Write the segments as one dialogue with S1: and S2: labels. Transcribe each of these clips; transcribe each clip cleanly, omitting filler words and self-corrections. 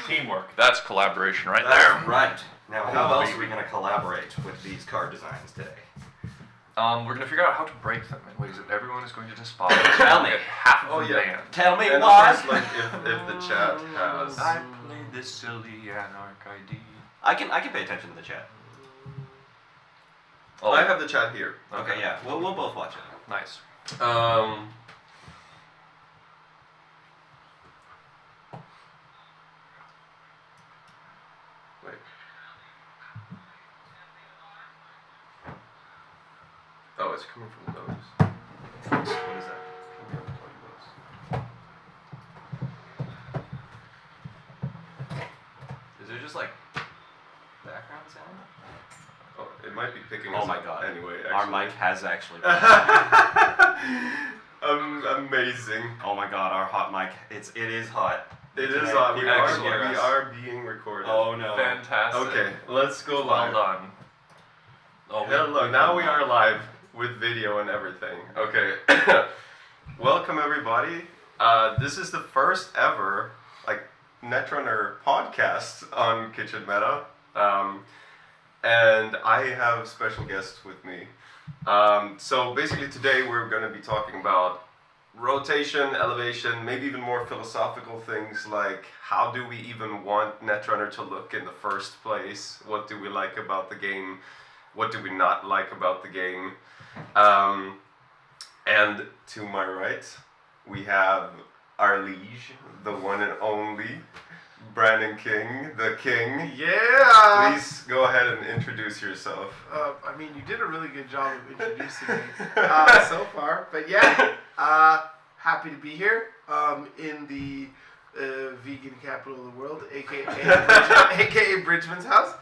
S1: Teamwork. That's collaboration right
S2: That's
S1: there.
S2: right. Now, how else are we going to collaborate with these card designs today?
S1: We're going to figure out how to break them in ways that everyone is going to despise.
S2: Tell me.
S1: Get half of them banned.
S2: Tell me
S3: And
S2: why.
S3: of course, like, if the chat has...
S1: I played this silly Anarch ID.
S2: I can pay attention to the chat.
S1: Oh,
S3: I have the chat here.
S2: Okay, yeah. We'll both watch it.
S1: Nice.
S3: Wait. Oh, it's coming from those. What is that? Can we unplug those?
S2: Is there just like background sound?
S3: Oh, it might be picking us
S2: Oh my
S3: up
S2: god.
S3: anyway.
S2: Our
S3: Actually.
S2: mic has actually.
S3: Amazing.
S2: Oh my god, our hot mic. It is hot.
S3: It
S2: Today,
S3: is on. We
S2: people can hear
S3: are
S2: us.
S3: being recorded.
S2: Oh no.
S1: Fantastic.
S3: Okay, let's go
S1: Well
S3: live.
S1: done. Oh,
S3: Hello, now we are live with video and everything. Okay. Welcome everybody. This is the first ever Netrunner podcast on Kitchen Meta. And I have special guests with me. So basically today we're going to be talking about rotation, elevation, maybe even more philosophical things like how do we even want Netrunner to look in the first place? What do we like about the game? What do we not like about the game? And to my right, we have our liege, the one and only, Brandon King, the King.
S4: Yeah!
S3: Please go ahead and introduce yourself.
S4: I mean, you did a really good job of introducing me so far. But yeah, happy to be here in the vegan capital of the world, aka Bridgman's house.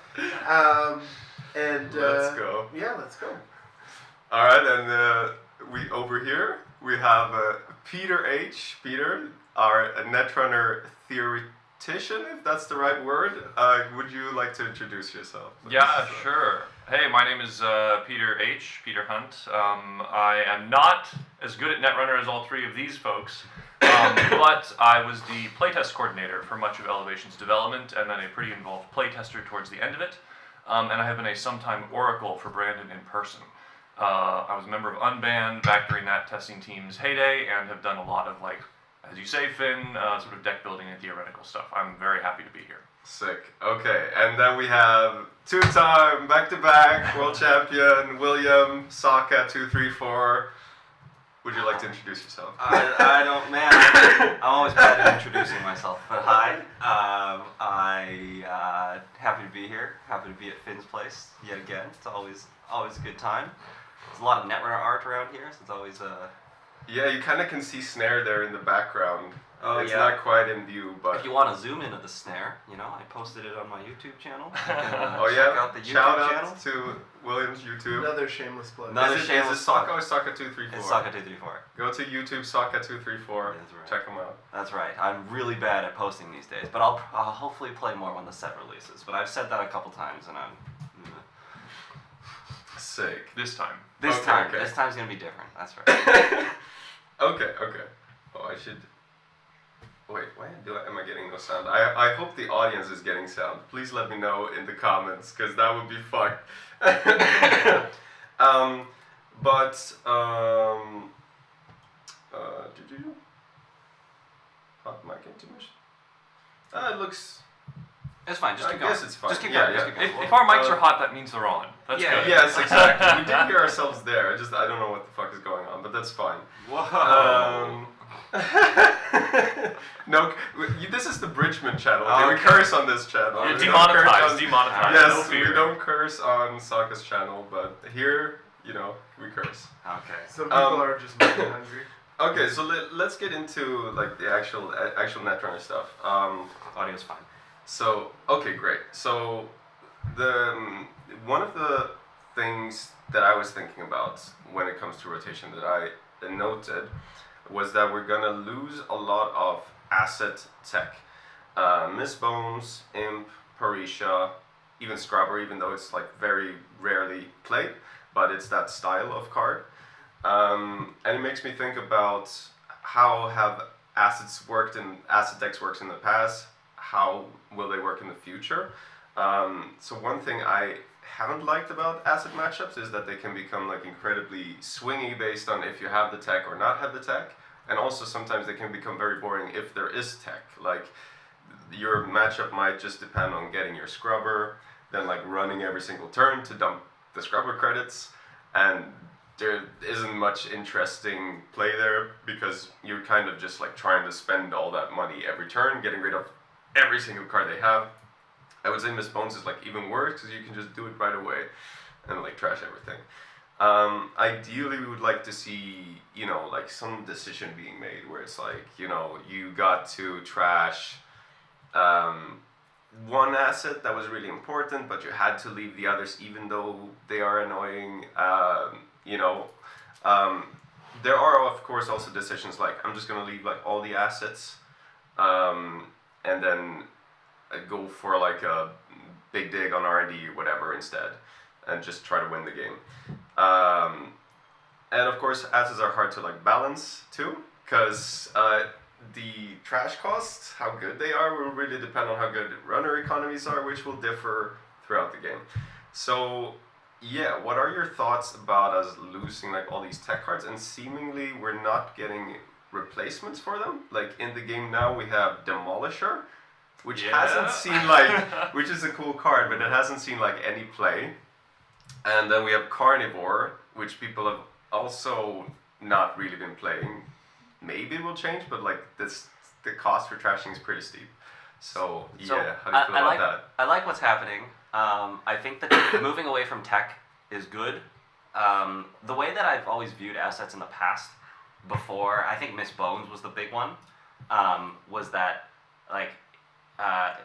S3: Let's go.
S4: Yeah, let's go.
S3: All right, and we over here we have Peter H. Peter, our Netrunner theoretician, if that's the right word. Would you like to introduce yourself, please?
S1: Yeah, sure. Hey, my name is Peter H. Peter Hunt. I am not as good at Netrunner as all three of these folks, but I was the playtest coordinator for much of Elevation's development, and then a pretty involved playtester towards the end of it. And I have been a sometime oracle for Brandon in person. I was a member of Unbanned back during that testing team's heyday, and have done a lot of, as you say, Finn, sort of deck building and theoretical stuff. I'm very happy to be here.
S3: Sick. Okay, and then we have two-time back-to-back world champion William Sokka 234. Would you like to introduce yourself?
S2: I don't, man. I'm always bad at introducing myself. But hi, I happy to be here. Happy to be at Finn's place yet again. It's always a good time. There's a lot of Netrunner art around here, so it's always
S3: Yeah, you kind of can see Snare there in the background.
S2: Oh,
S3: it's
S2: yeah.
S3: not quite in view, but...
S2: If you want to zoom into the snare, I posted it on my YouTube channel. You can,
S3: oh
S2: check
S3: yeah,
S2: out the YouTube
S3: shout out
S2: channel.
S3: to William's YouTube.
S4: Another shameless plug.
S2: Another
S3: is it
S2: shameless
S3: Sokka
S2: plug.
S3: or Sokka234?
S2: It's Sokka234.
S3: Go to YouTube Sokka234.
S2: That's right.
S3: Check him out.
S2: That's right. I'm really bad at posting these days, but I'll hopefully play more when the set releases. But I've said that a couple times, and I'm
S3: Sick.
S1: This time.
S2: this
S3: Okay,
S2: time.
S3: okay.
S2: This time's gonna be different. That's right.
S3: Okay. Oh, I should... Wait, why am I getting no sound? I hope the audience is getting sound. Please let me know in the comments, because that would be fun. Hot mic intermission? It looks...
S2: It's fine. Just
S3: I
S2: keep going.
S3: guess it's fine.
S2: Just keep
S3: Yeah,
S2: going. Just
S3: yeah.
S2: keep going.
S1: If our mics are hot, that means they're on. That's
S2: Yeah,
S1: good.
S3: Yes, exactly. We did hear ourselves there. I don't know what the fuck is going on, but that's fine.
S2: Whoa.
S3: No, this is the Bridgman channel.
S2: Oh,
S3: We
S2: okay.
S3: curse on this channel.
S1: Yeah,
S3: We don't curse
S1: demonetized.
S3: on-
S1: Demonetized.
S3: Yes,
S1: No
S3: we
S1: fear.
S3: don't curse on Sokka's channel, but here, we curse.
S2: Okay.
S4: Some people are just money hungry.
S3: Okay, so let's get into the actual Netrunner stuff.
S2: Audio's fine.
S3: So, okay, great. So, one of the things that I was thinking about when it comes to rotation that I noted was that we're gonna lose a lot of asset tech. Miss Bones, Imp, Parisha, even Scrubber, even though it's very rarely played, but it's that style of card. And it makes me think about how have asset decks worked in the past. how will they work in the future. So one thing I haven't liked about asset matchups is that they can become like incredibly swingy based on if you have the tech or not have the tech, and also sometimes they can become very boring if there is tech. Like your matchup might just depend on getting your scrubber, then like running every single turn to dump the scrubber credits, and there isn't much interesting play there because you're kind of just like trying to spend all that money every turn, getting rid of every single card they have. I would say Miss Bones is like even worse because you can just do it right away and like trash everything. Ideally, we would like to see, you know, like some decision being made where it's like, you know, you got to trash one asset that was really important, but you had to leave the others even though they are annoying. You know, there are of course also decisions like I'm just gonna leave like all the assets, and then go for like a big dig on R&D or whatever instead, and just try to win the game. And of course, assets are hard to like balance too, because the trash costs, how good they are, will really depend on how good runner economies are, which will differ throughout the game. So yeah, what are your thoughts about us losing like all these tech cards and seemingly we're not getting replacements for them? Like in the game now we have Demolisher, which hasn't seen like, which is a cool card, but it hasn't seen like any play. And then we have Carnivore, which people have also not really been playing. Maybe it will change, but like the cost for trashing is pretty steep. So yeah, how do you feel about that?
S2: I like what's happening. I think that moving away from tech is good. The way that I've always viewed assets in the past, before, I think Miss Bones was the big one, was that like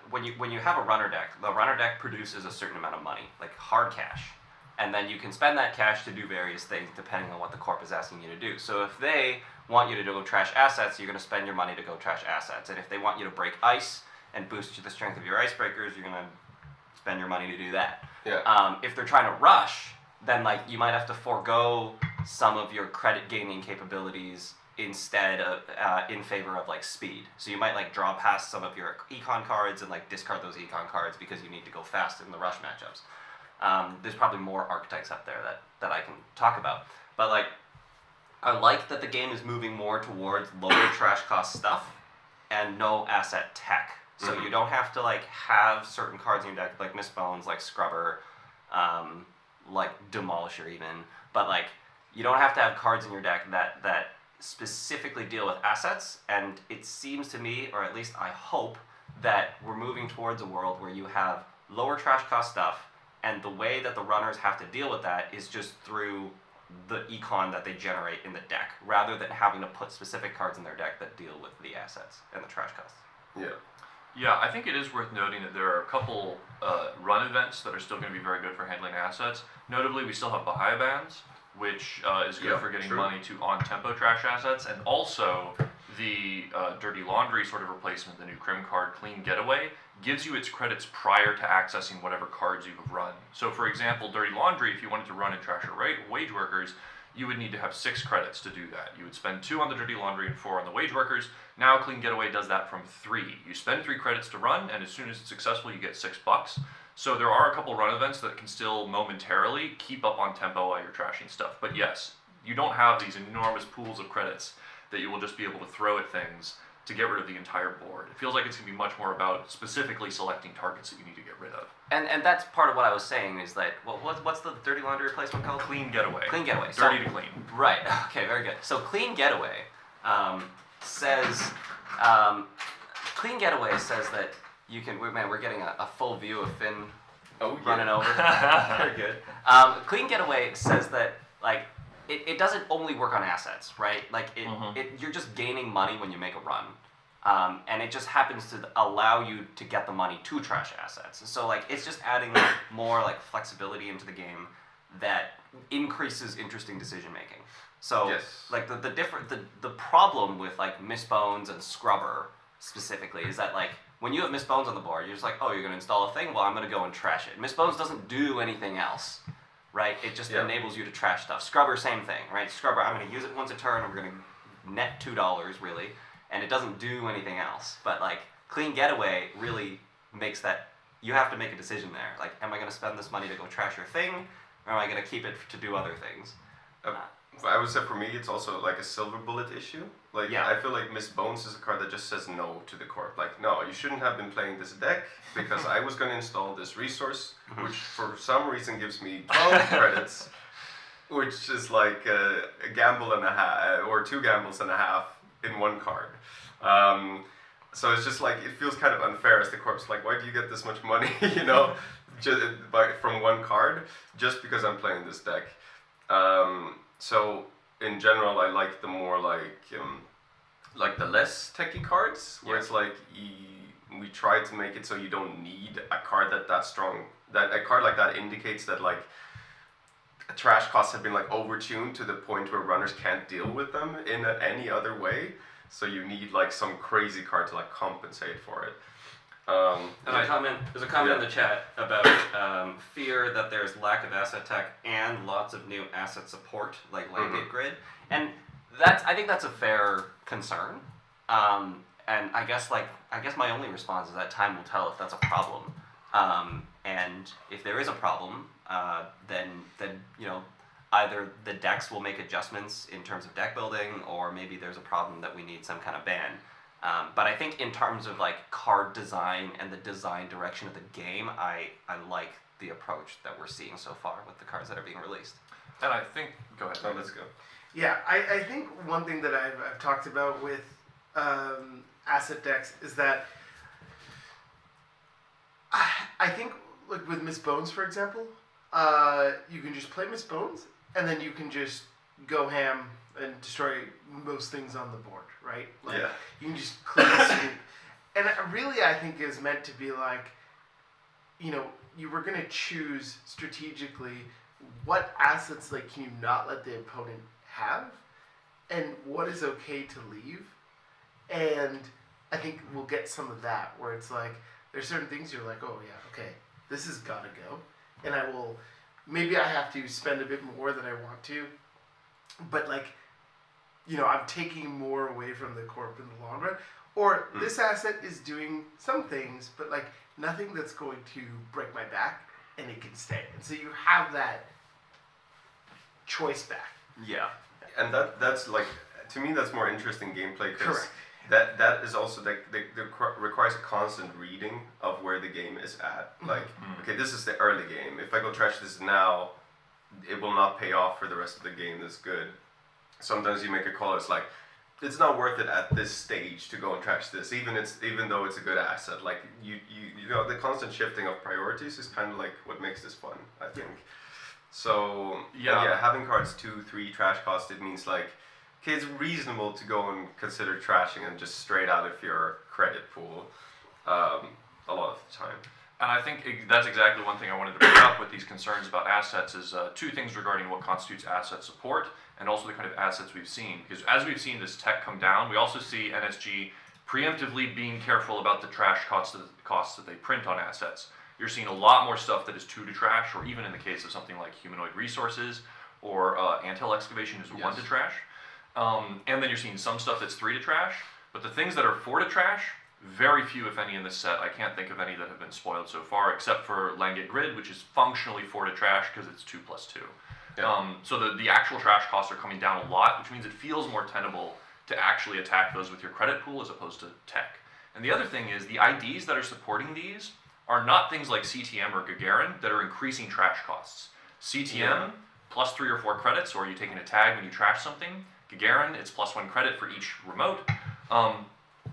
S2: when you have a runner deck, the runner deck produces a certain amount of money, like hard cash. And then you can spend that cash to do various things depending on what the corp is asking you to do. So if they want you to go trash assets, you're going to spend your money to go trash assets. And if they want you to break ice and boost the strength of your icebreakers, you're going to spend your money to do that.
S3: Yeah.
S2: If they're trying to rush, then like you might have to forego some of your credit gaining capabilities instead of in favor of like speed. So you might like draw past some of your econ cards and like discard those econ cards because you need to go fast in the rush matchups. There's probably more archetypes out there that I can talk about. But like, I like that the game is moving more towards lower trash cost stuff and no asset tech. So you don't have to like have certain cards in your deck, like Miss Bones, like Scrubber, like Demolisher even. But like, you don't have to have cards in your deck that specifically deal with assets. And it seems to me, or at least I hope, that we're moving towards a world where you have lower trash cost stuff, and the way that the runners have to deal with that is just through the econ that they generate in the deck, rather than having to put specific cards in their deck that deal with the assets and the trash costs.
S3: Yeah.
S1: Yeah, I think it is worth noting that there are a couple run events that are still going to be very good for handling assets. Notably, we still have Bahia Bands, which is good for getting money to on-tempo trash assets, and also the Dirty Laundry sort of replacement, the new Crim card, Clean Getaway, gives you its credits prior to accessing whatever cards you've run. So for example, Dirty Laundry, if you wanted to run and trash your wage workers, you would need to have 6 credits to do that. You would spend 2 on the Dirty Laundry and 4 on the wage workers. Now Clean Getaway does that from 3. You spend 3 credits to run, and as soon as it's successful, you get $6. So there are a couple run events that can still momentarily keep up on tempo while you're trashing stuff. But yes, you don't have these enormous pools of credits that you will just be able to throw at things to get rid of the entire board. It feels like it's going to be much more about specifically selecting targets that you need to get rid of.
S2: And that's part of what I was saying is that, what's the Dirty Laundry replacement called?
S1: Clean Getaway.
S2: Clean Getaway.
S1: Dirty to clean.
S2: Right, okay, very good. So Clean Getaway says, Clean Getaway says that you can, we're getting a full view of Finn running over. Very good. Clean Getaway says that, like, it doesn't only work on assets, right? Like, you're just gaining money when you make a run. And it just happens to allow you to get the money to trash assets. So, like, it's just adding more, like, flexibility into the game that increases interesting decision-making. So, like, the problem with, like, Miss Bones and Scrubber, specifically, is that, like, when you have Miss Bones on the board, you're just like, oh, you're going to install a thing? Well, I'm going to go and trash it. Miss Bones doesn't do anything else, right? It just enables you to trash stuff. Scrubber, same thing, right? Scrubber, I'm going to use it once a turn, and we're going to net $2, really, and it doesn't do anything else. But, like, Clean Getaway really makes that, you have to make a decision there. Like, am I going to spend this money to go trash your thing, or am I going to keep it to do other things?
S3: I would say for me, it's also like a silver bullet issue. Like,
S2: Yeah.
S3: I feel like Miss Bones is a card that just says no to the corp. Like, no, you shouldn't have been playing this deck because I was going to install this resource, which for some reason gives me 12 credits, which is like a gamble and a half, or 2 gambles and a half in one card. So it's just like, it feels kind of unfair as the corp's like, why do you get this much money, you know, just from one card, just because I'm playing this deck. So in general, I like the more like the less techie cards, where it's like we try to make it so you don't need a card that strong. That a card like that indicates that like trash costs have been like overtuned to the point where runners can't deal with them in any other way. So you need like some crazy card to like compensate for it.
S2: There's a comment in the chat about fear that there's lack of asset tech and lots of new asset support, like Landgate Grid, and I think that's a fair concern. And I guess my only response is that time will tell if that's a problem. And if there is a problem, then you know, either the decks will make adjustments in terms of deck building, or maybe there's a problem that we need some kind of ban. But I think in terms of like card design and the design direction of the game, I like the approach that we're seeing so far with the cards that are being released.
S1: And I think, go ahead.
S3: Oh, let's go.
S4: Yeah, I think one thing that I've talked about with asset decks is that I think like with Miss Bones, for example, you can just play Miss Bones and then you can just go ham and destroy most things on the board, right? Like,
S3: Yeah.
S4: you can just clean sweep. And really, I think is meant to be like, you know, you were going to choose strategically what assets like can you not let the opponent have, and what is okay to leave. And I think we'll get some of that where it's like there's certain things you're like, oh yeah, okay, this has got to go, and I will. Maybe I have to spend a bit more than I want to, but like, you know, I'm taking more away from the corp in the long run. Or this asset is doing some things, but like nothing that's going to break my back, and it can stay. And so you have that choice back.
S2: Yeah.
S3: And that's like, to me, that's more interesting gameplay, because
S4: Correct.
S3: that is also requires a constant reading of where the game is at. Like, okay, this is the early game. If I go trash this now, it will not pay off for the rest of the game that's good. Sometimes you make a call, it's like, it's not worth it at this stage to go and trash this, even though it's a good asset. Like, you know, the constant shifting of priorities is kind of like what makes this fun, I think. So having cards 2-3 trash cost, it means like, okay, it's reasonable to go and consider trashing and just straight out of your credit pool a lot of the time.
S1: And I think that's exactly one thing I wanted to bring up with these concerns about assets is 2 things regarding what constitutes asset support and also the kind of assets we've seen. Because as we've seen this tech come down, we also see NSG preemptively being careful about the trash costs that they print on assets. You're seeing a lot more stuff that is 2 to trash, or even in the case of something like humanoid resources or anthill excavation is 1 to trash. And then you're seeing some stuff that's 3 to trash, but the things that are 4 to trash, very few, if any, in this set. I can't think of any that have been spoiled so far, except for Landgate Grid, which is functionally 4 to trash because it's 2+2.
S3: Yeah.
S1: So the actual trash costs are coming down a lot, which means it feels more tenable to actually attack those with your credit pool as opposed to tech. And the other thing is the IDs that are supporting these are not things like CTM or Gagarin that are increasing trash costs. CTM, plus 3 or 4 credits, or you taking a tag when you trash something. Gagarin, it's +1 credit for each remote.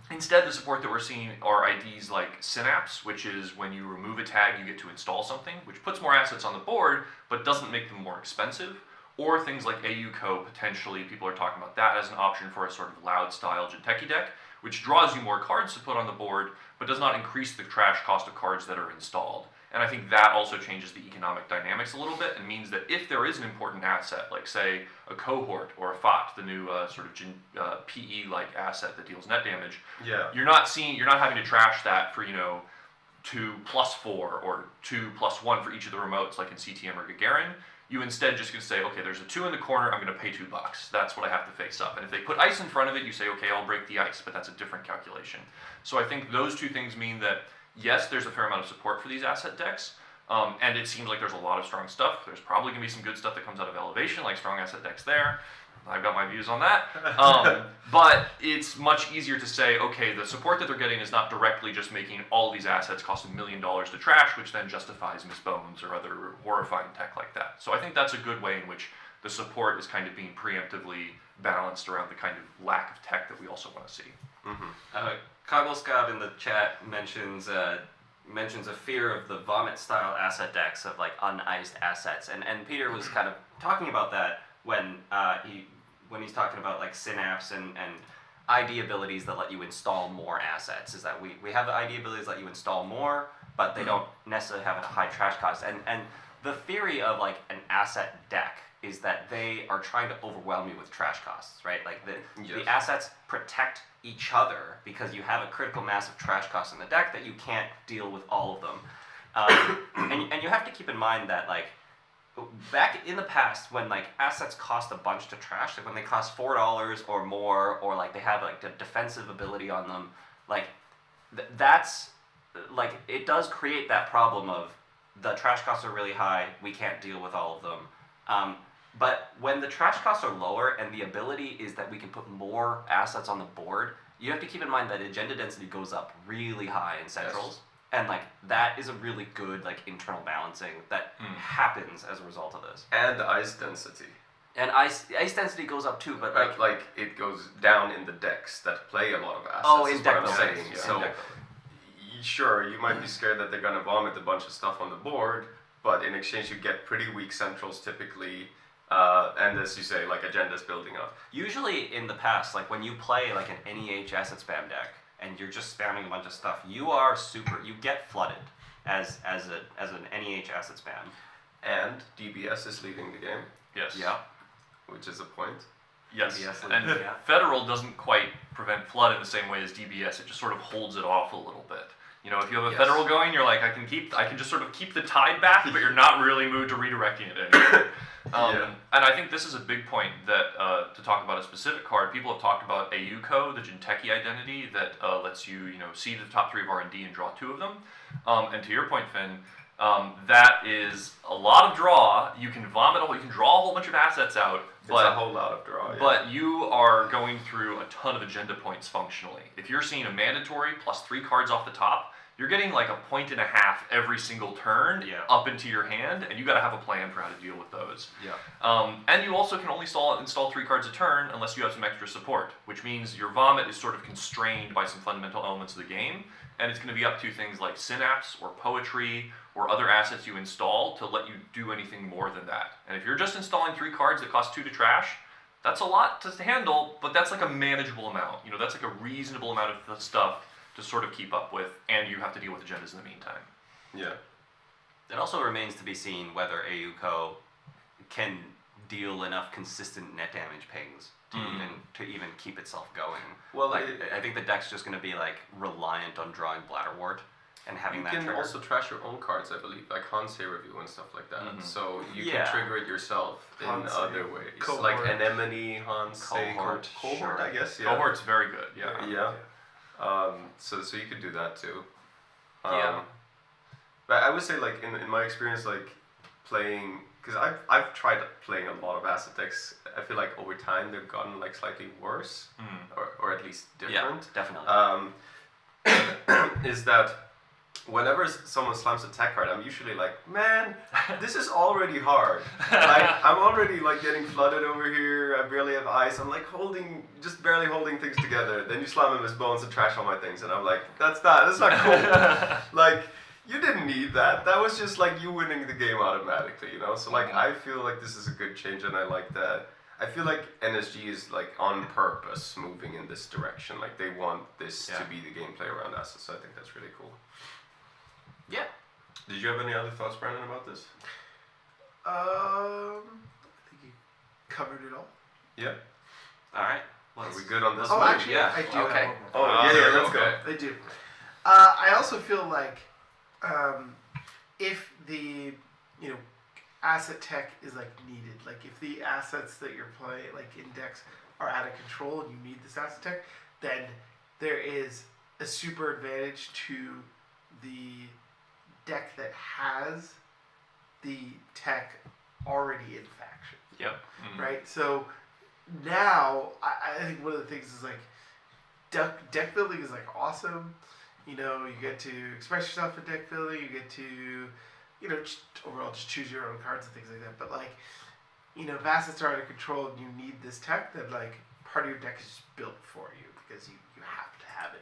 S1: Instead, the support that we're seeing are IDs like Synapse, which is when you remove a tag, you get to install something, which puts more assets on the board, but doesn't make them more expensive. Or things like AUCO, potentially, people are talking about that as an option for a sort of loud-style Genteki deck, which draws you more cards to put on the board, but does not increase the trash cost of cards that are installed. And I think that also changes the economic dynamics a little bit and means that if there is an important asset, like say a cohort or a FOT, the new sort of PE-like asset that deals net damage, you're not having to trash that for, you know, 2+4 or 2+1 for each of the remotes like in CTM or Gagarin. you instead just can say, okay, there's a 2 in the corner, I'm going to pay $2. That's what I have to face up. And if they put ice in front of it, you say, okay, I'll break the ice, but that's a different calculation. So I think those two things mean that, yes, there's a fair amount of support for these asset decks, and it seems like there's a lot of strong stuff. There's probably going to be some good stuff that comes out of Elevation, like strong asset decks there. I've got my views on that. But it's much easier to say, okay, the support that they're getting is not directly just making all these assets cost $1 million to trash, which then justifies Miss Bones or other horrifying tech like that. So I think that's a good way in which the support is kind of being preemptively balanced around the kind of lack of tech that we also want to see.
S2: Cogglescob in the chat mentions a fear of the vomit-style asset decks of like uniced assets, and Peter was kind of talking about that when he's talking about like Synapse and ID abilities that let you install more assets. Is that we have the ID abilities that let you install more, but they don't necessarily have a high trash cost. And the theory of like an asset deck is that they are trying to overwhelm you with trash costs, right? Like the assets protect each other because you have a critical mass of trash costs in the deck that you can't deal with all of them. And you have to keep in mind that like back in the past when like assets cost a bunch to trash, like when they cost $4 or more, or like they have like the defensive ability on them, like that's like it does create that problem of the trash costs are really high, we can't deal with all of them. But when the trash costs are lower and the ability is that we can put more assets on the board, you have to keep in mind that agenda density goes up really high in centrals. Yes. And like that is a really good like internal balancing that happens as a result of this.
S3: And ice density.
S2: And ice density goes up too, but
S3: like it goes down in the decks that play a lot of assets.
S2: Oh, in deck
S3: building.
S2: Yeah.
S3: So sure, you might be scared that they're gonna vomit a bunch of stuff on the board, but in exchange you get pretty weak centrals typically. And as you say, like agendas building up.
S2: Usually in the past, like when you play like an NEH asset spam deck and you're just spamming a bunch of stuff, you get flooded as an NEH asset spam.
S3: And DBS is leading the game.
S1: Yes.
S2: Yeah.
S3: Which is a point.
S1: Yes.
S2: DBS
S1: and Federal doesn't quite prevent flood in the same way as DBS. It just sort of holds it off a little bit. You know, if you have a Federal going, you're like, I can just sort of keep the tide back, but you're not really moved to redirecting it anymore. And I think this is a big point that, to talk about a specific card, people have talked about AUCO, the Genteki identity, that lets you, see the top 3 of R&D and draw 2 of them. And to your point, Finn, that is a lot of draw. You can you can draw a whole bunch of assets out.
S3: It's a whole lot of draw, yeah.
S1: But you are going through a ton of agenda points functionally. If you're seeing a mandatory plus 3 cards off the top, you're getting like 1.5 points every single turn up into your hand, and you got to have a plan for how to deal with those.
S3: Yeah.
S1: And you also can only install 3 cards a turn unless you have some extra support, which means your vomit is sort of constrained by some fundamental elements of the game, and it's going to be up to things like Synapse or Poetry or other assets you install to let you do anything more than that. And if you're just installing 3 cards that cost 2 to trash, that's a lot to handle, but that's like a manageable amount. That's like a reasonable amount of stuff to sort of keep up with, and you have to deal with agendas in the meantime.
S3: Yeah.
S2: It also remains to be seen whether AUCO can deal enough consistent net damage pings to even keep itself going.
S3: Well,
S2: I think the deck's just going to be like reliant on drawing Bladderwort and having that trigger.
S3: You can also trash your own cards, I believe, like Hansei Review and stuff like that. So you can trigger it yourself in other ways.
S4: Cohort.
S3: Like Anemone, Hansei,
S2: Cohort,
S3: Cohort, I guess. Yeah.
S1: Cohort's very good, yeah.
S3: So you could do that too. But I would say like in my experience like playing, because I've tried playing a lot of asset decks. I feel like over time they've gotten like slightly worse or at least different.
S2: Yeah, definitely.
S3: Is that whenever someone slams a tech card, I'm usually like, man, this is already hard. Like, I'm already like getting flooded over here. I barely have ice. I'm like just barely holding things together. Then you slam him his bones and trash all my things, and I'm like, that's not cool. Like, you didn't need that. That was just like you winning the game automatically, So like, I feel like this is a good change, and I like that. I feel like NSG is like on purpose moving in this direction. Like they want this to be the gameplay around assets. So I think that's really cool.
S2: Yeah.
S3: Did you have any other thoughts, Brandon, about this?
S4: I think you covered it all.
S3: Yeah.
S2: All right.
S3: Are we good on this
S4: Oh,
S3: one?
S4: actually, I do.
S2: Okay.
S4: Have one more.
S3: Oh, let's go.
S4: I do. I also feel like if the asset tech is like needed. Like if the assets that you're playing, like in decks, are out of control and you need this asset tech, then there is a super advantage to the deck that has the tech already in faction.
S1: Yep.
S4: Right? So now I think one of the things is like deck building is like awesome. You know, you get to express yourself in deck building, you get to, you know, overall just choose your own cards and things like that. But like, you know, if assets are out of control and you need this tech, then like part of your deck is just built for you because you have to have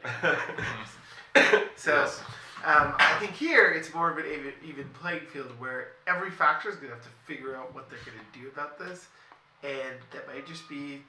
S4: it. So
S3: Yes.
S4: I think here it's more of an even playing field where every factor is going to have to figure out what they're going to do about this. And that might just be,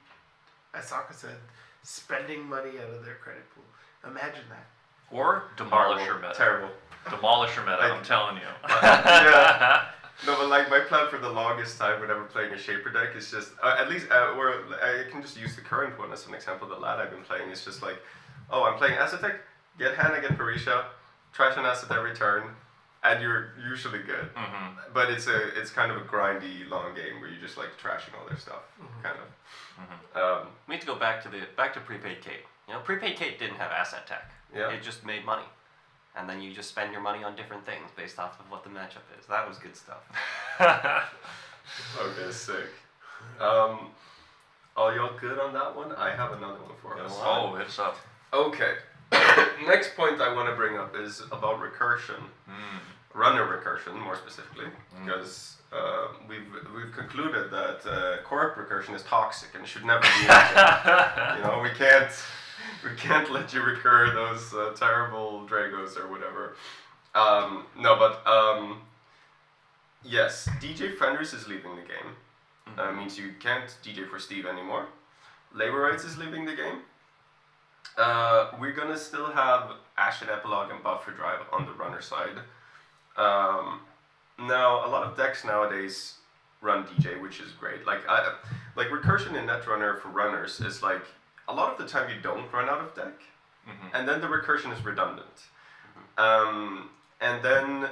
S4: as Sokka said, spending money out of their credit pool. Imagine that.
S1: Or Demolisher meta.
S3: Terrible.
S1: Demolisher meta,
S3: Like-
S1: I'm telling you.
S3: Yeah. No, but like my plan for the longest time whenever playing a Shaper deck is just, at least, or I can just use the current one as an example, the lad I've been playing is just like, oh, I'm playing Asset Tech, get Hannah, get Parisha, trash an asset every turn, and you're usually good.
S1: Mm-hmm.
S3: But it's kind of a grindy long game where you just like trashing all their stuff, kind of.
S1: Mm-hmm.
S2: We need to go back to prepaid Kate. You know, prepaid Kate didn't have asset tech.
S3: Yeah.
S2: It just made money. And then you just spend your money on different things based off of what the matchup is. That was good stuff.
S3: Okay, sick. Are y'all good on that one? I have another one for us.
S1: Oh, it's up.
S3: Okay. Next point I want to bring up is about recursion. Runner recursion, more specifically, because we've concluded that corp recursion is toxic and should never be. You know, we can't let you recur those terrible Dragos or whatever. Yes, DJ Fenders is leaving the game. Means you can't DJ for Steve anymore. Labor Rights is leaving the game. We're gonna still have Ashen Epilogue and Buffer Drive on the runner side. Now, a lot of decks nowadays run DJ, which is great. Like recursion in Netrunner for runners is like, a lot of the time you don't run out of deck, and then the recursion is redundant. And then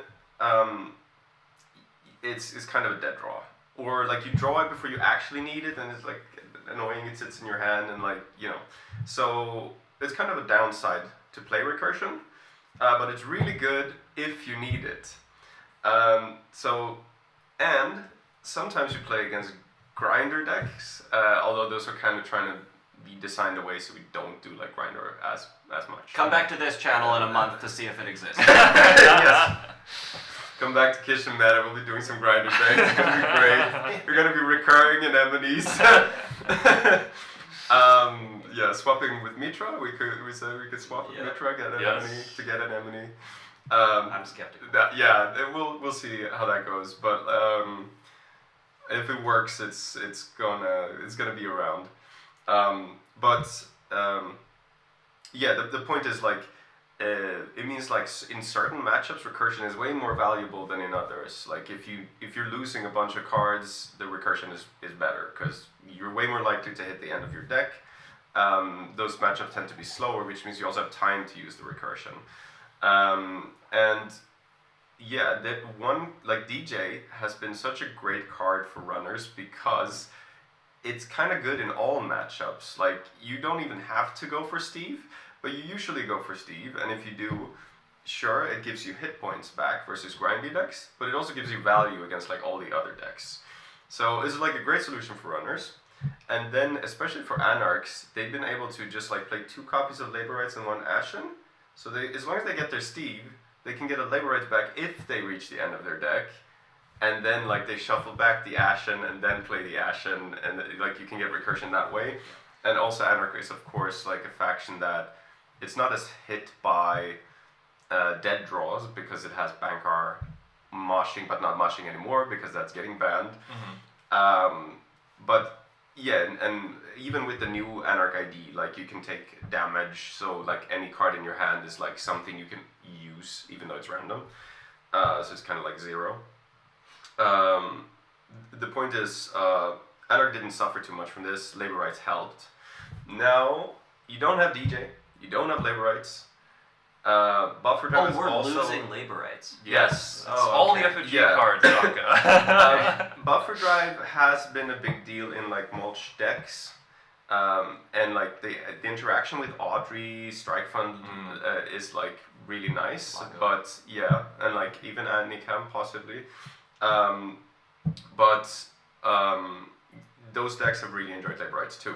S3: it's kind of a dead draw. Or like you draw it before you actually need it, and it's like annoying, it sits in your hand, and like, you know. So it's kind of a downside to play recursion, but it's really good if you need it. And sometimes you play against grinder decks, although those are kind of trying to be designed away so we don't do like grinder as much.
S2: Come back to this channel in a month to see if it exists.
S3: Yes. Come back to Kitchen Meta, we'll be doing some grinder decks, it's gonna be great. We're gonna be recurring anemones. Yeah, swapping with Mitra, we could swap with Mitra, get an anemone to get an anemone.
S2: I'm skeptical.
S3: We'll see how that goes, but if it works, it's gonna be around. The point is like, it means like in certain matchups, recursion is way more valuable than in others. Like if you're losing a bunch of cards, the recursion is better because you're way more likely to hit the end of your deck. Those matchups tend to be slower, which means you also have time to use the recursion. That one, like DJ has been such a great card for runners because it's kind of good in all matchups. Like you don't even have to go for Steve, but you usually go for Steve, and if you do, sure, it gives you hit points back versus grindy decks, but it also gives you value against like all the other decks. So this is like a great solution for runners. And then especially for Anarchs, they've been able to just like play 2 copies of Labor Rights and 1 Ashen. So as long as they get their Steve, they can get a Labor Rights back if they reach the end of their deck. And then like they shuffle back the Ashen and then play the Ashen, and like you can get recursion that way. And also Anarch is of course like a faction that it's not as hit by dead draws because it has Bankar moshing, but not moshing anymore because that's getting banned. But yeah, and even with the new Anarch ID, like you can take damage, so like any card in your hand is like something you can use even though it's random. So it's kind of like 0. The point is, Anarch didn't suffer too much from this. Labor Rights helped. Now you don't have DJ, you don't have Labor Rights. Buffer drive is
S2: we're
S3: also
S2: losing labor rights.
S3: yes.
S1: It's all the FOG
S3: Yeah.
S1: cards, Sokka.
S3: Buffer drive has been a big deal in like mulch decks, and like the interaction with Audrey Strike Fund is like really nice.
S2: Lago.
S3: But yeah, and like even Annikam possibly, but those decks have really enjoyed labor rights too,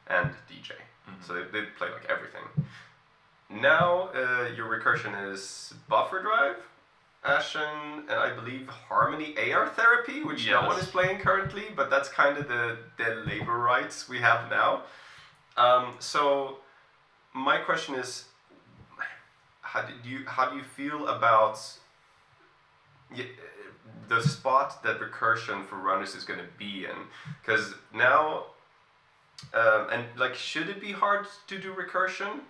S3: and DJ. So they play like everything. Now your recursion is Buffer Drive, Ashen, and I believe Harmony AR Therapy, which no one is playing currently, but that's kind of the labor rights we have now. So my question is, how do you feel about the spot that recursion for runners is going to be in? Because now, and like, should it be hard to do recursion?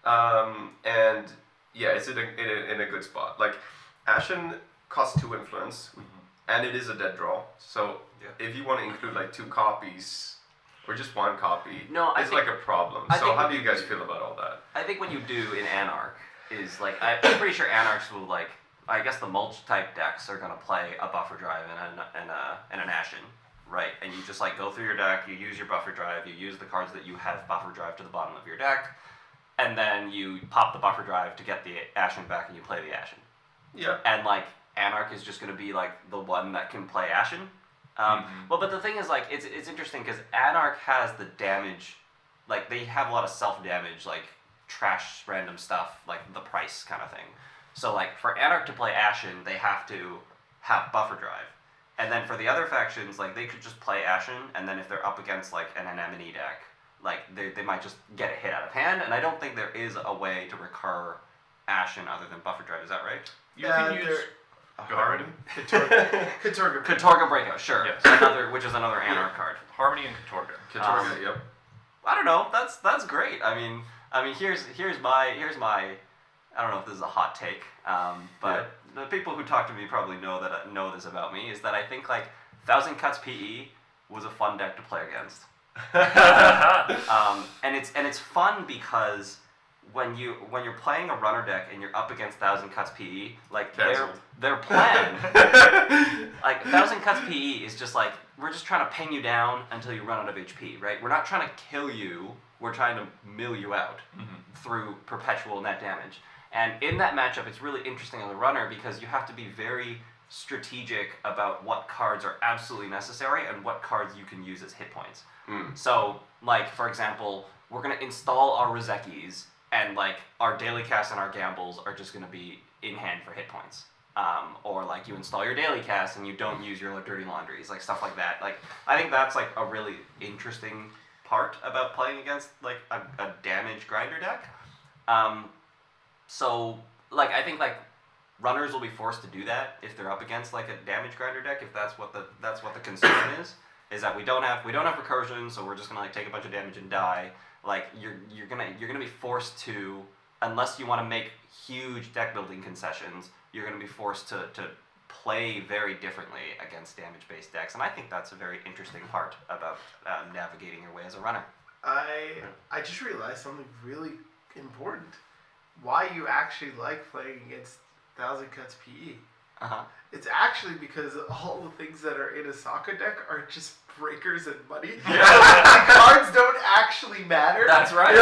S3: And yeah, is it in a good spot? Like, Ashen costs 2 influence, and it is a dead draw. So if you want to include like 2 copies or just 1 copy, it's like a problem. So how do you guys feel about all that?
S2: I think what you do in Anarch is like, I'm pretty sure Anarchs will like, I guess the mulch type decks are gonna play a Buffer Drive and an Ashen, right? And you just like go through your deck, you use your Buffer Drive, you use the cards that you have Buffer Drive to the bottom of your deck, and then you pop the Buffer Drive to get the Ashen back, and you play the Ashen.
S3: Yeah.
S2: And like Anarch is just gonna be like the one that can play Ashen. Well, but the thing is, like, it's interesting because Anarch has the damage, like they have a lot of self damage, like trash random stuff, like the price kind of thing. So like for Anarch to play Ashen, they have to have Buffer Drive. And then for the other factions, like they could just play Ashen, and then if they're up against like an Anemone deck, like they might just get a hit out of hand. And I don't think there is a way to recur Ashen other than Buffer Drive. Is that right?
S1: You can use Harmony.
S2: Katorga Breakout, sure.
S1: Yes.
S2: Which is another Anarch card.
S1: Harmony and Katorga.
S3: Katorga, yep.
S2: I don't know. That's great. I mean, here's my. I don't know if this is a hot take, but the people who talk to me probably know this about me, is that I think like 1000 Cuts PE was a fun deck to play against. And it's fun because when you're playing a runner deck and you're up against 1000 Cuts PE, like their plan, like 1000 Cuts PE is just like, we're just trying to pin you down until you run out of HP, right? We're not trying to kill you, we're trying to mill you out through perpetual net damage. And in that matchup, it's really interesting as a runner because you have to be very strategic about what cards are absolutely necessary and what cards you can use as hit points. So, like, for example, we're going to install our Rozekis, and, like, our daily cast and our gambles are just going to be in hand for hit points. Or, like, you install your daily cast and you don't use your dirty laundries, like, stuff like that. Like, I think that's, like, a really interesting part about playing against, like, a damage grinder deck. So, like, I think, like, runners will be forced to do that if they're up against, like, a damage grinder deck, if that's what the concern is that we don't have recursion, so we're just gonna, like, take a bunch of damage and die. Like, you're gonna be forced to, unless you want to make huge deck building concessions, you're gonna be forced to play very differently against damage based decks, and I think that's a very interesting part about navigating your way as a runner.
S4: I just realized something really important. Why you actually like playing against 1000 Cuts PE. It's actually because all the things that are in a Sokka deck are just breakers and money. The cards don't actually matter.
S2: That's right.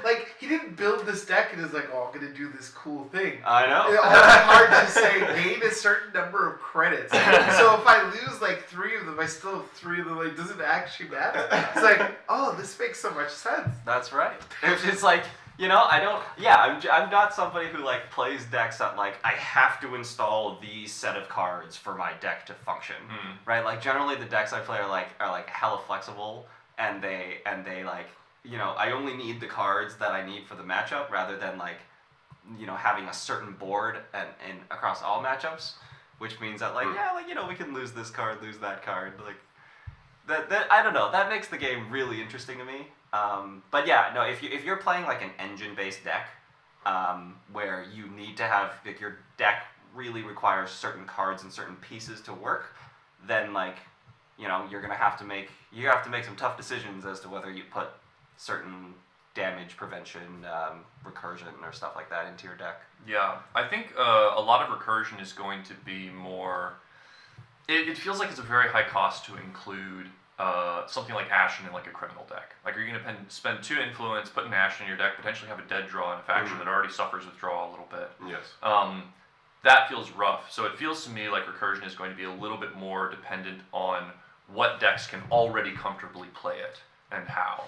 S4: Like, he didn't build this deck and is like, oh, I'm going to do this cool thing.
S2: I know.
S4: All the cards just say gain a certain number of credits. So if I lose like 3 of them, I still have 3 of them. Like, does it actually matter? It's like, oh, this makes so much sense.
S2: That's right. It's like, you know, I'm not somebody who, like, plays decks that, like, I have to install these set of cards for my deck to function, right? Like, generally the decks I play are hella flexible, and they like, you know, I only need the cards that I need for the matchup rather than, like, you know, having a certain board and across all matchups, which means that, like, you know, we can lose this card, lose that card, like, that I don't know, that makes the game really interesting to me. But yeah, no, if you're playing like an engine-based deck, where you need to have, like, your deck really requires certain cards and certain pieces to work, then, like, you know, you have to make some tough decisions as to whether you put certain damage prevention, recursion, or stuff like that into your deck.
S1: Yeah, I think a lot of recursion is going to be more. It feels like it's a very high cost to include something like Ashen in like a criminal deck. Like, are you going to spend 2 influence, put an Ashen in your deck, potentially have a dead draw in a faction that already suffers withdrawal a little bit?
S3: Yes.
S1: That feels rough. So it feels to me like recursion is going to be a little bit more dependent on what decks can already comfortably play it and how.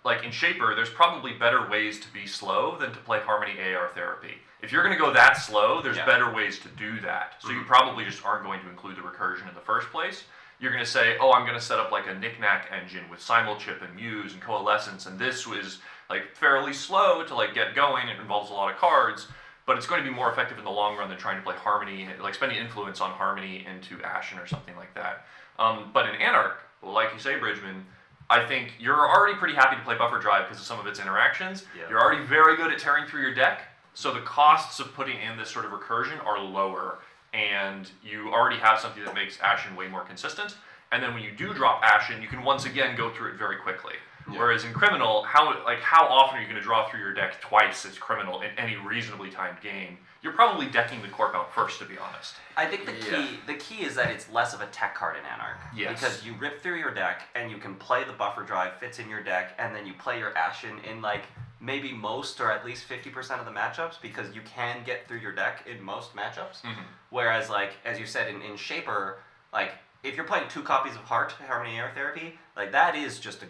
S1: Like in Shaper, there's probably better ways to be slow than to play Harmony AR Therapy. If you're going to go that slow, there's better ways to do that. So you probably just aren't going to include the recursion in the first place. You're going to say, oh, I'm going to set up like a knick-knack engine with Simulchip and Muse and Coalescence, and this was like fairly slow to like get going. It involves a lot of cards, but it's going to be more effective in the long run than trying to play Harmony, like spending influence on Harmony into Ashen or something like that. But in Anarch, like you say, Bridgman, I think you're already pretty happy to play Buffer Drive because of some of its interactions.
S2: Yeah.
S1: You're already very good at tearing through your deck, so the costs of putting in this sort of recursion are lower, and you already have something that makes Ashen way more consistent. And then when you do drop Ashen, you can once again go through it very quickly. Yeah. Whereas in Criminal, how often are you going to draw through your deck twice as Criminal in any reasonably timed game? You're probably decking the corp out first, to be honest.
S2: I think the key is that it's less of a tech card in Anarch.
S1: Yes.
S2: Because you rip through your deck and you can play the Buffer Drive, fits in your deck, and then you play your Ashen in like maybe most or at least 50% of the matchups, because you can get through your deck in most matchups.
S1: Mm-hmm.
S2: Whereas, like, as you said in Shaper, like, if you're playing 2 copies of Heart, Harmony Air Therapy, like, that is just a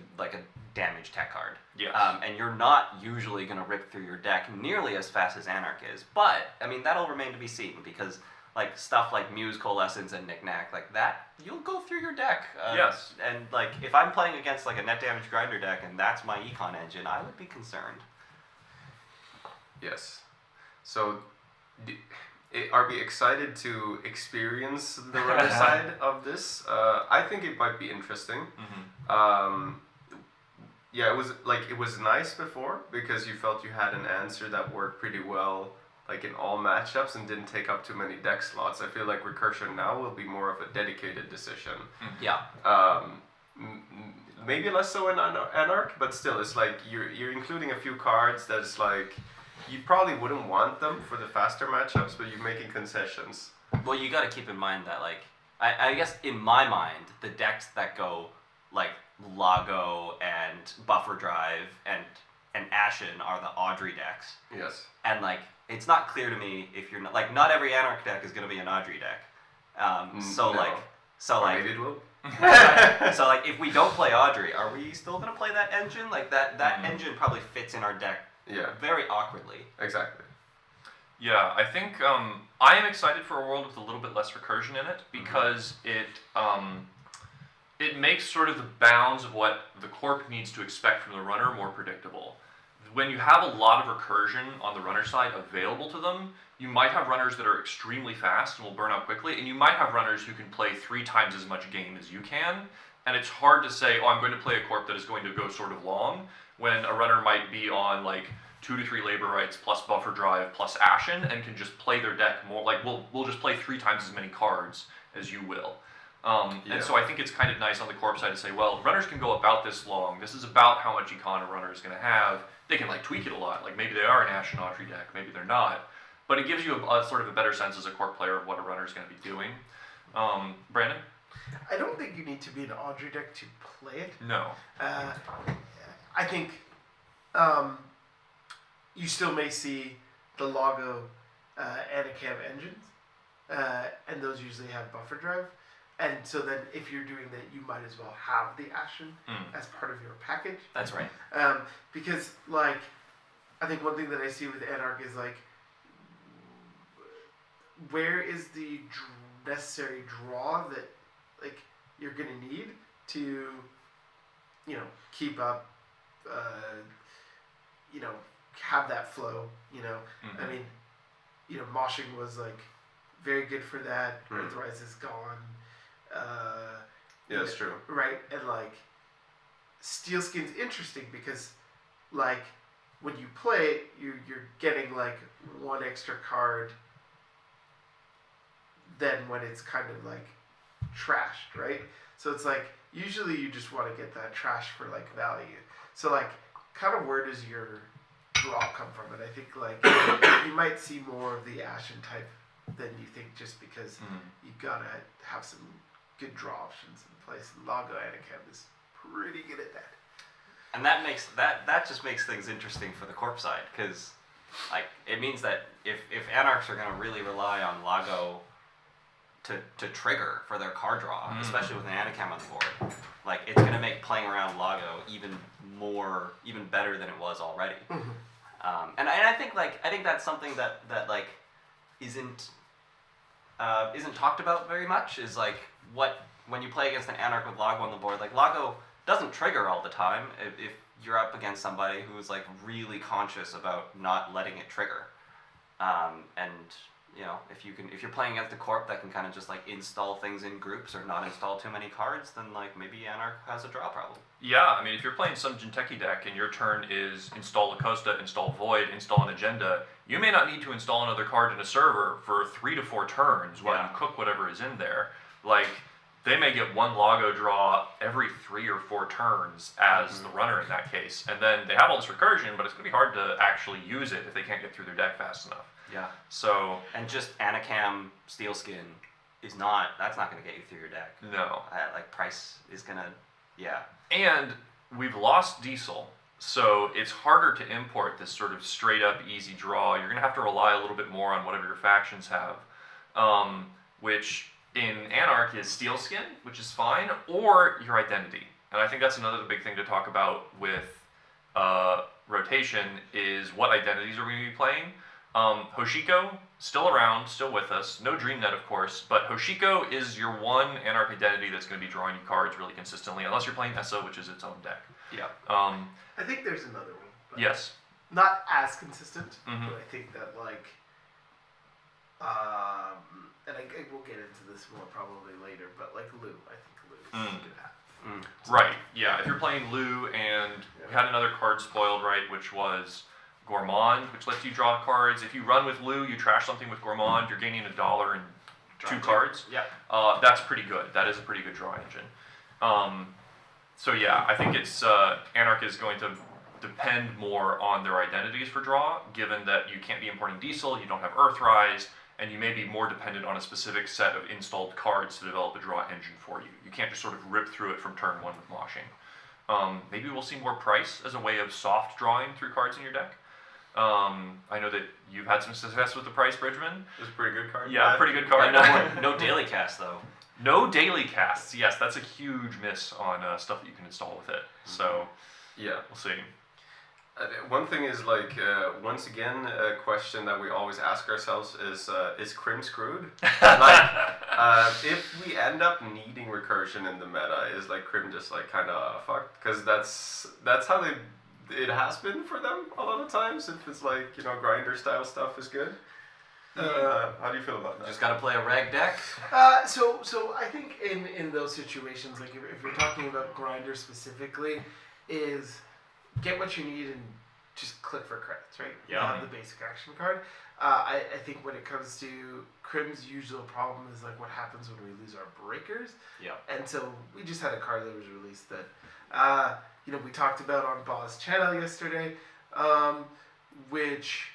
S2: damage tech card.
S1: Yes.
S2: And you're not usually going to rip through your deck nearly as fast as Anarch is. But, I mean, that'll remain to be seen, because, like, stuff like Muse, Coalescence, and Knick-Knack, like, that, you'll go through your deck.
S1: Yes.
S2: And, like, if I'm playing against, like, a net damage grinder deck, and that's my econ engine, I would be concerned.
S3: Yes. So, are we excited to experience the runner side of this? I think it might be interesting.
S1: Mm-hmm.
S3: Yeah, it was nice before because you felt you had an answer that worked pretty well, like in all matchups, and didn't take up too many deck slots. I feel like recursion now will be more of a dedicated decision.
S1: Mm-hmm.
S2: Yeah.
S3: Maybe less so in Anarch, but still, it's like you're including a few cards that's like you probably wouldn't want them for the faster matchups, but you're making concessions.
S2: Well, you got to keep in mind that, like, I guess in my mind, the decks that go like Lago and Buffer Drive and Ashen are the Audrey decks.
S3: Yes.
S2: And, like, it's not clear to me if you're not, like, not every Anarch deck is going to be an Audrey deck.
S3: No. Maybe it will.
S2: So, like, if we don't play Audrey, are we still going to play that engine? Like, that engine probably fits in our deck very awkwardly.
S3: Exactly.
S1: Yeah, I think I am excited for a world with a little bit less recursion in it, because it makes sort of the bounds of what the corp needs to expect from the runner more predictable. When you have a lot of recursion on the runner side available to them, you might have runners that are extremely fast and will burn out quickly, and you might have runners who can play 3 times as much game as you can, and it's hard to say, oh, I'm going to play a corp that is going to go sort of long, when a runner might be on like 2 to 3 labor rights plus Buffer Drive plus Ashen and can just play their deck more, like we'll just play 3 times as many cards as you will. And so I think it's kind of nice on the corp side to say, well, runners can go about this long. This is about how much econ a runner is going to have. They can like tweak it a lot. Like maybe they are an Ashen Audrey deck, maybe they're not. But it gives you a sort of a better sense as a corp player of what a runner is going to be doing. Brandon?
S4: I don't think you need to be an Audrey deck to play it.
S1: No.
S4: I think you still may see the Lago Anacam engines, and those usually have Buffer Drive. And so then if you're doing that, you might as well have the Ashen as part of your package.
S2: That's right.
S4: Because, like, I think one thing that I see with Anarch is, like, where is the necessary draw that, like, you're going to need to, you know, keep up, you know, have that flow, you know.
S1: Mm-hmm.
S4: I mean, you know, moshing was, like, very good for that. Earthrise is gone.
S3: Yeah, that's true.
S4: Right, and like Steel Skin's interesting because, like, when you play it, you're getting like 1 extra card than when it's kind of like trashed, right? So it's like usually you just want to get that trash for like value. So like kind of where does your draw come from? And I think like you might see more of the Ashen type than you think, just because you gotta have some good draw options in place. Lago Anacam is pretty good at that.
S2: And that just makes things interesting for the corp side, because like it means that if Anarchs are gonna really rely on Lago to trigger for their card draw, especially with an Anacam on the board, like it's gonna make playing around Lago even better than it was already. And I think that's something that like isn't talked about very much, is like when you play against an Anarch with Lago on the board, like Lago doesn't trigger all the time if you're up against somebody who's like really conscious about not letting it trigger. And you know, if you're playing against a corp that can kind of just like install things in groups or not install too many cards, then like maybe Anarch has a draw problem.
S1: Yeah, I mean, if you're playing some Genteki deck and your turn is install Acosta, install Void, install an agenda, you may not need to install another card in a server for 3 to 4 turns while you cook whatever is in there. Like, they may get one Lago draw every 3 or 4 turns as the runner in that case. And then they have all this recursion, but it's going to be hard to actually use it if they can't get through their deck fast enough.
S2: Yeah.
S1: So...
S2: And just Anacam Steelskin that's not going to get you through your deck.
S1: No.
S2: Like, price is going to... Yeah.
S1: And we've lost Diesel, so it's harder to import this sort of straight-up easy draw. You're going to have to rely a little bit more on whatever your factions have, which in Anarch is Steelskin, which is fine, or your identity. And I think that's another big thing to talk about with rotation, is what identities are we going to be playing. Hoshiko, still around, still with us. No DreamNet, of course, but Hoshiko is your one Anarch identity that's going to be drawing you cards really consistently, unless you're playing Essa, which is its own deck.
S2: Yeah.
S4: I think there's another one. But
S1: Yes.
S4: not as consistent, but I think that like, and we'll get into this more probably later, but like Lou, I think Lou is good at.
S1: Right, yeah. If you're playing Lou, and we had another card spoiled, right, which was Gourmand, which lets you draw cards. If you run with Lou, you trash something with Gourmand, you're gaining $1 and 2 cards.
S2: Yeah.
S1: That's pretty good. That is a pretty good draw engine. So yeah, I think it's Anarch is going to depend more on their identities for draw, given that you can't be importing Diesel, you don't have Earthrise, and you may be more dependent on a specific set of installed cards to develop a draw engine for you. You can't just sort of rip through it from turn 1 with moshing. Maybe we'll see more price as a way of soft drawing through cards in your deck. I know that you've had some success with the price, Bridgman.
S3: It's a pretty good card.
S1: Yeah, pretty good card.
S2: No daily cast though.
S1: No daily casts. Yes, that's a huge miss on stuff that you can install with it. So,
S3: yeah,
S1: we'll see.
S3: One thing is like, once again, a question that we always ask ourselves is Crim screwed? Like, if we end up needing recursion in the meta, is like Crim just like kind of fucked? Because that's how it has been for them a lot of times. If it's like, you know, grinder style stuff is good. How do you feel about that?
S2: Just gotta play a reg deck.
S4: So I think in those situations, like if you're talking about grinder specifically, is get what you need and just click for credits, right?
S1: Yeah.
S4: You have the basic action card. I think when it comes to Crim's usual problem is like what happens when we lose our breakers.
S2: Yeah.
S4: And so we just had a card that was released that we talked about on Ball's channel yesterday, which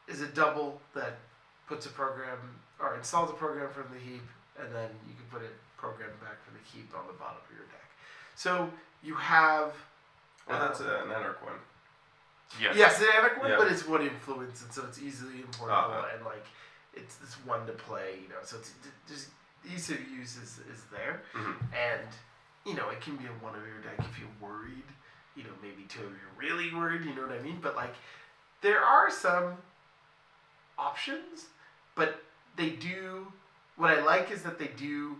S4: is a double that puts a program or installs a program from the heap, and then you can put it programmed back from the heap on the bottom of your deck. So you have.
S3: That's an Anarch one.
S1: Yes.
S4: Yes, the Anarch one,
S3: Yeah.
S4: but it's one influence, and so it's easily importable, and like it's this one to play, so it's just ease of use is there, and it can be in one of your deck if you're worried, maybe two if you're really worried, you know what I mean? But like there are some options, but they do. What I like is that they do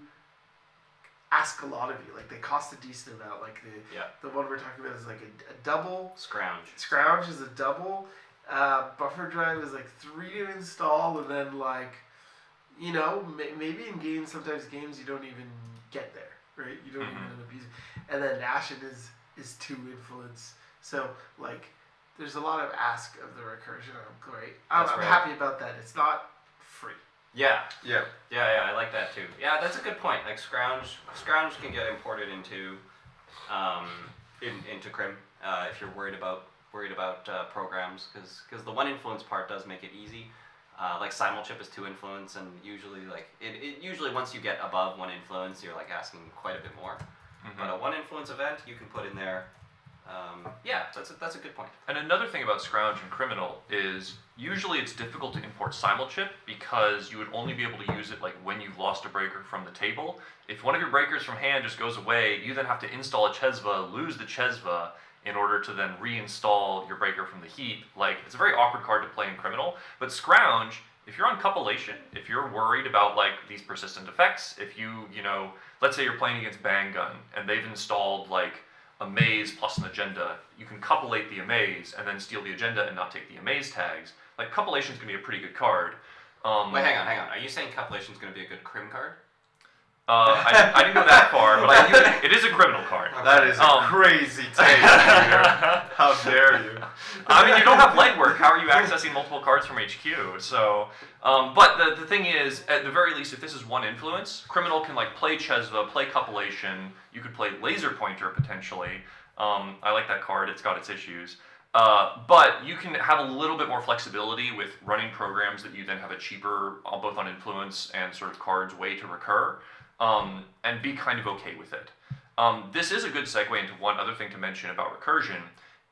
S4: ask a lot of you. Like they cost a decent amount. Like the one we're talking about is like a double. Scrounge is a double. Buffer drive is like 3 to install, and then like, maybe in games, sometimes games you don't even get there, right? You don't even abuse it. And then Ashen is 2 influence. So like, there's a lot of ask of the recursion. I'm happy about that. It's not free.
S2: Yeah, I like that too. Yeah, that's a good point. Like Scrounge can get imported into Crim if you're worried about worried about programs, because the one influence part does make it easy. Like simulchip is 2 influence, and usually like it usually once you get above 1 influence, you're like asking quite a bit more. But a 1 influence event you can put in there. Yeah, that's a good point.
S1: And another thing about Scrounge and Criminal is usually it's difficult to import simulchip because you would only be able to use it like when you've lost a breaker from the table. If one of your breakers from hand just goes away, you then have to install a Chesva, lose the Chesva in order to then reinstall your breaker from the heap. Like, it's a very awkward card to play in Criminal. But Scrounge, if you're on Cupulation, if you're worried about like these persistent effects, if you know, let's say you're playing against Bang Gun and they've installed like Amaze plus an agenda, you can cupulate the Amaze and then steal the agenda and not take the Amaze tags. Like, Cupulation is going to be a pretty good card.
S2: Wait, hang on. Are you saying Cupulation is going to be a good crim card?
S1: I didn't go that far, but I knew it is a criminal card.
S3: That is a crazy take, Peter. How dare you?
S1: I mean, you don't have legwork. How are you accessing multiple cards from HQ? So, but the thing is, at the very least, if this is 1 influence, Criminal can like play Chesva, play Cupulation. You could play Laser Pointer potentially. I like that card. It's got its issues. But you can have a little bit more flexibility with running programs that you then have a cheaper, both on influence and sort of cards way to recur. And be kind of okay with it. This is a good segue into one other thing to mention about recursion,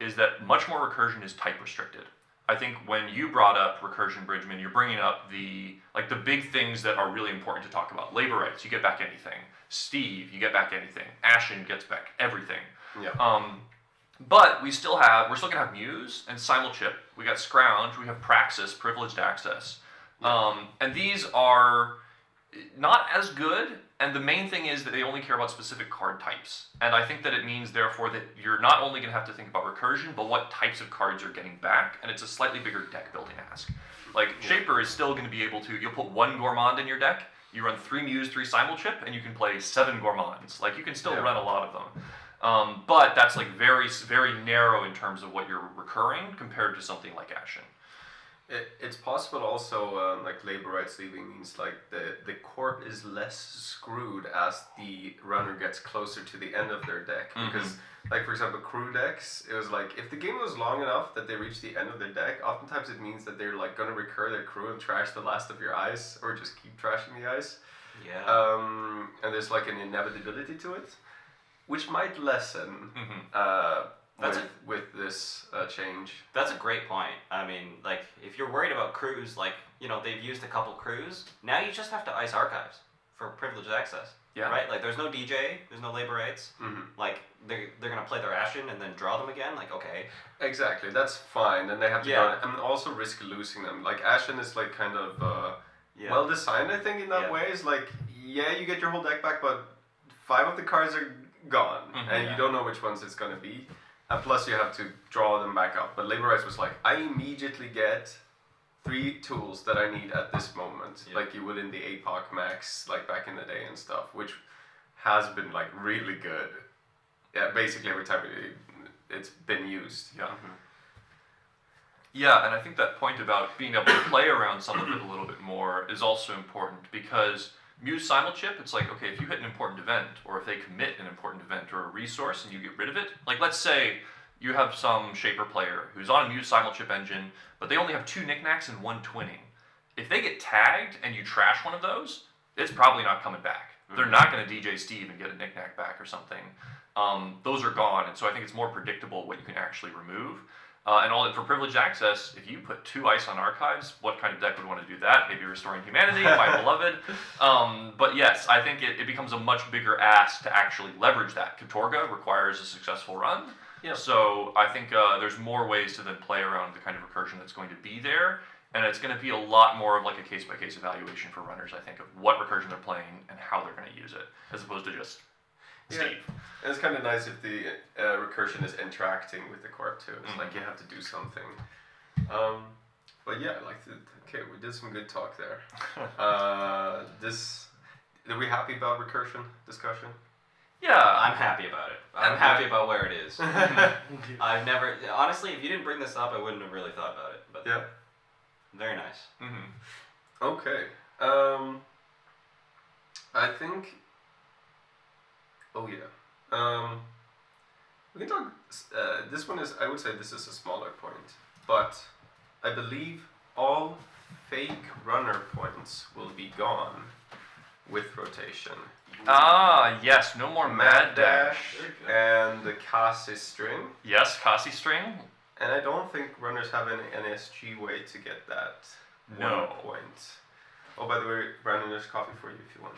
S1: is that much more recursion is type restricted. I think when you brought up recursion, Bridgman, you're bringing up the big things that are really important to talk about. Labor rights, you get back anything. Steve, you get back anything. Ashen gets back everything.
S3: Yeah.
S1: But we're still gonna have Muse and Simulchip. We got Scrounge. We have Praxis, privileged access, and these are not as good. And the main thing is that they only care about specific card types. And I think that it means, therefore, that you're not only going to have to think about recursion, but what types of cards you're getting back. And it's a slightly bigger deck building ask. Like, Shaper is still going to be able to, you'll put 1 Gourmand in your deck, you run 3 Muse, 3 Simulchip, and you can play 7 Gourmands. Like, you can still run a lot of them. But that's like very, very narrow in terms of what you're recurring compared to something like Ashen.
S3: It's possible also, like labor rights leaving means like the corp is less screwed as the runner gets closer to the end of their deck. Because, like for example, crew decks, it was like if the game was long enough that they reach the end of their deck, oftentimes it means that they're like gonna recur their crew and trash the last of your ice, or just keep trashing the ice.
S2: Yeah.
S3: And there's like an inevitability to it, which might lessen. With this change.
S2: That's a great point. I mean, like, if you're worried about crews, like, you know, they've used a couple crews, now you just have to ice archives for privileged access.
S1: Yeah.
S2: Right? Like, there's no DJ, there's no labor rights. Like, they're going to play their Ashen and then draw them again. Like, okay.
S3: Exactly, that's fine. And they have to go and also risk losing them. Like, Ashen is, like, kind of well designed, I think, in that way. It's like, you get your whole deck back, but 5 of the cards are gone. And you don't know which ones it's going to be. And plus you have to draw them back up. But Labor Rights was like, I immediately get 3 tools that I need at this moment. Like you would in the APOC Max, like back in the day and stuff, which has been like really good. Yeah, basically every time it's been used.
S1: Yeah. Yeah, and I think that point about being able to play around some of it a little bit more is also important, because Muse Simulchip, it's like, okay, if you hit an important event, or if they commit an important event or a resource and you get rid of it, like let's say you have some Shaper player who's on a Muse Simulchip engine, but they only have 2 knickknacks and 1 twinning. If they get tagged and you trash one of those, it's probably not coming back. They're not going to DJ Steve and get a knickknack back or something. Those are gone, and so I think it's more predictable what you can actually remove. And for privileged access, if you put 2 ice on archives, what kind of deck would want to do that? Maybe Restoring Humanity, my beloved. But yes, I think it becomes a much bigger ask to actually leverage that. Katorga requires a successful run.
S3: Yeah.
S1: So I think there's more ways to then play around the kind of recursion that's going to be there. And it's going to be a lot more of like a case-by-case evaluation for runners, I think, of what recursion they're playing and how they're going to use it, as opposed to just Steve.
S3: And it's kind of nice if the recursion is interacting with the corp too. It's like you have to do something. But yeah, okay, we did some good talk there. Are we happy about recursion discussion?
S1: Yeah,
S2: I'm happy about it. I'm happy about where it is. I've never, honestly, if you didn't bring this up, I wouldn't have really thought about it. But
S3: yeah,
S2: very nice.
S3: Okay. I think. Oh yeah. We can talk. This one is. I would say this is a smaller point, but I believe all fake runner points will be gone with rotation.
S1: Ah, yes, no more Mad Dash.
S3: And the Kasi string.
S1: Yes, Kasi string.
S3: And I don't think runners have any NSG way to get that
S1: No.
S3: 1 point. Oh, by the way, Brandon, there's coffee for you if you want.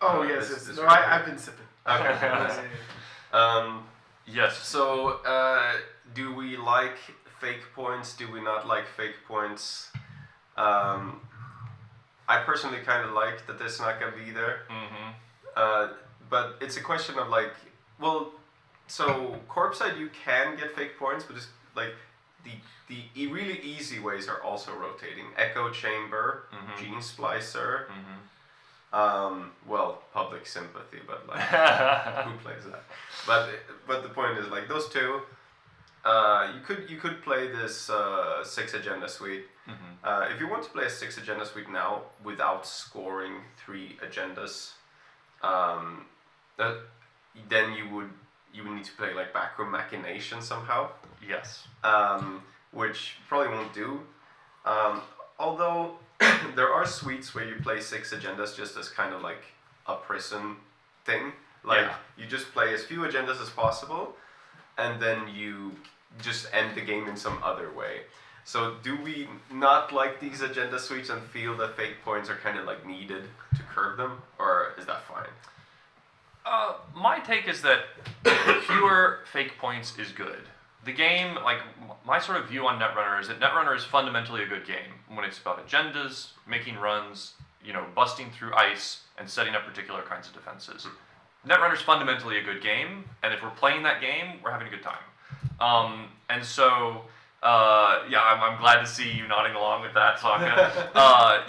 S4: Oh, yes.
S3: this
S4: No,
S3: right
S4: I've been sipping.
S3: Okay.
S1: Yes.
S3: So, do we like fake points? Do we not like fake points? I personally kind of like that it's not going to be there.
S1: Mm-hmm.
S3: But it's a question of like, well, so corp side you can get fake points, but it's like the really easy ways are also rotating. Echo chamber,
S1: Mhm.
S3: gene splicer,
S1: Mm-hmm.
S3: well, public sympathy, but like who plays that? But the point is like those two. You could play this 6 agenda suite.
S1: Mm-hmm.
S3: If you want to play a 6 agenda suite now without scoring 3 agendas, then you would need to play like backroom machination somehow,
S1: Yes.
S3: which probably won't do. Although there are suites where you play 6 agendas just as kind of like a prison thing. Like
S1: Yeah.
S3: you just play as few agendas as possible, and then you just end the game in some other way. So do we not like these agenda suites and feel that fake points are kind of like needed to curb them, or is that fine?
S1: My take is that fewer fake points is good. The game, like, my sort of view on Netrunner is that Netrunner is fundamentally a good game when it's about agendas, making runs, busting through ice, and setting up particular kinds of defenses. Netrunner is fundamentally a good game, and if we're playing that game, we're having a good time. And so, I'm glad to see you nodding along with that, Sokka.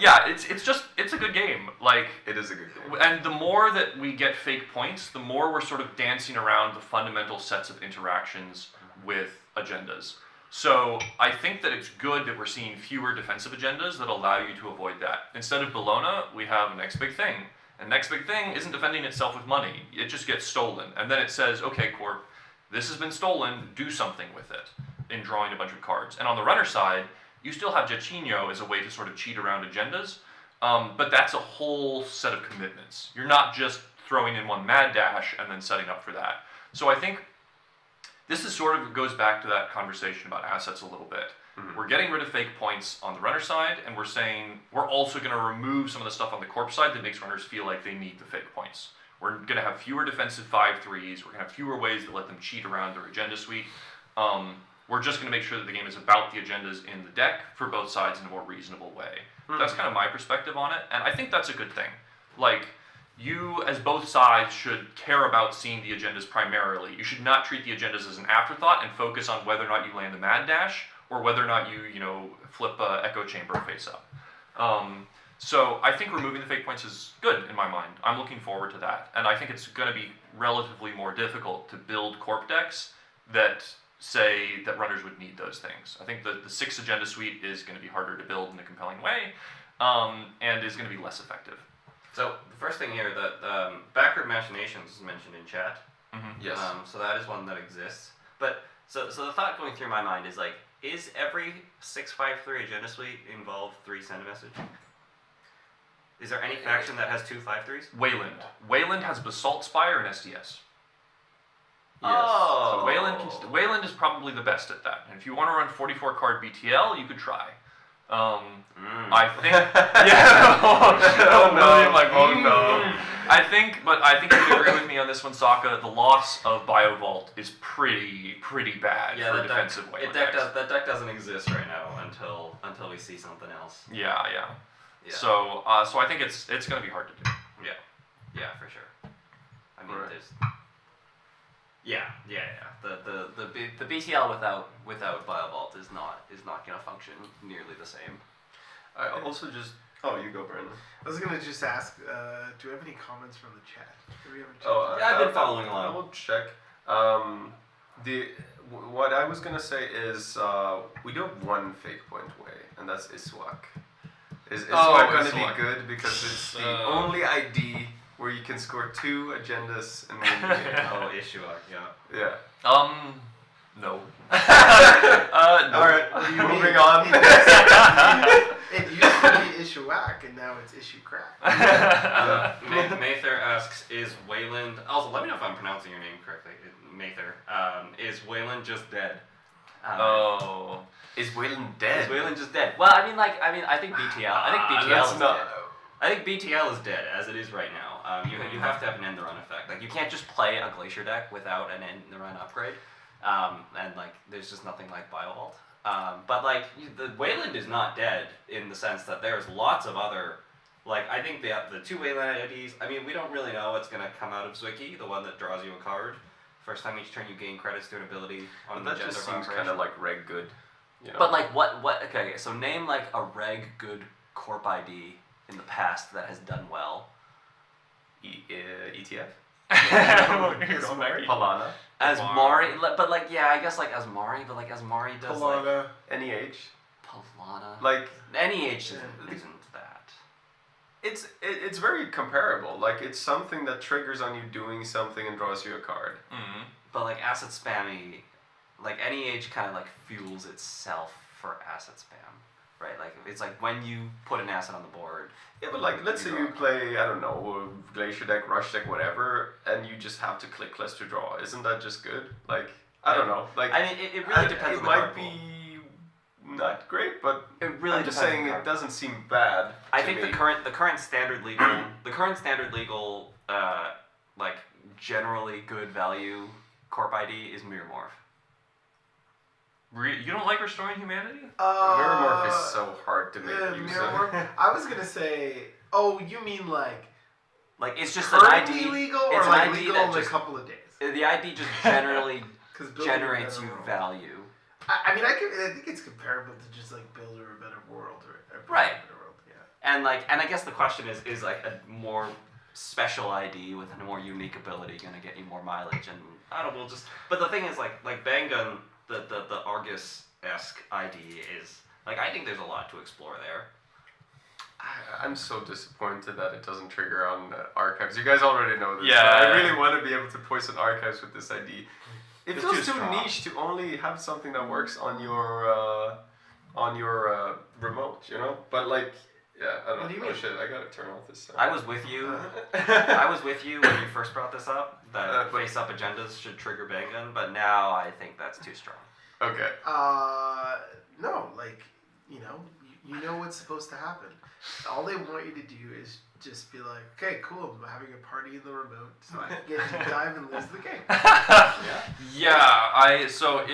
S1: It's a good game. Like,
S3: It is a good game.
S1: and the more that we get fake points, the more we're sort of dancing around the fundamental sets of interactions with agendas. So I think that it's good that we're seeing fewer defensive agendas that allow you to avoid that. Instead of Bologna, we have Next Big Thing. And Next Big Thing isn't defending itself with money. It just gets stolen. And then it says, okay, Corp, this has been stolen, do something with it in drawing a bunch of cards. And on the runner side, you still have Jachinho as a way to sort of cheat around agendas. But that's a whole set of commitments. You're not just throwing in one Mad Dash and then setting up for that. So I think this is sort of goes back to that conversation about assets a little bit.
S3: Mhm.
S1: We're getting rid of fake points on the runner side, and we're saying we're also going to remove some of the stuff on the corp side that makes runners feel like they need the fake points. We're going to have fewer defensive 5-3s. We're going to have fewer ways to let them cheat around their agenda suite. We're just going to make sure that the game is about the agendas in the deck for both sides in a more reasonable way. That's kind of my perspective on it, and I think that's a good thing. Like, you, as both sides, should care about seeing the agendas primarily. You should not treat the agendas as an afterthought and focus on whether or not you land the Mad Dash or whether or not you flip a Echo Chamber face up. So I think removing the fake points is good in my mind. I'm looking forward to that. And I think it's going to be relatively more difficult to build corp decks that say that runners would need those things. I think the 6 agenda suite is going to be harder to build in a compelling way, and is going to be less effective.
S2: So the first thing here, that backward machinations is mentioned in chat.
S3: Yes.
S2: So that is one that exists. But so the thought going through my mind is like, is every 6-5-3 agenda suite involve 3 send a message? Is there any faction that has 2 5-3s?
S1: Wayland has Basalt Spire and SDS.
S2: Oh.
S1: So Wayland is probably the best at that. And if you want to run 44 card BTL, you could try. I think. Yeah.
S3: Oh no.
S1: I think you would agree with me on this one, Sokka. The loss of BioVault is pretty bad for defensive Wayland decks.
S2: That deck doesn't exist right now until we see something else.
S1: Yeah. So I think it's going to be hard to do.
S2: Yeah, for sure. I mean,
S3: Right.
S2: there's. Yeah. The BTL without BioVault is not going to function nearly the same.
S3: I also just. Oh, you go, Brandon.
S4: I was gonna just ask, do we have any comments from the chat? Do we have a chat?
S3: Oh,
S2: Yeah, I've been following along.
S3: I will check. What I was gonna say is we do have one fake point way, and that's Iswak. Is Iswak going to be
S1: Iswak.
S3: good because it's the only ID where you can score 2 agendas and win the game?
S2: Oh, Ishuak, yeah.
S3: Yeah.
S1: No.
S3: All right,
S4: What do you
S3: moving
S4: mean?
S3: on.
S4: It used to be issue whack, and now it's issue crack.
S2: Mather asks, is Wayland... Also, let me know if I'm pronouncing your name correctly. Mather. Is Wayland just dead?
S1: Oh.
S3: Is Wayland dead?
S2: Is Wayland just dead? Well, I think BTL. I think BTL
S3: That's
S2: is
S3: not.
S2: dead. I think BTL is dead as it is right now. You have to have an end the run effect. Like you can't just play a Glacier deck without an end the run upgrade. And like there's just nothing like Biovault. But like the Wayland is not dead in the sense that there's lots of other. Like I think the 2 Wayland IDs. I mean we don't really know what's gonna come out of Zwicky, the one that draws you a card. First time each turn you gain credits to an ability on the
S3: That
S2: gender
S3: just
S2: of
S3: seems
S2: operation.
S3: kind of like reg good. You know?
S2: But like what? Okay, so name like a reg good corp ID in the past that has done well.
S3: ETF?
S1: Palana.
S3: Palana?
S2: As
S1: Mari.
S2: Mari, but like yeah, I guess like as Mari, but like as Mari does like
S4: Palana.
S3: NEH?
S2: Palana.
S3: Like,
S2: NEH isn't that.
S3: it's very comparable. Like, it's something that triggers on you doing something and draws you a card.
S1: Mm-hmm.
S2: But like asset spammy, like NEH kind of like fuels itself for asset spam, right? Like it's like when you put an asset on the board.
S3: Yeah, but like, let's say you play, I don't know, a Glacier deck, Rush deck, whatever, and you just have to click less to draw. Isn't that just good? Like, I don't know. Like,
S2: I mean, it really depends
S3: it
S2: on the
S3: might
S2: card pool.
S3: be not great, but
S2: It really
S3: I'm just
S2: depends on
S3: saying
S2: the
S3: it
S2: card.
S3: doesn't seem bad.
S2: I
S3: to
S2: think
S3: me.
S2: the current standard legal like generally good value corp ID is Mirror Morph.
S1: You don't like Restoring Humanity?
S3: Mirror Morph is so hard to make use
S4: Mirror
S3: of.
S4: Morph. I was gonna say, oh, you mean like
S2: Like it's just an
S4: currently
S2: ID.
S4: legal
S2: it's
S4: or
S2: an
S4: like
S2: ID
S4: legal
S2: that
S4: in a
S2: just-
S4: couple of days?
S2: The ID just generally
S4: 'Cause building
S2: generates
S4: a
S2: you
S4: better world.
S2: value.
S4: I mean, I think it's comparable to just like build a better world or a
S2: Right.
S4: better world. Yeah.
S2: And I guess the question is like a more special ID with a more unique ability gonna get you more mileage and I don't know, but the thing is like Bangun, the Argus-esque ID is like I think there's a lot to explore there.
S3: I'm so disappointed that it doesn't trigger on archives. You guys already know this.
S1: Yeah.
S3: but I really want to be able to poison archives with this ID. It
S2: It's
S3: feels
S2: too
S3: too
S2: strong.
S3: niche to only have something that works on your remote, you know. But like, yeah, I don't
S4: What do you
S3: know. Oh
S4: mean?
S3: shit, I gotta turn off this.
S2: I was with you. I was with you when you first brought this up. That
S3: But-
S2: face-up agendas should trigger Bangun, but now I think that's too strong.
S3: Okay.
S4: No, like you know what's supposed to happen. All they want you to do is just be like, okay, cool, I'm having a party in the remote, so I can get to dive and lose the game.
S1: Yeah, so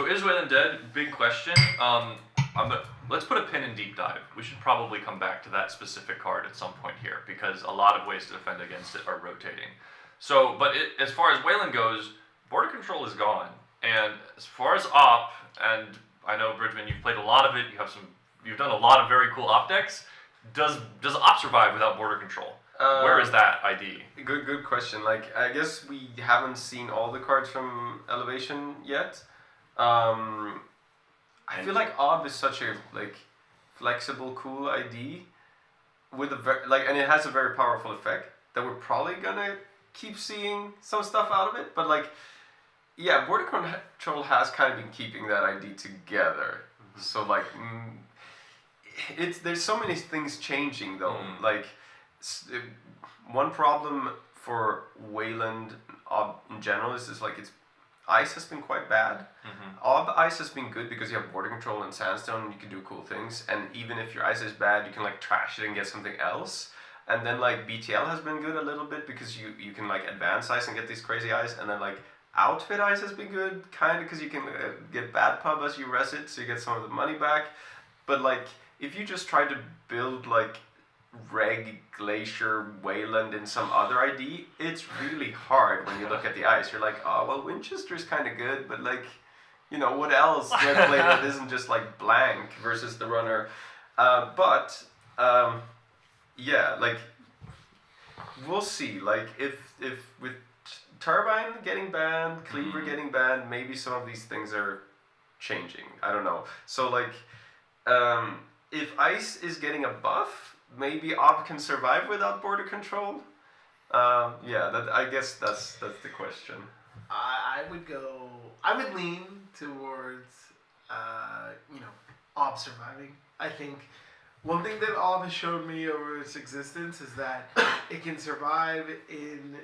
S1: is Wayland dead? Big question. Let's put a pin in deep dive. We should probably come back to that specific card at some point here because a lot of ways to defend against it are rotating. So, but as far as Wayland goes, border control is gone, and as far as op, and I know Bridgman, you've played a lot of it. You've done a lot of very cool op decks. Does op survive without border control? Where is that ID?
S3: Good question. Like, I guess we haven't seen all the cards from Elevation yet. I feel like Ob is such a like flexible, cool ID with and it has a very powerful effect that we're probably gonna keep seeing some stuff out of it. But like, yeah, border control has kind of been keeping that ID together.
S2: Mm-hmm.
S3: So like, there's so many things changing though. Like, one problem for Wayland Ob in general is like ice has been quite bad. Ob ice has been good because you have border control and sandstone and you can do cool things. And even if your ice is bad, you can like trash it and get something else. And then like BTL has been good a little bit because you can like advance ice and get these crazy ice. And then like outfit ice has been good kind of because you can get bad pub as you res it, so you get some of the money back. But like if you just try to build like Reg, Glacier, Wayland, and some other ID, it's really hard when you look at the ice. You're like, oh, well, Winchester's kind of good, but like, you know, what else do I play that isn't just like blank versus the runner? Yeah, like, we'll see. Like, if with Turbine getting banned, Cleaver getting banned, maybe some of these things are changing. I don't know. So, like, if Ice is getting a buff, maybe Ob can survive without border control. Yeah, I guess that's the question.
S4: I would lean towards, Ob surviving. I think one thing that Ob has shown me over its existence is that it can survive in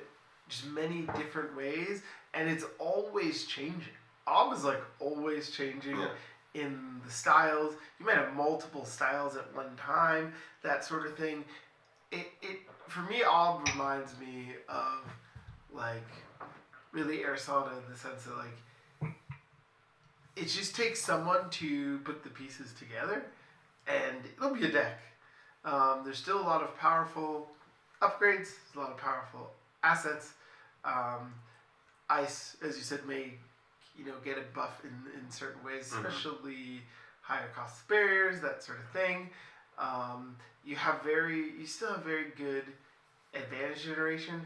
S4: just many different ways, and it's always changing. Ob is like always changing in the styles. You might have multiple styles at one time, that sort of thing. It for me, Ob reminds me of like really Arizona in the sense that like it just takes someone to put the pieces together, and it'll be a deck. There's still a lot of powerful upgrades, there's a lot of powerful assets. Ice, as you said, may get a buff in certain ways, especially higher cost barriers, that sort of thing. You still have very good advantage generation.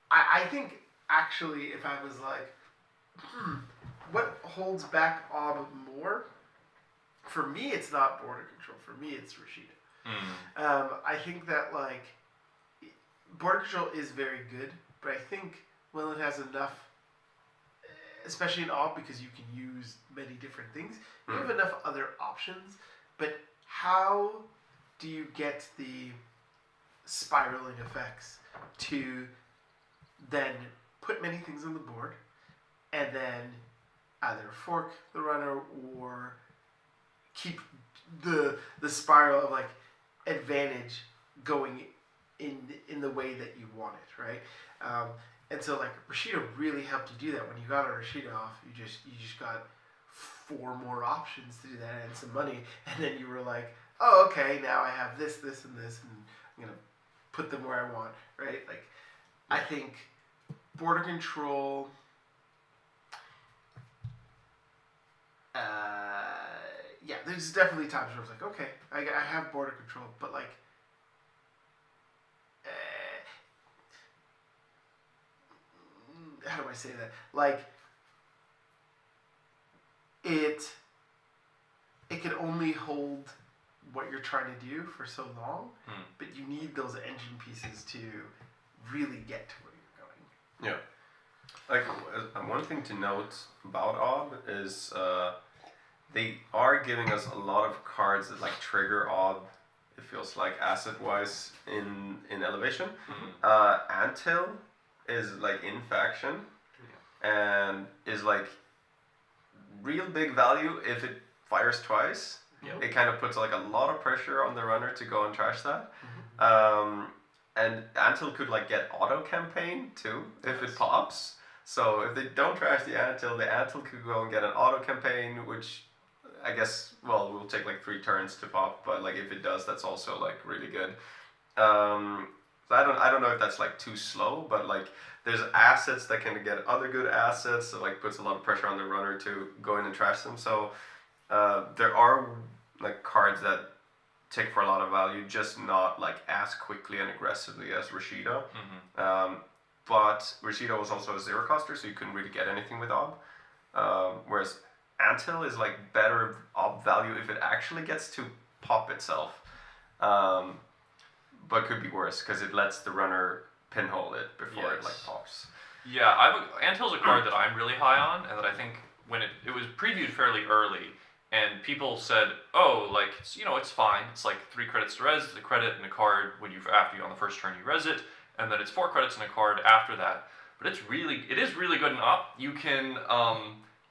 S4: I think actually, if I was like, what holds back Ob more? For me, it's not border control. For me, it's Rashida. I think that like border control is very good, but I think when it has enough, especially in Ob, because you can use many different things, you have enough other options. But how do you get the spiraling effects to then put many things on the board and then either fork the runner or keep the spiral of like advantage going in the way that you want it, right? And so like Rashida really helped you do that. When you got a Rashida off, you just got 4 more options to do that and some money, and then you were like, oh, okay, now I have this, and this, and I'm gonna put them where I want, right? Like, I think border control. There's definitely times where I was like, okay, I have border control, but like, how do I say that? Like, it can only hold what you're trying to do for so long, but you need those engine pieces to really get to where you're going.
S3: Yeah. Like, one thing to note about Ob is they are giving us a lot of cards that like trigger Ob. It feels like asset-wise in elevation. Anthill is like in faction and is like real big value if it fires twice. It kind of puts like a lot of pressure on the runner to go and trash that. And Anthill could like get auto campaign too if it pops. So if they don't trash the Anthill could go and get an auto campaign, which I guess will take like 3 turns to pop. But like if it does, that's also like really good. So I don't know if that's like too slow, but like there's assets that can get other good assets. So like puts a lot of pressure on the runner to go in and trash them. So there are like cards that take for a lot of value, just not like as quickly and aggressively as Rashida. But Rashida was also a 0-coster, so you couldn't really get anything with Ob. Whereas Anthill is like better Ob value if it actually gets to pop itself. But could be worse because it lets the runner pinhole it before it like pops.
S1: Yeah, Anthill's a card that I'm really high on, and that I think when it was previewed fairly early, and people said, oh, like, it's fine. It's like 3 credits to res, it's a credit and a card after you on the first turn you res it, and then it's 4 credits and a card after that. But it is really good and up. You can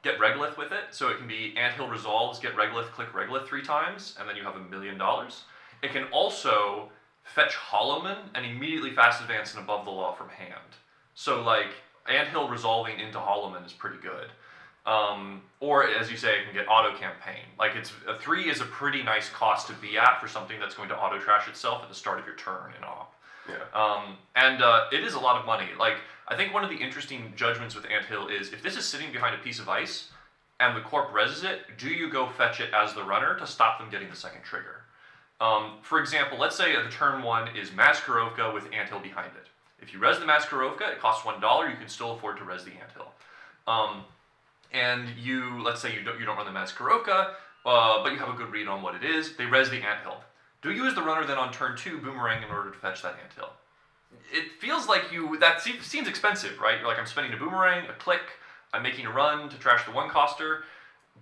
S1: get Regolith with it, so it can be Anthill resolves, get Regolith, click Regolith 3 times, and then you have $1 million. It can also fetch Hollowman and immediately fast advance and above the law from hand. So like Anthill resolving into Hollowman is pretty good. Or as you say, it can get auto campaign. Like a 3 is a pretty nice cost to be at for something that's going to auto trash itself at the start of your turn in Op. And it is a lot of money. Like I think one of the interesting judgments with Anthill is if this is sitting behind a piece of ice and the corp reses it, do you go fetch it as the runner to stop them getting the second trigger? For example, let's say the turn 1 is Maskarovka with Anthill behind it. If you res the Maskarovka, it costs $1. You can still afford to res the Anthill. And let's say you don't run the Maskarovka, but you have a good read on what it is. They res the Anthill. Do you as the runner then on turn 2 boomerang in order to fetch that Anthill? it feels like seems expensive, right? You're like, I'm spending a boomerang, a click, I'm making a run to trash the one coster,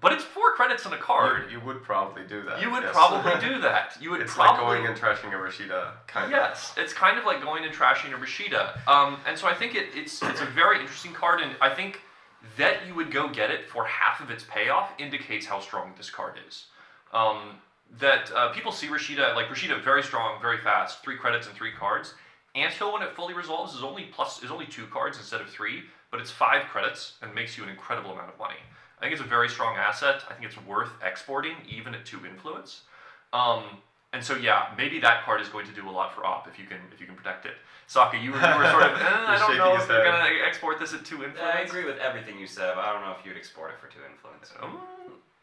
S1: but it's 4 credits on a card.
S3: You would probably do that.
S1: You would
S3: yes.
S1: probably do that. You would
S3: It's
S1: probably,
S3: like going and trashing a Rashida, kind of.
S1: Yes, it's kind of like going and trashing a Rashida. And so I think it's a very interesting card, and I think that you would go get it for half of its payoff indicates how strong this card is. People see Rashida, like Rashida, very strong, very fast, 3 credits and 3 cards. Anthill, when it fully resolves, is only 2 cards instead of 3, but it's 5 credits and makes you an incredible amount of money. I think it's a very strong asset. I think it's worth exporting, even at 2 influence. And so yeah, maybe that card is going to do a lot for op if you can protect it. Sokka, you were sort of, I don't know if you're gonna export this at 2 influence.
S2: I agree with everything you said, but I don't know if you'd export it for 2 influence.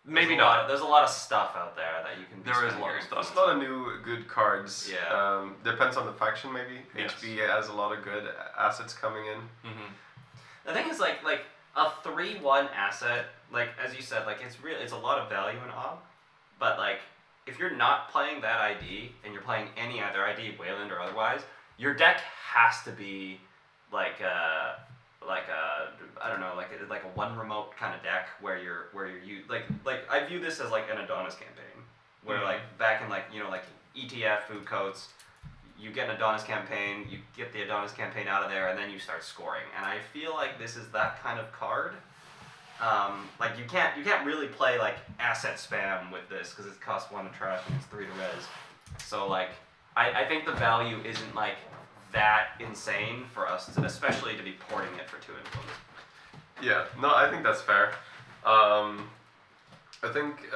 S1: Maybe not.
S2: There's a lot of stuff out there that you can.
S1: There is a lot of stuff.
S3: There's a lot of new good cards.
S2: Yeah.
S3: Depends on the faction maybe.
S1: Yes.
S3: HB has a lot of good assets coming in.
S1: Mm-hmm.
S2: The thing is, like a 3/1 asset, like as you said, like it's a lot of value in Ob, but like if you're not playing that ID and you're playing any other ID, Wayland or otherwise, your deck has to be like a I don't know, like a 1 remote kind of deck where you're like I view this as like an Adonis campaign where like back in like ETF food coats, you get an Adonis campaign, you get the Adonis campaign out of there, and then you start scoring. And I feel like this is that kind of card. Like you can't really play like asset spam with this because it costs 1 to trash and it's 3 to res. So like I think the value isn't like that insane for us, especially to be porting it for 2 influence.
S3: Yeah, no, I think that's fair. I think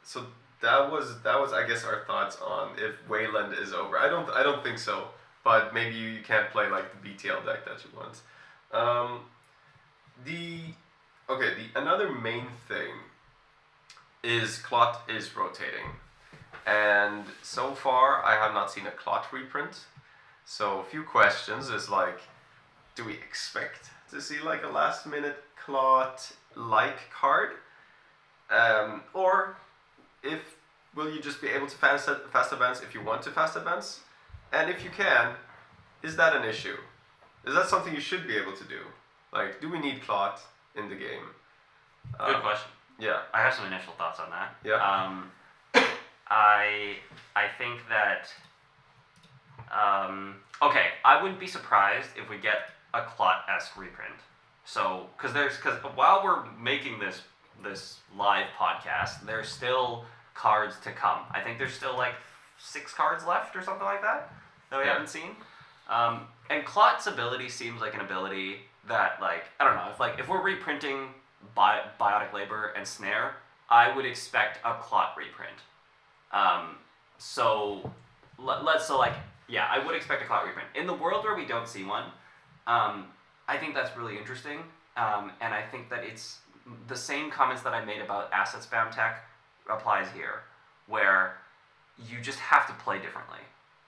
S3: so. That was I guess our thoughts on if Wayland is over. I don't think so, but maybe you can't play like the BTL deck that you want. Another main thing is Clot is rotating, and so far I have not seen a Clot reprint. So a few questions is like, do we expect to see like a last minute Clot like card, or will you just be able to fast advance if you want to fast advance? And if you can, is that an issue? Is that something you should be able to do? Like, do we need Clot in the game?
S2: Good question.
S3: Yeah.
S2: I have some initial thoughts on that.
S3: Yeah.
S2: I think that okay, I wouldn't be surprised if we get a Clot-esque reprint. So, because while we're making this live podcast, there's still cards to come. I think there's still like 6 cards left or something like that we haven't seen. And Clot's ability seems like an ability that, like, I don't know, if we're reprinting Biotic Labor and Snare, I would expect a Clot reprint. I would expect a Clot reprint. In the world where we don't see one, I think that's really interesting. And I think that it's the same comments that I made about asset spam tech applies here, where you just have to play differently.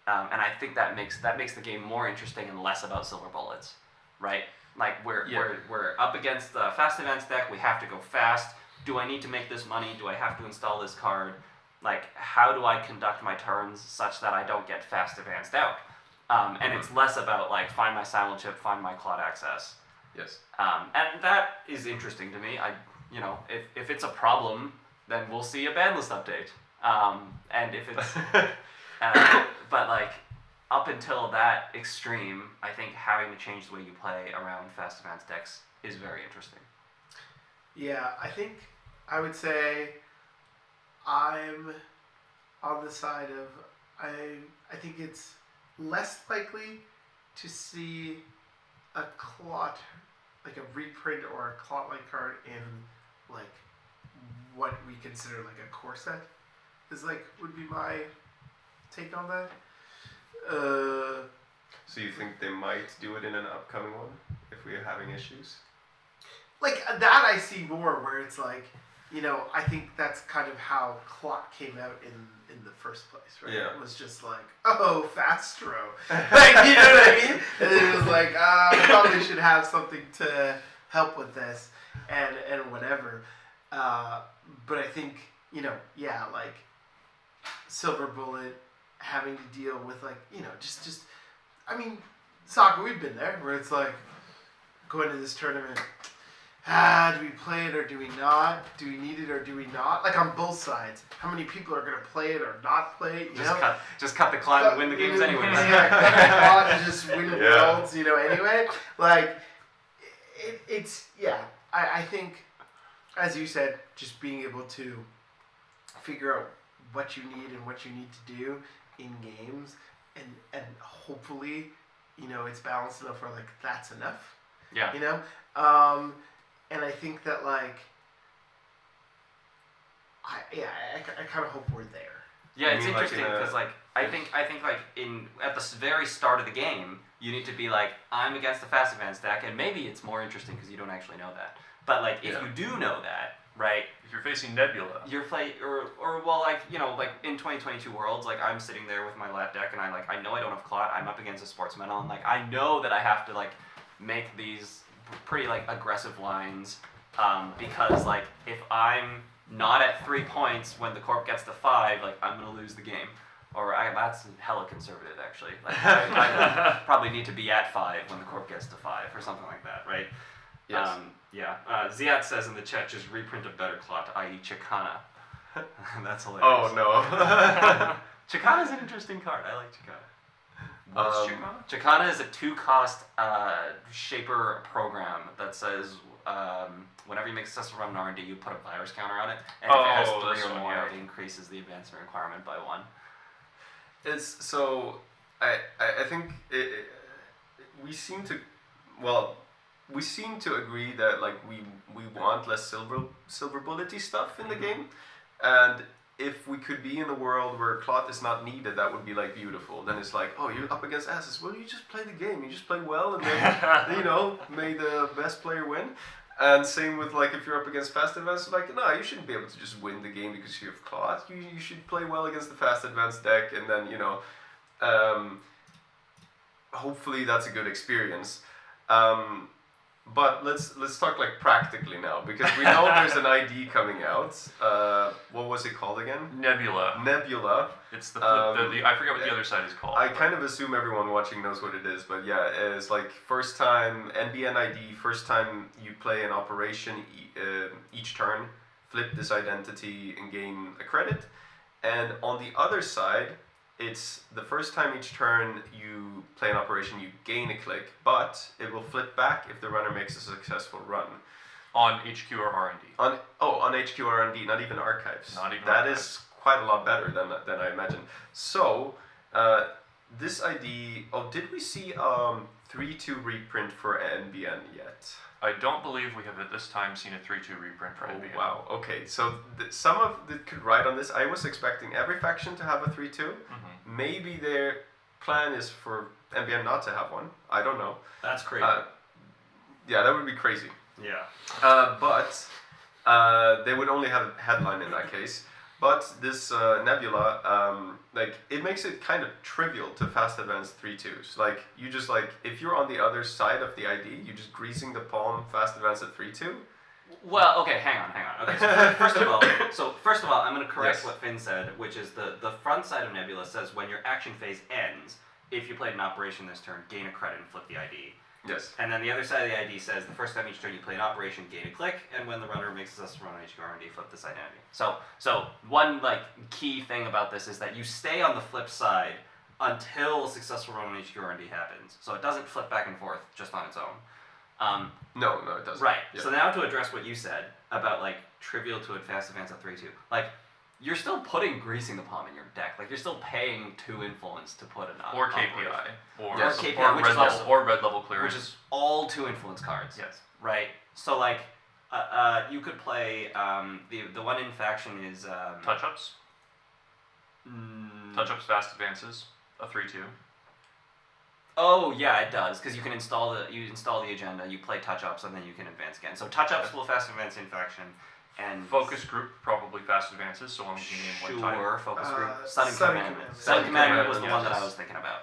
S2: And I think that makes the game more interesting and less about silver bullets, right? Like we're up against the fast events deck. We have to go fast. Do I need to make this money? Do I have to install this card? Like, how do I conduct my turns such that I don't get fast advanced out? And it's less about like find my silent chip, find my Clot access.
S3: Yes.
S2: And that is interesting to me. If it's a problem, then we'll see a ban list update. And if it's but like up until that extreme, I think having to change the way you play around fast advanced decks is very interesting.
S4: Yeah, I think I would say I'm on the side of I think it's less likely to see a Clot, like a reprint or a Clot-like card in like what we consider like a core set would be my take on that.
S3: So you think they might do it in an upcoming one if we're having issues?
S4: Like that I see more where it's like, I think that's kind of how Clot came out in the first place, right?
S3: Yeah.
S4: It was just like, oh, fast throw. Like, you know what I mean? And it was like, probably should have something to help with this and whatever. But I think, like Silver Bullet having to deal with like just I mean, soccer, we've been there where it's like going to this tournament. Do we play it or do we not? Do we need it or do we not? Like on both sides, how many people are going to play it or not play it?
S2: Just cut the Clot and win the games anyway.
S4: Yeah, cut the Clot and just win worlds, anyway. Like, it's I think, as you said, just being able to figure out what you need and what you need to do in games, and hopefully, it's balanced enough where like that's enough.
S2: Yeah.
S4: And I think that like, I kind of hope we're there.
S2: Yeah, it's interesting because I think like at the very start of the game, you need to be like, I'm against the fast advance deck, and maybe it's more interesting because you don't actually know that. But like if you do know that, right?
S1: If you're facing Nebula,
S2: you're like in 2022 Worlds, like I'm sitting there with my lat deck, and I know I don't have Clot. I'm up against a Sportsmetal, and like I know that I have to like make these pretty like aggressive lines because like if I'm not at 3 points when the corp gets to 5, like I'm gonna lose the game. Or that's hella conservative actually. Like I probably need to be at 5 when the corp gets to 5 or something like that, right?
S3: Yes.
S2: Ziad says in the chat, just reprint a better Clot, i.e. Chicana. That's hilarious.
S3: Oh no.
S2: Chicana's an interesting card. I like Chicana.
S1: what's Chicana?
S2: Chicana is a 2-cost shaper program that says whenever you make a successful run in R&D, you put a virus counter on it, and if it has 3 or more, it increases the advancement requirement by 1.
S3: I think we seem to agree that like we want less silver bullety stuff in the game, and if we could be in a world where Clot is not needed, that would be like beautiful. Then it's like, oh, you're up against asses. Well, you just play the game. You just play well, and then may the best player win. And same with like if you're up against fast advance, like no, you shouldn't be able to just win the game because you have Clot. You should play well against the fast advance deck, and then hopefully that's a good experience. But let's talk like practically now, because we know there's an ID coming out. What was it called again?
S1: Nebula.
S3: Nebula.
S1: It's the I forget what the other side is called.
S3: I kind of assume everyone watching knows what it is, but yeah, it's like first time NBN ID, first time you play an operation each turn, flip this identity and gain a credit. And on the other side, it's the first time each turn you play an operation, you gain a click, but it will flip back if the runner makes a successful run.
S1: On HQ or R&D.
S3: On HQ or R&D, not even archives.
S1: Not even
S3: That
S1: archives.
S3: is quite a lot better than I imagined. So, this ID, did we see 3-2 reprint for NBN yet?
S1: I don't believe we have at this time seen a 3-2 reprint for NBN.
S3: Oh, wow. Okay, so some of it could ride on this. I was expecting every faction to have a 3-2.
S1: Mm-hmm.
S3: Maybe their plan is for NBN not to have one. I don't know.
S2: That's crazy.
S3: Yeah, that would be crazy.
S2: Yeah.
S3: But they would only have a headline in that case. But this Nebula, it makes it kind of trivial to fast advance 3-2s. Like, you just if you're on the other side of the ID, you're just greasing the palm, fast advance at 3-2.
S2: Well, okay, hang on. Okay, so first of all, I'm going to correct what Finn said, which is the front side of Nebula says when your action phase ends, if you played an operation this turn, gain a credit and flip the ID.
S3: Yes.
S2: And then the other side of the ID says the first time each turn you play an operation, gain a click, and when the runner makes a successful run on HQ R&D, flip this identity. So one key thing about this is that you stay on the flip side until a successful run on HQ R&D happens. So it doesn't flip back and forth just on its own.
S3: No, it doesn't.
S2: Right.
S3: Yeah.
S2: So now to address what you said about trivial to fast advance at 3-2, you're still putting greasing the palm in your deck. You're still paying 2 influence to put an
S1: Or KPI. Or
S2: KPI, which
S1: red
S2: is
S1: level,
S2: also,
S1: or red level clearance.
S2: which is all 2 influence cards.
S1: Yes.
S2: Right. So you could play the one in faction is
S1: Touch-ups. Touch-ups fast advances. A 3-2.
S2: Oh yeah, it does, because you can install the agenda, you play touch-ups, and then you can advance again. So touch-ups will fast advance in faction, and
S1: Focus group probably fast advances, so long as you name one time.
S2: Sure, focus group. Sun and
S4: Sun
S2: Commandment.
S4: and
S2: Sun and Commandment was the
S1: Commandment,
S2: one that
S1: yes.
S2: I was thinking about.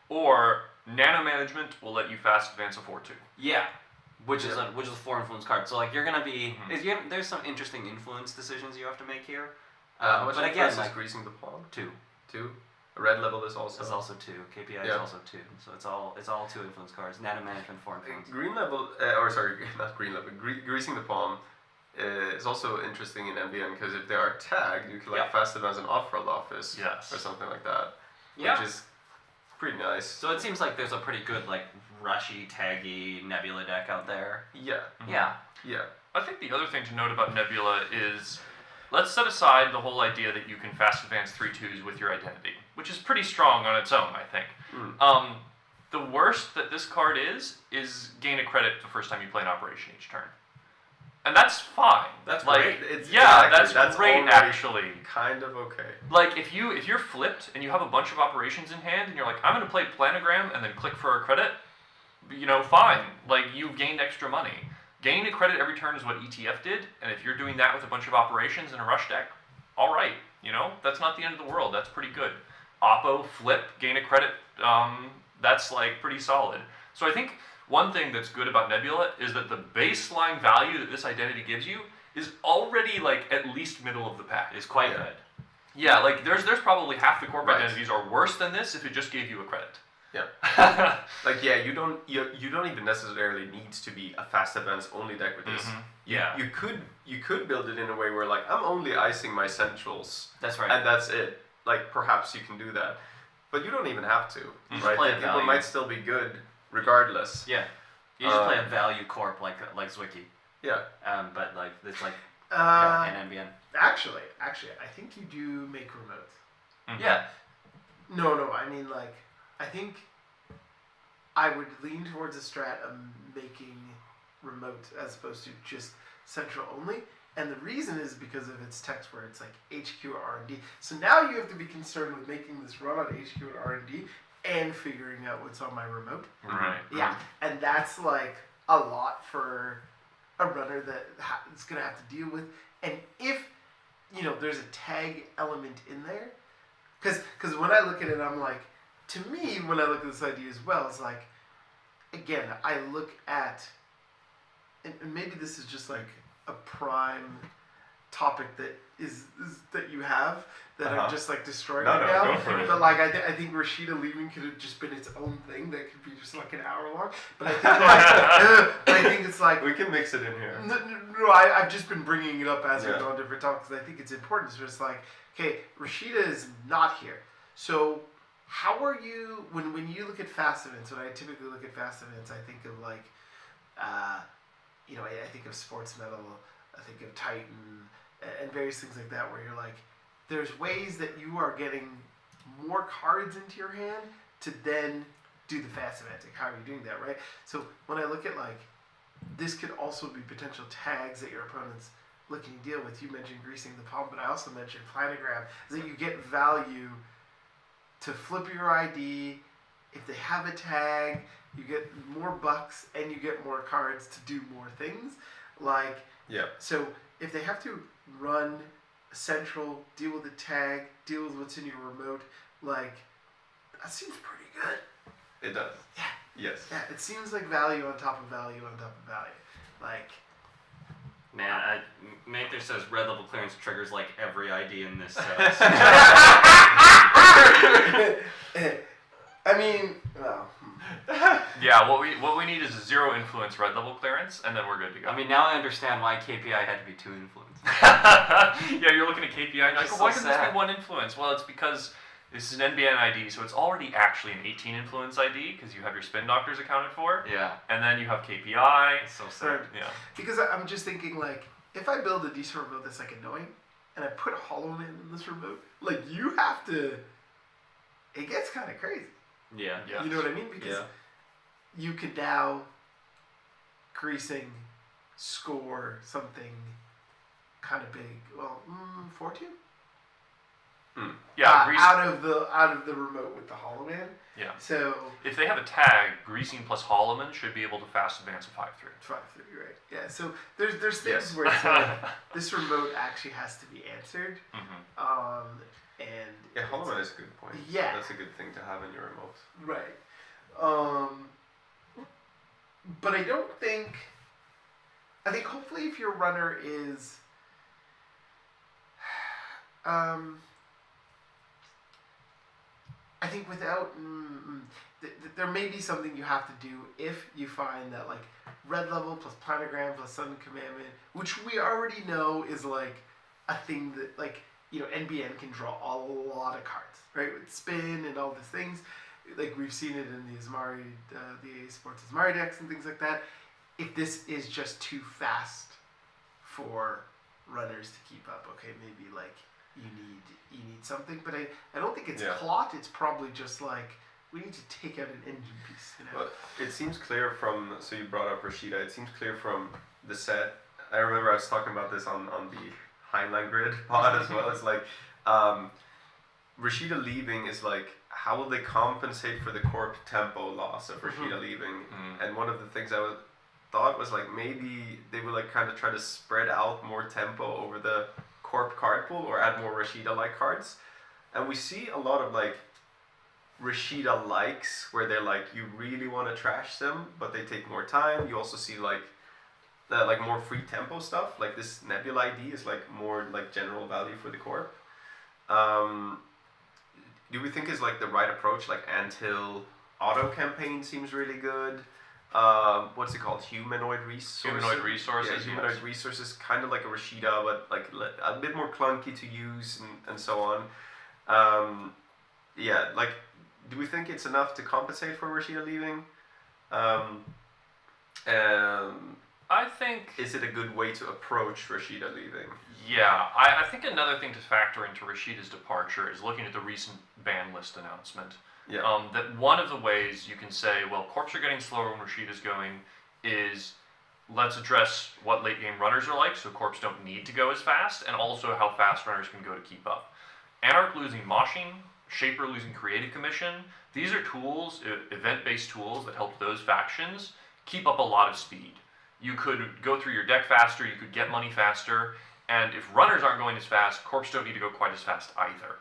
S1: Or Nano Management will let you fast advance a 4-2.
S2: Yeah, which is a 4 influence card. So you're gonna be
S1: Mhm.
S2: there's some interesting influence decisions you have to make here.
S3: How much
S2: but
S3: influence
S2: again,
S3: is greasing the palm?
S2: 2.
S3: 2? Red level is also.
S2: It's also 2. KPI is
S3: Yeah.
S2: also 2. So it's all 2 influence cards. Nano management 4 influence.
S3: Green level, not green level. Greasing the palm is also interesting in NBN because if they are tagged, you can like
S2: Yep.
S3: fast advance an off-world office
S1: Yes.
S3: or something like that,
S2: Yeah.
S3: which is pretty nice.
S2: So it seems like there's a pretty good like rushy, taggy Nebula deck out there.
S3: Yeah,
S2: Yeah.
S3: yeah,
S1: I think the other thing to note about Nebula is, let's set aside the whole idea that you can fast advance 3/2s with your identity, which is pretty strong on its own, I think. The worst that this card is gain a credit the first time you play an operation each turn. And that's fine.
S3: That's
S1: like,
S3: great. It's
S1: yeah,
S3: exactly-
S1: that's great
S3: already
S1: actually.
S3: kind of okay.
S1: Like if you're flipped and you have a bunch of operations in hand and you're like, I'm gonna play planogram and then click for a credit, fine. Like you've gained extra money. Gain a credit every turn is what ETF did, and if you're doing that with a bunch of operations in a rush deck, all right. That's not the end of the world. That's pretty good. Oppo, flip, gain a credit. That's like pretty solid. So I think one thing that's good about Nebula is that the baseline value that this identity gives you is already like at least middle of the pack.
S2: It's quite good.
S1: Yeah, like there's probably half the corp
S3: Right.
S1: identities are worse than this if it just gave you a credit.
S3: Yeah. Like you don't even necessarily need to be a fast advance only deck with this.
S2: Yeah.
S3: You could build it in a way where like I'm only icing my centrals
S2: That's right.
S3: and that's it. Like perhaps you can do that, but you don't even have to.
S2: just
S3: Right?
S2: play a
S3: People
S2: value.
S3: might still be good regardless.
S2: Yeah. You just play a value corp like Zwicky.
S3: Yeah.
S2: But like it's like
S4: Uh,
S2: an NBN.
S4: actually, I think you do make remotes.
S2: Yeah.
S4: No, I mean like, I think I would lean towards a strat of making remote as opposed to just central only. And the reason is because of its text where it's like HQ or R&D. So now you have to be concerned with making this run on HQ and R&D and figuring out what's on my remote.
S1: Right.
S4: Yeah, and that's like a lot for a runner that is going to have to deal with. And if, there's a tag element in there, because when I look at it, I'm like, to me, when I look at this idea as well, it's like, again, I look at, and maybe this is just like a prime topic that is that you have that I'm just like destroying
S3: No,
S4: right now.
S3: go for it.
S4: But like I think Rashida leaving could have just been its own thing that could be just like an hour long. But I think like, but I think it's like
S3: We can mix it in here.
S4: no, I've just been bringing it up as we've
S3: Yeah.
S4: gone different topics because I think it's important. So it's like, okay, Rashida is not here. So how are you when you look at fast events? When I typically look at fast events, I think of like, I think of Sportsmetal, I think of Titan, and various things like that, where you're like, there's ways that you are getting more cards into your hand to then do the fast eventing. How are you doing that, right? So when I look at like, this could also be potential tags that your opponent's looking to deal with. You mentioned greasing the palm, but I also mentioned planogram, is that you get value to flip your ID. If they have a tag, you get more bucks and you get more cards to do more things. Like,
S3: Yeah.
S4: so if they have to run central, deal with the tag, deal with what's in your remote, like, that seems pretty good.
S3: It does.
S4: Yeah.
S3: Yes.
S4: Yeah, it seems like value on top of value on top of value. Like,
S2: Man, Mather says red level clearance triggers like every ID in this.
S4: I mean, well,
S1: Yeah, what we need is a 0 influence red level clearance, and then we're good to go.
S2: I mean, now I understand why KPI had to be 2 influence.
S1: Yeah, you're looking at KPI and you're like,
S2: It's
S1: why
S2: so
S1: can this
S2: sad.
S1: be 1 influence? Well, it's because this is an NBN ID, so it's already actually an 18 influence ID because you have your spin doctors accounted for,
S2: Yeah.
S1: and then you have KPI.
S2: It's so sad.
S1: Yeah.
S4: because I'm just thinking, like, if I build a decent remote that's like annoying, and I put Hollow Man in this remote, like, you have to. It gets kind of crazy.
S2: Yeah.
S1: Yeah.
S4: You know what I mean? Because you could now greasing score something kind of big. Well, 4-2.
S1: Yeah, grease,
S4: out of the remote with the Hollow Man.
S1: Yeah.
S4: So
S1: if they have a tag, greasing plus Holloman should be able to fast advance a 5-3.
S4: 5-3, right? Yeah. So there's things
S3: Yes.
S4: where it's like, this remote actually has to be answered.
S1: Mm-hmm.
S4: And
S3: Yeah, Hollow Man is a good point.
S4: Yeah.
S3: That's a good thing to have in your remote.
S4: right. But I don't think. I think hopefully if your runner is. I think without there may be something you have to do if you find that like red level plus planogram plus sudden commandment, which we already know is like a thing that like NBN can draw a lot of cards, right? With spin and all these things. Like we've seen it in the Azmari, the Sports Azmari decks and things like that. If this is just too fast for runners to keep up, okay, maybe like you need something. But I don't think it's Clot. It's probably just like we need to take out an engine piece.
S3: Well, it seems clear from, so you brought up Rashida, it seems clear from the set. I remember I was talking about this on the Heinlein grid pod as well. It's like Rashida leaving is like, how will they compensate for the corp tempo loss of Rashida leaving? And one of the things I thought was like maybe they would like kind of try to spread out more tempo over the corp card pool or add more Rashida-like cards. And we see a lot of like Rashida likes where they're like you really want to trash them but they take more time. You also see like more free tempo stuff, like this Nebula ID is like more like general value for the corp. Do we think is like the right approach? Like Anthill auto campaign seems really good. What's it called? Humanoid resources. Humanoid resources, kind of like a Rashida, but like a bit more clunky to use and so on. Like, do we think it's enough to compensate for Rashida leaving?
S1: I think...
S3: Is it a good way to approach Rashida leaving?
S1: Yeah, I think another thing to factor into Rashida's departure is looking at the recent ban list announcement.
S3: Yeah.
S1: That one of the ways you can say, well, corps are getting slower when Rashida's going is let's address what late game runners are like, so corps don't need to go as fast, and also how fast runners can go to keep up. Anarch losing Moshing, Shaper losing Creative Commission, these are tools, event-based tools that help those factions keep up a lot of speed. You could go through your deck faster, you could get money faster, and if runners aren't going as fast, corps don't need to go quite as fast either.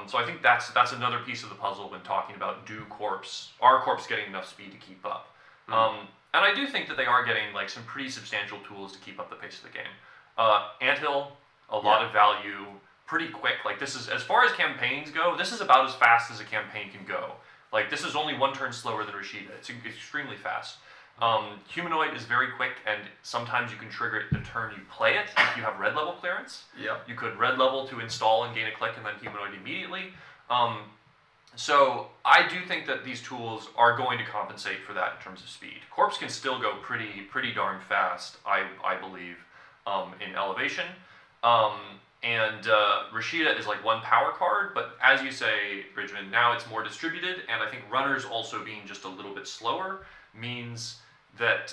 S1: So I think that's another piece of the puzzle when talking about are corps getting enough speed to keep up? And I do think that they are getting like some pretty substantial tools to keep up the pace of the game. Anthill, a lot of value, pretty quick. Like this is, as far as campaigns go, this is about as fast as a campaign can go. Like this is only one turn slower than Rashida. It's extremely fast. Humanoid is very quick, and sometimes you can trigger it the turn you play it if you have red level clearance.
S3: Yeah.
S1: You could red level to install and gain a click, and then Humanoid immediately. So I do think that these tools are going to compensate for that in terms of speed. Corps can still go pretty darn fast, I believe, in elevation. And Rashida is like one power card, but as you say, Bridgman, now it's more distributed, and I think runners also being just a little bit slower means that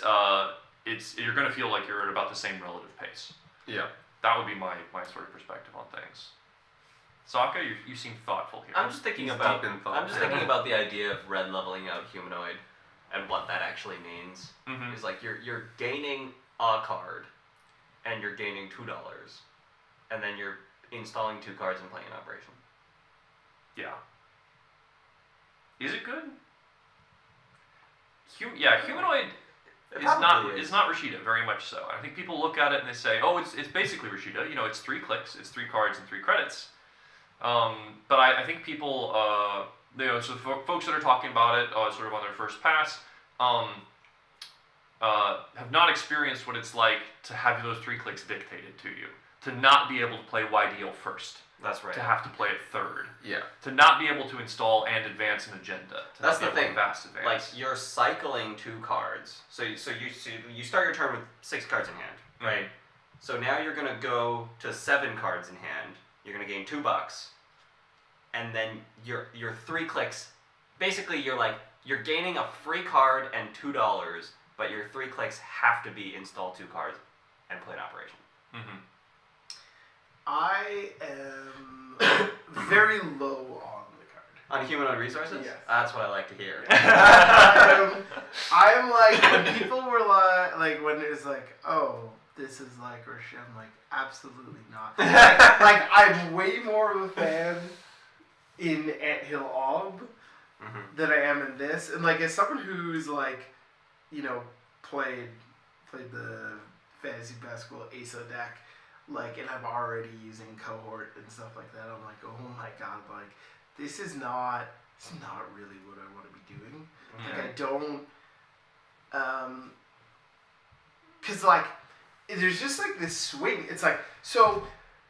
S1: you're going to feel like you're at about the same relative pace.
S3: Yeah.
S1: That would be my sort of perspective on things. Sokka, you seem thoughtful here.
S2: I'm just thinking about the idea of red leveling out Humanoid and what that actually means.
S1: Mm-hmm.
S2: Is like you're gaining a card and you're gaining $2, and then you're installing 2 cards and playing an operation.
S1: Yeah. Is it good? Humanoid is not Rashida, very much so. I think people look at it and they say, oh, it's basically Rashida. It's 3 clicks, it's 3 cards and 3 credits. But I think people, so folks that are talking about it sort of on their first pass, have not experienced what it's like to have those 3 clicks dictated to you, to not be able to play YDL first.
S2: That's right.
S1: To have to play it third.
S3: Yeah.
S1: To not be able to install and advance an agenda.
S2: That's the thing.
S1: Fast advance.
S2: Like you're cycling 2 cards. So you start your turn with 6 cards in hand, right? So now you're gonna go to 7 cards in hand. You're gonna gain $2, and then your 3 clicks. Basically, you're gaining a free card and $2, but your 3 clicks have to be install 2 cards and play an operation.
S1: Mm-hmm.
S4: I am very low on the card.
S2: On Humanoid Resources?
S4: Yes.
S2: That's what I like to hear.
S4: I'm like, when people were like, when it's like, oh, this is like Rashida, I'm like, absolutely not. like, I'm way more of a fan in Anthill Ob than I am in this. And like, as someone who's like, played the fantasy basketball ASO deck, like, and I'm already using cohort and stuff like that, I'm like, oh my god, like, this is not really what I want to be doing.
S2: Yeah.
S4: Like I don't, cause like there's just like this swing. It's like, so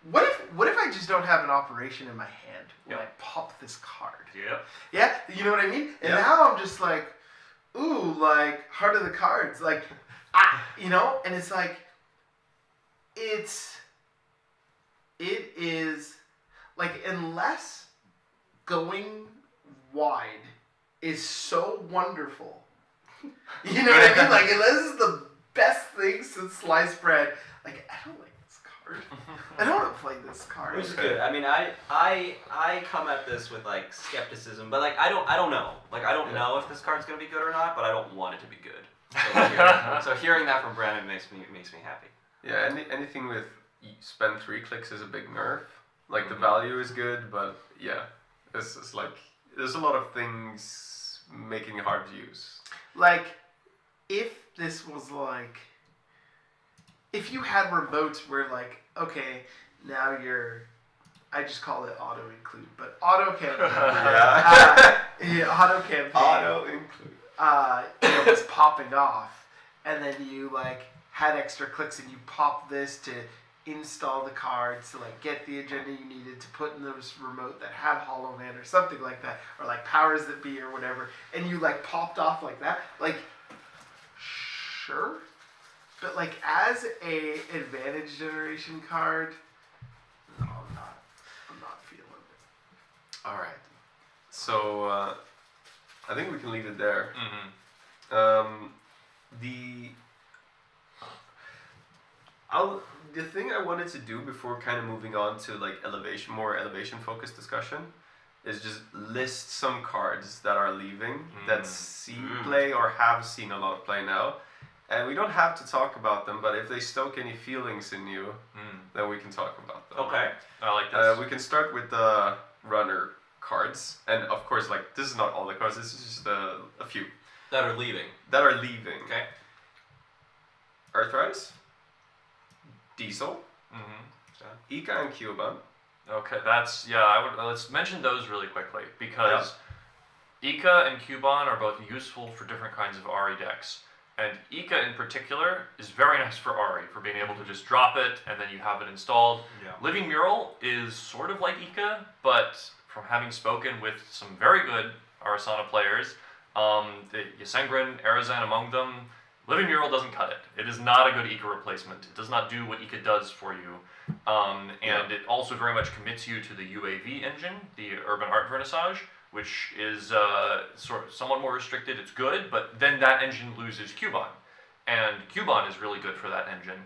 S4: what if I just don't have an operation in my hand when I pop this card?
S1: Yep.
S4: Yeah, you know what I mean? And now I'm just like, ooh, like heart of the cards, like, you know, and it's like, it is like, unless going wide is so wonderful, you know what I mean? Like, unless it's the best thing since sliced bread, like, I don't like this card. I don't want to play this card.
S2: Which is good. I mean, I come at this with like skepticism, but like I don't know. Like I don't know if this card's gonna be good or not, but I don't want it to be good. So hearing that from Brandon makes me happy.
S3: Yeah, anything with spend 3 clicks is a big nerf. Like the value is good, but yeah, this is like there's a lot of things making it hard to use.
S4: Like, if this was like, if you had remotes where like, okay, now I just call it auto include, but auto campaign. Auto campaign.
S3: Auto include.
S4: Was popping off, and then you like had extra clicks, and you pop this to install the cards to like get the agenda you needed to put in those remote that have Hollow Man or something like that, or like Powers That Be or whatever, and you like popped off like that, like sure, but like as a advantage generation card, no, I'm not feeling it.
S3: All right, so I think we can leave it there. The thing I wanted to do before kind of moving on to like more elevation focused discussion is just list some cards that are leaving that see play or have seen a lot of play now. And we don't have to talk about them, but if they stoke any feelings in you, then we can talk about them.
S2: Okay.
S1: I like this.
S3: We can start with the runner cards. And of course, like, this is not all the cards, this is just a few.
S2: That are leaving.
S3: Okay. Earthrise, Diesel, Ika and Cuban.
S1: Okay, let's mention those really quickly, because Ika and Cuban are both useful for different kinds of Ari decks. And Ika in particular is very nice for Ari, for being able to just drop it and then you have it installed.
S2: Yeah.
S1: Living Mural is sort of like Ika, but from having spoken with some very good Arasana players, Yasengrin, Arazan among them, Living Mural doesn't cut it. It is not a good Ika replacement. It does not do what Ika does for you. It also very much commits you to the UAV engine, the Urban Art Vernissage, which is somewhat more restricted. It's good, but then that engine loses Cuban. And Cuban is really good for that engine.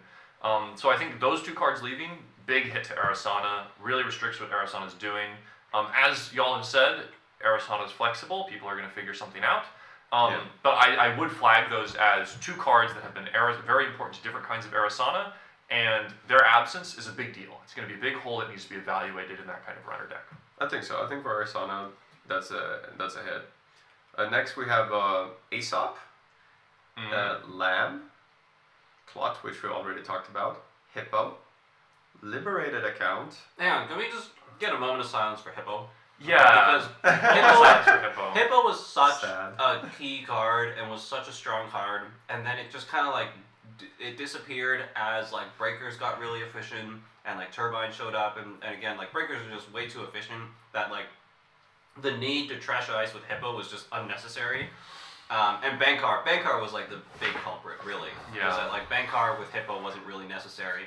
S1: So I think those two cards leaving, big hit to Arasana, really restricts what Arasana is doing. As y'all have said, Arasana is flexible. People are going to figure something out. But I would flag those as two cards that have been very important to different kinds of Arasana, and their absence is a big deal. It's going to be a big hole that needs to be evaluated in that kind of runner deck.
S3: I think so. I think for Arasana, that's a hit. Next we have Aesop, Lamb, Clot, which we already talked about, Hippo, Liberated Account.
S2: Hang on, can we just get a moment of silence for Hippo?
S1: Yeah,
S2: because Hippo was such
S3: Sad.
S2: a key card and was such a strong card, and then it just kind of like it disappeared as like breakers got really efficient and like turbine showed up, and again like breakers are just way too efficient that like the need to trash ice with Hippo was just unnecessary. And Bankar was like the big culprit, really.
S1: Yeah.
S2: Because like Bankar with Hippo wasn't really necessary.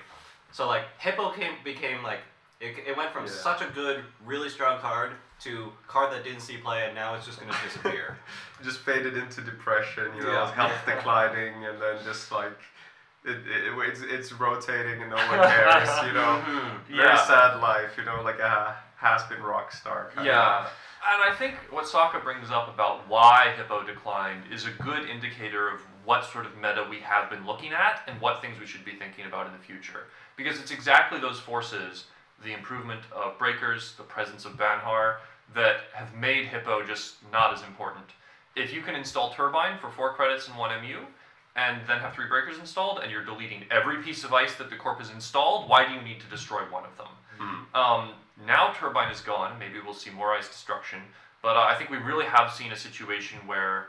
S2: So like Hippo became like it went from such a good, really strong card to card that didn't see play, and now it's just gonna disappear.
S3: Just faded into depression, health declining, and then just like it's rotating and no one cares, Very sad life, like a has-been rock star. Kind of.
S1: And I think what Sokka brings up about why Hippo declined is a good indicator of what sort of meta we have been looking at and what things we should be thinking about in the future. Because it's exactly those forces, the improvement of breakers, the presence of Banhar, that have made Hippo just not as important. If you can install Turbine for 4 credits and 1 MU, and then have 3 breakers installed, and you're deleting every piece of ice that the corp has installed, why do you need to destroy one of them? Now Turbine is gone. Maybe we'll see more ice destruction. But I think we really have seen a situation where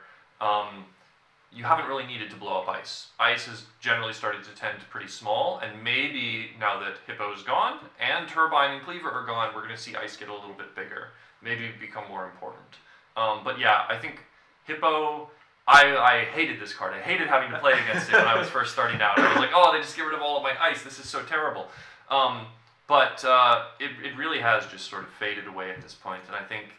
S1: you haven't really needed to blow up ice. Ice has generally started to tend pretty small, and maybe now that Hippo is gone and Turbine and Cleaver are gone, we're going to see ice get a little bit bigger. Maybe become more important. But yeah, I think Hippo... I hated this card. I hated having to play against it when I was first starting out. I was like, oh, they just get rid of all of my ice. This is so terrible. But it really has just sort of faded away at this point, and I think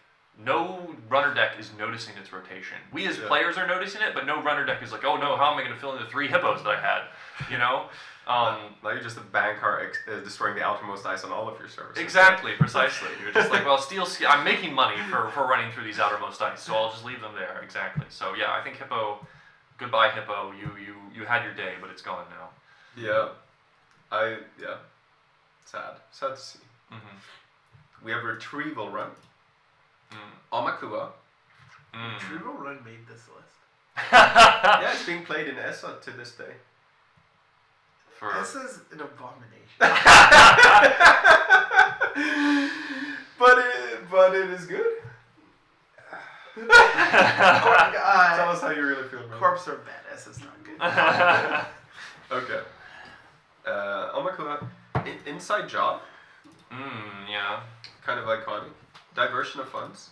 S1: no runner deck is noticing its rotation. We as players are noticing it, but no runner deck is like, oh no, how am I going to fill in the 3 hippos that I had? You know?
S3: Now you're just a bank card destroying the outermost ice on all of your servers.
S1: Exactly, precisely. You're just like, well, I'm making money for running through these outermost ice, so I'll just leave them there. Exactly. So yeah, I think Hippo, goodbye Hippo. You had your day, but it's gone now.
S3: Yeah. Sad to see.
S1: Mm-hmm.
S3: We have Retrieval Run.
S1: Mm.
S3: Amakua.
S4: Retrieval Run made this list.
S3: Yeah, it's being played in ESA to this day.
S4: This is an abomination.
S3: but it is good. Tell us how you really feel, man.
S4: Corps are bad. S is not good.
S3: Okay. Amakua, Inside Job.
S1: Yeah.
S3: Kind of iconic. Diversion of funds.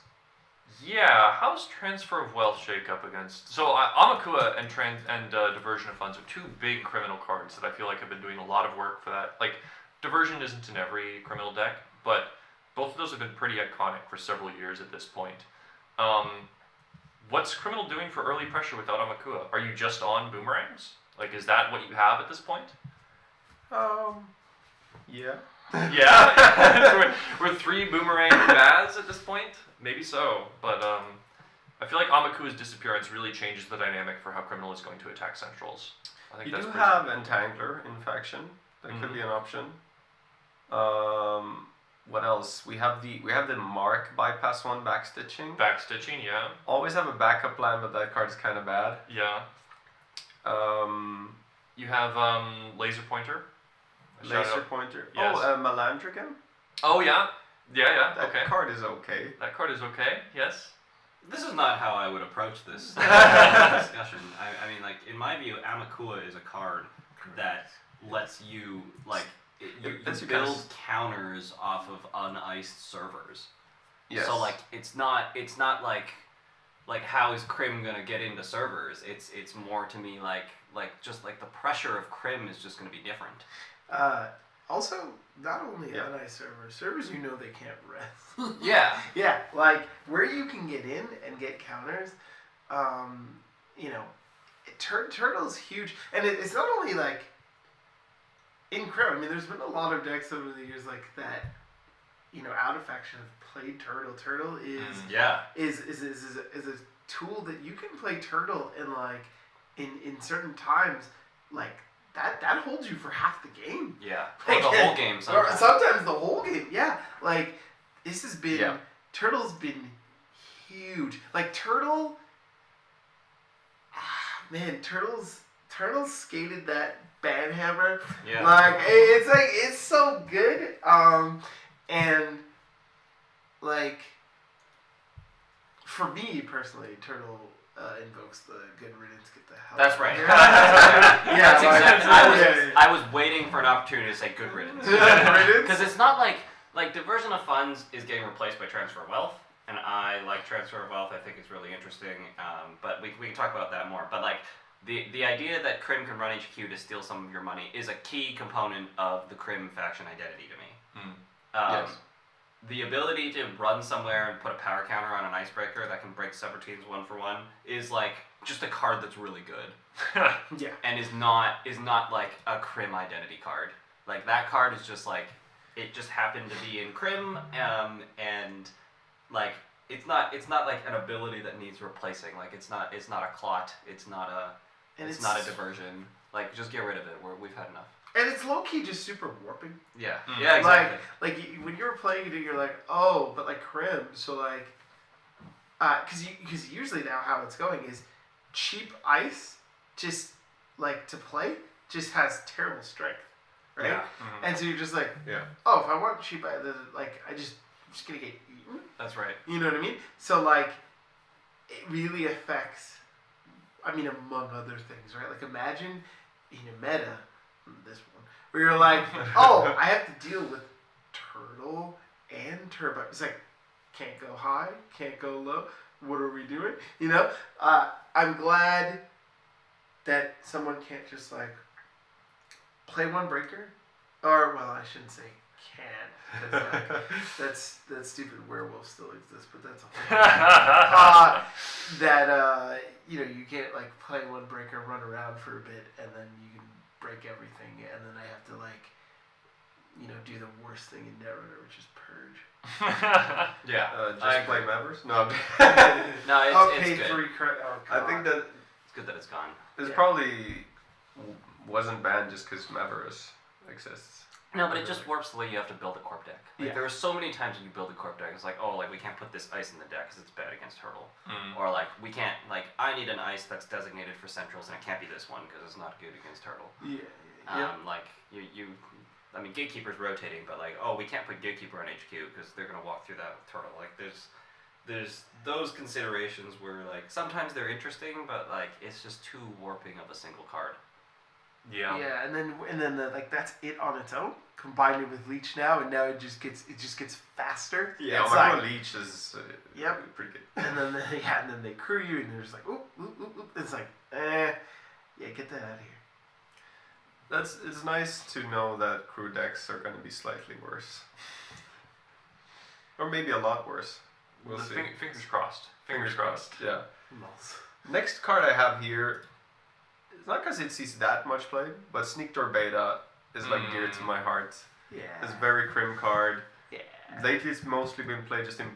S1: Yeah, how's Transfer of Wealth shake up against... So Amakua and Diversion of Funds are 2 big criminal cards that I feel like have been doing a lot of work for that. Like, Diversion isn't in every criminal deck, but both of those have been pretty iconic for several years at this point. What's Criminal doing for early pressure without Amakua? Are you just on boomerangs? Like, is that what you have at this point?
S3: Yeah.
S1: Yeah? we're 3 boomerang bads at this point? Maybe so, but I feel like Amakua's disappearance really changes the dynamic for how Criminal is going to attack centrals. I think
S3: You
S1: that's
S3: do
S1: pretty
S3: have
S1: significant.
S3: Entangler in faction. That could be an option. What else? We have the Mark bypass 1 backstitching.
S1: Backstitching, yeah.
S3: Always have a backup plan, but that card is kind of bad.
S1: Yeah. You have Laser Pointer.
S3: Laser Pointer.
S1: Yes.
S3: Malandrigan.
S1: Oh, yeah. Yeah,
S3: That
S1: okay.
S3: card is okay.
S1: That card is okay, yes.
S2: This is not how I would approach this discussion. I mean, like, in my view, Amakua is a card that lets you, like, you build counters off of uniced servers.
S3: Yes.
S2: So, like, it's not like how is Crim gonna get into servers? It's more to me like just like the pressure of Crim is just gonna be different.
S4: Also, not only uniced servers you know they can't rest.
S2: Yeah.
S4: Yeah, like where you can get in and get counters, you know, Turtle's huge, and it's not only like in Crim. I mean, there's been a lot of decks over the years like that. You know, out of faction have played Turtle. Turtle is a tool that you can play Turtle in like in certain times like. That holds you for half the game.
S2: Yeah.
S4: Like,
S2: Or the whole game sometimes.
S4: Or sometimes the whole game. Yeah. Like, this has been...
S3: Yeah.
S4: Turtle's been huge. Like, Turtle... Man, Turtle's skated that banhammer.
S2: Yeah.
S4: Like, it's so good. And, like, for me personally, Turtle... invokes the good riddance, get the hell
S2: That's
S4: out
S2: right.
S4: of here.
S2: That's
S4: like,
S2: exactly. I was waiting for an opportunity to say good riddance.
S4: Riddance?
S2: Because it's not like Diversion of Funds is getting replaced by Transfer of Wealth, and I like Transfer of Wealth. I think it's really interesting. But we can talk about that more. But like the idea that Crim can run HQ to steal some of your money is a key component of the Crim faction identity to me.
S3: Yes.
S2: The ability to run somewhere and put a power counter on an icebreaker that can break Subroutines 1-for-1 is like just a card that's really good.
S4: Yeah.
S2: And is not like a Crim identity card. Like that card is just like it just happened to be in Crim, and like it's not like an ability that needs replacing. Like it's not a Clot. It's not a diversion. Like just get rid of it. We've had enough.
S4: And it's low-key just super warping.
S2: Yeah.
S1: Mm.
S2: Yeah, exactly.
S4: Like when you were playing it, you're like, oh, but like Crim, so like, because usually now how it's going is cheap ice, just like to play, just has terrible strength, right?
S2: Yeah.
S1: Mhm.
S4: And so you're just like,
S3: Yeah.
S4: oh, if I want cheap, I'm just gonna get eaten.
S1: That's right.
S4: You know what I mean? So like, it really affects. I mean, among other things, right? Like, imagine in a meta, this one, where you're like, oh, I have to deal with turtle and turbo. It's like, can't go high, can't go low. What are we doing? You know? I'm glad that someone can't just like play one breaker, or well, I shouldn't say can, 'cause, like, that's stupid. Werewolves still exist, but that's a that you know, you can't like play one breaker, run around for a bit, and then you can break everything, and then I have to like, you know, do the worst thing in Netrunner, which is purge.
S1: Yeah.
S3: Just play members? No.
S2: No,
S4: Oh,
S2: it's
S4: pay
S2: good.
S4: free credit. Oh,
S3: I think that
S2: It's good that it's gone.
S3: this
S4: Yeah.
S3: probably wasn't banned just because Maverus exists.
S2: No, but it just warps the way you have to build a corp deck. Like,
S4: Yeah.
S2: there are so many times when you build a corp deck, it's like, oh, like we can't put this ice in the deck because it's bad against turtle,
S1: Mm.
S2: or like we can't, like I need an ice that's designated for centrals and it can't be this one because it's not good against turtle.
S4: Yeah.
S2: Like I mean, Gatekeeper's rotating, but like, oh, we can't put Gatekeeper on HQ because they're gonna walk through that with turtle. Like, there's those considerations where like sometimes they're interesting, but like it's just too warping of a single card.
S1: Yeah.
S4: Yeah, and then like that's it on its own. Combine it with Leech now, and now it just gets faster.
S3: Yeah,
S4: it's
S3: Micro
S4: like,
S3: Leech is
S4: Yep.
S3: pretty good.
S4: and then and then they crew you, and they're just like, oop, oop, oop, oop. It's like, yeah, get that out of here.
S3: It's nice to know that crew decks are going to be slightly worse, or maybe a lot worse. We'll see.
S1: Fingers crossed. Fingers crossed.
S3: Yeah.
S4: Lols.
S3: Next card I have here, it's not because it sees that much play, but Sneak Door Beta is like dear to my heart.
S4: Yeah.
S3: It's a very crim card.
S4: Yeah.
S3: Lately it's mostly been played just in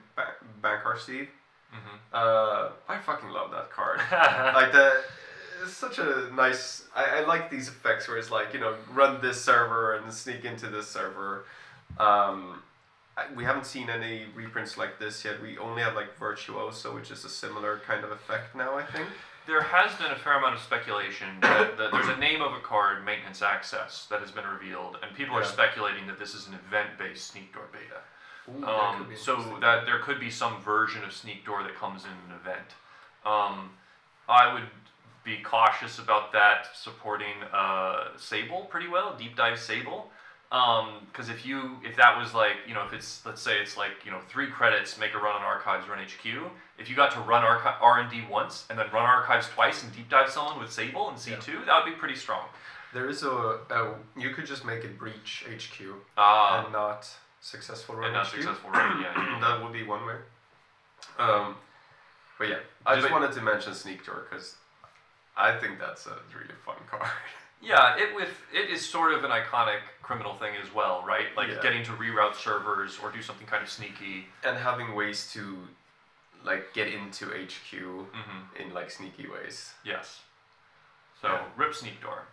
S3: Bankar Steve.
S1: Mm-hmm.
S3: I fucking love that card. Like it's such a nice. I like these effects where it's like, you know, run this server and sneak into this server. We haven't seen any reprints like this yet. We only have like Virtuoso, which is a similar kind of effect now, I think.
S1: There has been a fair amount of speculation that there's a name of a card, Maintenance Access, that has been revealed, and people are
S3: Yeah.
S1: speculating that this is an event-based Sneak Door beta.
S3: Ooh, that could be
S1: So
S3: interesting.
S1: that there could be some version of Sneak Door that comes in an event. I would be cautious about that supporting Sable pretty well, Deep Dive Sable. Because if that was like, you know, if it's, let's say it's like, you know, 3 credits, make a run on Archives, run HQ. If you got to run R&D once and then run Archives twice and deep dive someone with Sable and C2, that would be pretty strong.
S3: There is you could just make it breach HQ and not successful run
S1: And not
S3: HQ.
S1: successful run, yeah.
S3: That would be one way. But yeah, I just wanted to mention Sneak Door because I think that's a really fun card.
S1: Yeah, it is sort of an iconic criminal thing as well, right? Like
S3: Yeah.
S1: getting to reroute servers or do something kind of sneaky.
S3: And having ways to like get into HQ
S1: Mm-hmm.
S3: in like sneaky ways.
S1: Yes. So
S3: Yeah.
S1: rip Sneak Door.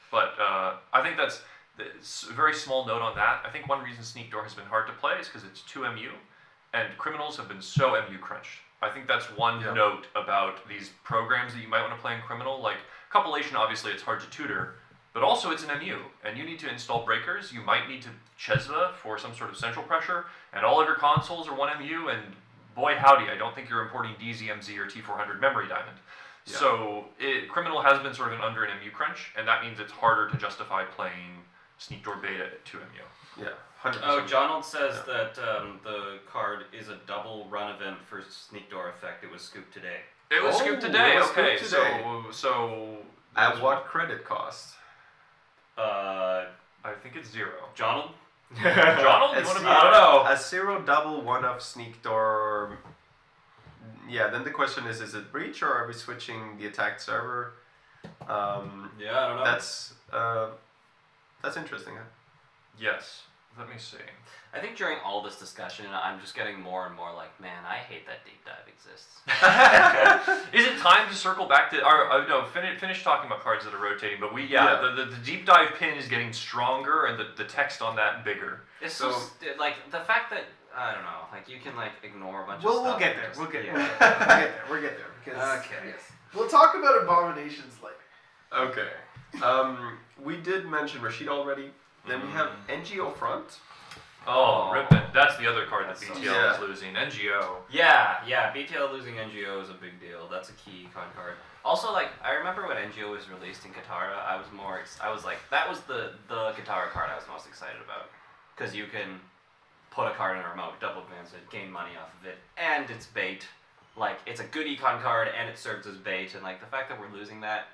S1: But I think that's a very small note on that. I think one reason Sneak Door has been hard to play is because it's 2 MU, and criminals have been so MU crunched. I think that's one
S3: Yeah.
S1: note about these programs that you might want to play in criminal. Like compilation, obviously it's hard to tutor, but also it's an MU, and you need to install breakers. You might need to Chesva for some sort of central pressure, and all of your consoles are 1 MU, and boy howdy, I don't think you're importing DZMZ or T400 Memory Diamond.
S3: Yeah.
S1: So criminal has been sort of under an MU crunch, and that means it's harder to justify playing Sneak Door Beta at 2 MU.
S3: Yeah, 100%.
S2: Oh, Jonald says that the card is a double run event for Sneak Door effect. It was scooped today.
S1: It was
S3: Oh,
S1: scooped today.
S3: it was
S1: Okay,
S3: scooped today.
S1: so
S3: At what credit cost?
S1: I think it's 0.
S2: Jonald?
S1: Jonald, you
S3: It's
S1: want to be?
S2: I don't know.
S3: A 0 double 1-off Sneak Door. Yeah, then the question is it breach or are we switching the attacked server?
S2: Yeah, I don't know.
S3: That's interesting. Huh?
S1: Yes. Let me see.
S2: I think during all this discussion, I'm just getting more and more like, man, I hate that deep dive exists.
S1: Is it time to circle back to no? Finish talking about cards that are rotating. But the deep dive pin is getting stronger, and the text on that bigger.
S2: It's
S3: So-
S2: like the fact that I don't know, like you can like ignore a bunch of
S4: We'll
S2: stuff.
S4: get
S2: and
S4: there.
S2: just-
S4: We'll get
S2: yeah.
S4: there. We'll get there because
S2: Okay.
S4: yes. We'll talk about abominations later.
S3: Okay. We did mention Rashid already. Then we have NGO Front.
S1: Oh, Rippin'. That's the other card that
S2: That's so
S1: BTL is
S3: sad.
S1: losing. NGO.
S2: Yeah, BTL losing NGO is a big deal. That's a key econ card. Also, like, I remember when NGO was released in Katara, I was like, that was the Katara card I was most excited about. Because you can put a card in a remote, double advance it, gain money off of it, and it's bait. Like, it's a good econ card, and it serves as bait, and, like, the fact that we're losing that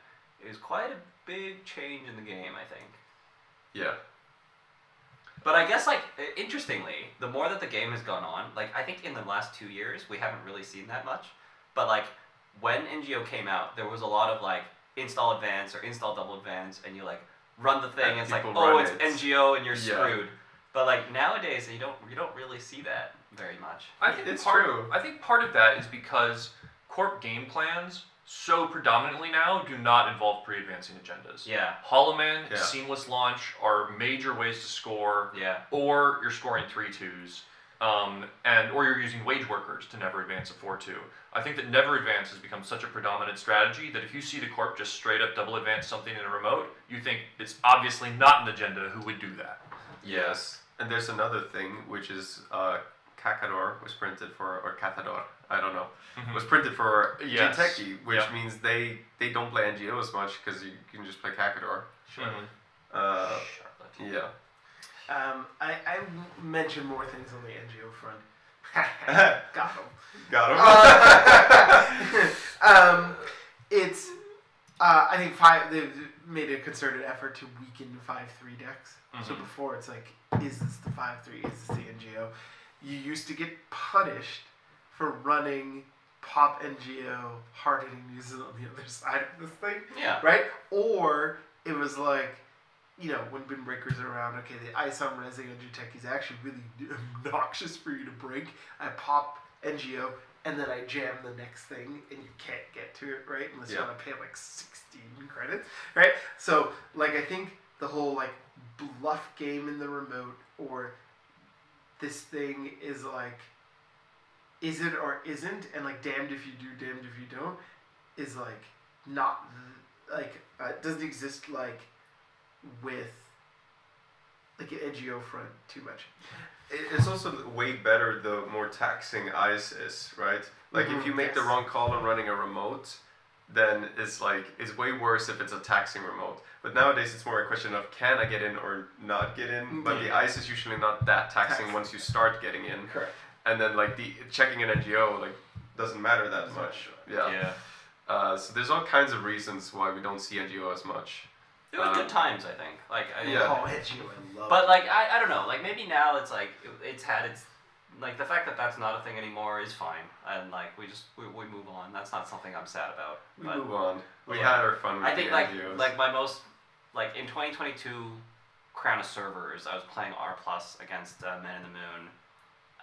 S2: is quite a big change in the game, I think.
S3: Yeah.
S2: But I guess, like, interestingly, the more that the game has gone on, like, I think in the last 2 years, we haven't really seen that much. But, like, when NGO came out, there was a lot of, like, install advance or install double advance, and you, like, run the thing, and it's like,
S3: people
S2: oh,
S3: run
S2: it's
S3: it.
S2: NGO, and you're
S3: Yeah.
S2: screwed. But, like, nowadays, you don't really see that very much.
S1: I think
S3: It's
S1: part
S3: true.
S1: I think part of that is because corp game plans so predominantly now do not involve pre-advancing agendas.
S2: Yeah,
S1: Hollow Man,
S3: Yeah.
S1: seamless launch are major ways to score,
S2: yeah.
S1: or you're scoring 3-2s, or you're using wage workers to never advance a 4-2. I think that never advance has become such a predominant strategy that if you see the corp just straight up double advance something in a remote, you think it's obviously not an agenda who would do that.
S3: Yes. And there's another thing, which is Cacador was printed for, or Cathador, I don't know, was printed for
S1: Yes.
S3: Genteki, which
S1: Yeah.
S3: means they don't play NGO as much because you can just play Cacador.
S1: Mhm.
S2: Charlotte.
S3: Yeah.
S4: I mentioned more things on the NGO front. Got him.
S3: Got him.
S4: It's I think they've made a concerted effort to weaken 5-3 decks. So
S1: Mhm.
S4: before it's like, is this the 5-3? Is this the NGO? You used to get punished for running pop NGO hard hitting news on the other side of this thing.
S2: Yeah.
S4: Right? Or it was like, you know, when Bin Breaker's are around, okay, the ice on resing on Juteki is actually really obnoxious for you to break. I pop NGO, and then I jam the next thing, and you can't get to it, right? Unless you
S3: Yeah.
S4: want to pay like 16 credits, right? So, like, I think the whole, like, bluff game in the remote, or this thing is like, is it or isn't, and like, damned if you do, damned if you don't, is like, not, like, doesn't exist, like, with like an NGO front too much.
S3: It's also way better the more taxing ice is, right? Like if you make the
S4: Yes.
S3: wrong call on running a remote, then it's like it's way worse if it's a taxing remote. But nowadays it's more a question of can I get in or not get in. But the
S4: Yeah.
S3: ice is usually not that taxing
S4: Taxing.
S3: once you start getting in.
S4: Correct.
S3: And then like the checking an NGO like doesn't matter that much. Yeah. So there's all kinds of reasons why we don't see NGO as much.
S2: It was good times, I think. Like, I
S3: Yeah.
S4: Oh, NGO, I love
S2: But
S4: it.
S2: like I don't know, like maybe now it's like it's had its like the fact that that's not a thing anymore is fine, and like we move on. That's not something I'm sad about.
S3: We
S2: But
S3: move on. We
S2: Yeah.
S3: had our fun with
S2: I think
S3: the
S2: like
S3: NGOs.
S2: my most like in 2022 Crown of Servers, I was playing R plus against Men in the Moon,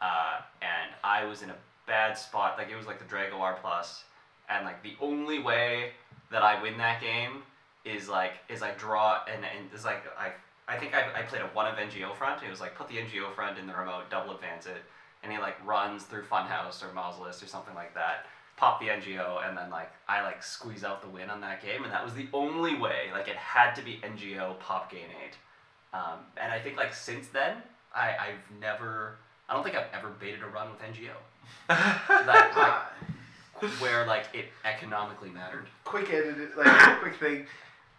S2: and I was in a bad spot. Like it was like the Drago R plus, and like the only way that I win that game is I draw and it's like I think I played a one of NGO front. It was like put the NGO front in the remote, double advance it, and he like runs through Funhouse or Mausolus or something like that. Pop the NGO, and then like I like squeeze out the win on that game, and that was the only way. Like it had to be NGO pop gain 8, and I think like since then I don't think I've ever baited a run with NGO. That where like it economically mattered.
S4: Quick quick thing.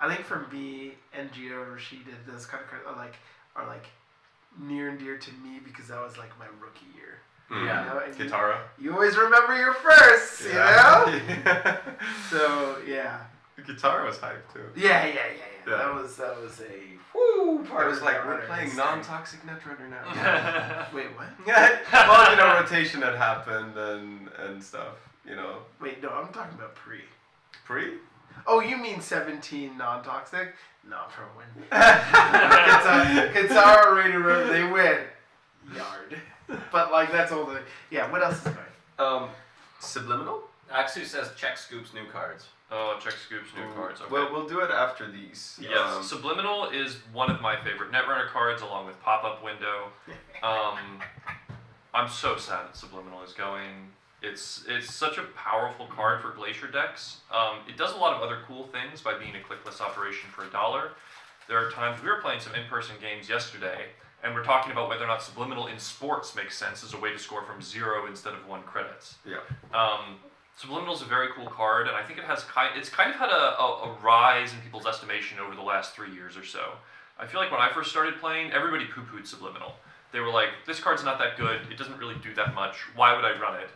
S4: I think for me, NGO or Rashida, those kind of cards are like near and dear to me because that was like my rookie year.
S2: Yeah.
S4: You know? And
S3: Kitara.
S4: you always remember your first, you know?
S3: Yeah.
S4: So yeah.
S3: Kitara was hype too.
S4: Yeah.
S3: Yeah.
S4: That was a woo part
S3: It was
S4: of
S3: like
S4: Netrunner
S3: we're playing
S4: history.
S3: non-toxic Netrunner now.
S4: Wait, what?
S3: Well, you know, rotation had happened and stuff. You know,
S4: Wait, no, I'm talking about pre.
S3: pre.
S4: Oh, you mean 17 non-toxic? No, for a win. Kitara Raider, they win. Yard. But like that's all the what else is going?
S3: Subliminal.
S2: Aksu says check scoops new cards.
S1: Oh, check scoops, new cards. Okay.
S3: Well, we'll do it after these.
S1: Yes, Subliminal is one of my favorite Netrunner cards, along with Pop-Up Window. I'm so sad that Subliminal is going. It's such a powerful card for Glacier decks. It does a lot of other cool things by being a clickless operation for $1. there are times we were playing some in-person games yesterday, and we're talking about whether or not subliminal in sports makes sense as a way to score from 0 instead of 1 credits.
S3: Yeah.
S1: Subliminal is a very cool card, and I think it's kind of had a rise in people's estimation over the last 3 years or so. I feel like when I first started playing, everybody poo-pooed Subliminal. They were like, this card's not that good, it doesn't really do that much, why would I run it?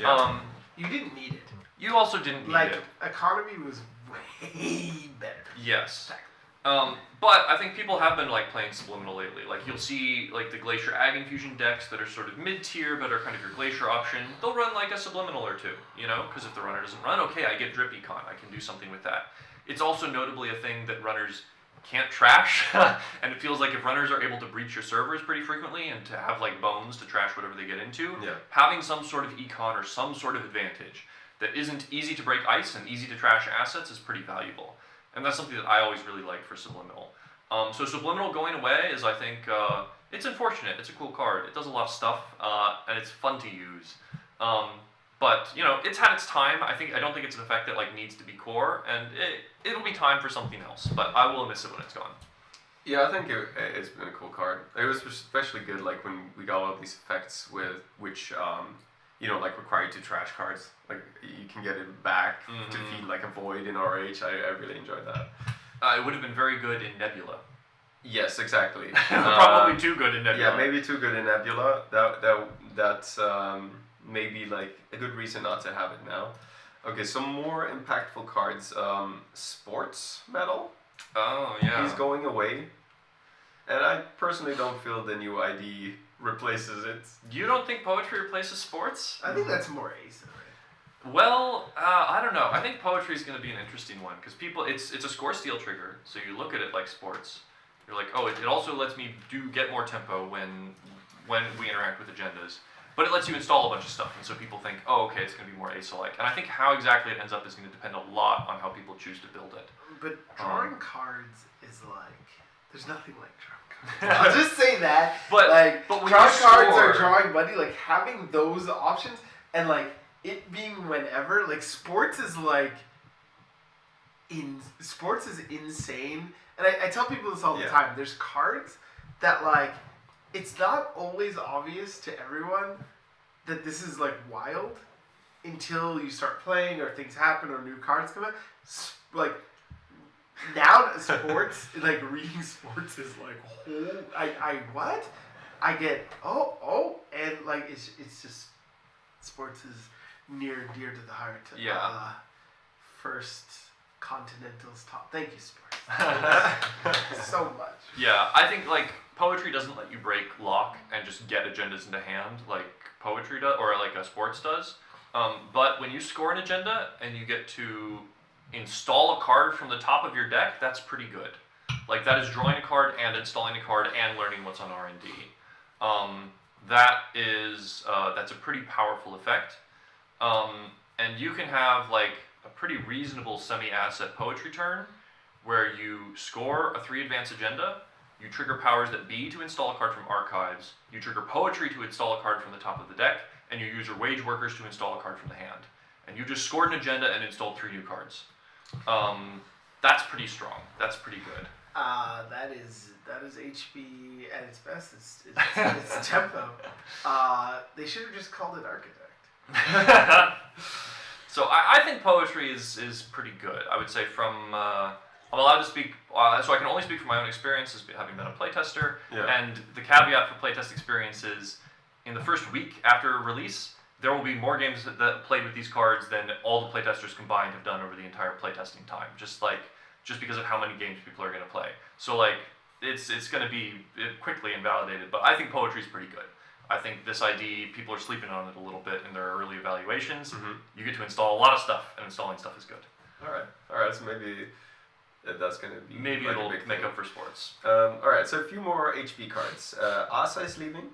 S3: Yeah.
S4: You didn't need it.
S1: You also didn't need
S4: Like,
S1: it.
S4: economy was way better.
S1: Yes. But I think people have been like playing Subliminal lately. Like you'll see like the Glacier Ag Infusion decks that are sort of mid-tier but are kind of your Glacier option. They'll run like a Subliminal or two, you know, because if the runner doesn't run, okay, I get Drip Econ. I can do something with that. It's also notably a thing that runners can't trash, and it feels like if runners are able to breach your servers pretty frequently and to have like bones to trash whatever they get into, having some sort of econ or some sort of advantage that isn't easy to break ice and easy to trash assets is pretty valuable. And that's something that I always really liked for Subliminal. So Subliminal going away is, I think, it's unfortunate. It's a cool card. It does a lot of stuff, and it's fun to use. But, you know, it's had its time. I don't think it's an effect that, like, needs to be core, and it'll be time for something else. But I will miss it when it's gone.
S3: Yeah, I think it's been a cool card. It was especially good, like, when we got all these effects which you know, like, require you to trash cards. Like, you can get it back to feed, like, a void in RH. I really enjoyed that.
S1: It would have been very good in Nebula.
S3: Yes, exactly.
S1: Probably too good in Nebula.
S3: Yeah, maybe too good in Nebula. That's maybe, like, a good reason not to have it now. Okay, some more impactful cards. Sportsmetal.
S1: Oh, yeah.
S3: He's going away. And I personally don't feel the new ID replaces it.
S1: You don't think poetry replaces sports?
S4: I think that's more ace, right?
S1: Well, I don't know. I think poetry is going to be an interesting one because it's a score steal trigger. So you look at it like sports. You're like, oh, it also lets me get more tempo when we interact with agendas. But it lets you install a bunch of stuff, and so people think, oh, okay, it's going to be more ace-alike. And I think how exactly it ends up is going to depend a lot on how people choose to build it.
S4: But drawing cards is like, there's nothing like drawing cards. I'll just say that.
S1: But
S4: like,
S1: when
S4: drawing
S1: you
S4: cards
S1: score-
S4: or drawing money, like having those options and like it being whenever, like sports is like, sports is insane. And I tell people this all the time. There's cards that like, it's not always obvious to everyone that this is like wild until you start playing or things happen or new cards come out. Like now sports, like reading sports is like what? I get and like it's just sports is near and dear to the heart.
S1: Yeah.
S4: First Continental's top. Thank you, sports. So much.
S1: Yeah, I think like poetry doesn't let you break lock and just get agendas into hand like poetry does or like a sports does. But when you score an agenda and you get to install a card from the top of your deck, that's pretty good. Like that is drawing a card and installing a card and learning what's on R&D. That's a pretty powerful effect. And you can have like a pretty reasonable semi-asset poetry turn where you score a 3 advance agenda, you trigger powers that be to install a card from archives, you trigger poetry to install a card from the top of the deck, and you use your wage workers to install a card from the hand. And you just scored an agenda and installed 3 new cards. That's pretty strong. That's pretty good.
S4: That is HB at its best. It's tempo. They should have just called it Architect.
S1: So I think poetry is pretty good. I would say from I'm allowed to speak, so I can only speak from my own experiences, having been a playtester.
S3: Yeah.
S1: And the caveat for playtest experience is, in the first week after release, there will be more games that played with these cards than all the playtesters combined have done over the entire playtesting time. Just because of how many games people are going to play. So like it's going to be quickly invalidated. But I think poetry is pretty good. I think this ID, people are sleeping on it a little bit in their early evaluations. Mm-hmm. You get to install a lot of stuff, and installing stuff is good.
S3: All right. So maybe that's going to be
S1: maybe
S3: like
S1: it'll
S3: a big
S1: make
S3: thing.
S1: up for sports.
S3: All right. So a few more HP cards. Asa is leaving.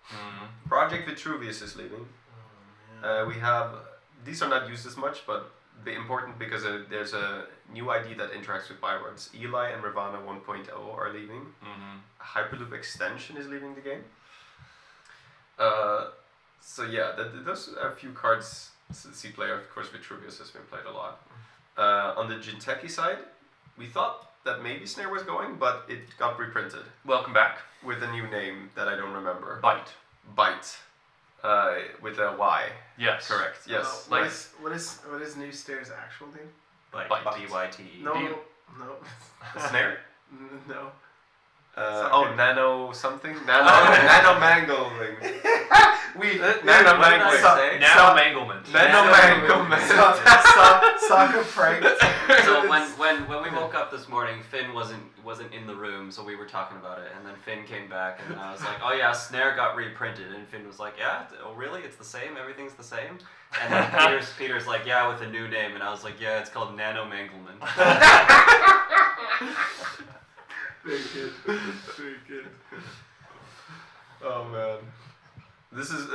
S1: Mm-hmm.
S3: Project Vitruvius is leaving. We have, these are not used as much, but they're important because there's a new ID that interacts with bywords. Eli and Ravana 1.0 are leaving.
S1: Mm-hmm.
S3: Hyperloop Extension is leaving the game. So yeah, those are a few cards. C player, of course, Vitruvius has been played a lot. On the Genteki side, we thought that maybe Snare was going, but it got reprinted
S1: Welcome back.
S3: with a new name that I don't remember.
S1: Bite.
S3: Bite. With a Y.
S1: Yes.
S3: Correct. Yes.
S4: What
S1: Like-
S4: is New Snare's actual name?
S2: Like
S1: Bite.
S2: BYTE.
S4: No,
S1: you-
S4: no,
S3: Snare?
S4: no.
S3: Nano something? Nano mangling. Nano
S2: What did I
S3: mangling.
S2: say?
S1: Nano Manglement.
S3: Nano manglement.
S4: Sokka pranked.
S2: So when we woke up this morning, Finn wasn't in the room, so we were talking about it, and then Finn came back, and I was like, oh yeah, Snare got reprinted, and Finn was like, yeah, oh really? It's the same? Everything's the same? And then Peter's like, yeah, with a new name, and I was like, yeah, it's called Nano Manglement.
S4: Very good. Very good.
S3: Oh man. This is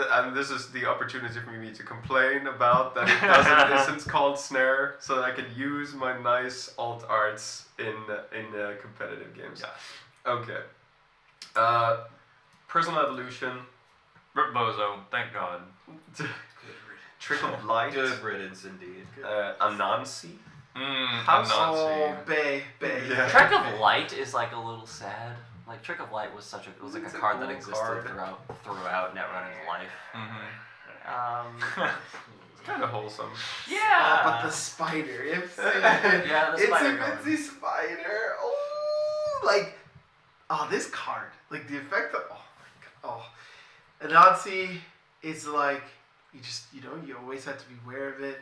S3: the opportunity for me to complain about that it isn't called Snare, so that I can use my nice alt arts in competitive games.
S1: Yeah.
S3: Okay. Personal evolution.
S1: Rip Bozo. Thank God.
S3: Trick of Light.
S2: Good riddance indeed.
S3: Anansi.
S1: I'm not
S4: Oh,
S1: seeing.
S4: Bay.
S3: Yeah.
S2: Trick of Light is like a little sad. Like Trick of Light was like
S3: It's
S2: a
S3: a
S2: card that
S3: cool
S2: existed
S3: card.
S2: throughout Netrunner's life.
S3: It's kind of wholesome.
S2: Yeah.
S4: But the spider. It's
S2: Yeah, the
S4: it's
S2: spider
S4: a
S2: card.
S4: Vinci spider. Oh, this card. Like the effect of Anansi is like you always have to be aware of it.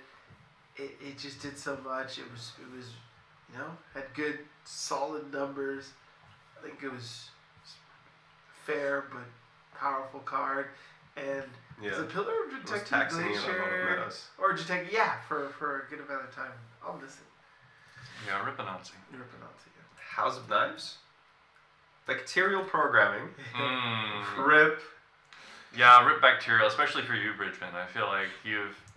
S4: It just did so much. It was had good solid numbers. I think it was fair but powerful card, and it's a pillar of
S3: It was
S4: Genti
S3: taxing in a lot of
S4: Glacier
S3: metas.
S4: or Genti, for a good amount of time. I'll listen.
S1: Yeah, Rip Anansi.
S4: You're Anansi.
S3: House of Knives. Bacterial programming.
S1: Mm.
S3: Rip.
S1: Yeah, Rip Bacterial, especially for you, Bridgman. I feel like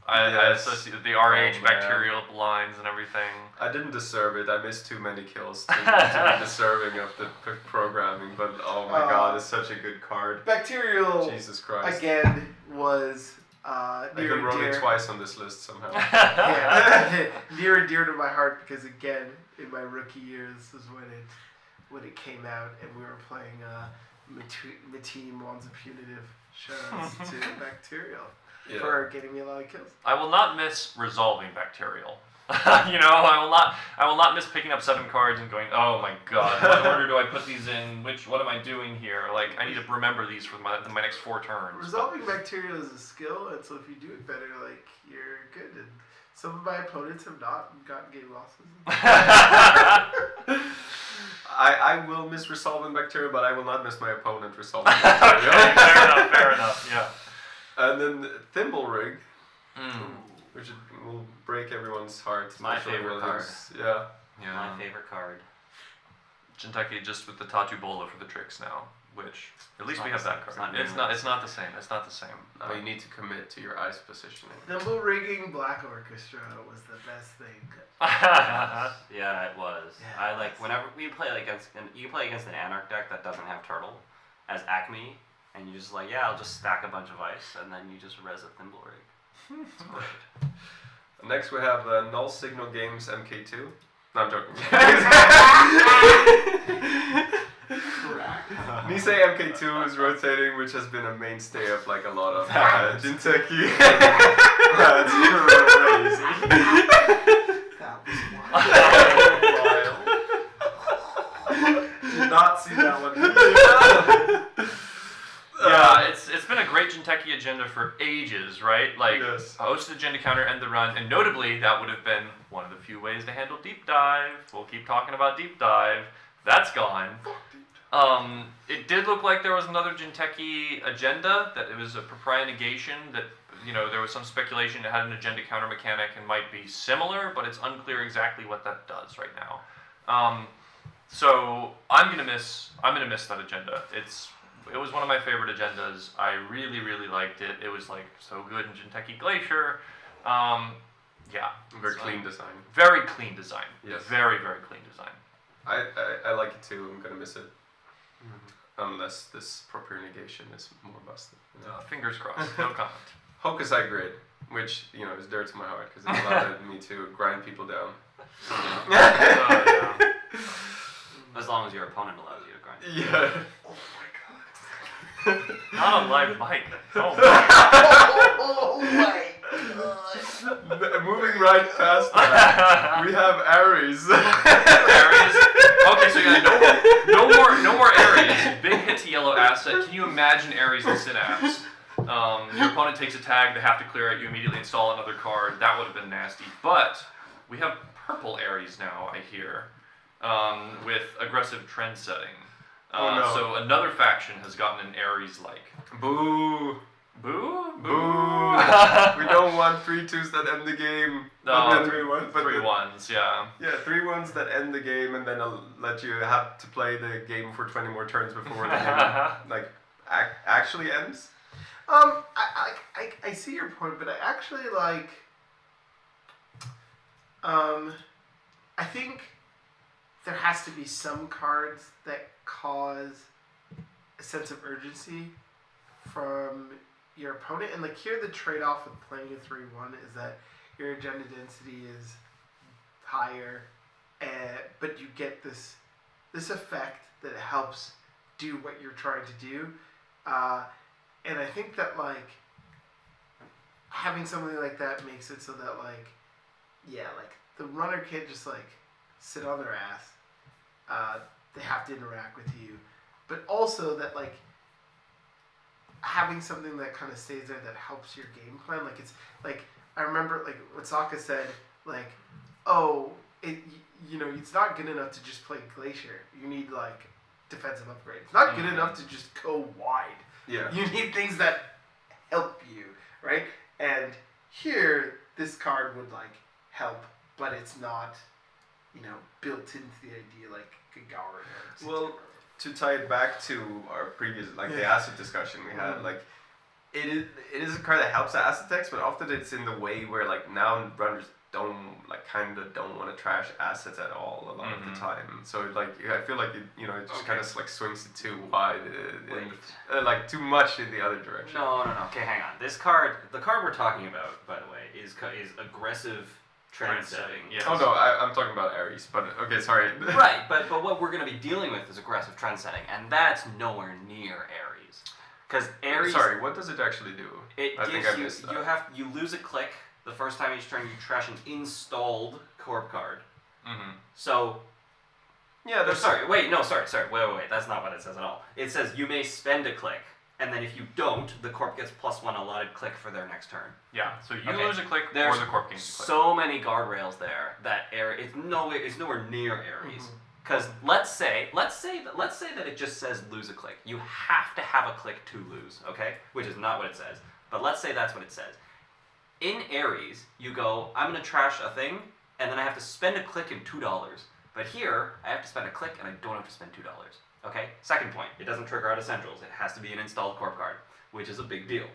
S1: I
S3: Yes.
S1: associate the RH
S3: Oh, man.
S1: Bacterial lines and everything.
S3: I didn't deserve it. I missed too many kills to be deserving of the programming. But oh my god, it's such a good card.
S4: Bacterial
S3: Jesus Christ.
S4: again was
S3: I
S4: near
S3: can
S4: and
S3: roll it
S4: dear.
S3: twice on this list somehow.
S4: Yeah, near and dear to my heart because again, in my rookie years was when it came out and we were playing Team Wands of Punitive shows to Bacterial
S3: Yeah.
S4: for getting me a lot of kills.
S1: I will not miss resolving Bacterial. I will not miss picking up 7 cards and going, oh my god, what order do I put these in? What am I doing here? Like, I need to remember these for my next 4 turns.
S4: Resolving Bacterial is a skill, and so if you do it better, like you're good. And some of my opponents have not gotten game losses.
S3: I will miss resolving bacteria, but I will not miss my opponent resolving bacteria.
S1: Okay, fair enough, yeah.
S3: And then Thimble Rig,
S1: Mm.
S3: which will break everyone's heart.
S2: My
S3: especially
S2: favorite
S3: Williams. Yeah.
S1: Yeah.
S2: My favorite card.
S1: Genteki just with the Tatu Bolo for the tricks now, which at least
S2: It's
S1: we
S2: not
S1: have
S2: the
S1: that
S2: same.
S1: card.
S2: It's not
S1: It's not the same. It's not the same.
S3: But you need to commit to your ice positioning.
S4: Nimble rigging Black Orchestra was the best thing.
S2: Yeah, it was.
S4: Yeah,
S2: I
S4: it
S2: like
S4: was.
S2: whenever we play against an Anarch deck that doesn't have Turtle as Acme, and you just like, yeah, I'll just stack a bunch of ice, and then you just res a Thimble Rig. It's great.
S3: Next we have Null Signal Games MK2. No, I'm joking. Nisei MK2 is rotating, which has been a mainstay of like a lot of Genteki. That's crazy.
S4: That was wild. Did not see that one.
S1: Yeah, it's been a great Genteki agenda for ages, right? Like,
S3: Yes.
S1: host agenda counter, end the run, and notably, that would have been one of the few ways to handle Deep Dive. We'll keep talking about Deep Dive. That's gone. It did look like there was another Genteki agenda, that it was a proprietary negation, that, there was some speculation it had an agenda counter mechanic and might be similar, but it's unclear exactly what that does right now. So I'm gonna miss that agenda. It was one of my favorite agendas. I really, really liked it. It was like so good in Genteki Glacier. Yeah.
S3: Very clean design.
S1: Very clean design.
S3: Yes.
S1: Very, very clean design.
S3: I like it too. I'm gonna miss it. Unless this proper negation is more busted.
S1: Fingers crossed. No comment.
S3: Hokusai Grid, which is dear to my heart because it allowed me to grind people down.
S1: Yeah.
S2: As long as your opponent allows you to grind.
S3: Yeah.
S4: Oh my god.
S1: Not on live mic. Oh
S4: Oh my god.
S3: Moving right past that, we have Ares.
S1: Ares. Okay, so yeah, no more Ares. Big hit to yellow asset. Can you imagine Ares and Synapse? Your opponent takes a tag, they have to clear it, you immediately install another card. That would have been nasty. But we have purple Ares now, I hear, with aggressive trend setting.
S3: No.
S1: So another faction has gotten an Ares-like.
S3: Boo.
S1: Boo?
S3: Boo. We don't want 3-2s that end the game.
S1: No,
S3: But then 3-1s. But
S1: 3-1s, yeah.
S3: Yeah, 3-1s that end the game, and then I'll let you have to play the game for 20 more turns before the game actually ends.
S4: I see your point, but I actually like. I think there has to be some cards that cause a sense of urgency from your opponent, and like here the trade-off with playing a 3-1 is that your agenda density is higher, but you get this effect that helps do what you're trying to do, and I think that like having something like that makes it so that like the runner can't just like sit on their ass. They have to interact with you, but also that like having something that kind of stays there that helps your game plan. Like it's like I remember like what Sokka said, like, oh, it's not good enough to just play Glacier. You need like defensive upgrade. It's not good enough to just go wide.
S3: Yeah.
S4: You need things that help you, right? And here, this card would like help, but it's not, built into the idea like Gagarin.
S3: Well, to tie it back to our previous, the asset discussion we had, it is a card that helps the asset decks, but often it's in the way where now runners don't want to trash assets at all a lot of the time. So I feel like it just kind of swings it too wide, too much in the other direction.
S2: No. Okay, hang on. This card, the card we're talking about, by the way, is aggressive trend setting.
S1: Yes.
S3: Oh no, I'm talking about Ares, but okay, sorry.
S2: Right, but what we're going to be dealing with is aggressive trend setting, and that's nowhere near Ares. Because Ares...
S3: Sorry, what does it actually do?
S2: It
S3: I think I missed that.
S2: You lose a click. The first time each turn you trash an installed corp card.
S1: Mm-hmm.
S2: So...
S3: Yeah,
S2: Wait, that's not what it says at all. It says you may spend a click, and then if you don't, the corp gets +1 allotted click for their next turn.
S1: Yeah, so you
S2: Okay.
S1: lose a click
S2: There's
S1: or the corp gains a click.
S2: so many guardrails there that it's nowhere near Ares. Because let's say that it just says lose a click. You have to have a click to lose, okay? Which is not what it says. But let's say that's what it says. In Ares, you go, I'm going to trash a thing, and then I have to spend a click and $2. But here, I have to spend a click, and I don't have to spend $2. Okay? Second point, it doesn't trigger out essentials. It has to be an installed corp card, which is a big deal.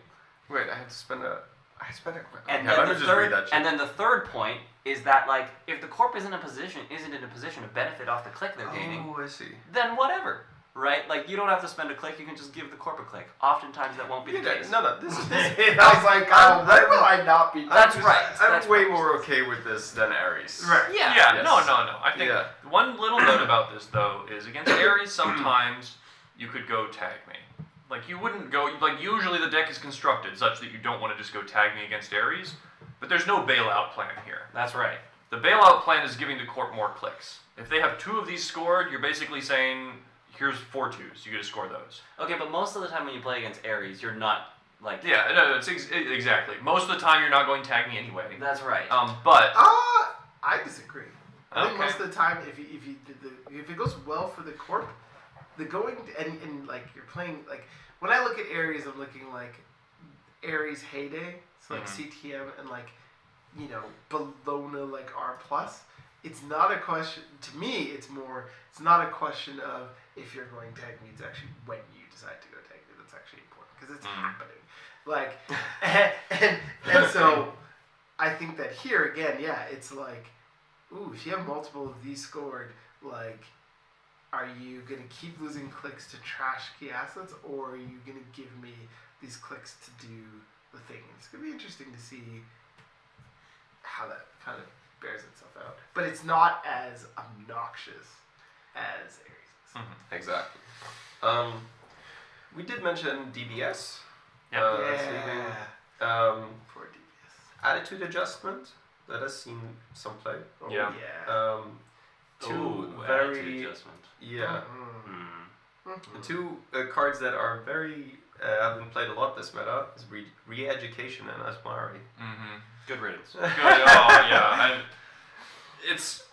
S3: Wait, I spent a...
S2: And
S3: let me
S2: then
S3: just read that shit.
S2: and then the third point is that if the corp isn't in a position to benefit off the click they're gaining,
S3: Oh, I see.
S2: then whatever. Right? You don't have to spend a click, you can just give the corp a click. Oftentimes that won't be the case.
S3: No, this is...
S4: I was like, why will I not be?
S2: That's right.
S3: I'm way more okay with this than Ares.
S4: Right.
S2: Yeah.
S1: Yeah,
S3: Yes.
S1: no. I think one little note about this, though, is against Ares, sometimes you could go tag me. You wouldn't go... usually the deck is constructed such that you don't want to just go tag me against Ares, but there's no bailout plan here.
S2: That's right.
S1: The bailout plan is giving the corp more clicks. If they have 2 of these scored, you're basically saying, here's 4 2s, you get to score those.
S2: Okay, but most of the time when you play against Ares, you're not,
S1: Yeah, no, it's exactly. Most of the time you're not going tag me anyway.
S2: That's right.
S1: But...
S4: I disagree. I think
S1: Okay.
S4: most of the time, if it goes well for the corp, the going and you're playing when I look at Ares, I'm looking Ares heyday, so CTM and Bologna R plus. It's not a question to me. It's not a question of if you're going tag me. It's actually when you decide to go tag me that's actually important because it's happening. And so I think that here again, it's if you have multiple of these scored, are you going to keep losing clicks to trash key assets, or are you going to give me these clicks to do the thing? It's going to be interesting to see how that kind of bears itself out. But it's not as obnoxious as Ares.
S3: Exactly. We did mention DBS.
S4: Yeah. For DBS.
S3: Attitude adjustment. That has seen some play.
S4: Oh,
S1: Yeah.
S4: yeah.
S3: Two
S2: Ooh,
S3: very
S2: attitude adjustment.
S3: yeah.
S4: Mhm.
S3: Two cards that are very have been played a lot this meta is Re-Education and Asmari.
S2: Good riddance.
S1: Good. Oh yeah.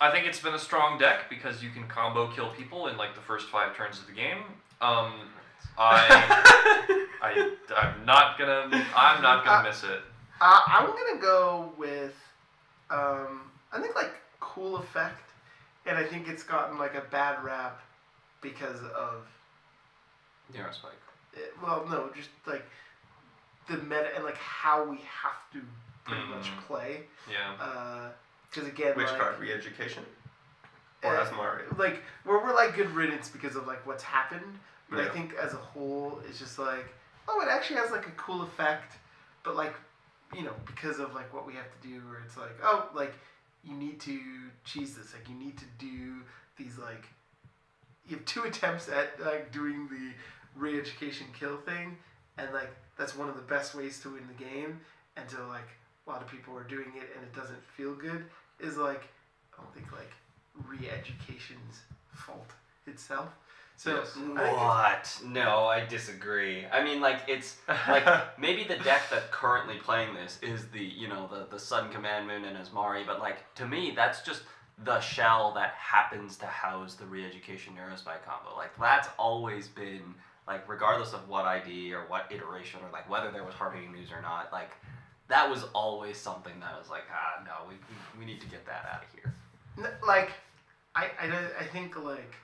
S1: I think it's been a strong deck because you can combo kill people in like the first 5 turns of the game. I'm not gonna miss it.
S4: I'm gonna go with I think like cool effect, and I think it's gotten like a bad rap because of
S2: Neurospike.
S4: well, no, just like the meta and like how we have to pretty much play.
S1: Yeah.
S4: Because again,
S3: Which
S4: like,
S3: card? Re-Education or Asmari?
S4: like we're like good riddance because of like what's happened, but I
S3: Yeah.
S4: think as a whole, it's just like it actually has like a cool effect, but like because of like what we have to do, where it's like like you need to cheese this, like you need to do these like you have 2 attempts at like doing the re-education kill thing, and like that's one of the best ways to win the game, and to like a lot of people are doing it and it doesn't feel good is like I don't think like re-education's fault itself. So
S3: Yes.
S2: What? No, I disagree. I mean, like, it's like maybe the deck that's currently playing this is the the Sun Commandment and Asmari, but like to me that's just the shell that happens to house the Re-Education Neurospike combo. Like that's always been like regardless of what ID or what iteration or like whether there was hard-hitting news or not, like that was always something that was like no, we need to get that out of here.
S4: like I think like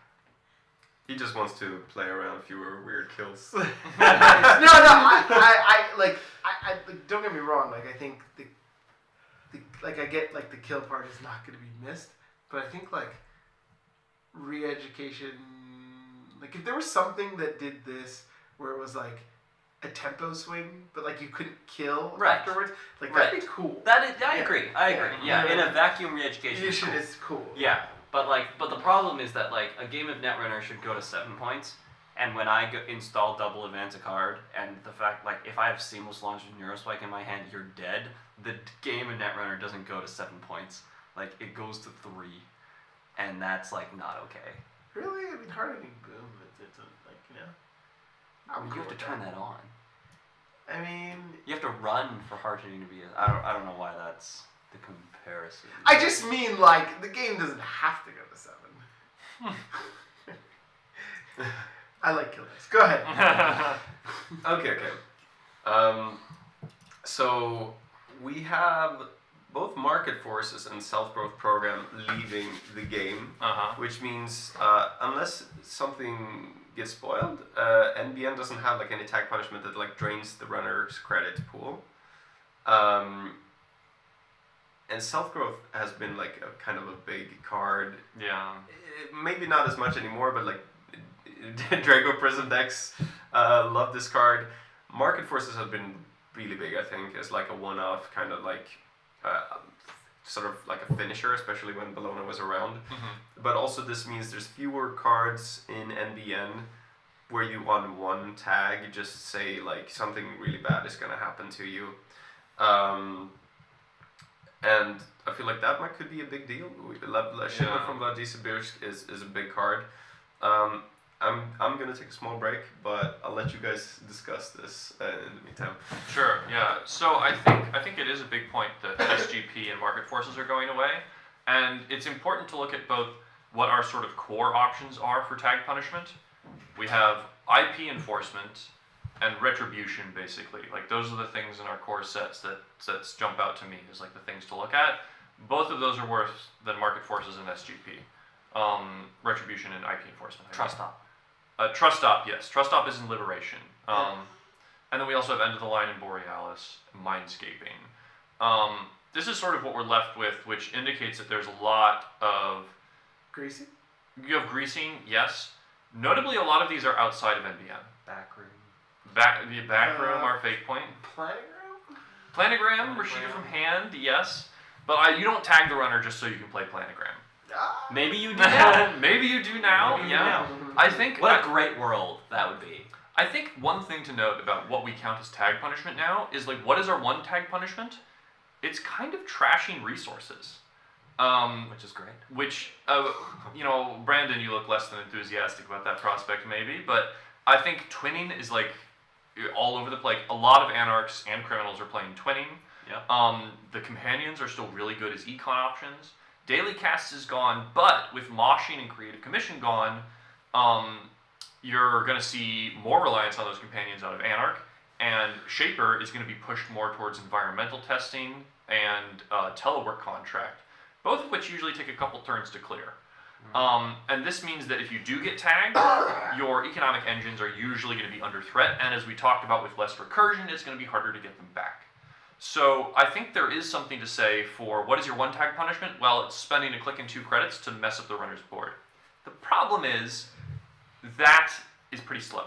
S3: He just wants to play around fewer weird kills.
S4: no, I like don't get me wrong, like I think the like I get like the kill part is not going to be missed, but I think like re-education, like if there was something that did this where it was like a tempo swing but like you couldn't kill
S2: Right.
S4: afterwards, like
S2: Right.
S4: that'd be cool.
S2: I
S4: Yeah.
S2: agree.
S4: Yeah.
S2: In a vacuum, re-education is
S4: Education
S2: cool.
S4: is cool.
S2: Yeah, but the problem is that like a game of Netrunner should go to 7 points, and when I install double advance a card, and the fact like if I have seamless launch with Neurospike in my hand, you're dead. The game of Netrunner doesn't go to 7 points. Like it goes to 3, and that's like not okay.
S4: Really? I mean, hardening boom. It's like I'm
S2: You
S4: cool
S2: have to
S4: with
S2: turn that on.
S4: I mean,
S2: You have to run for hardening to be. I don't know why that's the comparison.
S4: I just mean like the game doesn't have to go to 7. I like kill dice. Go ahead.
S3: Okay. So we have both Market Forces and Self-Growth Program leaving the game, which means unless something gets spoiled, NBN doesn't have like any tag punishment that like drains the runner's credit pool. And Self-Growth has been like a kind of a big card.
S1: Yeah.
S3: Maybe not as much anymore, but like Draco Prism decks love this card. Market Forces have been really big, I think, as like a one-off kind of like sort of like a finisher, especially when Bologna was around. But also this means there's fewer cards in NBN where you on one tag just say like something really bad is gonna happen to you. And I feel like that could be a big deal. Shimmer from Vladisibirsk is a big card. I'm gonna take a small break, but I'll let you guys discuss this in the meantime.
S1: Sure. Yeah. So I think it is a big point that SGP and Market Forces are going away, and it's important to look at both what our sort of core options are for tag punishment. We have IP enforcement and retribution, basically. Like those are the things in our core sets that jump out to me as like the things to look at. Both of those are worse than Market Forces and SGP. Retribution and IP enforcement.
S2: Trust Stop.
S1: Trust Stop, yes. Trust Stop is in Liberation. And then we also have End of the Line and Borealis, Mindscaping. This is sort of what we're left with, which indicates that there's a lot of...
S4: Greasy?
S1: You have Greasing, yes. Notably, a lot of these are outside of NBN.
S2: Backroom.
S1: The back room, our fake point.
S4: Planogram?
S1: Planogram, Rashida from hand, yes. But you don't tag the runner just so you can play Planogram.
S2: Maybe you do now.
S1: Maybe you do now.
S2: Maybe you
S1: yeah.
S2: do now.
S1: I think.
S2: What a great world that would be.
S1: I think one thing to note about what we count as tag punishment now is like, what is our one tag punishment? It's kind of trashing resources.
S2: Which is great.
S1: Which, Brandon, you look less than enthusiastic about that prospect maybe, but I think twinning is like all over the place. A lot of anarchs and criminals are playing twinning.
S2: Yeah.
S1: The companions are still really good as econ options. Daily cast is gone, but with moshing and creative commission gone, you're going to see more reliance on those companions out of Anarch, and Shaper is going to be pushed more towards environmental testing and telework contract, both of which usually take a couple turns to clear. And this means that if you do get tagged, your economic engines are usually going to be under threat, and as we talked about with less recursion, it's going to be harder to get them back. So I think there is something to say for what is your one tag punishment? Well, it's spending a click and 2 credits to mess up the runner's board. The problem is that is pretty slow.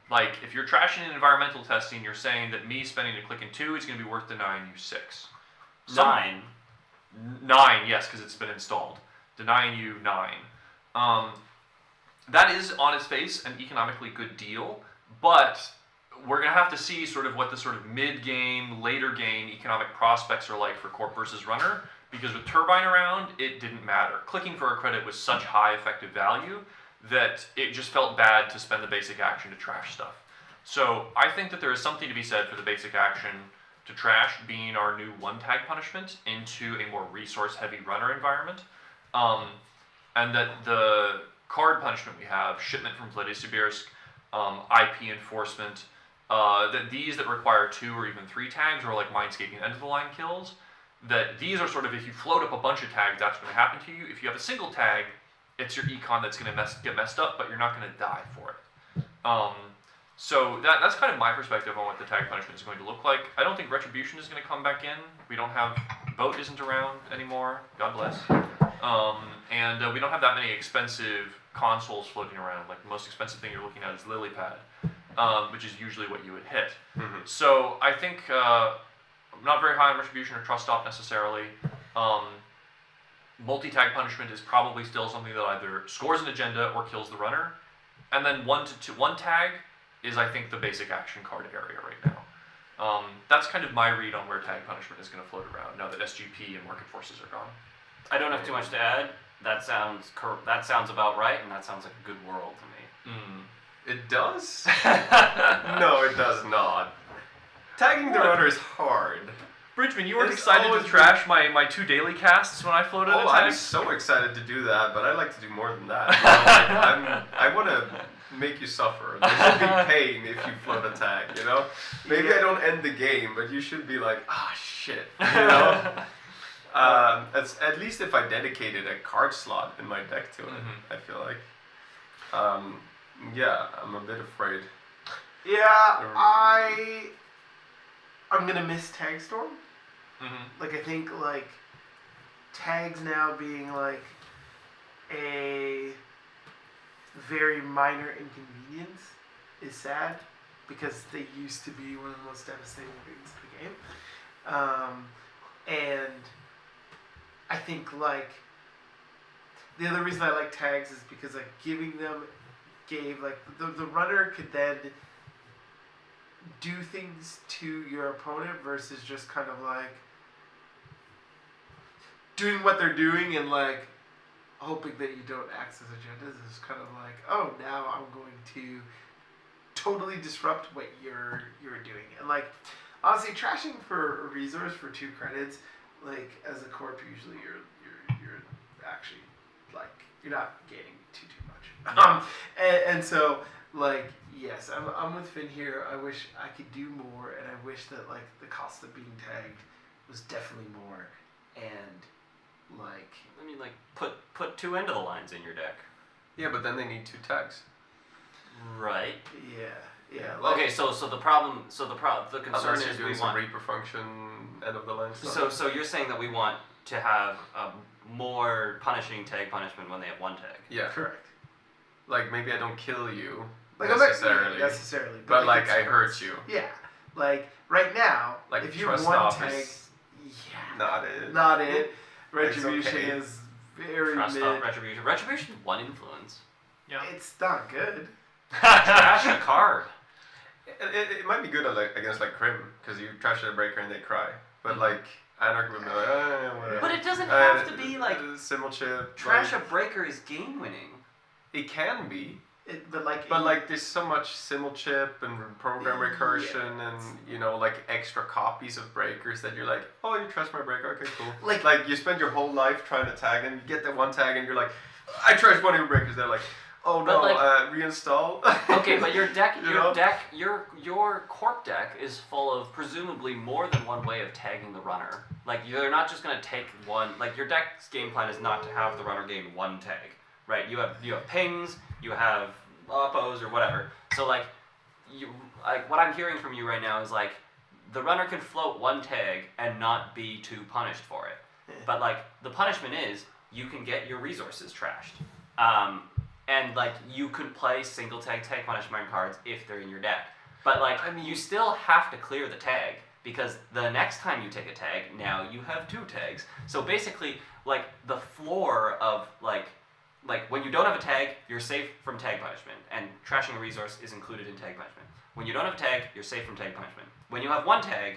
S1: Like, if you're trashing in environmental testing, you're saying that me spending a click and 2 is going to be worth denying you 6.
S2: 9.
S1: 9, yes, because it's been installed. Denying you 9. That is, on its face, an economically good deal, but we're going to have to see sort of what the sort of mid-game, later-game economic prospects are like for Corp versus Runner, because with Turbine around, it didn't matter. Clicking for a credit was such high effective value that it just felt bad to spend the basic action to trash stuff. So I think that there is something to be said for the basic action to trash being our new one-tag punishment into a more resource-heavy runner environment, and that the card punishment we have, shipment from Vladisibirsk, IP enforcement, that these that require 2 or even 3 tags, or like minescaping end-of-the-line kills, that these are sort of, if you float up a bunch of tags, that's going to happen to you. If you have a single tag, it's your econ that's going to get messed up, but you're not going to die for it. So that's kind of my perspective on what the tag punishment is going to look like. I don't think Retribution is going to come back in. We don't have... Boat isn't around anymore. God bless. And we don't have that many expensive consoles floating around. Like, the most expensive thing you're looking at is Lilypad, which is usually what you would hit.
S3: Mm-hmm.
S1: So I think I'm not very high on Retribution or Trust Stop necessarily. Multi-tag punishment is probably still something that either scores an agenda or kills the runner. And then 1 tag is, I think, the basic action card area right now. That's kind of my read on where tag punishment is going to float around now that SGP and market forces are gone.
S2: I don't have too much to add. That sounds about right, and that sounds like a good world to me.
S3: It does? No, it does not. Tagging the runner is hard.
S1: Bridgman, you weren't
S3: It's
S1: excited to
S3: always
S1: trash my 2 daily casts when I floated a
S3: Oh,
S1: tag?
S3: I'm so excited to do that, but I like to do more than that. You know, I want to make you suffer. There should be pain if you float a tag, you know? Maybe I don't end the game, but you should be like, shit, you know? At least if I dedicated a card slot in my deck to it, I feel like. Yeah, I'm a bit afraid.
S4: Yeah, I'm gonna miss Tag Storm. Like, I think, like, tags now being, like, a very minor inconvenience is sad, because they used to be one of the most devastating things in the game. And I think, like, the other reason I like tags is because, like, giving them gave, like, the runner could then do things to your opponent versus just kind of, like, doing what they're doing and, like, hoping that you don't access agendas. Is kind of like, oh, now I'm going to totally disrupt what you're doing. And, like, honestly, trashing for a resource for 2 credits, like, as a corp, usually you're actually, like, you're not gaining too much. And so, like, yes, I'm with Finn here. I wish I could do more, and I wish that, like, the cost of being tagged was definitely more. And, like,
S2: I mean, like, put 2 end of the lines in your deck.
S3: Yeah, but then they need 2 tags.
S2: Right.
S4: Yeah.
S2: Okay, so the concern
S3: Unless you're
S2: is
S3: doing
S2: we
S3: some
S2: want.
S3: Reaper function end of the line stuff.
S2: So you're saying that we want to have more punishing tag punishment when they have 1 tag.
S3: Yeah.
S4: Correct.
S3: Like, maybe I don't kill you
S4: Like, necessarily.
S3: but like,
S4: it's
S3: I hurt you.
S4: Yeah. Like, right now,
S3: Like,
S4: if you have
S3: trust
S4: 1
S3: off
S4: tag,
S3: is not it.
S4: not it.
S3: It's
S4: Retribution
S3: okay.
S4: is very
S2: Trust
S4: mid.
S2: off Retribution. Retribution's one influence.
S1: Yeah.
S4: It's not good.
S2: Trash a card.
S3: It might be good against like Crim, because you trash a breaker and they cry. But like Anarch would be like, whatever.
S2: But it doesn't have to be like
S3: Simul chip.
S2: trash
S3: like,
S2: a breaker is game winning.
S3: It can be.
S4: But
S3: Like there's so much simul chip and program recursion and like extra copies of breakers that you're like, oh, you trust my breaker, okay, cool. Like you spend your whole life trying to tag them, you get that one tag and you're like, I trust one of your breakers. They're like, oh
S2: But
S3: no,
S2: like-
S3: reinstall.
S2: Okay, but your deck,
S3: You know?
S2: your corp deck is full of presumably more than one way of tagging the runner. Like you're not just gonna take one. Like your deck's game plan is not to have the runner gain one tag, right? You have pings, you have oppos or whatever. So like what I'm hearing from you right now is like the runner can float one tag and not be too punished for it. But like the punishment is you can get your resources trashed. And like you could play single tag punishment cards if they're in your deck. But like you still have to clear the tag because the next time you take a tag, now you have 2 tags. So basically like the floor of like when you don't have a tag, you're safe from tag punishment, and trashing a resource is included in tag punishment. When you don't have a tag, you're safe from tag punishment. When you have one tag,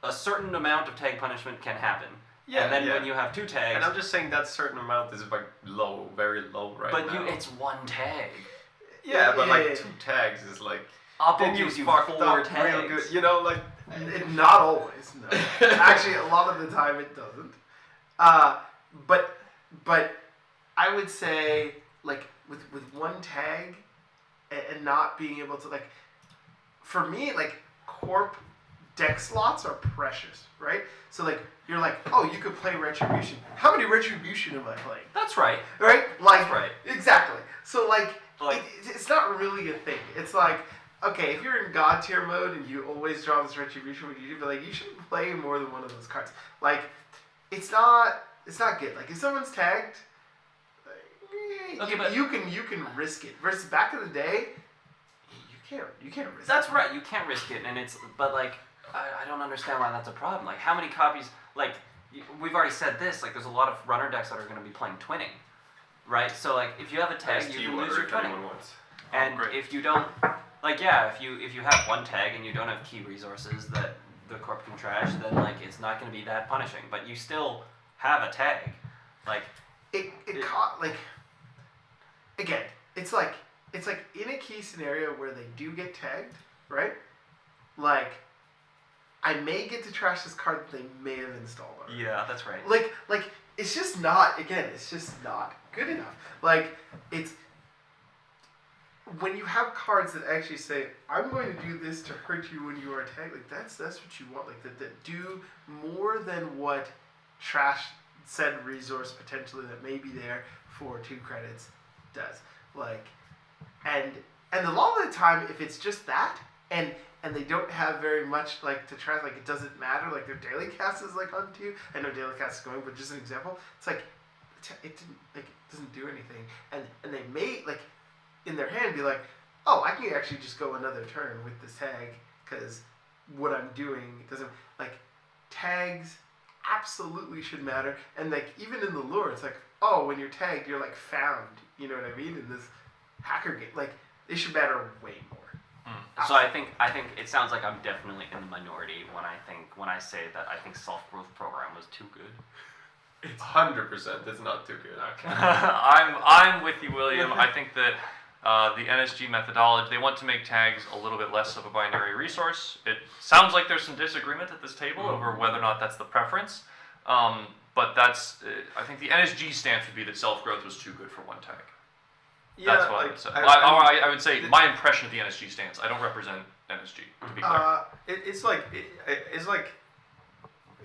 S2: a certain amount of tag punishment can happen.
S3: Yeah,
S2: and then
S3: yeah.
S2: when you have 2 tags,
S3: And I'm just saying that certain amount is like low, very low right
S2: but
S3: now.
S2: it's one tag.
S3: Yeah, but like
S4: Yeah.
S3: 2 tags is like.
S2: Oppo
S3: Then
S2: gives you
S3: fucked
S2: 4
S3: up
S2: tags.
S3: real good. You know, like.
S4: Not always. No. Actually, a lot of the time it doesn't. But I would say like with one tag and not being able to like, for me like corp deck slots are precious, right? So like you're like, oh, you could play Retribution. How many Retribution am I playing?
S2: That's right.
S4: Right? Like
S2: That's right.
S4: Exactly. So like,
S2: Like-
S4: it's not really a thing. It's like, okay, if you're in God tier mode and you always draw this Retribution, what you do, but like you shouldn't play more than one of those cards. Like, it's not good. Like if someone's tagged,
S2: Okay, but-
S4: you can risk it. Versus back in the day, you can't risk
S2: That's
S4: it.
S2: right. You can't risk it, and it's but like I don't understand why that's a problem. Like how many copies? Like we've already said this. Like there's a lot of runner decks that are going to be playing twinning, right? So like if you have a tag, you can lose your twinning. And
S1: great.
S2: if you don't, like if you have one tag and you don't have key resources that the corp can trash, then like it's not going to be that punishing. But you still have a tag, like
S4: It caught like again. It's like in a key scenario where they do get tagged, right? Like I may get to trash this card that they may have installed already.
S2: yeah, that's right.
S4: Like it's just not. Again, it's just not good enough. Like it's when you have cards that actually say, "I'm going to do this to hurt you when you are tagged." Like that's what you want. Like that do more than what trash said resource potentially that may be there for 2 credits does. Like, and a lot of the time, if it's just that, and they don't have very much like to trash, like it doesn't matter. Like their daily cast is like on 2. I know daily cast is going, but just an example, it's like it doesn't do anything, and they may like in their hand be like, oh, I can actually just go another turn with this tag because what I'm doing doesn't like tags. Absolutely should matter, and like even in the lore, it's like, oh, when you're tagged, you're like found. You know what I mean? In this hacker game, like they should matter way more.
S2: So I think it sounds like I'm definitely in the minority when I say that I think self-growth program was too good.
S3: It's 100%. It's not too good.
S1: Okay. I'm with you, William. I think that the NSG methodology, they want to make tags a little bit less of a binary resource. It sounds like there's some disagreement at this table over whether or not that's the preference. But that's, I think the NSG stance would be that self-growth was too good for one tag.
S3: Yeah,
S1: That's what I
S3: like,
S1: would say.
S3: I
S1: I would say my impression of the NSG stance. I don't represent NSG, to be clear.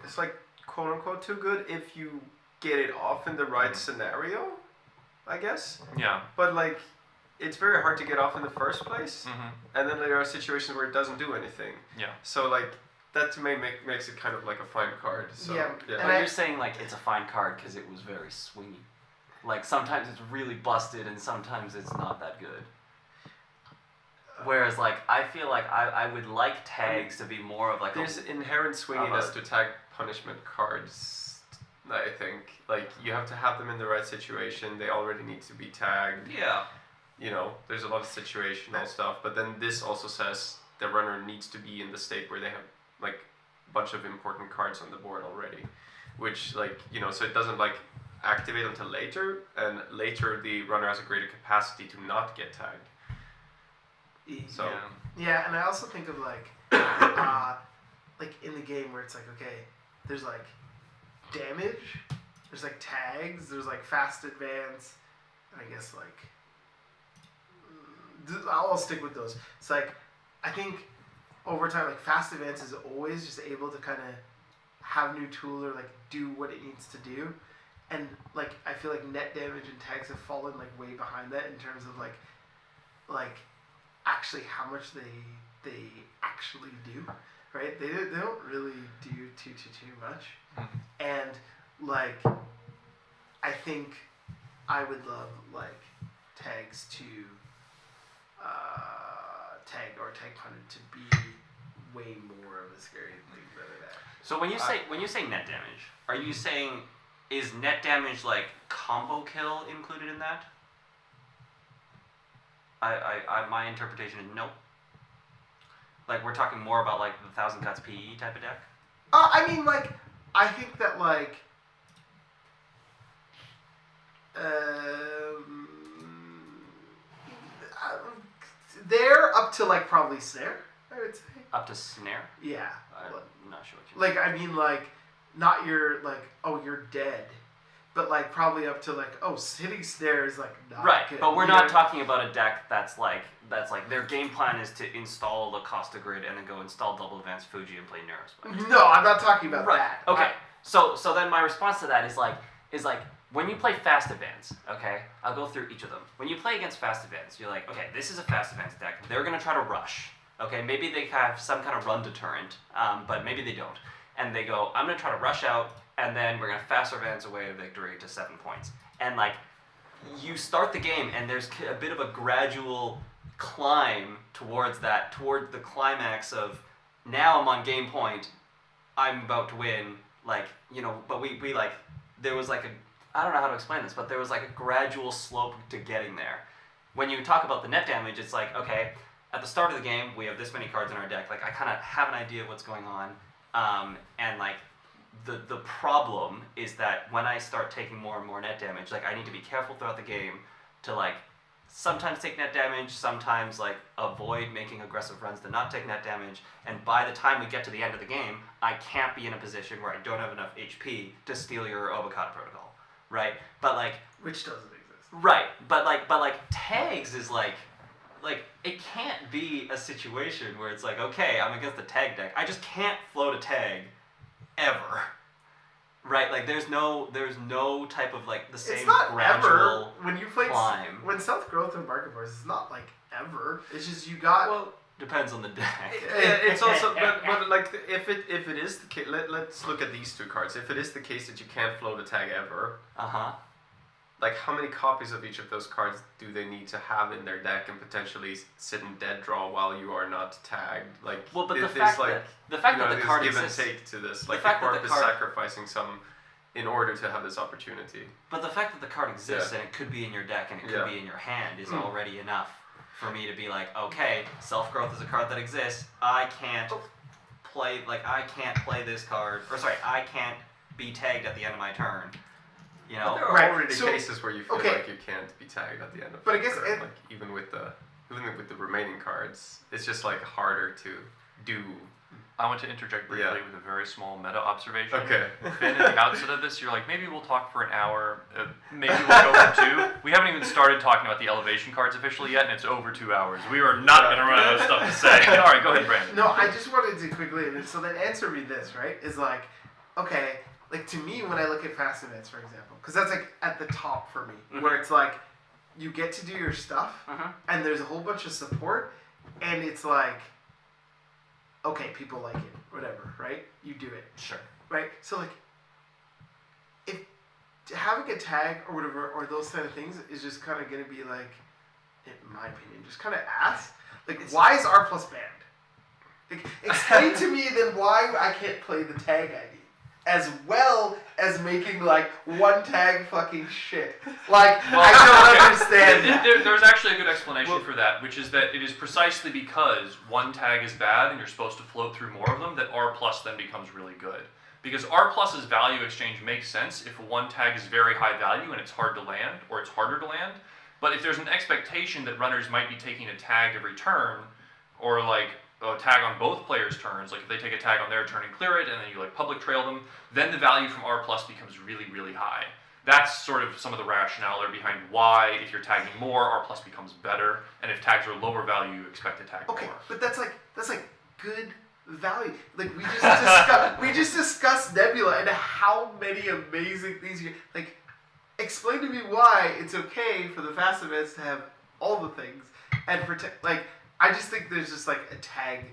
S3: it's like quote unquote too good if you get it off in the right scenario, I guess.
S1: Yeah.
S3: But like, it's very hard to get off in the first place,
S1: Mm-hmm.
S3: and then there are situations where it doesn't do anything.
S1: Yeah.
S3: So like that to me makes it kind of like a fine card. So,
S4: Yeah,
S2: But
S4: And I-
S2: you're saying like it's a fine card because it was very swingy. Like sometimes it's really busted and sometimes it's not that good. Whereas like I feel like I would like tags to be more of like
S3: There's
S2: a,
S3: inherent swinginess to tag punishment cards. I think like you have to have them in the right situation. They already need to be tagged.
S2: Yeah.
S3: You know, there's a lot of situational stuff, but then this also says the runner needs to be in the state where they have like a bunch of important cards on the board already, which like, you know, so it doesn't like activate until later, and later the runner has a greater capacity to not get tagged. So
S4: yeah, and I also think of like in the game where it's like, okay, there's like damage, there's like tags, there's like fast advance, and I guess like I'll stick with those. It's like I think over time, like fast advance is always just able to kind of have new tool or like do what it needs to do, and like I feel like net damage and tags have fallen like way behind that in terms of like actually how much they actually do, right? They don't really do too much, and like I think I would love like tags to tag punted to be way more of a scary thing than that.
S2: So when you say net damage, are you saying is net damage like combo kill included in that? I my interpretation is no. Like we're talking more about like the 1000 cuts PE type of deck.
S4: I mean, like I think that like they're up to like probably snare, I would say.
S2: Up to snare?
S4: Yeah.
S2: I'm not sure what you mean.
S4: Like I mean, like not your like you're dead, but like probably up to like hitting snare is like not
S2: right,
S4: good.
S2: but we're not talking about a deck that's like their game plan is to install the Costa grid and then go install double advanced Fuji and play Neurospike.
S4: No, I'm not talking about that.
S2: Okay. So then my response to that is like when you play fast advance, okay, I'll go through each of them. When you play against fast advance, you're like, okay, this is a fast advance deck. They're gonna try to rush. Okay, maybe they have some kind of run deterrent, but maybe they don't. And they go, I'm gonna try to rush out, and then we're gonna fast advance away a victory to 7 points. And like, you start the game, and there's a bit of a gradual climb toward the climax of now I'm on game point, I'm about to win. Like, you know, but we like there was like I don't know how to explain this, but there was like a gradual slope to getting there. When you talk about the net damage, it's like, okay, at the start of the game, we have this many cards in our deck. Like, I kind of have an idea of what's going on. And, like, the problem is that when I start taking more and more net damage, like, I need to be careful throughout the game to, like, sometimes take net damage, sometimes, like, avoid making aggressive runs to not take net damage. And by the time we get to the end of the game, I can't be in a position where I don't have enough HP to steal your Obokata protocol, right? But, like...
S4: Which doesn't exist.
S2: Right, but tags is, like, it can't be a situation where it's like, okay, I'm against the tag deck. I just can't float a tag ever. Right? Like there's no type of like the same
S4: it's not
S2: gradual
S4: ever. When you play
S2: climb.
S4: When Stealth Growth and Market Force, it's not like ever. It's just you got
S2: well, depends on the deck.
S3: It's also but like if it is the case, let's look at these two cards. If it is the case that you can't float a tag ever, like how many copies of each of those cards do they need to have in their deck and potentially sit in dead draw while you are not tagged? Like,
S2: well, but the fact that the card
S3: give
S2: exists,
S3: and take to this. Like
S2: the fact
S3: corp
S2: that the
S3: is
S2: card,
S3: sacrificing some in order to have this opportunity.
S2: But the fact that the card exists and it could be in your deck and it could be in your hand is already enough for me to be like, okay, Self-Growth is a card that exists. I can't play this card, or sorry, I can't be tagged at the end of my turn. You know,
S3: but there are already cases where you feel like you can't be tagged at the end of
S4: but
S3: the
S4: I guess
S3: turn. Like even with the remaining cards, it's just like harder to do.
S1: I want to interject briefly with a very small meta observation.
S3: Okay.
S1: Finn, at the outset of this, you're like, maybe we'll talk for an hour, maybe we'll go for 2. We haven't even started talking about the elevation cards officially yet, and it's over 2 hours. We are not going to run out of stuff to say. All right, go ahead, Brandon.
S4: No, I just wanted to quickly, so then answer me this, right, is like, okay, like to me, when I look at fast events, for example, because that's like at the top for me, where it's like, you get to do your stuff, and there's a whole bunch of support, and it's like, okay, people like it, whatever, right? You do it.
S2: Sure.
S4: Right? So, like, if having a tag or whatever, or those kind of things, is just kind of going to be, like, in my opinion, just kind of ass. Like, why is R plus banned? Like, explain to me then why I can't play the tag ID. As well as making like one tag fucking shit. Like I don't understand.
S1: There's actually a good explanation for that, which is that it is precisely because one tag is bad and you're supposed to float through more of them that R plus then becomes really good. Because R plus's value exchange makes sense if one tag is very high value and it's hard to land, or it's harder to land. But if there's an expectation that runners might be taking a tag every turn, or like a tag on both players' turns, like if they take a tag on their turn and clear it, and then you like public trail them, then the value from R plus becomes really, really high. That's sort of some of the rationale there behind why, if you're tagging more, R plus becomes better, and if tags are lower value, you expect to tag more.
S4: Okay, but that's like good value. Like we just discussed Nebula and how many amazing things you like. Explain to me why it's okay for the fast events to have all the things, and for like I just think there's just like a tag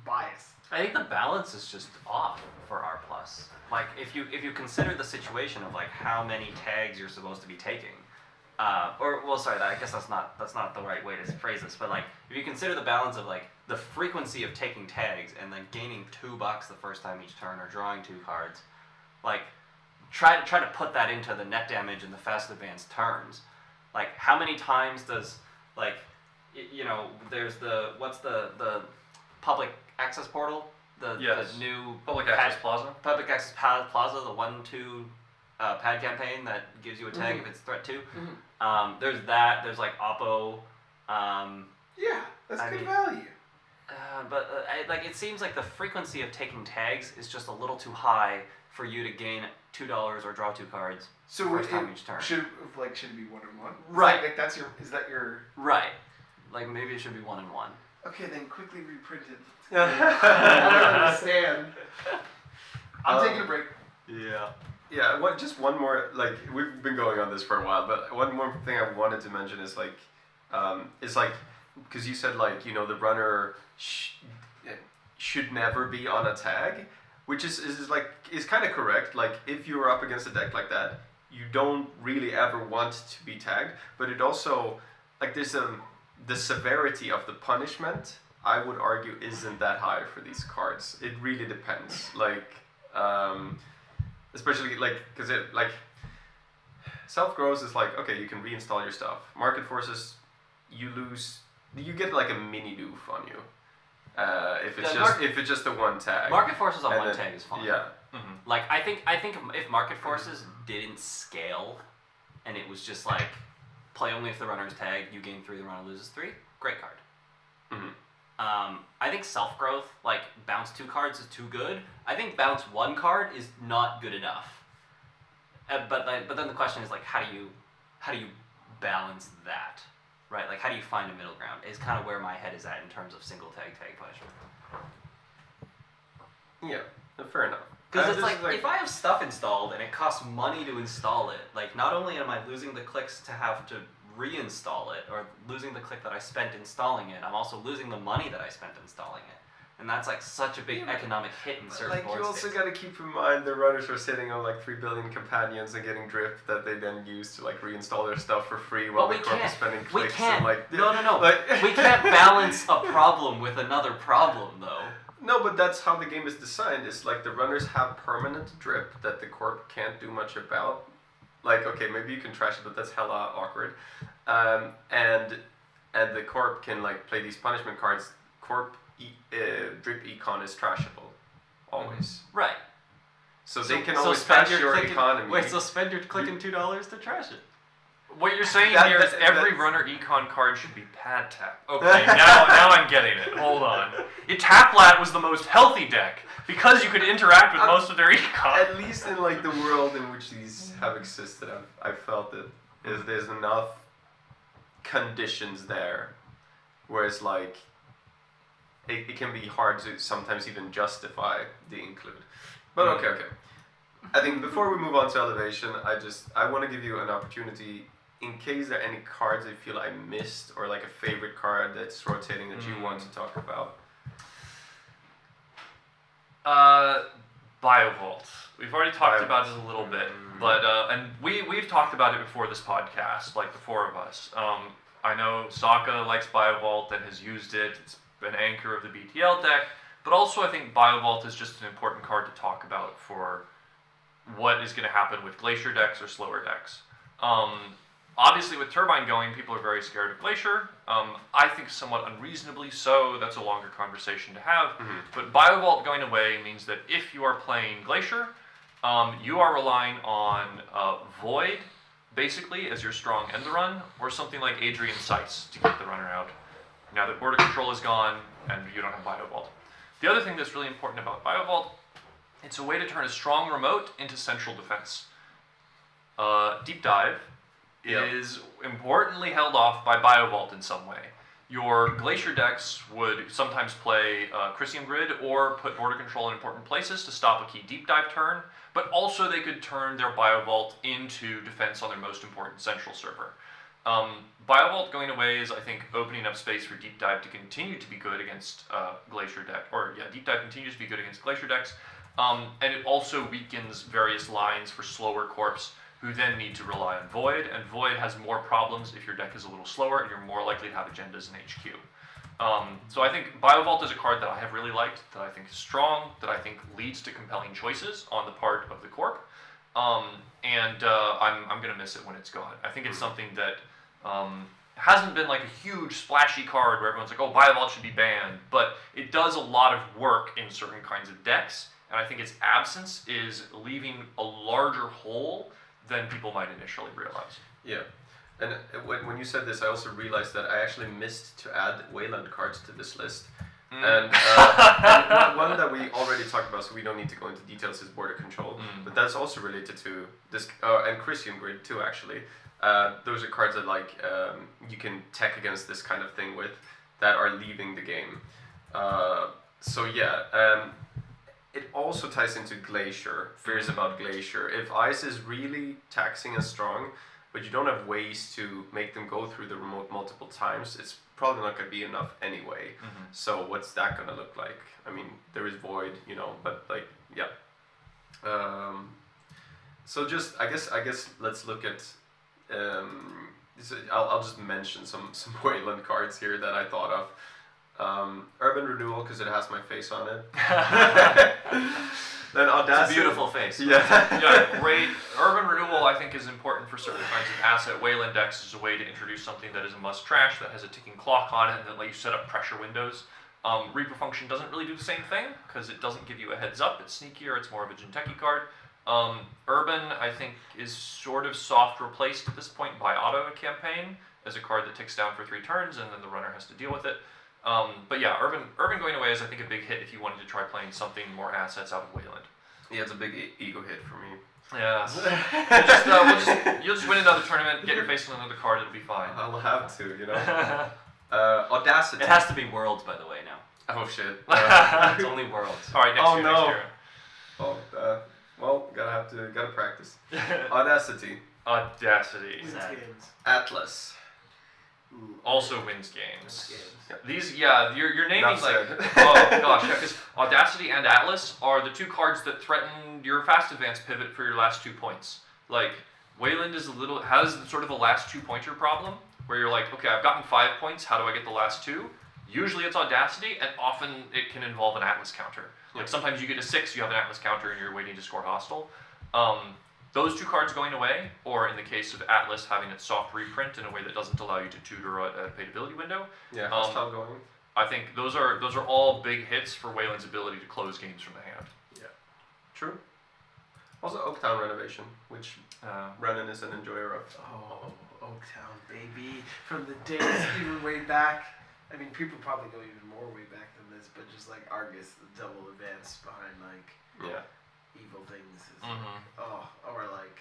S4: bias.
S2: I think the balance is just off for R plus. Like if you consider the situation of like how many tags you're supposed to be taking, I guess that's not the right way to phrase this. But like if you consider the balance of like the frequency of taking tags and then gaining $2 the first time each turn or drawing 2 cards, like try to put that into the net damage in the fast advanced terms. Like how many times does like there's the public access portal, the new
S1: Public Access Plaza,
S2: the 1-2 pad campaign that gives you a tag if it's threat 2. There's that. There's like Oppo.
S4: Yeah, that's good value.
S2: But it seems like the frequency of taking tags is just a little too high for you to gain $2 or draw 2 cards first time each turn.
S4: Should it be 1 and 1?
S2: Right.
S4: Like is that your
S2: right? Like maybe it should be 1 and 1.
S4: Okay, then quickly reprint it. I don't understand. I'm taking a break.
S3: Yeah. Yeah, just one more, like, we've been going on this for a while, but one more thing I wanted to mention is, like, because you said, like, the runner should never be on a tag, which is kind of correct. Like, if you're up against a deck like that, you don't really ever want to be tagged, but it also, like, the severity of the punishment, I would argue, isn't that high for these cards. It really depends. Like, especially, like, because it, like, self-grows is like, okay, you can reinstall your stuff. Market forces, you get like a mini doof on you. If it's just a one tag.
S2: Market forces on one tag is fine.
S3: Yeah.
S2: Mm-hmm. Like, I think if market forces didn't scale, and it was just like, play only if the runner is tagged, you gain 3, the runner loses 3, great card.
S3: Mm-hmm.
S2: I think self-growth, like, bounce 2 cards is too good. I think bounce 1 card is not good enough. But then the question is, like, how do you balance that, right? Like, how do you find a middle ground? Is kind of where my head is at in terms of single tag punishment.
S3: Yeah, fair enough.
S2: Because it's like, if I have stuff installed and it costs money to install it, like, not only am I losing the clicks to have to reinstall it, or losing the click that I spent installing it, I'm also losing the money that I spent installing it. And that's like such a big economic hit in certain board
S3: you also
S2: states.
S3: got to keep in mind the runners are sitting on like 3 billion companions and getting drift that they then use to like reinstall their stuff for free while the corp is spending clicks.
S2: We can't.
S3: And, like,
S2: No.
S3: Like,
S2: we can't balance a problem with another problem, though.
S3: No, but that's how the game is designed. It's like the runners have permanent drip that the corp can't do much about. Like, okay, maybe you can trash it, but that's hella awkward. And the corp can like play these punishment cards. Corp drip econ is trashable, always.
S2: Right.
S3: So they can always trash your economy.
S2: Wait, so spend your click and $2 to trash it.
S1: What you're saying here is every runner econ card should be pad tap. Okay, now I'm getting it. Hold on. Taplat was the most healthy deck because you could interact with most of their econ.
S3: At least in like the world in which these have existed, I felt that there's enough conditions there, whereas like it can be hard to sometimes even justify the include. But okay. I think before we move on to elevation, I want to give you an opportunity in case there are any cards that you feel I missed or like a favorite card that's rotating that you want to talk about.
S1: Biovault. We've already talked about it a little bit, but and we've talked about it before this podcast, like the 4 of us. I know Sokka likes Biovault and has used it. It's an anchor of the BTL deck, but also I think Biovault is just an important card to talk about for what is going to happen with Glacier decks or slower decks. Obviously, with Turbine going, people are very scared of Glacier. I think somewhat unreasonably so. That's a longer conversation to have. But Biovault going away means that if you are playing Glacier, you are relying on Void, basically, as your strong end the run, or something like Adrian Seiss to get the runner out. Now that border control is gone, and you don't have Biovault. The other thing that's really important about Biovault, it's a way to turn a strong remote into central defense. Deep Dive is importantly held off by Biovault in some way. Your Glacier decks would sometimes play Chrysium Grid or put border control in important places to stop a key Deep Dive turn, but also they could turn their Biovault into defense on their most important central server. Biovault going away is, I think, opening up space for Deep Dive to continue to be good against Glacier deck, Deep Dive continues to be good against Glacier decks, and it also weakens various lines for slower corps who then need to rely on Void, and Void has more problems if your deck is a little slower and you're more likely to have agendas in HQ. So I think Biovault is a card that I have really liked, that I think is strong, that I think leads to compelling choices on the part of the Corp, I'm going to miss it when it's gone. I think it's something that hasn't been like a huge splashy card where everyone's like, oh, Biovault should be banned, but it does a lot of work in certain kinds of decks, and I think its absence is leaving a larger hole than people might initially realize.
S3: Yeah, and when you said this, I also realized that I actually missed to add Wayland cards to this list. And one that we already talked about, so we don't need to go into details, is border control. But that's also related to this, and Chrysium Grid too, actually. Those are cards that you can tech against this kind of thing with, that are leaving the game. It also ties into Glacier, fears about Glacier. If Ice is really taxing and strong, but you don't have ways to make them go through the remote multiple times, it's probably not going to be enough anyway. So what's that going to look like? I mean, there is Void, but yeah. So just, I guess let's look at, I'll just mention some Wayland cards here that I thought of. Urban Renewal, because it has my face on it. Then Audacity.
S2: It's a beautiful face.
S1: Yeah, great. Urban Renewal, I think, is important for certain kinds of asset. Wayland decks is a way to introduce something that is a must trash, that has a ticking clock on it, and that lets you set up pressure windows. Reaper Function doesn't really do the same thing, because it doesn't give you a heads up. It's sneakier. It's more of a Genteki card. Urban, I think, is sort of soft replaced at this point by Auto Campaign as a card that ticks down for 3 turns, and then the runner has to deal with it. But yeah, Urban going away is, I think, a big hit if you wanted to try playing something more assets out of Wayland.
S3: Yeah, it's a big ego hit for me.
S1: Yeah. You'll just win another tournament, get your face on another card, it'll be fine.
S3: I'll have to, Audacity.
S2: It has to be Worlds, by the way, now.
S3: Oh shit.
S2: It's only Worlds.
S1: Alright, next year.
S3: Well, gotta practice. Audacity. Atlas.
S4: Ooh.
S1: Also wins games.
S4: Yeah.
S1: These, you're naming
S3: Enough
S1: like,
S3: said.
S1: oh gosh, yeah, because Audacity and Atlas are the 2 cards that threaten your fast advance pivot for your last 2 points. Like, Wayland has sort of a last 2-pointer problem, where you're like, okay, I've gotten 5 points, how do I get the last 2? Usually it's Audacity, and often it can involve an Atlas counter. Like sometimes you get a 6, you have an Atlas counter, and you're waiting to score hostile. Those 2 cards going away, or in the case of Atlas, having its soft reprint in a way that doesn't allow you to tutor a paid-ability window.
S3: Yeah, hostile going.
S1: I think those are all big hits for Wayland's ability to close games from the hand.
S3: Yeah, true. Also, Oaktown Renovation, which Brennan is an enjoyer of.
S4: Oh, Oaktown, baby. From the days even way back. I mean, people probably go even more way back than this, but just like Argus, the double advance behind evil things. Or like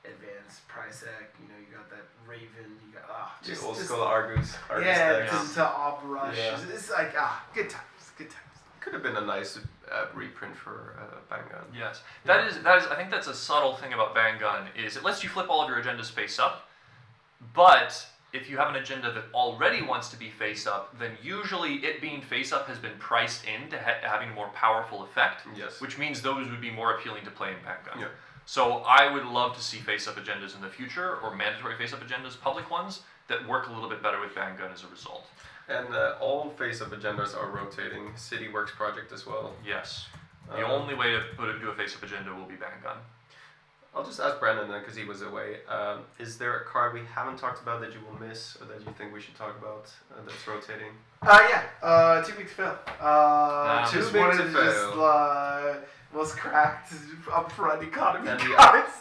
S4: advanced Prisec, you got that Raven, you got
S3: just old school Argus
S4: decks. To Obrush.
S3: Yeah.
S4: It's like good times.
S3: Could have been a nice reprint for Bang Gun.
S1: Yes, that is. I think that's a subtle thing about Bang Gun, is it lets you flip all of your agendas face up, but if you have an agenda that already wants to be face up, then usually it being face up has been priced into having a more powerful effect.
S3: Yes.
S1: Which means those would be more appealing to play in Bang Gun.
S3: Yeah.
S1: So I would love to see face up agendas in the future, or mandatory face up agendas, public ones, that work a little bit better with Bang Gun as a result.
S3: And all face up agendas are rotating. City Works project as well.
S1: Yes. The only way to do a face up agenda will be Bang Gun.
S3: I'll just ask Brandon then, because he was away. Is there a card we haven't talked about that you will miss, or that you think we should talk about that's rotating?
S4: Yeah. Too big to fail.
S3: Too
S4: Just
S3: big
S4: wanted
S3: to
S4: to
S3: fail.
S4: just most cracked upfront economy
S3: And the-
S4: cards.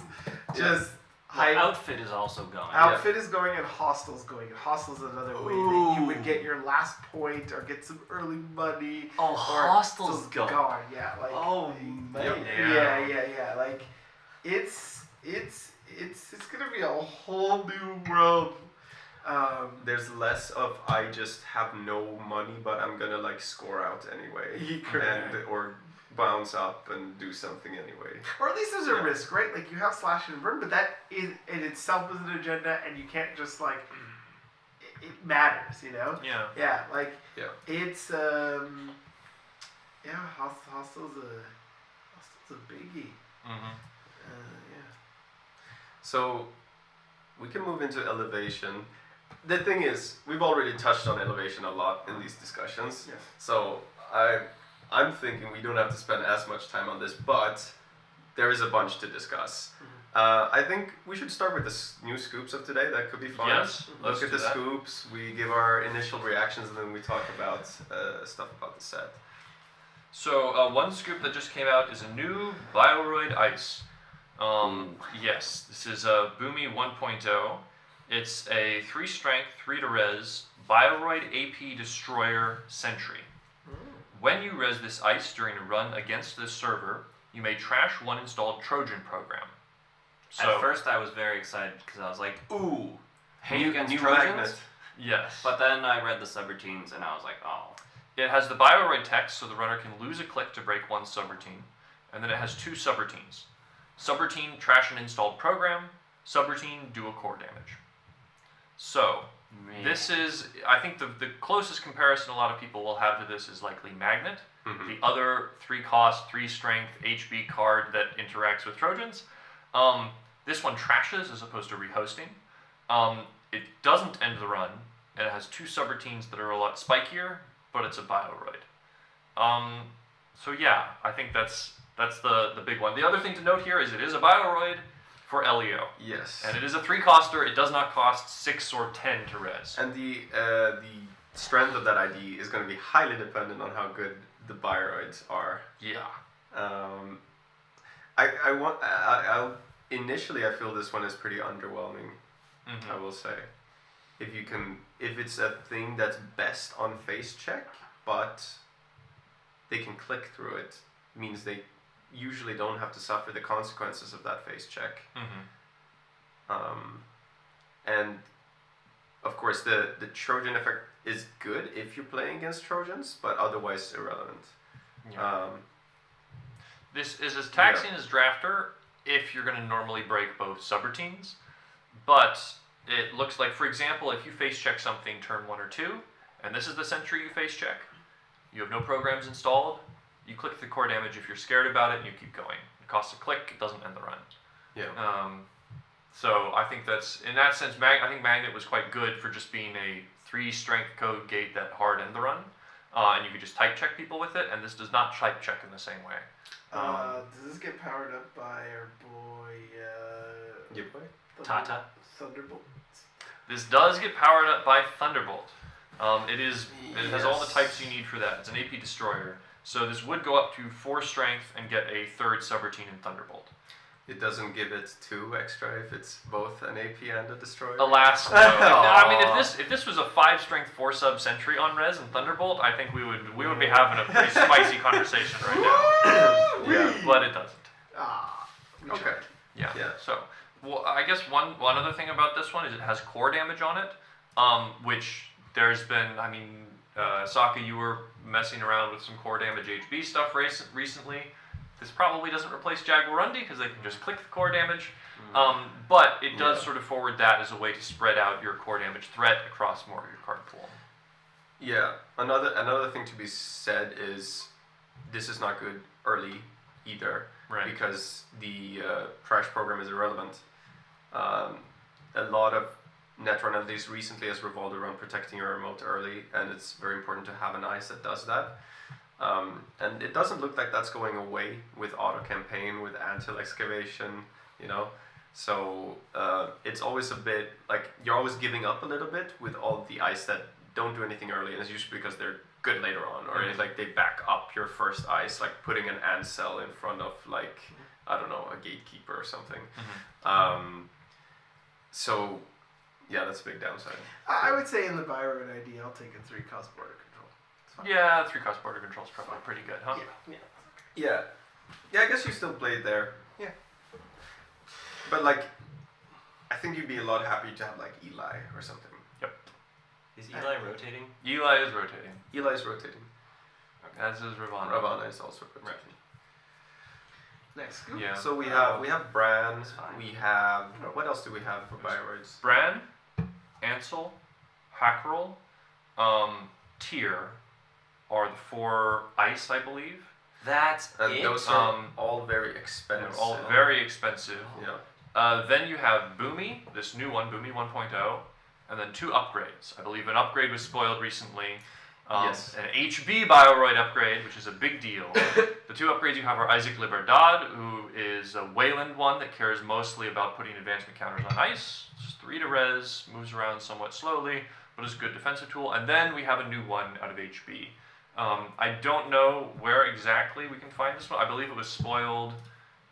S4: Just hype.
S2: Outfit is also going.
S4: Outfit is going and Hostel's going. And Hostel's another way that you would get your last point or get some early money.
S2: Oh,
S4: or
S2: Hostel's
S4: so
S2: going.
S4: gone. Yeah, like
S2: Oh, man.
S4: yeah. Like it's gonna be a whole new world.
S3: There's less of I just have no money, but I'm gonna like score out anyway, or bounce up and do something anyway.
S4: Or at least there's a risk, right? Like you have slash and burn, but that in itself is an agenda, and you can't just like it matters, you know?
S1: Yeah.
S4: Yeah, like
S3: Yeah.
S4: Hostel's a biggie.
S1: Mm-hmm.
S4: Yeah.
S3: So we can move into elevation. The thing is, we've already touched on elevation a lot in these discussions.
S4: Yes.
S3: So I'm thinking we don't have to spend as much time on this, but there is a bunch to discuss. I think we should start with the new scoops of today. That could be fun.
S1: Yes, let's
S3: Look at
S1: do
S3: the
S1: that.
S3: scoops. We give our initial reactions, and then we talk about stuff about the set.
S1: So one scoop that just came out is a new Bioroid Ice. Yes, this is a Boomy 1.0. It's a 3 strength, 3 to res, Bioroid AP Destroyer Sentry. When you res this ice during a run against this server, you may trash one installed Trojan program. So,
S2: At first, I was very excited because I was like, ooh, hate
S3: New-
S2: against
S3: new
S2: Trojans.
S3: magnet.
S1: yes.
S2: But then I read the subroutines and I was like, oh.
S1: It has the Bioroid text, so the runner can lose a click to break one subroutine. And then it has 2 subroutines. Subroutine, trash an installed program. Subroutine, do a core damage. So, this is, I think the closest comparison a lot of people will have to this is likely Magnet. The other 3 cost, 3 strength HB card that interacts with Trojans. This one trashes as opposed to rehosting. It doesn't end the run, and it has 2 subroutines that are a lot spikier, but it's a Bioroid. So yeah, I think that's the big one. The other thing to note here is it is a Bioroid for LEO.
S3: Yes.
S1: And it is a 3-coster. It does not cost 6 or 10 to res.
S3: And the strength of that ID is going to be highly dependent on how good the Bioroids are.
S1: Yeah.
S3: Initially I feel this one is pretty underwhelming. I will say, if it's a thing that's best on face check, but they can click through it, means they usually don't have to suffer the consequences of that face check. And of course the Trojan effect is good if you're playing against Trojans, but otherwise irrelevant.
S1: Yeah. This is as taxing as Drafter if you're going to normally break both subroutines, but it looks like, for example, if you face check something turn 1 or 2, and this is the sentry you face check, you have no programs installed, you click the core damage if you're scared about it, and you keep going. It costs a click, it doesn't end the run.
S3: Yeah.
S1: So I think that's, in that sense, I think Magnet was quite good for just being a 3 strength code gate that hard end the run, and you could just type check people with it, and this does not type check in the same way.
S4: Does this get powered up by our boy?
S3: You play?
S2: Tata.
S4: Thunderbolt.
S1: This does get powered up by Thunderbolt. It has all the types you need for that. It's an AP destroyer. So this would go up to 4 strength and get a 3rd subroutine in Thunderbolt.
S3: It doesn't give it 2 extra if it's both an AP and a destroyer.
S1: Alas, no. I mean, if this was a 5 strength 4 sub sentry on res and Thunderbolt, I think we would be having a pretty spicy conversation right now. Yeah, but it doesn't.
S3: Okay.
S1: Yeah.
S3: Yeah.
S1: So, well, I guess one other thing about this one is it has core damage on it, which there's been. I mean, Sokka, you were messing around with some core damage HB stuff recently. This probably doesn't replace Jaguarundi because they can just click the core damage, but it does sort of forward that as a way to spread out your core damage threat across more of your card pool.
S3: Yeah. Another thing to be said is this is not good early either,
S1: Right.
S3: because the trash program is irrelevant. A lot of Netrunner, at least recently, has revolved around protecting your remote early, and it's very important to have an ice that does that. And it doesn't look like that's going away with auto campaign, with Antil excavation, you know. So it's always a bit like you're always giving up a little bit with all the ice that don't do anything early, and it's usually because they're good later on, or it's like they back up your first ice, like putting an ant cell in front of like I don't know, a gatekeeper or something. So yeah, that's a big downside.
S4: I would say in the Byron ID, I'll take a 3-cost border control. It's fine.
S1: Yeah, 3-cost border control is probably pretty good, huh?
S3: Yeah, I guess you still played there.
S4: Yeah.
S3: But like, I think you'd be a lot happier to have like Eli or something.
S2: Is Eli rotating?
S1: Eli is rotating.
S3: Eli's rotating.
S1: As is Ravana.
S3: Ravana is also rotating.
S4: Next. Cool.
S1: Yeah.
S3: So we have Bran.
S2: That's fine.
S3: We have what else do we have for Bioroids?
S1: Bran, Ansel, Hackerel, Tyr are the 4 ice, I believe.
S2: That's
S3: And
S2: it?
S3: those are all very expensive.
S1: They're all very expensive.
S3: Yeah.
S1: Then you have Boomy, this new one, Boomy 1.0, and then 2 upgrades. I believe an upgrade was spoiled recently.
S3: Yes.
S1: An HB Bioroid upgrade, which is a big deal. The 2 upgrades you have are Isaac Liberdad, who is a Wayland one that cares mostly about putting advancement counters on ice. Just 3 to res, moves around somewhat slowly, but is a good defensive tool. And then we have a new one out of HB. I don't know where exactly we can find this one. I believe it was spoiled.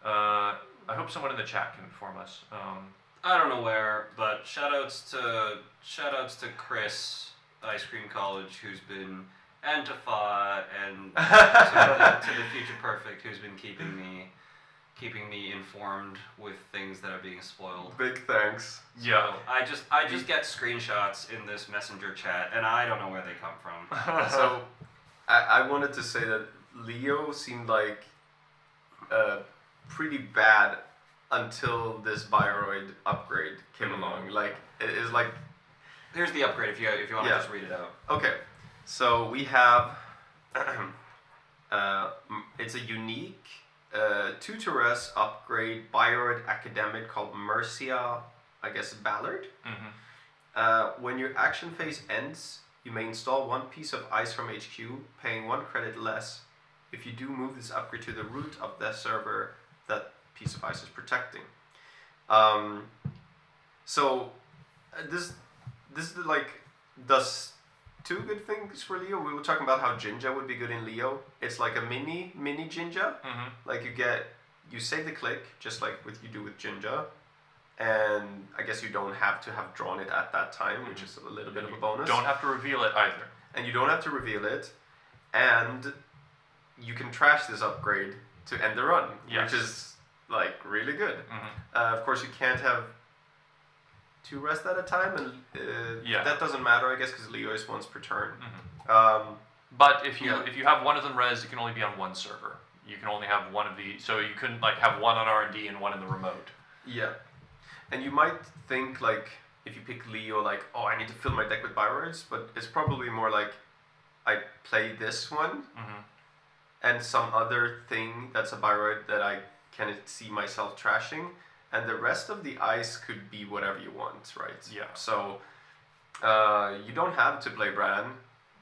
S1: I hope someone in the chat can inform us.
S2: I don't know where, but shoutouts to Chris, Ice Cream College, who's been, and to Fa, and to the Future Perfect, who's been keeping me informed with things that are being spoiled.
S3: Big thanks.
S1: Yeah.
S2: So I just get screenshots in this messenger chat, and I don't know where they come from.
S3: So I wanted to say that Leo seemed like pretty bad until this Bioroid upgrade came along. Like it is like.
S2: Here's the upgrade if you want to just read it out.
S3: Okay, so we have it's a unique 2 to res upgrade Bioroid academic called Mercia, I guess Ballard. When your action phase ends, you may install 1 piece of ice from HQ, paying 1 credit less. If you do move this upgrade to the root of the server that piece of ice is protecting. So this is like does 2 good things for Leo. We were talking about how Jinja would be good in Leo. It's like a mini Jinja. Like you save the click just like you do with Jinja, and I guess you don't have to have drawn it at that time, which is a little bit of a bonus.
S1: Don't have to reveal it either.
S3: And you don't have to reveal it, and you can trash this upgrade to end the run,
S1: Yes.
S3: which is like really good. Of course, you can't have 2 rest at a time, and that doesn't matter, I guess, because Leo is once per turn.
S1: But if you have one of them res, it can only be on 1 server. You can only have one of the, so you couldn't like have 1 on R&D and 1 in the remote.
S3: Yeah, and you might think like if you pick Leo, like I need to fill my deck with Bioroids, but it's probably more like I play this one and some other thing that's a Bioroid that I can see myself trashing. And the rest of the ice could be whatever you want, right?
S1: Yeah.
S3: So you don't have to play Bran.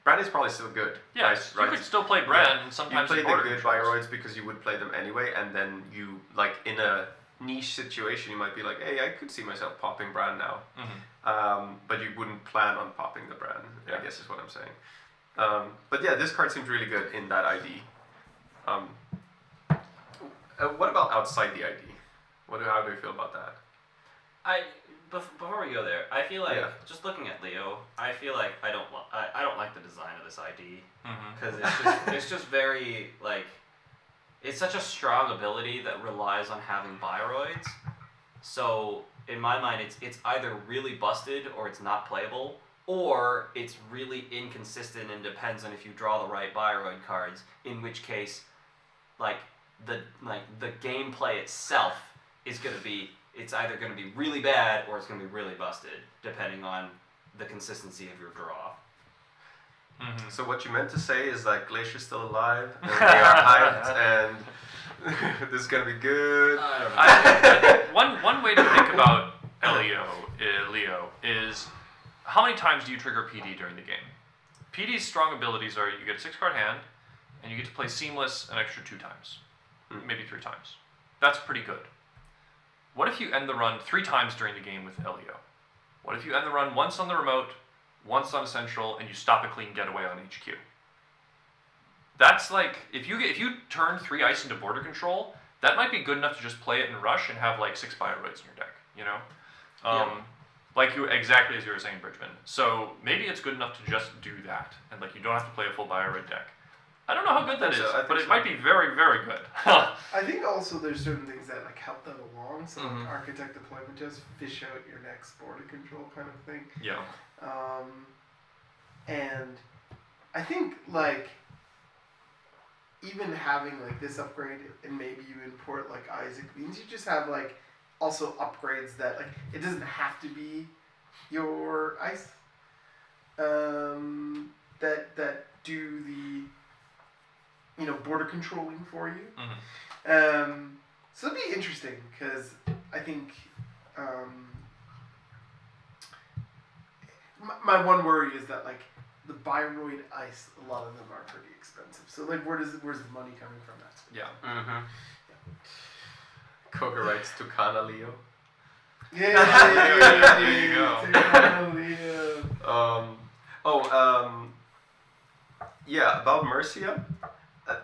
S3: Bran is probably still good.
S1: Yes,
S3: right?
S1: you could still play Bran, and sometimes
S3: you play
S1: in
S3: the
S1: border
S3: good
S1: controls.
S3: Bioroids because you would play them anyway, and then you like in a niche situation you might be like, hey, I could see myself popping Bran now, but you wouldn't plan on popping the Bran. I guess is what I'm saying. But yeah, this card seems really good in that ID. What about outside the ID? How do you feel about that?
S2: Before we go there, I feel like just looking at Leo, I feel like I don't like the design of this ID because it's just very like it's such a strong ability that relies on having Bioroids. So in my mind, it's either really busted or it's not playable, or it's really inconsistent and depends on if you draw the right Bioroid cards. In which case, the gameplay itself is going to be, it's either going to be really bad or it's going to be really busted, depending on the consistency of your draw.
S3: So what you meant to say is that Glacier's still alive, and we are hyped, and this is going to be good.
S2: I don't know.
S1: I think one way to think about Leo is how many times do you trigger PD during the game? PD's strong abilities are you get a 6-card hand, and you get to play Seamless an extra 2 times, maybe 3 times. That's pretty good. What if you end the run 3 times during the game with Elio? What if you end the run once on the remote, once on Essential, and you stop a clean getaway on HQ? That's like, if you turn 3 ice into border control, that might be good enough to just play it in rush and have like 6 Bioroids in your deck, you know? Exactly as you were saying, Bridgman. So maybe it's good enough to just do that, and like you don't have to play a full Bioroid deck. I don't know how good that is, but it might be very, very good.
S4: I think also there's certain things that like help that along. So like architect deployment just fish out your next border control kind of thing.
S1: Yeah.
S4: And I think like even having like this upgrade and maybe you import like Isaac means you just have like also upgrades that like it doesn't have to be your ice that do the border controlling for you. So it'd be interesting because I think my one worry is that like the Bioroid ice, a lot of them are pretty expensive. So like where's the money coming from that?
S1: Yeah.
S3: Coca writes to Kana Leo.
S4: Yeah.
S1: There you go.
S3: Yeah, about Mercia.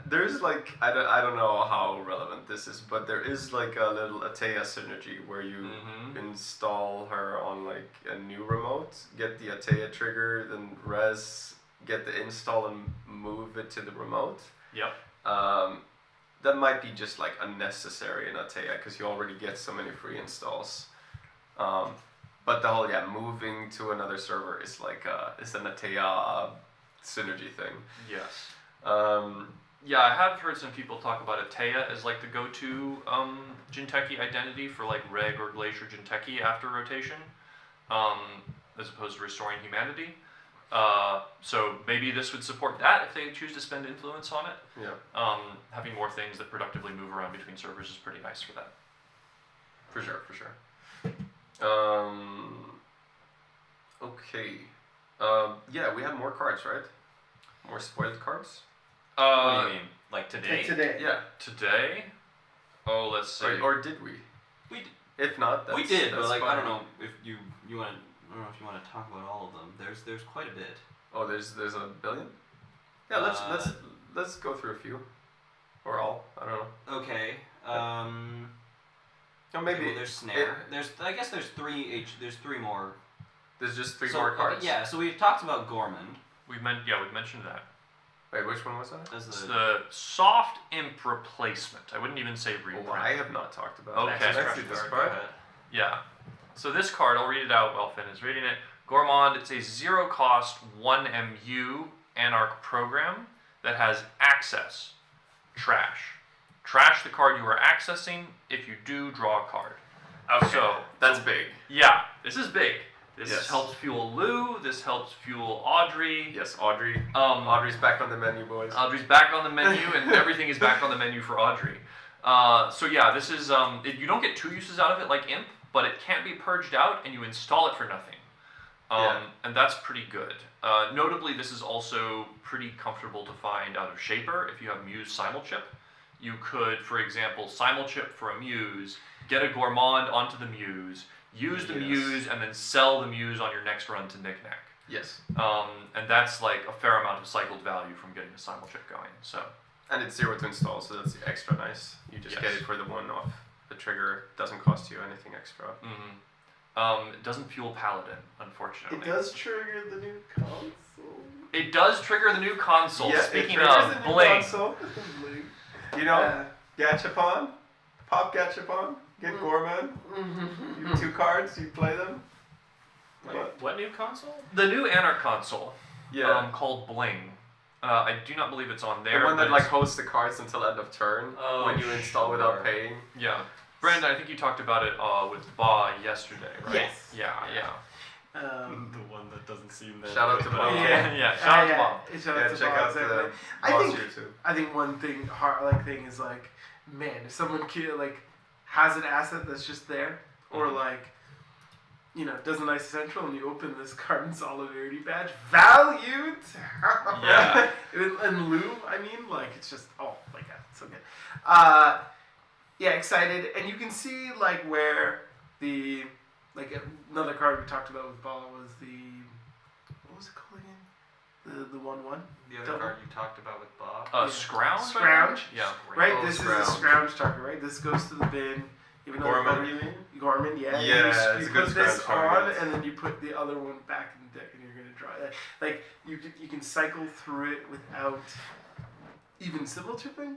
S3: There's like I don't know how relevant this is, but there is like a little Atea synergy where you install her on like a new remote, get the Atea trigger, then res, get the install and move it to the remote.
S1: Yep.
S3: That might be just like unnecessary in Atea because you already get so many free installs. But the whole moving to another server is like it's an Atea synergy thing.
S1: Yes. Yeah, I have heard some people talk about Atea as like the go-to Jinteki identity for like Reg or Glacier Jinteki after rotation, as opposed to restoring humanity. So maybe this would support that if they choose to spend influence on it.
S3: Yeah.
S1: Having more things that productively move around between servers is pretty nice for that.
S3: For sure. Okay. Yeah, we have more cards, right? More spoiled cards?
S2: What do you mean? Like today?
S4: Today.
S3: Yeah.
S1: Today? Oh, let's see.
S3: Or did we?
S2: We did.
S3: If not, that's
S2: We did, but like
S3: fine.
S2: I don't know if you want to. I don't know if you want to talk about all of them. There's quite a bit.
S3: Oh, there's a billion? Yeah, let's go through a few. Or all. I don't know.
S2: Okay.
S3: Oh, maybe.
S2: Okay, well, there's Snare. I guess there's 3 There's 3 more.
S3: There's just 3 more cards?
S2: Okay, yeah, so we've talked about Gormand.
S1: We've mentioned that.
S3: Wait, which one was that?
S1: It's the soft imp replacement. I wouldn't even say reprint.
S3: Oh, I have not talked about
S1: Okay.
S3: it. Let's do this
S2: Go
S3: part.
S2: ahead.
S1: Yeah. So this card, I'll read it out while Finn is reading it. Gormand, it's a 0-cost 1 MU Anarch program that has access. Trash. Trash the card you are accessing. If you do, draw a card.
S3: Okay.
S1: So
S3: that's big.
S1: Yeah, this is big. This
S3: Yes.
S1: helps fuel Lou. This helps fuel Audrey.
S3: Yes, Audrey.
S1: Audrey's
S3: Audrey's back on the menu, boys.
S1: Audrey's back on the menu, and everything is back on the menu for Audrey. So yeah, this is you don't get 2 uses out of it like Imp, but it can't be purged out, and you install it for nothing. And that's pretty good. Notably, this is also pretty comfortable to find out of Shaper if you have Muse Simulchip. You could, for example, Simulchip for a Muse, get a Gourmand onto the Muse, use the Muse, and then sell the Muse on your next run to Knick-Knack.
S3: Yes.
S1: And that's like a fair amount of cycled value from getting a Simulchip going. So.
S3: And it's 0 to install, so that's extra nice. You just get it for the 1 off the trigger. It doesn't cost you anything extra.
S1: It doesn't fuel Paladin, unfortunately.
S4: It does trigger the new console.
S1: It does trigger the new console.
S3: Yeah,
S1: Speaking
S3: it triggers
S1: of,
S3: the new
S1: Bling.
S4: Console.
S3: You know, Gachapon, pop Gachapon, get Gorman. You 2 cards, you play them.
S2: What new console?
S1: The new Anarch console,
S3: Yeah.
S1: called Bling. I do not believe it's on there.
S3: The one that
S1: but
S3: like
S1: it's-
S3: hosts the cards until end of turn when you install without paying.
S1: Yeah. Brandon, I think you talked about it with Ba yesterday, right?
S4: Yes.
S1: Yeah.
S2: The one that doesn't seem that.
S3: Shout out to Bob.
S1: Yeah. Shout out to Bob.
S4: Shout
S3: Yeah,
S4: out to
S3: check
S4: Bob,
S3: out
S4: exactly.
S3: the
S4: I
S3: Boss
S4: think
S3: YouTube.
S4: I think one thing thing is like, man, if someone has an asset that's just there, or does a nice central, and you open this card and solidarity badge, valued.
S1: Yeah.
S4: And Lou, I mean, it's just oh my god, it's so good. excited, and you can see like where the another card we talked about with Ball was what was it called again? The 1/1.
S2: The other card you talked about with Bob.
S1: Scrounge.
S4: Scrounge.
S1: Yeah.
S4: Right.
S3: Oh,
S4: This
S3: Scrounge.
S4: is a Scrounge target. Right. This goes to the bin. Even though
S3: Gorman, you mean?
S4: Gorman, yeah.
S3: Yeah,
S4: You
S3: it's a good
S4: put this
S3: Scrounge
S4: on,
S3: target.
S4: and then you put the other one back in the deck, and you're gonna draw it. Like you can cycle through it without even symbol tripping.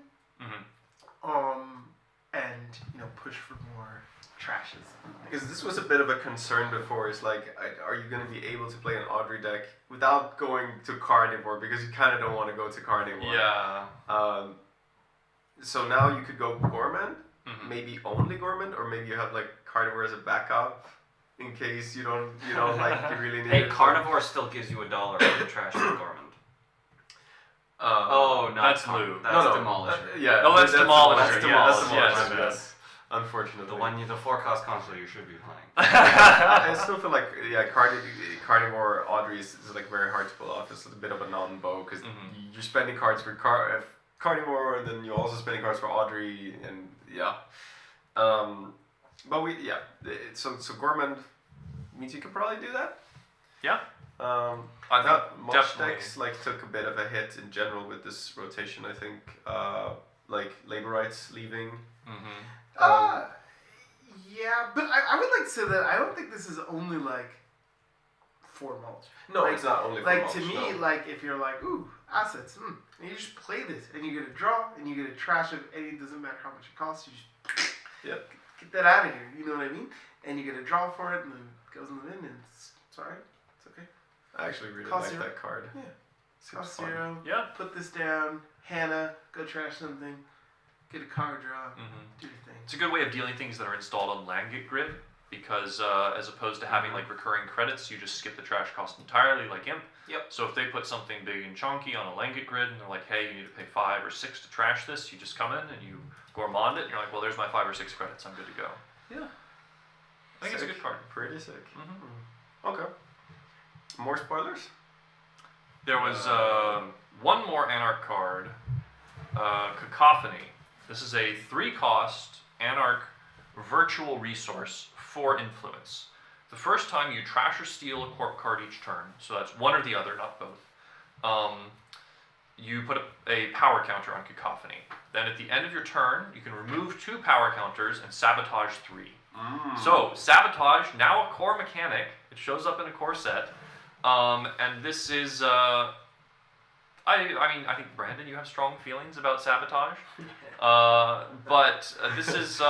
S4: And push for more trashes.
S3: Because this was a bit of a concern before. It's like, are you going to be able to play an Audrey deck without going to Carnivore? Because you kind of don't want to go to Carnivore.
S1: Yeah.
S3: So now you could go Gorman, maybe only Gorman, or maybe you have like Carnivore as a backup in case you don't like you really need
S2: Hey,
S3: it.
S2: Carnivore still gives you $1 for the trash with Gorman.
S1: That's Lou.
S2: That's
S3: No.
S2: Demolisher.
S3: Yeah.
S1: Oh, that's Demolisher.
S3: That's
S1: Yeah,
S3: Demolisher.
S1: yes,
S3: Yes. Unfortunately.
S2: The 4-cost console you should be playing.
S3: I still feel like Carnivore Audrey is like very hard to pull off. It's a bit of a non-bow because you're spending cards for Carnivore and then you're also spending cards for Audrey and so Gorman means you could probably do that.
S1: Yeah.
S3: I
S1: I think
S3: thought most
S1: definitely.
S3: decks took a bit of a hit in general with this rotation. I think labor rights leaving.
S4: Yeah, but I would like to say that I don't think this is only for mulch.
S3: No, it's not only for mulch,
S4: to me,
S3: no.
S4: if you're like, ooh, assets, and you just play this, and you get a draw, and you get a trash of any, it doesn't matter how much it costs, you just get that out of here, you know what I mean? And you get a draw for it, and then it goes in the bin, and it's alright, it's okay.
S3: I actually really
S4: Cost
S3: like
S4: zero.
S3: that card.
S4: Yeah.
S3: Seems
S4: Cost
S3: fun.
S4: 0,
S1: Yeah.
S4: put this down, Hannah, go trash something, get a card draw, do your thing.
S1: It's a good way of dealing things that are installed on Landgate Grid because as opposed to having recurring credits, you just skip the trash cost entirely like Imp.
S2: Yep.
S1: So if they put something big and chunky on a Landgate Grid and they're like, hey, you need to pay 5 or 6 to trash this, you just come in and you gourmand it and you're like, well, there's my 5 or 6 credits, I'm good to go. Yeah. I think it's a good card.
S3: Pretty sick. Okay. More spoilers?
S1: There was one more Anarch card, Cacophony. This is a 3-cost Anarch virtual resource for influence. The first time you trash or steal a corp card each turn, so that's one or the other, not both, you put a power counter on Cacophony. Then at the end of your turn, you can remove 2 power counters and sabotage 3. So, sabotage, now a core mechanic. It shows up in a core set. And this is, I think, Brandon, you have strong feelings about sabotage. But this is,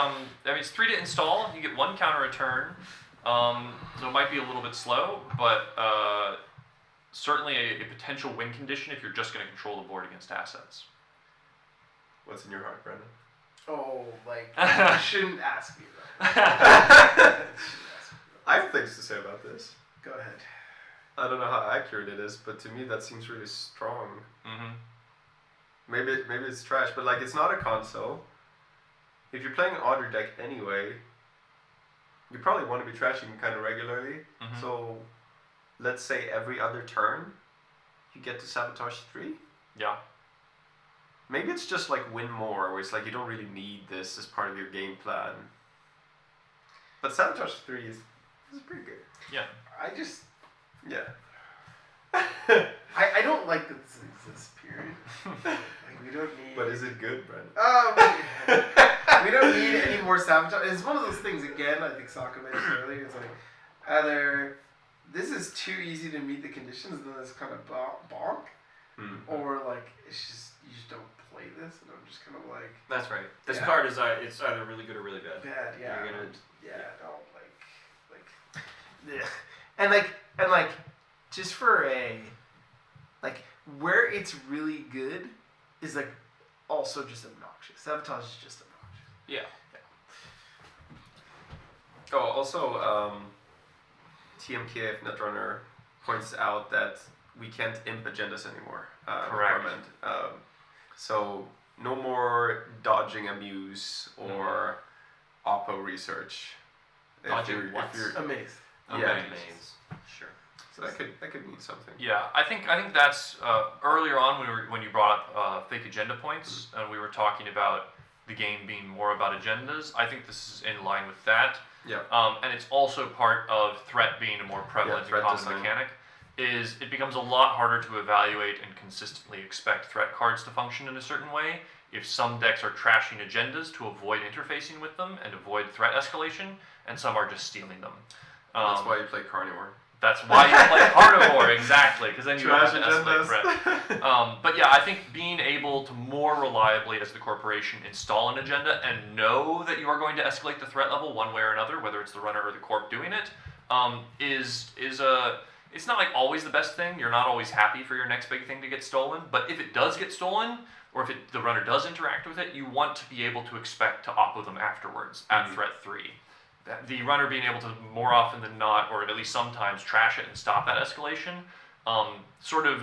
S1: it's 3 to install. You get 1 counter a turn. So it might be a little bit slow, but certainly a potential win condition if you're just going to control the board against assets.
S3: What's in your heart, Brandon?
S4: Oh, you shouldn't ask me that.
S3: I have things to say about this.
S4: Go ahead.
S3: I don't know how accurate it is, but to me that seems really strong. Maybe it's trash, but it's not a console. If you're playing an Audrey deck anyway, you probably want to be trashing kind of regularly. So, let's say every other turn, you get to sabotage 3.
S1: Yeah.
S3: Maybe it's just win more, where it's you don't really need this as part of your game plan. But sabotage 3 is pretty good.
S1: Yeah.
S3: Yeah.
S4: I don't like that this exists, period. We don't need...
S3: But is it good, Brandon?
S4: We don't need any more sabotage. It's one of those things, again, I think Sokka mentioned earlier, it's either this is too easy to meet the conditions and then it's kind of bonk, or it's just, you just don't play this, and I'm just kind of
S2: That's right. This card is it's either really good or really bad.
S4: bad, yeah.
S2: You're gonna...
S4: And just for a, where it's really good is also just obnoxious. Sabotage is just obnoxious.
S1: Yeah.
S3: Oh, also, TMKF Netrunner points out that we can't imp agendas anymore.
S1: Correct.
S3: So no more dodging amuse or oppo research.
S2: Dodging what?
S4: Amazed.
S3: Yeah.
S2: Maze. Sure.
S3: So that could mean something.
S1: Yeah, I think that's earlier on when you brought up fake agenda points, and we were talking about the game being more about agendas. I think this is in line with that.
S3: Yeah.
S1: And it's also part of threat being a more prevalent
S3: threat
S1: common
S3: design.
S1: mechanic. Is it becomes a lot harder to evaluate and consistently expect threat cards to function in a certain way if some decks are trashing agendas to avoid interfacing with them and avoid threat escalation, and some are just stealing them.
S3: That's why you play Carnivore.
S1: That's why you play Carnivore, exactly, because then you don't
S3: Trash
S1: have to escalate
S3: agendas.
S1: threat. But yeah, I think being able to more reliably as the corporation install an agenda and know that you are going to escalate the threat level one way or another, whether it's the runner or the corp doing it, is a... It's not like always the best thing. You're not always happy for your next big thing to get stolen. But if it does get stolen, or if the runner does interact with it, you want to be able to expect to oppo them afterwards at threat 3. The runner being able to more often than not, or at least sometimes, trash it and stop that escalation sort of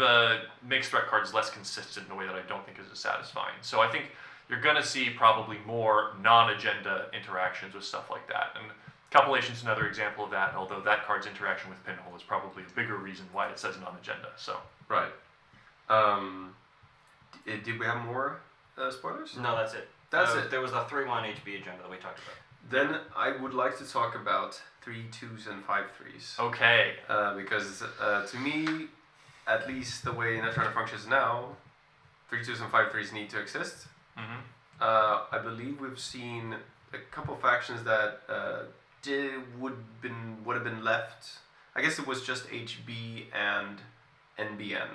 S1: makes threat cards less consistent in a way that I don't think is as satisfying. So I think you're going to see probably more non-agenda interactions with stuff like that. And Compilation's another example of that, although that card's interaction with Pinhole is probably a bigger reason why it says non-agenda. So
S3: Right. Did we have more spoilers?
S2: No, that's it.
S3: That's it.
S2: There was a 3-1 HB agenda that we talked about.
S3: Then I would like to talk about 3 2s and 5 3s.
S1: okay,
S3: Because to me, at least the way Netrunner functions now, 3 2s and 5 3s need to exist. I believe we've seen a couple factions that would have been left. I guess it was just HB and NBN.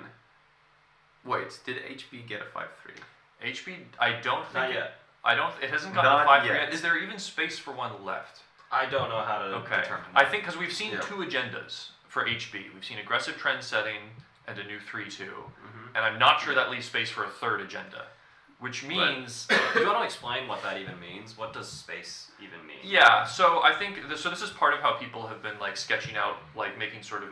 S3: Wait, did HB get a 5-3?
S1: HB, I don't think
S2: Not yet.
S1: it hasn't gotten
S3: Not
S1: a 5
S3: yet.
S1: yet. Is there even space for one left?
S2: I don't know how to
S1: Okay,
S2: determine
S1: I
S2: that.
S1: think because we've seen
S3: Yeah.
S1: 2 agendas for HB. We've seen aggressive trend setting and a new 3-2,
S3: Mm-hmm.
S1: and I'm not sure that leaves space for a third agenda, which means
S2: Do you want to explain what that even means? What does space even mean?
S1: yeah. So I think this is part of how people have been like sketching out, like making sort of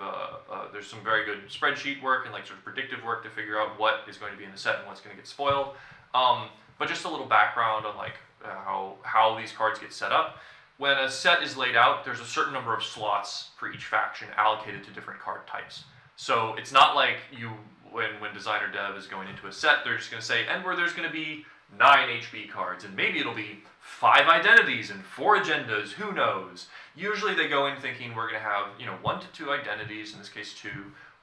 S1: there's some very good spreadsheet work and like sort of predictive work to figure out what is going to be in the set and what's going to get spoiled. But just a little background on like how these cards get set up. When a set is laid out, there's a certain number of slots for each faction allocated to different card types. So it's not like when designer dev is going into a set, they're just going to say, and where there's going to be 9 HB cards, and maybe it'll be 5 identities and 4 agendas, who knows. Usually they go in thinking we're going to have 1 to 2 identities, in this case 2,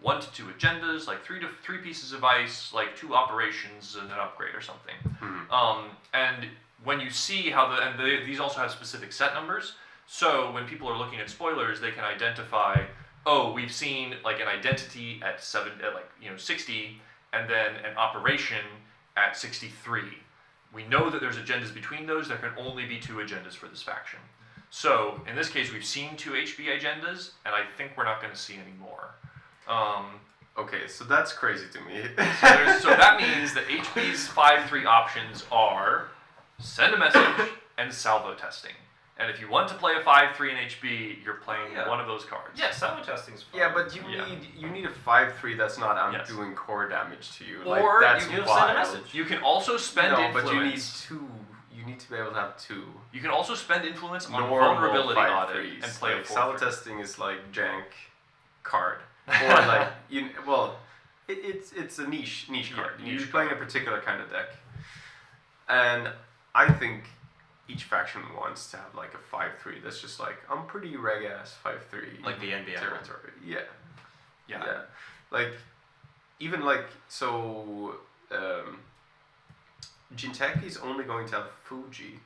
S1: 1 to 2 agendas, like 3 pieces of ice, like 2 operations and an upgrade or something. And when you see how these also have specific set numbers, so when people are looking at spoilers, they can identify, oh, we've seen like an identity at 60, and then an operation at 63. We know that there's agendas between those. There can only be 2 agendas for this faction. So in this case, we've seen 2 HB agendas, and I think we're not going to see any more.
S3: Okay, so that's crazy to me.
S1: So that means that HB's 5-3 options are send a message and salvo testing. And if you want to play a 5-3 in HB, you're playing one of those cards.
S2: Yeah, salvo testing's fun.
S3: Yeah, but you need a 5-3 that's not
S1: Yes.
S3: doing core damage to you.
S1: Or
S3: that's
S2: you
S3: wild.
S2: send a message.
S1: You can also spend influence.
S3: but you need 2. You need to be able to have 2.
S1: You can also spend influence on
S3: Normal
S1: vulnerability
S3: 5-3s.
S1: audit and play
S3: like
S1: a
S3: salvo
S1: 4-3.
S3: testing is like jank card. Or like it's a niche card.
S1: niche
S3: You're playing a particular kind of deck. And I think each faction wants to have like a 5-3 that's just like, I'm pretty reg ass 5-3
S2: Like the NBA
S3: territory. Yeah.
S1: Yeah.
S3: Like even like so Genti is only going to have Fuji.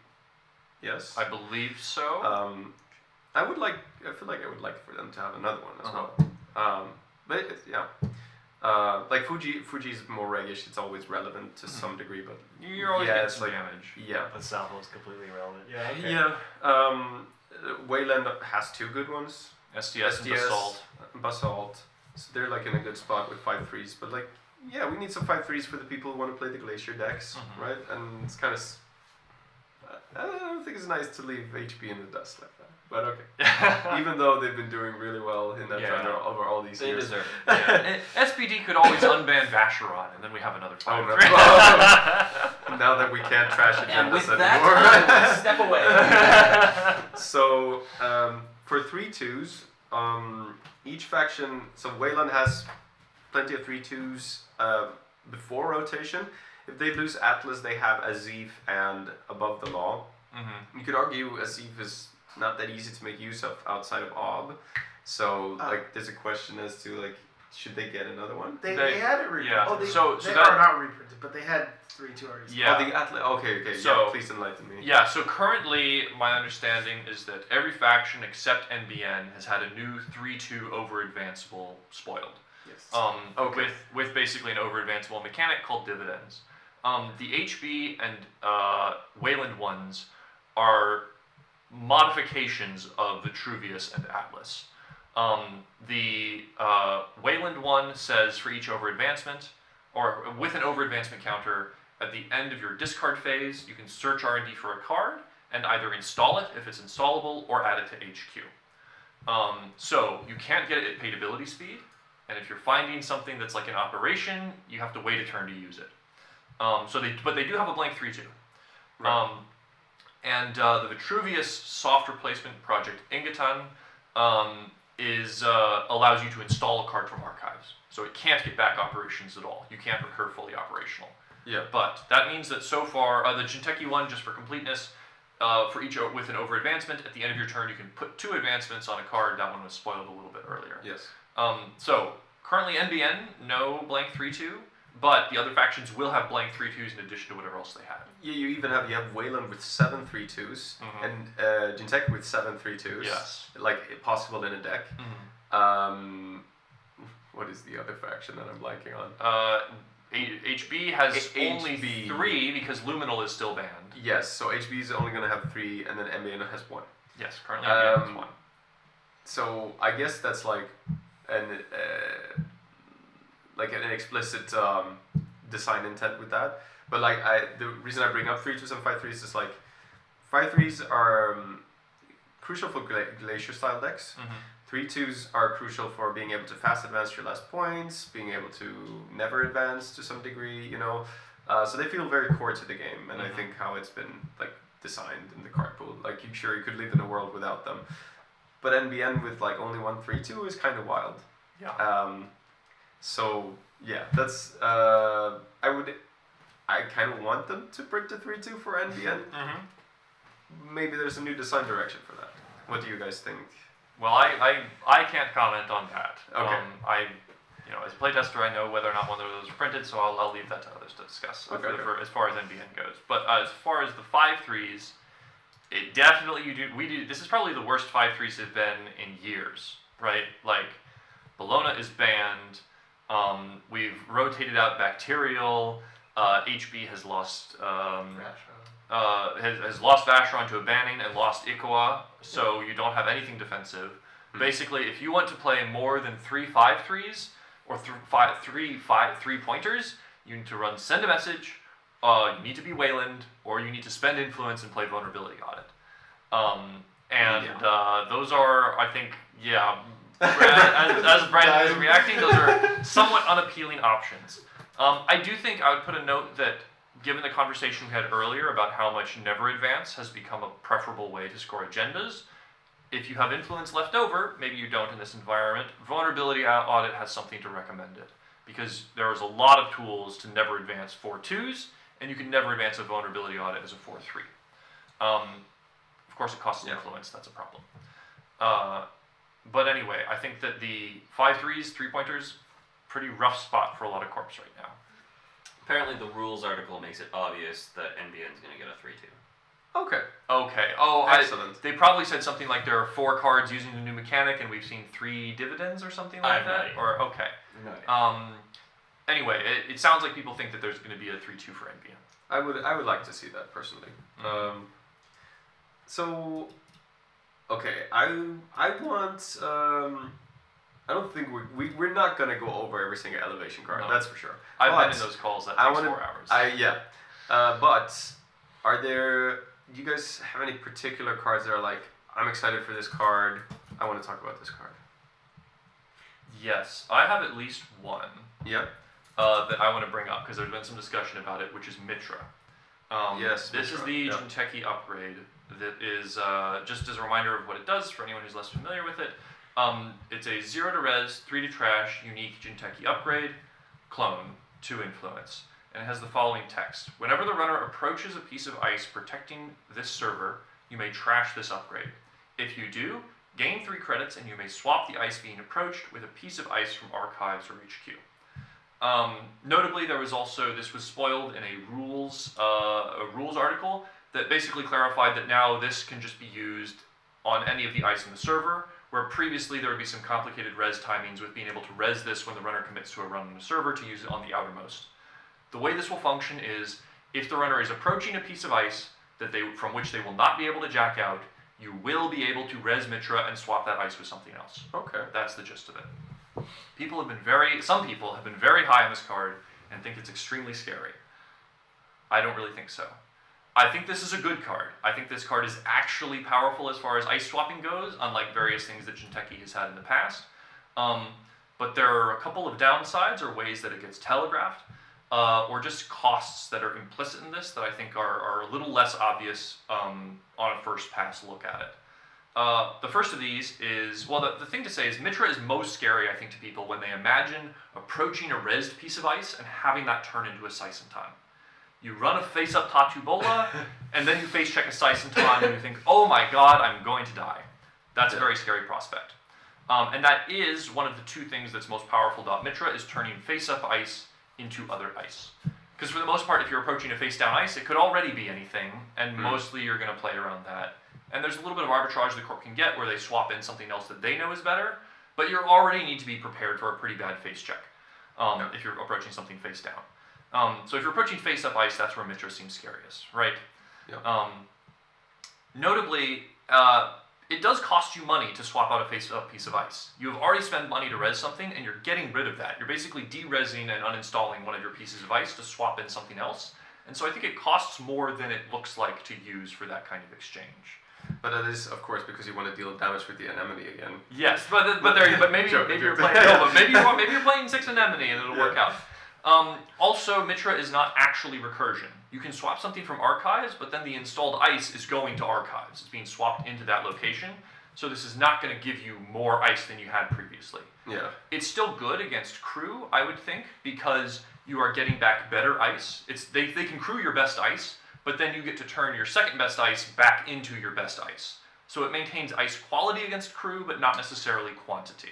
S3: Yes.
S1: I believe so.
S3: I feel like I would like for them to have another one as well. But like Fuji is more reggish. It's always relevant to some degree, but
S1: You're always getting some damage.
S3: Yeah.
S5: But salvo is completely irrelevant. Yeah. Okay.
S3: Yeah. Wayland has 2 good ones.
S1: STS and Basalt.
S3: Basalt. So they're like in a good spot with 5-3s. But like, yeah, we need some 5-3s for the people who want to play the Glacier decks, right? And it's kind of. I don't think it's nice to leave HB in the dust like that. But okay. Even though they've been doing really well in that runner over all these
S2: They
S3: years.
S2: deserve it.
S1: Yeah. SPD could always unban Vacheron, and then we have another 5-3.
S3: Now that we can't trash
S2: And with
S3: agendas
S2: that,
S3: anymore.
S2: I will step away.
S3: So for 3-2s, each faction. So Wayland has plenty of 3-2s before rotation. if they lose Atlas, they have Azif and Above the Law.
S1: Mm-hmm.
S3: You could argue Azif is not that easy to make use of outside of Ob. So like, there's a question as to like, should they get another one?
S4: They had it reprinted.
S1: Yeah.
S4: Oh, they
S1: that,
S4: are not reprinted, but they had 3-2 already.
S1: Yeah.
S3: Oh, the Atlas. Okay.
S1: So,
S3: yeah, please enlighten me.
S1: Yeah, so currently my understanding is that every faction except NBN has had a new 3-2 over-advanceable spoiled.
S3: Yes.
S1: With basically an over-advanceable mechanic called dividends. The HB and Wayland ones are modifications of the Vitruvius and Atlas. The Wayland one says for each over-advancement, or with an over-advancement counter, at the end of your discard phase, you can search R&D for a card and either install it if it's installable or add it to HQ. So you can't get it at paid ability speed, and if you're finding something that's like an operation, you have to wait a turn to use it. But they do have a blank 3-2.
S3: Right.
S1: And the Vitruvius soft replacement project Ingatan allows you to install a card from archives. So it can't get back operations at all. You can't recur fully operational.
S3: Yeah.
S1: But that means that so far, the Genteki one, just for completeness, for each with an over advancement, at the end of your turn you can put 2 advancements on a card. That one was spoiled a little bit earlier.
S3: Yes.
S1: So currently NBN, no blank 3-2, but the other factions will have blank 3-2s in addition to whatever else they had.
S3: Yeah, you have Wayland with 7 3-2s and Genteki with 7 3-2s.
S1: Yes.
S3: Like possible in a deck.
S1: Mm-hmm.
S3: What is the other faction that I'm blanking on?
S1: HB has only
S3: HB.
S1: 3 because Luminal is still banned.
S3: Yes, so HB is only going to have 3, and then MBN has 1.
S1: Yes, currently MBN has 1.
S3: So I guess that's like an explicit design intent with that. But like the reason I bring up 3-2s and 5-3s is like 5-3s are crucial for glacier style decks. 3-2s are crucial for being able to fast advance your last points, being able to never advance to some degree, you know. So they feel very core to the game, and I think how it's been like designed in the card pool. Like you could live in a world without them, but NBN with like only 1 3-2 is kind of wild.
S1: Yeah.
S3: So yeah, that's I kind of want them to print the 3-2 for NBN. Maybe there's a new design direction for that. What do you guys think?
S1: Well, I can't comment on that.
S3: Okay.
S1: As a playtester, I know whether or not one of those are printed, so I'll leave that to others to discuss.
S3: Okay.
S1: As far as NBN goes, but as far as the 5-3s, it definitely this is probably the worst 5-3s have been in years, right? Like, Bologna is banned. We've rotated out Bacterial. HB has lost has lost Vacheron to a banning and lost Ikoa, so you don't have anything defensive. Basically, if you want to play more than 3 5-3s or 3 3-pointers, you need to run Send a Message, you need to be Wayland, or you need to spend influence and play Vulnerability Audit. Those are, I think, as Brandon is reacting, those are somewhat unappealing options. I do think I would put a note that, given the conversation we had earlier about how much Never Advance has become a preferable way to score agendas, if you have influence left over, maybe you don't in this environment, Vulnerability Audit has something to recommend it. Because there is a lot of tools to Never Advance 4-2s, and you can never advance a Vulnerability Audit as a 4-3. Of course, it costs influence, that's a problem. But anyway, I think that the 5-3s, 3-pointers, pretty rough spot for a lot of corps right now.
S2: Apparently, the rules article makes it obvious that NBN is going to get a 3-2.
S3: Okay.
S1: Oh,
S3: Excellent.
S1: They probably said something like there are 4 cards using the new mechanic, and we've seen 3 dividends or something like that.
S2: No idea.
S1: Or okay.
S2: No idea.
S1: Anyway, it sounds like people think that there's going to be a 3-2 for NBN.
S3: I would like to see that personally. So, okay, I want. I don't think we're not gonna go over every single elevation card. No. That's for sure.
S1: I've been in those calls. That takes 4 hours.
S3: But are there? Do you guys have any particular cards that are like, I'm excited for this card. I want to talk about this card.
S1: Yes, I have at least one.
S3: Yeah.
S1: That I want to bring up because there's been some discussion about it, which is Mitra.
S3: Yes.
S1: This
S3: Mitra.
S1: is the Genteki upgrade that is just as a reminder of what it does for anyone who's less familiar with it. It's a 0 to res, 3 to trash, unique Genteki upgrade, clone, 2 influence. and it has the following text. Whenever the runner approaches a piece of ice protecting this server, you may trash this upgrade. If you do, gain 3 credits and you may swap the ice being approached with a piece of ice from archives or HQ. Notably, this was spoiled in a rules article that basically clarified that now this can just be used on any of the ice in the server, where previously there would be some complicated res timings with being able to res this when the runner commits to a run on the server to use it on the outermost. The way this will function is, if the runner is approaching a piece of ice from which they will not be able to jack out, you will be able to res Mitra and swap that ice with something else.
S3: Okay.
S1: That's the gist of it. Some people have been very high on this card and think it's extremely scary. I don't really think so. I think this is a good card. I think this card is actually powerful as far as ice swapping goes, unlike various things that Genti has had in the past. But there are a couple of downsides or ways that it gets telegraphed, or just costs that are implicit in this that I think are a little less obvious on a first pass look at it. The first of these is, well, the thing to say is Mitra is most scary, I think, to people when they imagine approaching a rezzed piece of ice and having that turn into a Seisentan. You run a face-up Tatu Bola, and then you face-check a Seisentan, and you think, oh my god, I'm going to die. That's a very scary prospect. And that is one of the 2 things that's most powerful about Mitra, is turning face-up ice into other ice. Because for the most part, if you're approaching a face-down ice, it could already be anything, and mostly you're going to play around that. And there's a little bit of arbitrage the corp can get where they swap in something else that they know is better, but you already need to be prepared for a pretty bad face check if you're approaching something face down. So if you're approaching face up ice, that's where Mitra seems scariest, right?
S3: Yeah.
S1: Notably, it does cost you money to swap out a face up piece of ice. You have already spent money to res something, and you're getting rid of that. You're basically de-resing and uninstalling one of your pieces of ice to swap in something else. And so I think it costs more than it looks like to use for that kind of exchange.
S3: But that is, of course, because you want to deal damage with the anemone again.
S1: Yes, but maybe you're playing 6 anemone and it'll work out. Also, Mitra is not actually recursion. You can swap something from archives, but then the installed ice is going to archives. It's being swapped into that location, so this is not going to give you more ice than you had previously.
S3: Yeah.
S1: It's still good against crew, I would think, because you are getting back better ice. They can crew your best ice, but then you get to turn your second best ice back into your best ice. So it maintains ice quality against crew, but not necessarily quantity.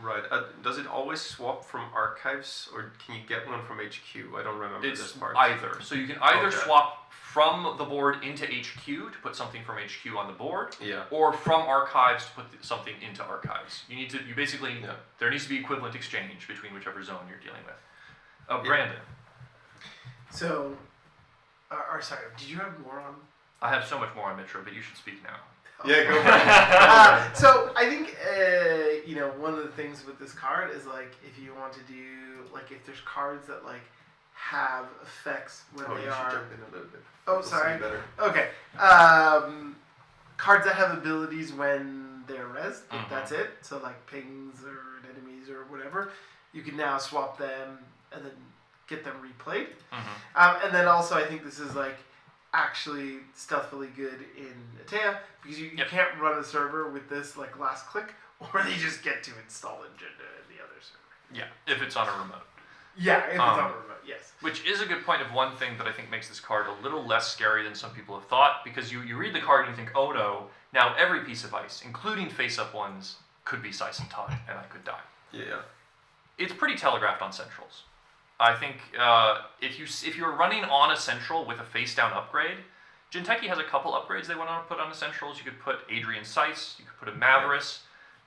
S3: Right. Does it always swap from archives, or can you get one from HQ? I don't remember this part.
S1: Either. So you can either swap from the board into HQ to put something from HQ on the board, or from archives to put something into archives. There needs to be equivalent exchange between whichever zone you're dealing with. Brandon.
S4: So, sorry, did you have more on?
S1: I have so much more on Mitra, but you should speak now.
S3: Yeah, go for it.
S4: So I think one of the things with this card is like if you want to do if there's cards that have effects when they
S3: you
S4: are.
S3: should jump in a little bit.
S4: Oh, sorry.
S3: Better.
S4: Okay. Cards that have abilities when they're res. That's it. So pings or enemies or whatever, you can now swap them and then get them replayed. And then also I think this is actually stealthily good in Atea because you can't run a server with this last click, or they just get to install it in the other server.
S1: Yeah, if it's on a remote.
S4: Yeah, if it's on a remote, yes.
S1: Which is a good point of one thing that I think makes this card a little less scary than some people have thought, because you read the card and you think, oh no, now every piece of ice, including face-up ones, could be Seisentan, and I could die.
S3: Yeah.
S1: It's pretty telegraphed on centrals. I think if you're running on a central with a face-down upgrade, Genti has a couple upgrades they want to put on essentials. You could put Adrian Seiss, you could put a Maverus,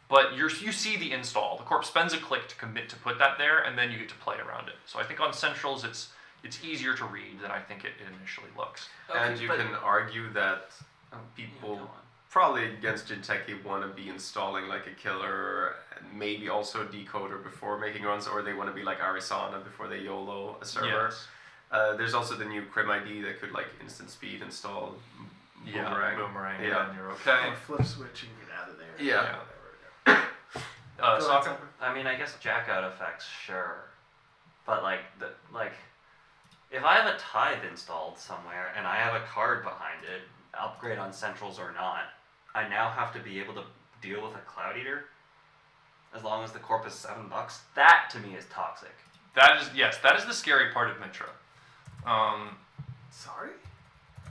S1: but you see the install. The corp spends a click to commit to put that there, and then you get to play around it. So I think on centrals it's easier to read than I think it initially looks.
S3: And you can argue that people probably against Genti want to be installing a killer, and maybe also a decoder before making runs, or they want to be like Arisana before they YOLO a server.
S1: Yes.
S3: There's also the new Crim ID that could instant speed install Boomerang.
S1: Yeah, and you're okay.
S4: Or flip switch and get out of there.
S3: Yeah.
S1: Sokka?
S5: I mean, I guess jack out effects, sure, but if I have a Tithe installed somewhere and I have a card behind it, upgrade on centrals or not, I now have to be able to deal with a Cloud Eater as long as the corp is $7. That to me is toxic.
S1: That is the scary part of Mitra.
S4: Sorry?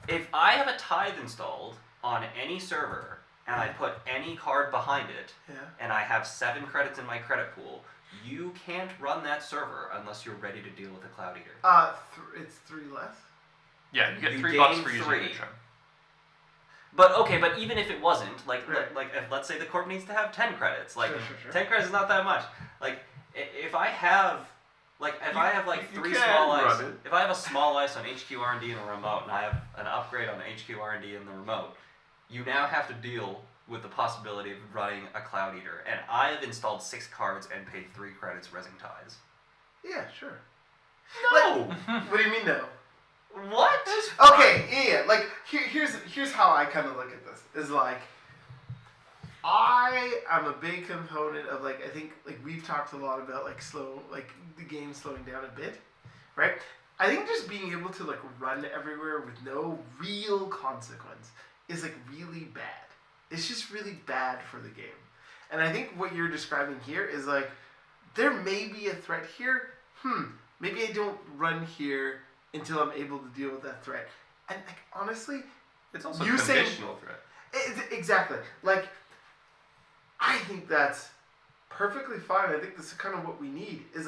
S2: If I have a tithe installed on any server and I put any card behind it,
S4: Yeah.
S2: and I have 7 credits in my credit pool, you can't run that server unless you're ready to deal with the Cloud Eater.
S4: It's 3 less.
S1: Yeah, you get
S2: You
S1: $3
S2: gain
S1: for using
S2: 3.
S1: Mitra.
S2: But even if it wasn't, like
S4: Right.
S2: if, let's say the corp needs to have 10 credits, like
S4: Sure.
S2: 10 credits is not that much. Like if I have I have like
S3: you
S2: 3
S3: can
S2: small
S3: run
S2: ice,
S3: it.
S2: if I have a small ice on HQ R&D and a remote, and I have an upgrade on HQ R&D and the remote, you now have to deal with the possibility of running a Cloud Eater. And I've installed 6 cards and paid 3 credits resing ties.
S4: Yeah, sure.
S2: No.
S4: What do you mean no?
S2: What?
S4: Okay, yeah. Like here's how I kind of look at this. Is like I am a big component of I think we've talked a lot about the game slowing down a bit, right? I think just being able to run everywhere with no real consequence is really bad. It's just really bad for the game. And I think what you're describing here is there may be a threat here. Maybe I don't run here until I'm able to deal with that threat. And honestly,
S3: It's also
S4: You
S3: a
S4: say-
S3: conditional threat.
S4: exactly. I think that's perfectly fine. I think this is kind of what we need. Is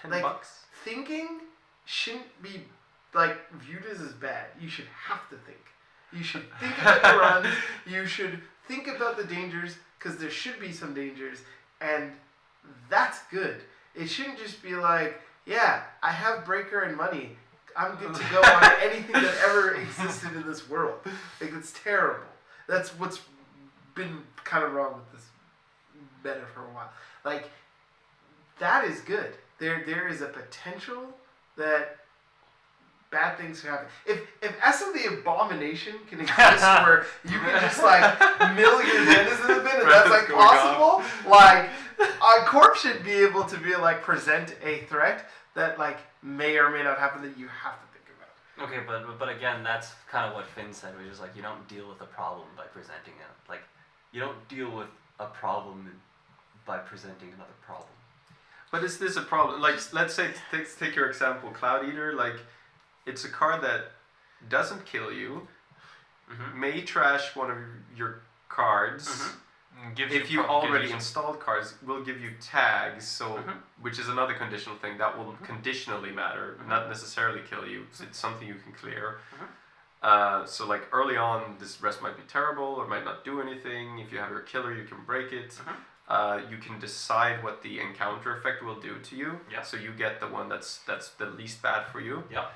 S3: $10.
S4: thinking shouldn't be viewed as bad. You should have to think. You should think about your runs. You should think about the dangers because there should be some dangers, and that's good. It shouldn't just be yeah, I have breaker and money. I'm good to go on anything that ever existed in this world. It's terrible. That's what's been kind of wrong with this meta for a while. That is good. There is a potential that bad things can happen. If S of the Abomination can exist where you can just mill your denizens a bit and that's
S3: going
S4: possible, a corp should be able to be present a threat that may or may not happen that you have to think about.
S2: Okay, but again, that's kind of what Finn said, which is you don't deal with a problem by presenting it. You don't deal with a problem by presenting another problem.
S3: But is this a problem? Let's say, take your example, Cloud Eater. It's a card that doesn't kill you, may trash one of your cards.
S1: Gives
S3: If you
S1: gives
S3: already
S1: some-
S3: installed cards, will give you tags. So, which is another conditional thing that will conditionally matter, not necessarily kill you. It's something you can clear. So early on, this rest might be terrible or might not do anything. If you have your killer, you can break it. You can decide what the encounter effect will do to you.
S2: Yeah.
S3: So you get the one that's the least bad for you.
S2: Yeah.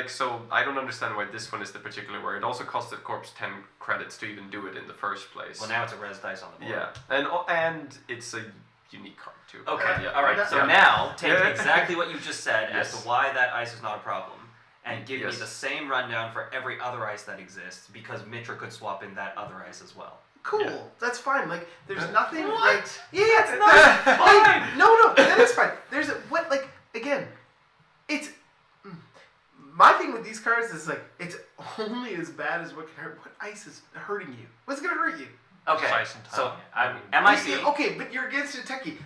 S3: So I don't understand why this one is the particular where it also costs the corpse 10 credits to even do it in the first place.
S2: Well, now it's a res dice on the board.
S3: Yeah, and it's a unique card too.
S2: Okay,
S3: Yeah.
S2: alright, so
S3: Yeah.
S2: now take
S3: Yeah.
S2: exactly what you just said as
S3: Yes.
S2: to why that ice is not a problem, and give me
S3: Yes.
S2: the same rundown for every other ice that exists, because Mitra could swap in that other ice as well.
S4: Cool.
S3: Yeah.
S4: That's fine. There's nothing
S2: What?
S4: yeah, it's not fine. No, that is fine. There's again, it's my thing with these cards is it's only as bad as what can hurt. What ice is hurting you? What's gonna hurt you?
S2: Okay,
S1: Size and
S2: so
S1: time.
S2: MIC.
S4: Okay, but you're against a techie.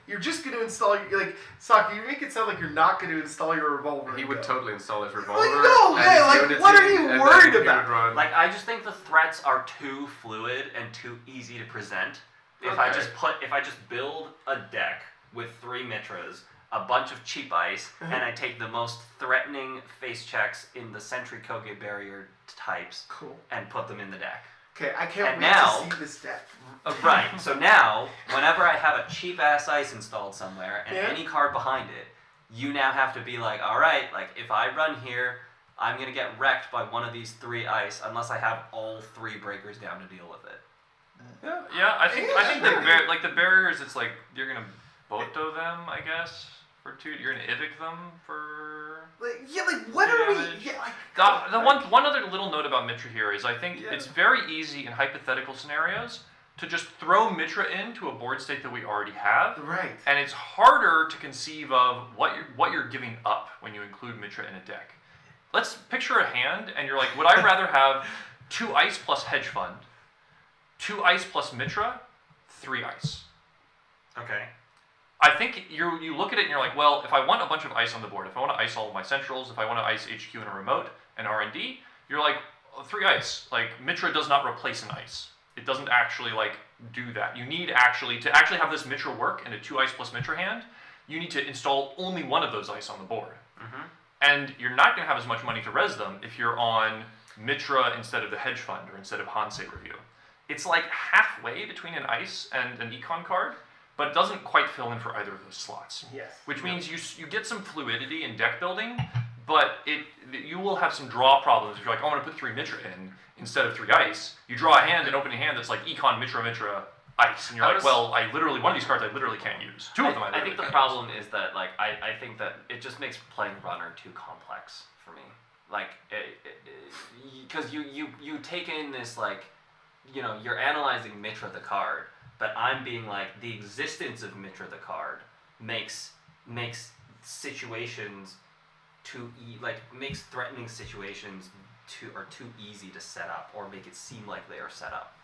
S4: You're just gonna install your Sokka. You make it sound like you're not gonna install your revolver.
S3: He
S4: and
S3: would
S4: go.
S3: totally install his revolver.
S4: no,
S3: and
S4: hey,
S3: his Unity,
S4: what are you
S3: and then
S4: worried
S3: he would
S4: about?
S3: run.
S2: I just think the threats are too fluid and too easy to present. If I just build a deck with 3 Mitras, a bunch of cheap ice, and I take the most threatening face checks in the Sentry Koge barrier types
S4: Cool.
S2: and put them in the deck.
S4: Okay, I can't
S2: And
S4: wait
S2: now-
S4: to see this deck.
S2: Right, so now, whenever I have a cheap ass ice installed somewhere and
S4: Yeah.
S2: any card behind it, you now have to be alright, if I run here, I'm gonna get wrecked by one of these 3 ice unless I have all 3 breakers down to deal with it.
S1: Yeah, I think the barriers. It's you're gonna boto them, I guess, for 2. You're gonna evic them for.
S4: What are we?
S1: damage.
S4: Yeah,
S1: The one other little note about Mitra here is I think
S3: Yeah.
S1: it's very easy in hypothetical scenarios to just throw Mitra into a board state that we already have,
S4: right.
S1: and it's harder to conceive of what you're giving up when you include Mitra in a deck. Let's picture a hand, and you're would I rather have 2 ice plus hedge fund, 2 ice plus Mitra, 3 ice.
S2: Okay.
S1: I think you look at it and you're like, well, if I want a bunch of ice on the board, if I want to ice all of my centrals, if I want to ice HQ in a remote and R&D, you're like, 3 ice. Like, Mitra does not replace an ice. It doesn't actually, like, do that. You need to actually have this Mitra work in a 2 ice plus Mitra hand, you need to install only one of those ice on the board.
S2: Mm-hmm.
S1: And you're not going to have as much money to res them if you're on Mitra instead of the Hedge Fund or instead of Hansei Review. It's like halfway between an ice and an econ card, but it doesn't quite fill in for either of those slots.
S4: Yes.
S1: Which means you get some fluidity in deck building, but you will have some draw problems if you're like, oh, I'm going to put 3 Mitra in instead of 3 ice. You draw a hand and open a hand that's like econ, Mitra, ice. And you're like, well, one of these cards I literally can't use. 2 of them I
S5: think the
S1: can't
S5: problem is that, like, I think that it just makes playing Runner too complex for me. Like, because you take in this, like, you know, you're analyzing Mitra the card, but I'm being like, the existence of Mitra the card makes situations makes threatening situations too easy to set up or make it seem like they are set up.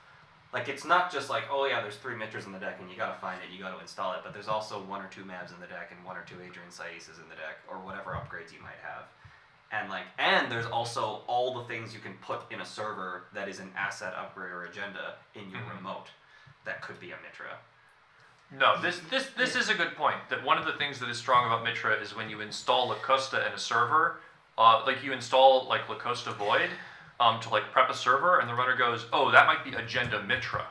S5: Like, it's not just like, oh yeah, there's 3 Mitras in the deck and you gotta find it, you gotta install it, but there's also 1 or 2 Mavs in the deck and 1 or 2 Adrian Saises in the deck, or whatever upgrades you might have. And there's also all the things you can put in a server that is an asset upgrade or agenda in your remote that could be a Mitra.
S1: No, this is a good point. That one of the things that is strong about Mitra is when you install La Costa in a server, like you install like La Costa Void to like prep a server, and the runner goes, oh, that might be agenda Mitra.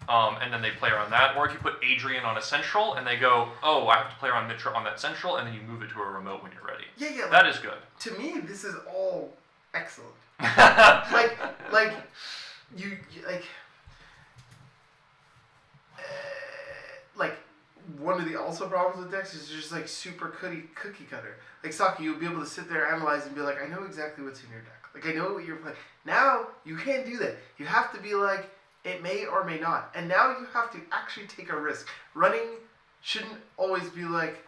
S1: And then they play around that. Or if you put Adrian on a central and they go, oh, I have to play around Mitra on that central, and then you move it to a remote when you're ready.
S4: Yeah.
S1: That is good.
S4: To me, this is all excellent. Like one of the also problems with decks is just like super cookie cutter. Like Sokka, you'll be able to sit there, analyze, and be like, I know exactly what's in your deck. Like, I know what you're playing. Now, you can't do that. You have to be like, it may or may not. And now you have to actually take a risk. Running shouldn't always be like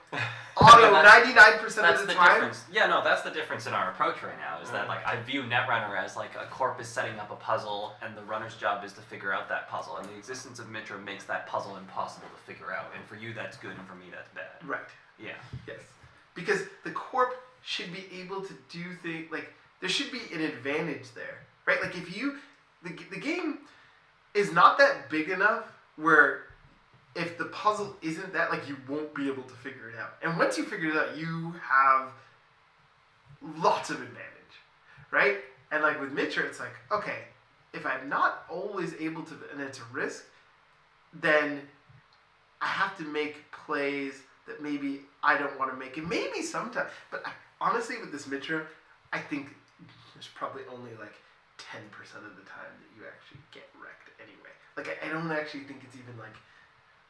S4: auto 99% of the time.
S5: Difference. Yeah, no, that's the difference in our approach right now, is that, like, I view Netrunner as like a corp is setting up a puzzle and the runner's job is to figure out that puzzle, and the existence of Mitra makes that puzzle impossible to figure out, and for you that's good and for me that's bad.
S4: Right.
S5: Yeah.
S4: Yes. Because the corp should be able to do things, like, there should be an advantage there, right? Like, if you, the game is not that big enough where if the puzzle isn't that, like, you won't be able to figure it out. And once you figure it out, you have lots of advantage, right? And, like, with Mitra, it's like, okay, if I'm not always able to, and it's a risk, then I have to make plays that maybe I don't want to make. And maybe sometimes, but honestly, with this Mitra, I think there's probably only, like, 10% of the time that you actually get wrecked anyway. Like, I don't actually think it's even, like,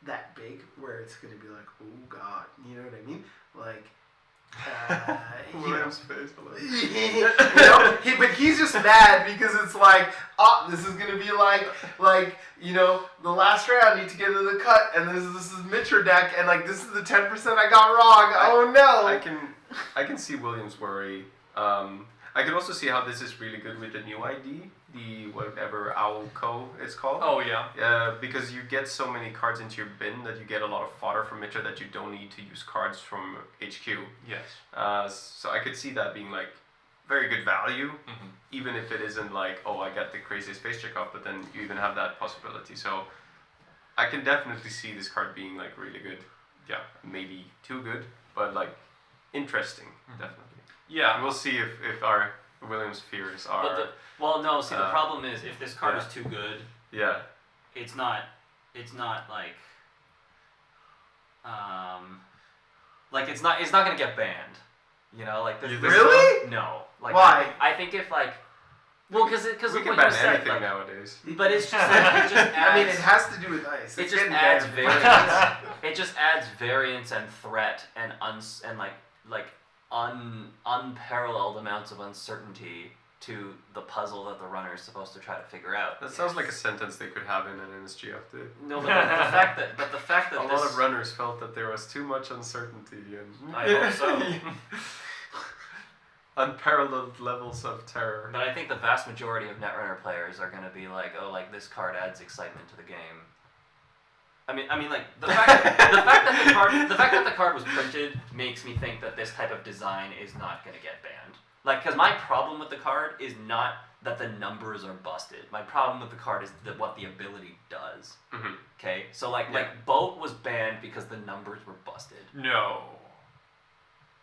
S4: that big where it's going to be like, oh god, you know what I mean? Like,
S3: William's face.
S4: But he's just mad because it's like, oh, this is going to be like, you know, the last round, need to get into the cut, and this is Mitra deck, and like, this is the 10% I got wrong. Oh no!
S3: I can see William's worry. I can also see how this is really good with the new ID, the whatever Owlco it's called.
S1: Oh yeah.
S3: Because you get so many cards into your bin that you get a lot of fodder from Mitra that you don't need to use cards from HQ.
S1: Yes.
S3: So I could see that being like very good value, even if it isn't like, oh, I get the craziest face check off, but then you even have that possibility. So I can definitely see this card being like really good. Yeah, maybe too good, but like interesting, definitely.
S1: Yeah,
S3: we'll see if our Williams' fears are.
S5: The problem is if this card is too good.
S3: Yeah.
S5: It's not like it's not gonna get banned. You know, like
S4: really?
S5: No. Like,
S4: why?
S5: I think if like. Well, because
S3: we
S5: of
S3: can
S5: what
S3: ban
S5: you said,
S3: anything
S5: like,
S3: nowadays.
S5: But it's just adds,
S4: I mean, it has to do with ice.
S5: It just adds variance. It just adds variance and threat and unparalleled amounts of uncertainty to the puzzle that the runner is supposed to try to figure out.
S3: That sounds like a sentence they could have in an NSG update.
S5: No, but the fact that
S3: a lot of runners felt that there was too much uncertainty and
S5: I hope so.
S3: Unparalleled levels of terror.
S5: But I think the vast majority of Netrunner players are going to be like, oh, like this card adds excitement to the game. I mean, like the fact that the card was printed makes me think that this type of design is not going to get banned. Like, because my problem with the card is not that the numbers are busted. My problem with the card is what the ability does.
S3: Mm-hmm.
S5: Okay, so like Boat was banned because the numbers were busted.
S1: No.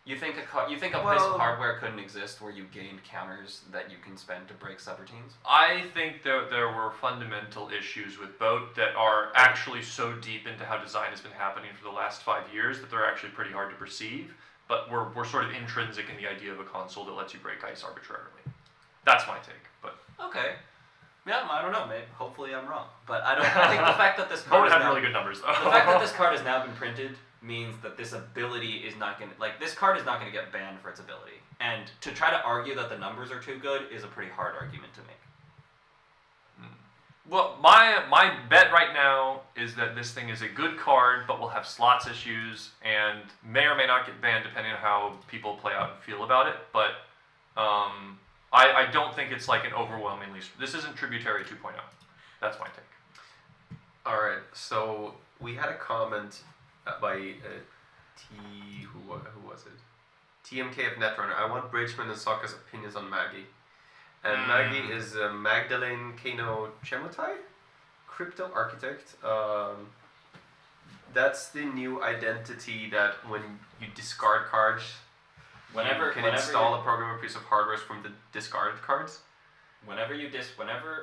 S5: You think a piece of hardware couldn't exist where you gained counters that you can spend to break subroutines?
S1: I think there were fundamental issues with Boat that are actually so deep into how design has been happening for the last 5 years that they're actually pretty hard to perceive. But we're sort of intrinsic in the idea of a console that lets you break ice arbitrarily. That's my take. But
S5: Okay. Yeah, I don't know, maybe. Hopefully I'm wrong. But I think the fact that this
S1: Boat
S5: card
S1: had really good numbers though.
S5: the fact that this card has now been printed means that this ability is not going to, like, this card is not going to get banned for its ability. And to try to argue that the numbers are too good is a pretty hard argument to make.
S1: Well, my bet right now is that this thing is a good card, but will have slots issues and may or may not get banned depending on how people play out and feel about it. But I don't think it's like an overwhelmingly. This isn't Tributary 2.0. That's my take.
S3: All right. So we had a comment by who was it? TMK of Netrunner. I want Bridgman and Sokka's opinions on Maggie. And Maggie is Magdalene Kano Chemutai, crypto architect. That's the new identity that when you discard cards, you can install a program or piece of hardware from the discarded cards.
S5: Whenever you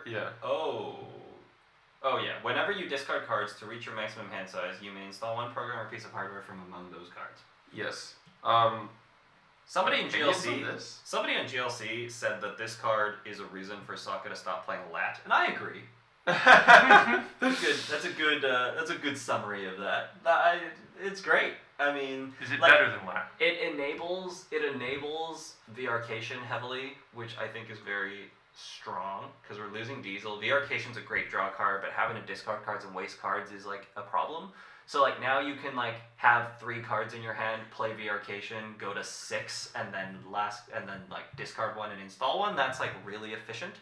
S3: Yeah.
S5: Whenever you discard cards to reach your maximum hand size, you may install one program or piece of hardware from among those cards.
S3: Yes.
S5: Somebody in
S3: Can you
S5: GLC
S3: do this?
S5: said that this card is a reason for Sokka to stop playing Lat, and I agree. That's a good summary of that. It's great. I mean,
S1: Is it
S5: like,
S1: better than Lat?
S5: It enables VR-cation heavily, which I think is very strong because we're losing Diesel. VR-cation's a great draw card, but having to discard cards and waste cards is like a problem. So like now you can like have 3 cards in your hand, play VR-cation, go to 6, and then like discard one and install one. That's like really efficient.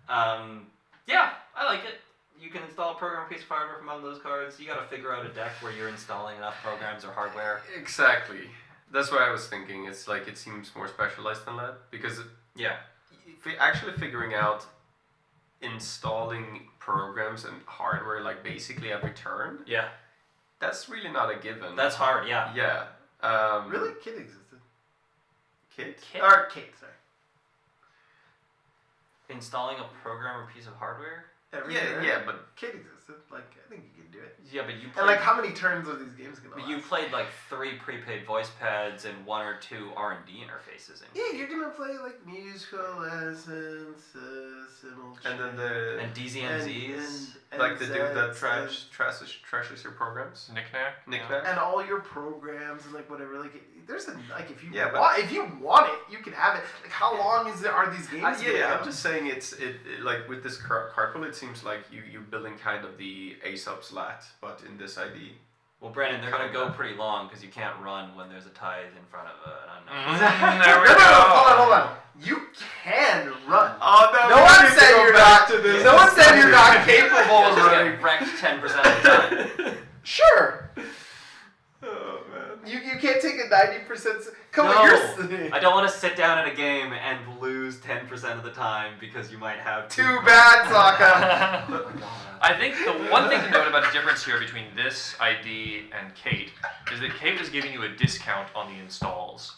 S5: Yeah, I like it. You can install a program or piece of hardware from among those cards. You got to figure out a deck where you're installing enough programs or hardware.
S3: Exactly. That's what I was thinking. It's like it seems more specialized than that because actually figuring out installing programs and hardware like basically every turn.
S5: Yeah.
S3: That's really not a given.
S5: That's hard, yeah.
S3: Yeah.
S4: Really? Kit existed.
S3: Kit?
S4: Or Kit, sorry.
S5: Installing a program or piece of hardware?
S3: Yeah, but
S4: Kit existed. Like, I think you can do it.
S5: Yeah, but you played,
S4: And like, how many turns are these games gonna last?
S5: you played like 3 prepaid voice pads and 1 or 2 R&D interfaces.
S4: Yeah, you're gonna play like musical essence,
S3: and then
S5: And DZMZs.
S3: like the dude that trashes your programs.
S1: Knick-knack?
S4: and all your programs and like whatever. Like, there's a like if you
S3: but-
S4: want it, you can have it. Like, how long are these games? gonna
S3: Yeah,
S4: go?
S3: I'm just saying it like with this card pool, it seems like you're building kind of the Aesop's lat, but in this ID.
S5: Well, Brandon, they're going to go pretty long because you can't run when there's a tithe in front of an unknown.
S1: There we
S4: No,
S1: go.
S4: hold on. You can run.
S3: Oh no!
S4: No one said you're not.
S3: This.
S4: No one said you're not capable
S5: You'll
S4: of
S5: just
S4: running.
S5: get wrecked 10% of the time.
S4: Sure.
S3: Oh man.
S4: You can't take a 90%. Come
S5: No,
S4: on, you're.
S5: I don't want to sit down at a game and lose 10% of the time because you might have
S4: Too bad, Sokka.
S5: Oh my god.
S1: I think the one thing to note about the difference here between this ID and Kate is that Kate was giving you a discount on the installs.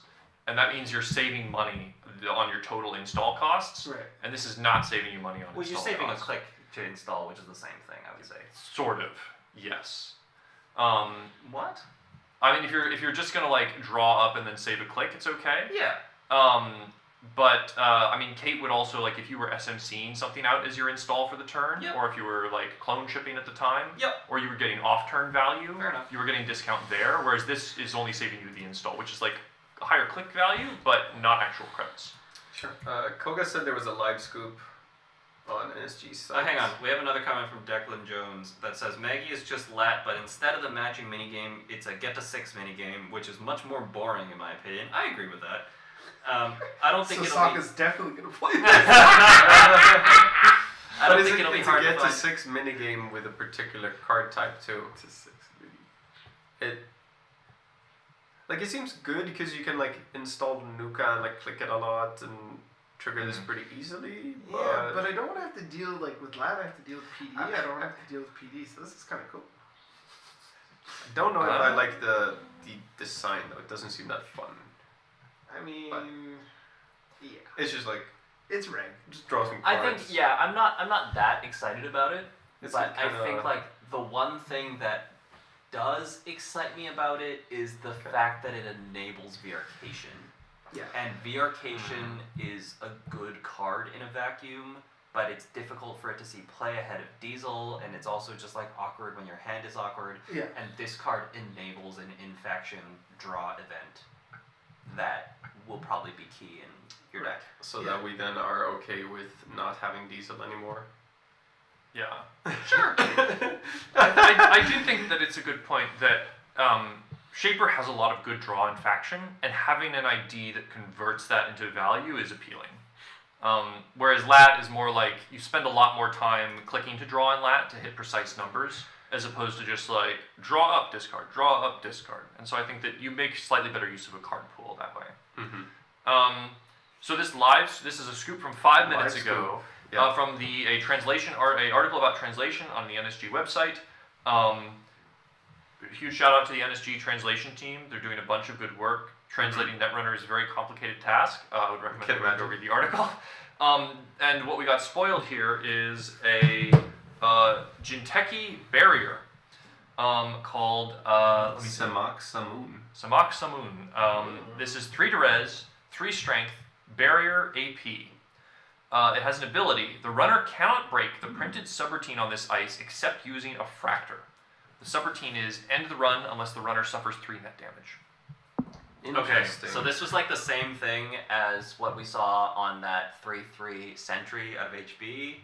S1: And that means you're saving money on your total install costs.
S4: Right.
S1: And this is not saving you money on
S5: Well,
S1: install
S5: you're saving
S1: costs.
S5: a click to install, which is the same thing, I would say.
S1: Sort of, yes.
S5: What?
S1: I mean, if you're just gonna like draw up and then save a click, it's okay.
S5: Yeah.
S1: But I mean, Kate would also like if you were SMCing something out as your install for the turn,
S5: Yep.
S1: or if you were like clone shipping at the time,
S5: Yep.
S1: or you were getting off-turn value,
S5: Fair enough.
S1: you were getting discount there. Whereas this is only saving you the install, which is like a higher click value, but not actual credits.
S3: Sure. Koga said there was a live scoop on NSG site.
S5: Hang on, we have another comment from Declan Jones that says Maggie is just lat, but instead of the matching minigame, it's a get to 6 minigame, which is much more boring in my opinion. I agree with that. I don't think
S4: So
S5: it'll
S4: Sokka's definitely gonna play this.
S5: I don't think it'll be hard to
S3: It's a
S5: find.
S3: get to 6 minigame with a particular card type too.
S4: To 6
S3: It like it seems good because you can like install Nuka and like click it a lot and trigger this pretty easily.
S4: Yeah, but I don't want to have to deal like with lab. I have to deal with PD. I don't have to deal with PD. So this is kind of cool.
S3: I don't know if I like the design though. It doesn't seem that fun.
S4: I mean,
S3: But-
S4: yeah,
S3: It's just like
S4: it's reg.
S3: just draw some
S5: I
S3: cards.
S5: think I'm not that excited about it.
S3: It's
S5: But I
S3: kinda-
S5: think like the one thing that does excite me about it is the fact that it enables Viercation.
S4: Yeah.
S5: And Viercation is a good card in a vacuum, but it's difficult for it to see play ahead of Diesel, and it's also just like awkward when your hand is awkward.
S4: Yeah.
S5: And this card enables an in-faction draw event that will probably be key in your deck.
S3: so
S4: Yeah.
S3: that we then are okay with not having Diesel anymore.
S1: Yeah.
S5: Sure.
S1: I do think that it's a good point that Shaper has a lot of good draw in faction, and having an ID that converts that into value is appealing. Whereas Lat is more like you spend a lot more time clicking to draw in Lat to hit precise numbers, as opposed to just like draw up, discard, draw up, discard. And so I think that you make slightly better use of a card pool that way.
S3: Mm-hmm.
S1: So this is a scoop from 5 minutes
S3: Live
S1: ago.
S3: scoop. Yeah.
S1: From a article about translation on the NSG website. Huge shout out to the NSG translation team. They're doing a bunch of good work. Translating Netrunner is a very complicated task. I would recommend
S3: Can
S1: that you go
S3: imagine.
S1: read the article. And what we got spoiled here is a Genteki barrier called let me see.
S3: Samak Samoon.
S1: Samak Samoon. This is 3 to res, 3 strength, barrier AP. It has an ability. The runner cannot break the printed subroutine on this ice except using a fractor. The subroutine is end the run unless the runner suffers 3 net damage.
S5: Okay,
S3: Interesting.
S5: so this was like the same thing as what we saw on that 3/3 Sentry out of HB.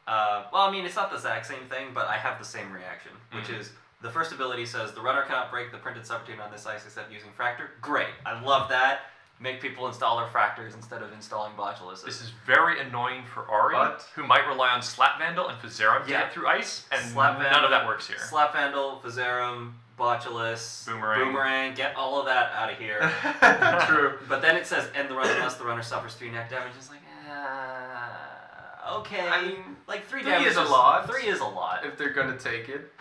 S5: Well, I mean, it's not the exact same thing, but I have the same reaction, which is the first ability says the runner cannot break the printed subroutine on this ice except using fractor. Great, I love that. Make people install their fractors instead of installing botulises.
S1: This is very annoying for Ari,
S3: But-
S1: who might rely on Slap Vandal and Fizerum to
S5: Yeah.
S1: get through ice, and
S5: Slap
S1: none
S5: Vandal,
S1: of that works here.
S5: Slap Vandal, Fizerum, Botulus,
S1: Boomerang.
S5: get all of that out of here.
S3: True.
S5: But then it says end the run unless the runner suffers 3 net damage. It's like, okay.
S3: I mean,
S5: like 3
S3: 3
S5: damage
S3: is a lot.
S5: 3 is a lot.
S3: If they're gonna take it,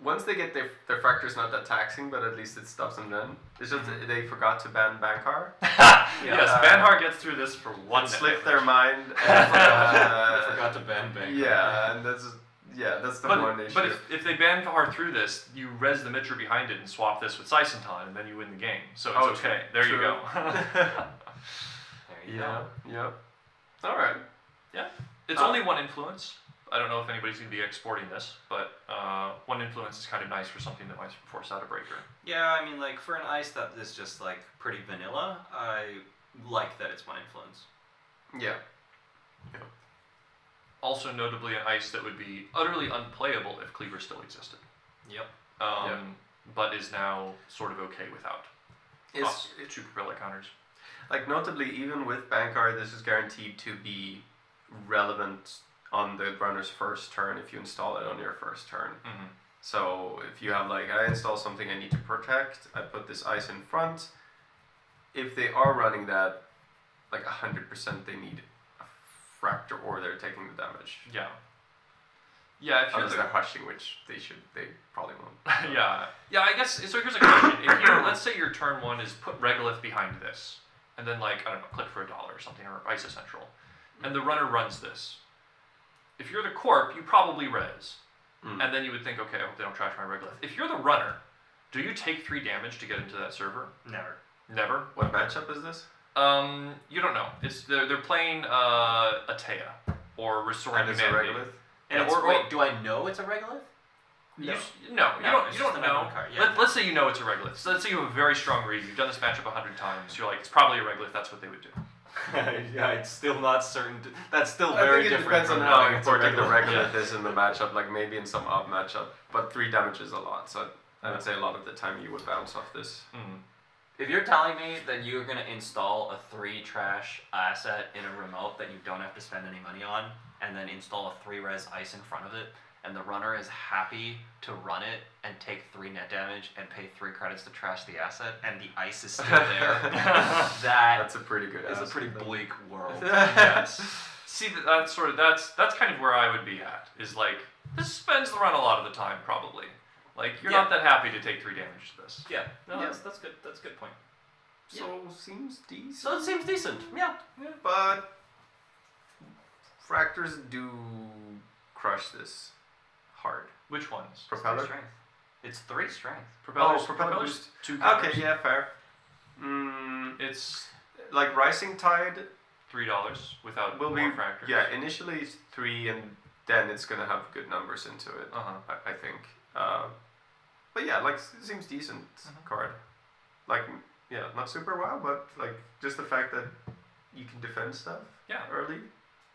S3: once they get their fractor's not that taxing, but at least it stops them then. It's just that they forgot to ban Bankar.
S1: Yes, Banhar gets through this for 1 net
S3: Slipped
S1: damage.
S3: their mind.
S5: I
S3: And,
S5: forgot to ban Bank.
S3: yeah, and that's the one issue.
S1: But if they ban Banhar through this, you res the Mitra behind it and swap this with Seisenton, and then you win the game. So it's
S3: Oh,
S1: okay.
S3: true,
S1: There you
S3: true.
S1: go.
S5: There you
S3: yeah,
S5: go.
S3: yep. All right.
S1: It's only 1 influence. I don't know if anybody's going to be exporting this, but 1 influence is kind of nice for something that might force out a breaker.
S5: Yeah, I mean, like, for an ice that is just, like, pretty vanilla, I like that it's 1 influence.
S3: Yeah.
S1: Also, notably, an ice that would be utterly unplayable if Cleaver still existed.
S5: Yep.
S1: But is now sort of okay without.
S3: It's
S1: 2 Propeller counters.
S3: like notably even with Bankar, this is guaranteed to be relevant on the runner's first turn if you install it on your first turn.
S1: Mm-hmm.
S3: So if you have like, I install something I need to protect, I put this ice in front. If they are running that, like 100% they need a fractor or they're taking the damage.
S1: Yeah. Yeah, if you're
S3: Unless they're hushing, which they probably won't.
S1: yeah. I guess, so here's a question. If you, let's say your turn 1 is put Regolith behind this, and then like, I don't know, click for $1 or something, or Ice Essential, and the runner runs this. If you're the corp, you probably res. And then you would think, okay, I hope they don't trash my Regolith. If you're the runner, do you take 3 damage to get into that server?
S5: Never.
S1: Never?
S3: What matchup is this?
S1: You don't know. They're playing Atea, or Restoring
S3: And it's a
S1: Humanity.
S3: Regolith?
S5: And
S1: Yeah,
S5: it's,
S1: or-
S5: wait, do I know it's a regolith?
S1: No,
S5: No,
S1: you
S5: it's just
S1: don't
S5: an
S1: know.
S5: unknown card, yeah.
S1: Let's say you know it's a Regolith. So let's say you have a very strong read. You've done this matchup 100 times. You're like, it's probably a Regolith. That's what they would do.
S5: Yeah, it's still not certain. That's still
S3: I
S5: very
S3: think it
S5: different
S3: depends on
S5: from
S3: how
S5: knowing it's a
S3: important the
S5: regolith.
S3: Regolith is in the matchup, like maybe in some odd matchup. But 3 damage is a lot, so I would say a lot of the time you would bounce off this.
S1: Mm.
S5: If you're telling me that you're gonna install a 3 trash asset in a remote that you don't have to spend any money on, and then install a 3 res ice in front of it, and the runner is happy to run it and take 3 net damage and pay 3 credits to trash the asset, and the ice is still there,
S3: That's a pretty good
S5: is a
S3: answer.
S5: pretty bleak world.
S1: Yes. See, that's kind of where I would be at. Is like this spends the run a lot of the time, probably. Like you're not that happy to take 3 damage to this.
S5: Yeah, no,
S3: Yeah.
S5: that's good. That's a good point.
S3: So seems decent.
S5: So it seems decent. Yeah.
S3: But fractors do crush this hard.
S1: Which ones?
S3: Propeller?
S5: Strength. It's 3 strength.
S1: Propellers.
S3: propeller
S1: propellers
S3: boost.
S1: 2 counters.
S3: Okay, yeah, fair.
S1: It's
S3: Like Rising Tide
S1: $3 without
S3: will
S1: more
S3: be
S1: factors.
S3: Yeah, initially it's 3, and then it's gonna have good numbers into it. I think. But yeah, like it seems decent card. Like yeah, not super wow, but like just the fact that you can defend stuff
S1: Yeah.
S3: early.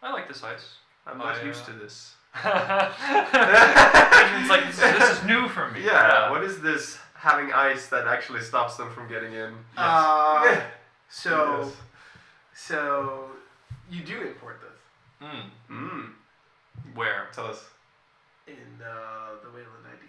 S1: I like this ice.
S3: I'm not used to this.
S1: It's like this is new for me.
S3: Yeah, what is this having ice that actually stops them from getting in?
S4: So,
S3: Yes.
S4: so you do import this
S1: Where?
S3: Tell us.
S4: in the Wayland ID.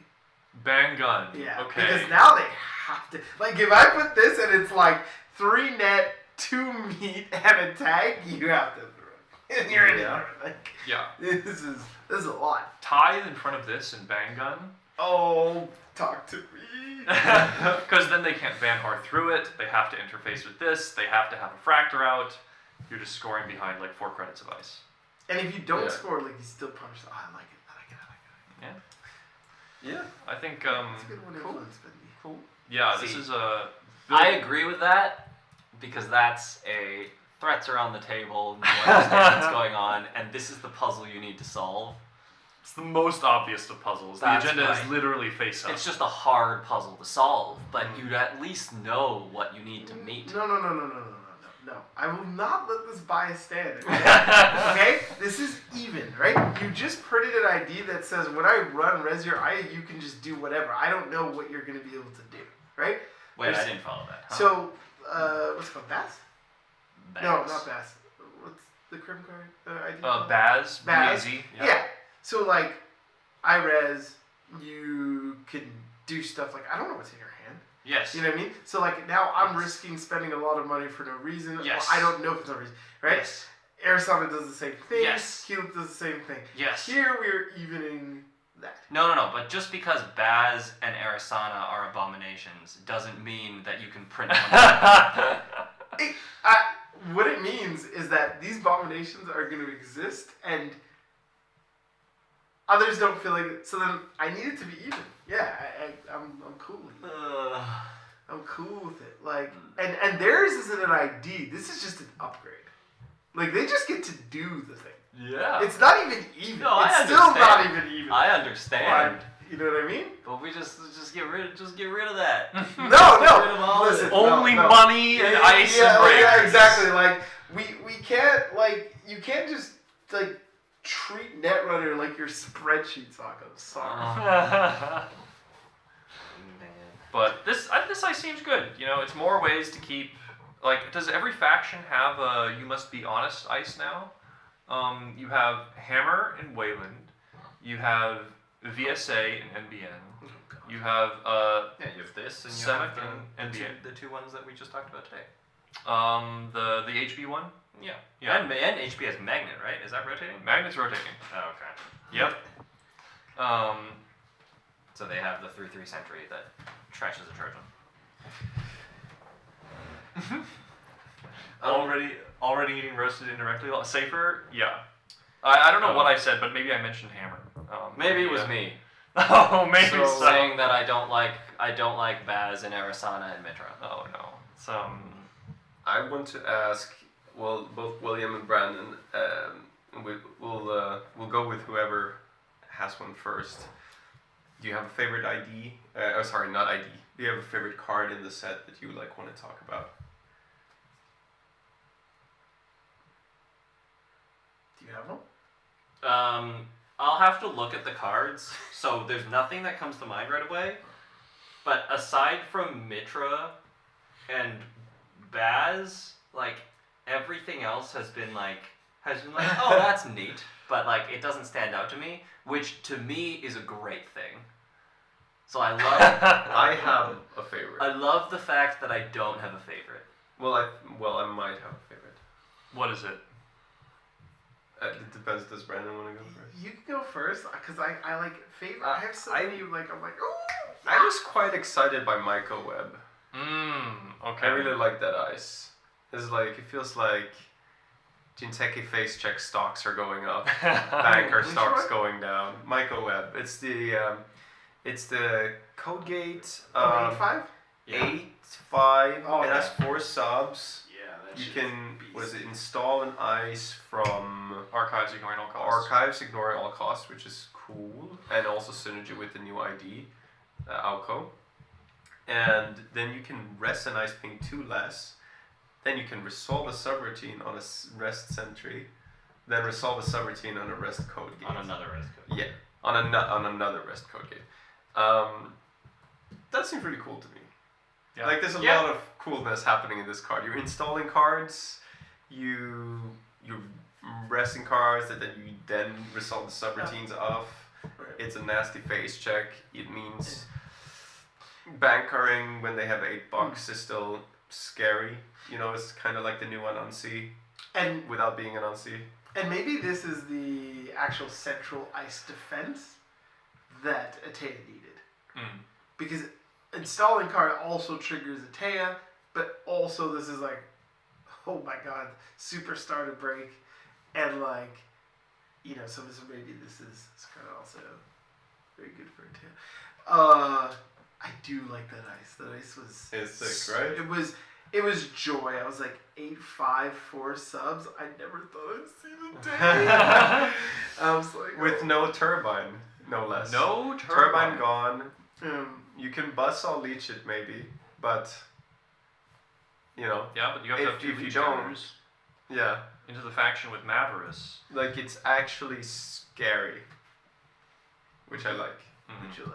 S1: Bang gun.
S4: Yeah.
S1: Okay.
S4: Because now they have to. Like, if I put this and it's like 3 net, 2 meat, and a tag, you have to throw it. And you're in
S3: Yeah.
S4: there. Like,
S1: Yeah.
S4: this is a lot.
S1: Tithe in front of this and bang gun.
S4: Oh, talk to me.
S1: Because then they can't ban hard through it. They have to interface with this. They have to have a fractor out. You're just scoring behind like 4 credits of ice.
S4: And if you don't
S3: Yeah.
S4: score, like, you still punish. Oh, I like it.
S3: Yeah.
S1: I think
S4: It's a good one
S3: Cool.
S4: influence, but
S3: Cool.
S1: yeah, this
S5: See,
S1: is a.
S5: I agree with that because that's a threats are on the table. You understand what's going on, and this is the puzzle you need to solve.
S1: It's the most obvious of puzzles.
S5: That's
S1: the agenda
S5: right.
S1: is literally face up.
S5: It's just a hard puzzle to solve, but you at least know what you need to meet.
S4: No. I will not let this bias stand. Okay? Okay? This is even, right? You just printed an ID that says when I run res your you can just do whatever. I don't know what you're going to be able to do, right?
S5: Wait,
S4: There's-
S5: I didn't follow that. Huh?
S4: So, what's it called? Bass? No,
S5: Bags.
S4: not Bass. What's the crim card ID?
S1: Baz.
S4: Baz.
S1: B-A-Z.
S4: Yeah. So, like, I res, you can do stuff like, I don't know what's in your hand.
S5: Yes.
S4: You know what I mean? So like now I'm
S5: Yes.
S4: risking spending a lot of money for no reason.
S5: Yes.
S4: Or I don't know for no reason, right?
S5: Yes.
S4: Arizona does the same thing.
S5: Yes.
S4: Helix does the same thing.
S5: Yes.
S4: Here we're evening that.
S5: No. But just because Baz and Arisana are abominations doesn't mean that you can print them.
S4: What it means is that these abominations are going to exist and others don't feel like it. So then I need it to be even. Yeah, I'm cool with it. I'm cool with it. Like, and theirs isn't an ID. This is just an upgrade. Like they just get to do the thing.
S5: Yeah.
S4: It's not even even.
S5: No, I
S4: it's still not
S5: understand.
S4: even even.
S5: I understand.
S4: Like, you know what I mean?
S5: But we just get rid of that.
S4: No,
S5: Get rid of all of
S4: Listen,
S5: it.
S1: Only
S4: no.
S1: money and ice
S4: yeah,
S1: and breakers.
S4: yeah, exactly. Like we can't like you can't just like treat Netrunner like your spreadsheet, Sokka. I'm sorry.
S1: But this ice seems good. You know, it's more ways to keep. Like, does every faction have a you must be honest ice now? You have Hammer in Wayland. You have VSA in NBN. You have
S5: Yeah, you have this and you
S1: Semic
S5: have
S1: and
S5: the two ones that we just talked about today.
S1: the HB one.
S5: Yeah.
S1: Yeah.
S5: And HP has magnet, right? Is that rotating?
S1: Magnet's rotating.
S5: Oh, okay.
S1: Yep.
S5: So they have the 3/3 sentry that trashes a Trojan.
S1: Already eating roasted indirectly. Safer? Yeah. I don't know what I said, but maybe I mentioned Hammer.
S5: Maybe it was me.
S1: Oh, maybe so.
S5: Saying that I don't like Baz and Arisana and Mitra.
S1: Oh no. It's
S3: I want to ask, well, both William and Brandon. We'll go with whoever has one first. Do you have a favorite ID? Sorry, not ID. Do you have a favorite card in the set that you like want to talk about?
S4: Do you have one?
S5: I'll have to look at the cards. So there's nothing that comes to mind right away. But aside from Mitra And Baz, like everything else has been like, oh, that's neat, but like it doesn't stand out to me, which to me is a great thing. So I love.
S3: I have a favorite.
S5: I love the fact that I don't have a favorite.
S3: Well, I might have a favorite.
S1: What is it?
S3: It depends. Does Brandon want to go first?
S4: You can go first, because I like favorite. I have so many, like, I'm like, oh!
S3: I was quite excited by Myco Web.
S1: Okay.
S3: I really like that ice. It's like, it feels like Genteki face check stocks are going up, banker
S4: Which
S3: stocks
S4: one?
S3: going down. Myco Web. It's the code gate.
S4: 8.5?
S3: 8.5.
S4: Oh,
S3: it
S4: yeah.
S3: has 4 subs.
S4: Yeah, that
S3: You
S4: shit's
S3: can
S4: beast.
S3: install an ice from
S1: Archives ignoring all costs.
S3: Archives ignoring all costs, which is cool, and also synergy with the new ID, Alco. And then you can rest an ice ping 2 less. Then you can resolve a subroutine on a rest sentry. Then resolve a subroutine on a rest code gate.
S5: On another rest code.
S3: Yeah, on another rest code gate. That seems really cool to me.
S1: Yeah.
S3: Like there's a lot of coolness happening in this card. You're installing cards, you're resting cards that then you then resolve the subroutines of.
S4: Right.
S3: It's a nasty face check. It means bankering when they have $8 is still scary. You know, it's kind of like the new Anansi
S4: And
S3: without being Anansi.
S4: And maybe this is the actual central ice defense that Atea needed. Because installing card also triggers Atea, but also this is like, oh my god, super starter break. And like, you know, so maybe this is kind of also very good for Atea. I do like that ice. That ice was...
S3: It's sick, right?
S4: It was joy. I was like 8.5 4 subs. I never thought I'd see the day. I was like,
S3: With no turbine, no less.
S1: No
S3: Turbine gone.
S4: you
S3: You can buzzsaw leech it maybe, but you know,
S1: Yeah, but you have to have
S3: If
S1: 2
S3: you
S1: leech
S3: don't-
S1: counters
S3: yeah,
S1: into the faction with Maverus.
S3: like it's actually scary, which I like.
S4: would you like?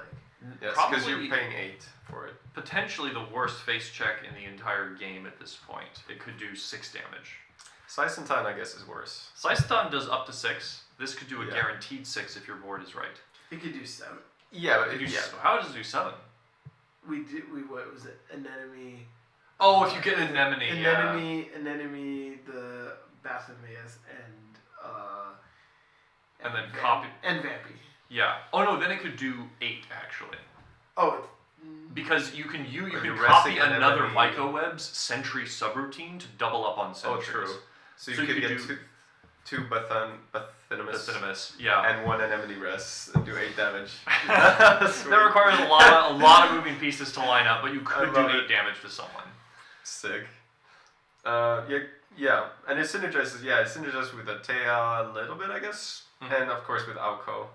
S3: Yes, because
S1: Probably-
S3: you're paying 8 for it.
S1: Potentially the worst face check in the entire game at this point. It could do 6 damage.
S3: Sisentan, I guess, is worse.
S1: Sliceton does up to 6. This could do a
S3: Yeah.
S1: guaranteed 6 if your board is right.
S4: It could do 7.
S3: Yeah, but
S1: It could do
S3: yeah.
S1: How does it do 7?
S4: What was it? Anemone.
S1: Oh, if you get an anemone, yeah.
S4: Anemone, the Bathomeus,
S1: And then copy.
S4: And Vampy.
S1: Yeah. Oh no, then it could do 8 actually.
S4: Oh, it's...
S1: Because you can
S3: Like
S1: can
S3: the
S1: copy
S3: resting
S1: another
S3: anemone.
S1: Myco Web's sentry subroutine to double up on
S3: Oh,
S1: sentries.
S3: true. So you
S1: So you
S3: could
S1: could
S3: get
S1: do-
S3: two Bathinimus
S1: Venomous, yeah.
S3: and 1 anemone rest and do 8 damage.
S1: That requires a lot of moving pieces to line up, but you could do
S3: love
S1: 8
S3: it.
S1: damage to someone.
S3: Sick. Yeah, and it synergizes. Yeah, it synergizes with Atea a little bit, I guess,
S1: Mhm.
S3: and of course with Alco.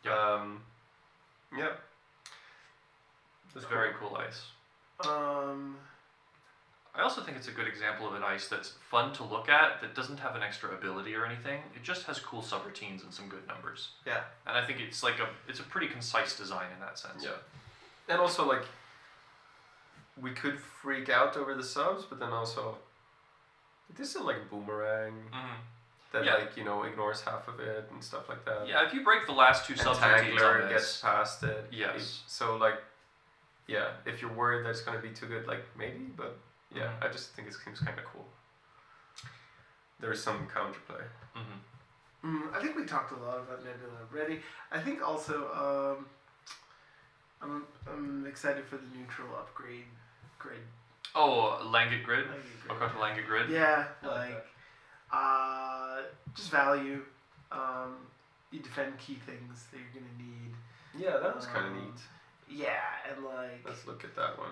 S1: Yeah.
S3: Yeah.
S1: It's very cool ice. I also think it's a good example of an ice that's fun to look at, that doesn't have an extra ability or anything. It just has cool subroutines and some good numbers.
S3: Yeah.
S1: And I think it's like it's a pretty concise design in that sense.
S3: Yeah. And also, like, we could freak out over the subs, but then also, this is like boomerang
S1: Mhm.
S3: that,
S1: Yeah.
S3: like, you know, ignores half of it and stuff like that.
S1: Yeah, if you break the last 2 subroutines
S3: Entangler
S1: on
S3: gets
S1: this,
S3: past it.
S1: Yes.
S3: So, like, yeah, if you're worried that it's going to be too good, like, maybe, but yeah,
S1: Mhm.
S3: I just think it seems kind of cool. There's some counterplay.
S4: I think we talked a lot about Nebula already. I think also I'm excited for the neutral upgrade grid.
S1: Oh, Langit Grid.
S4: Langit Grid.
S1: Welcome to Langit Grid.
S4: Yeah,
S5: I like
S4: just value. You defend key things that you're gonna need.
S3: Yeah, that was kind of neat.
S4: Yeah, and like
S3: Let's look at that one.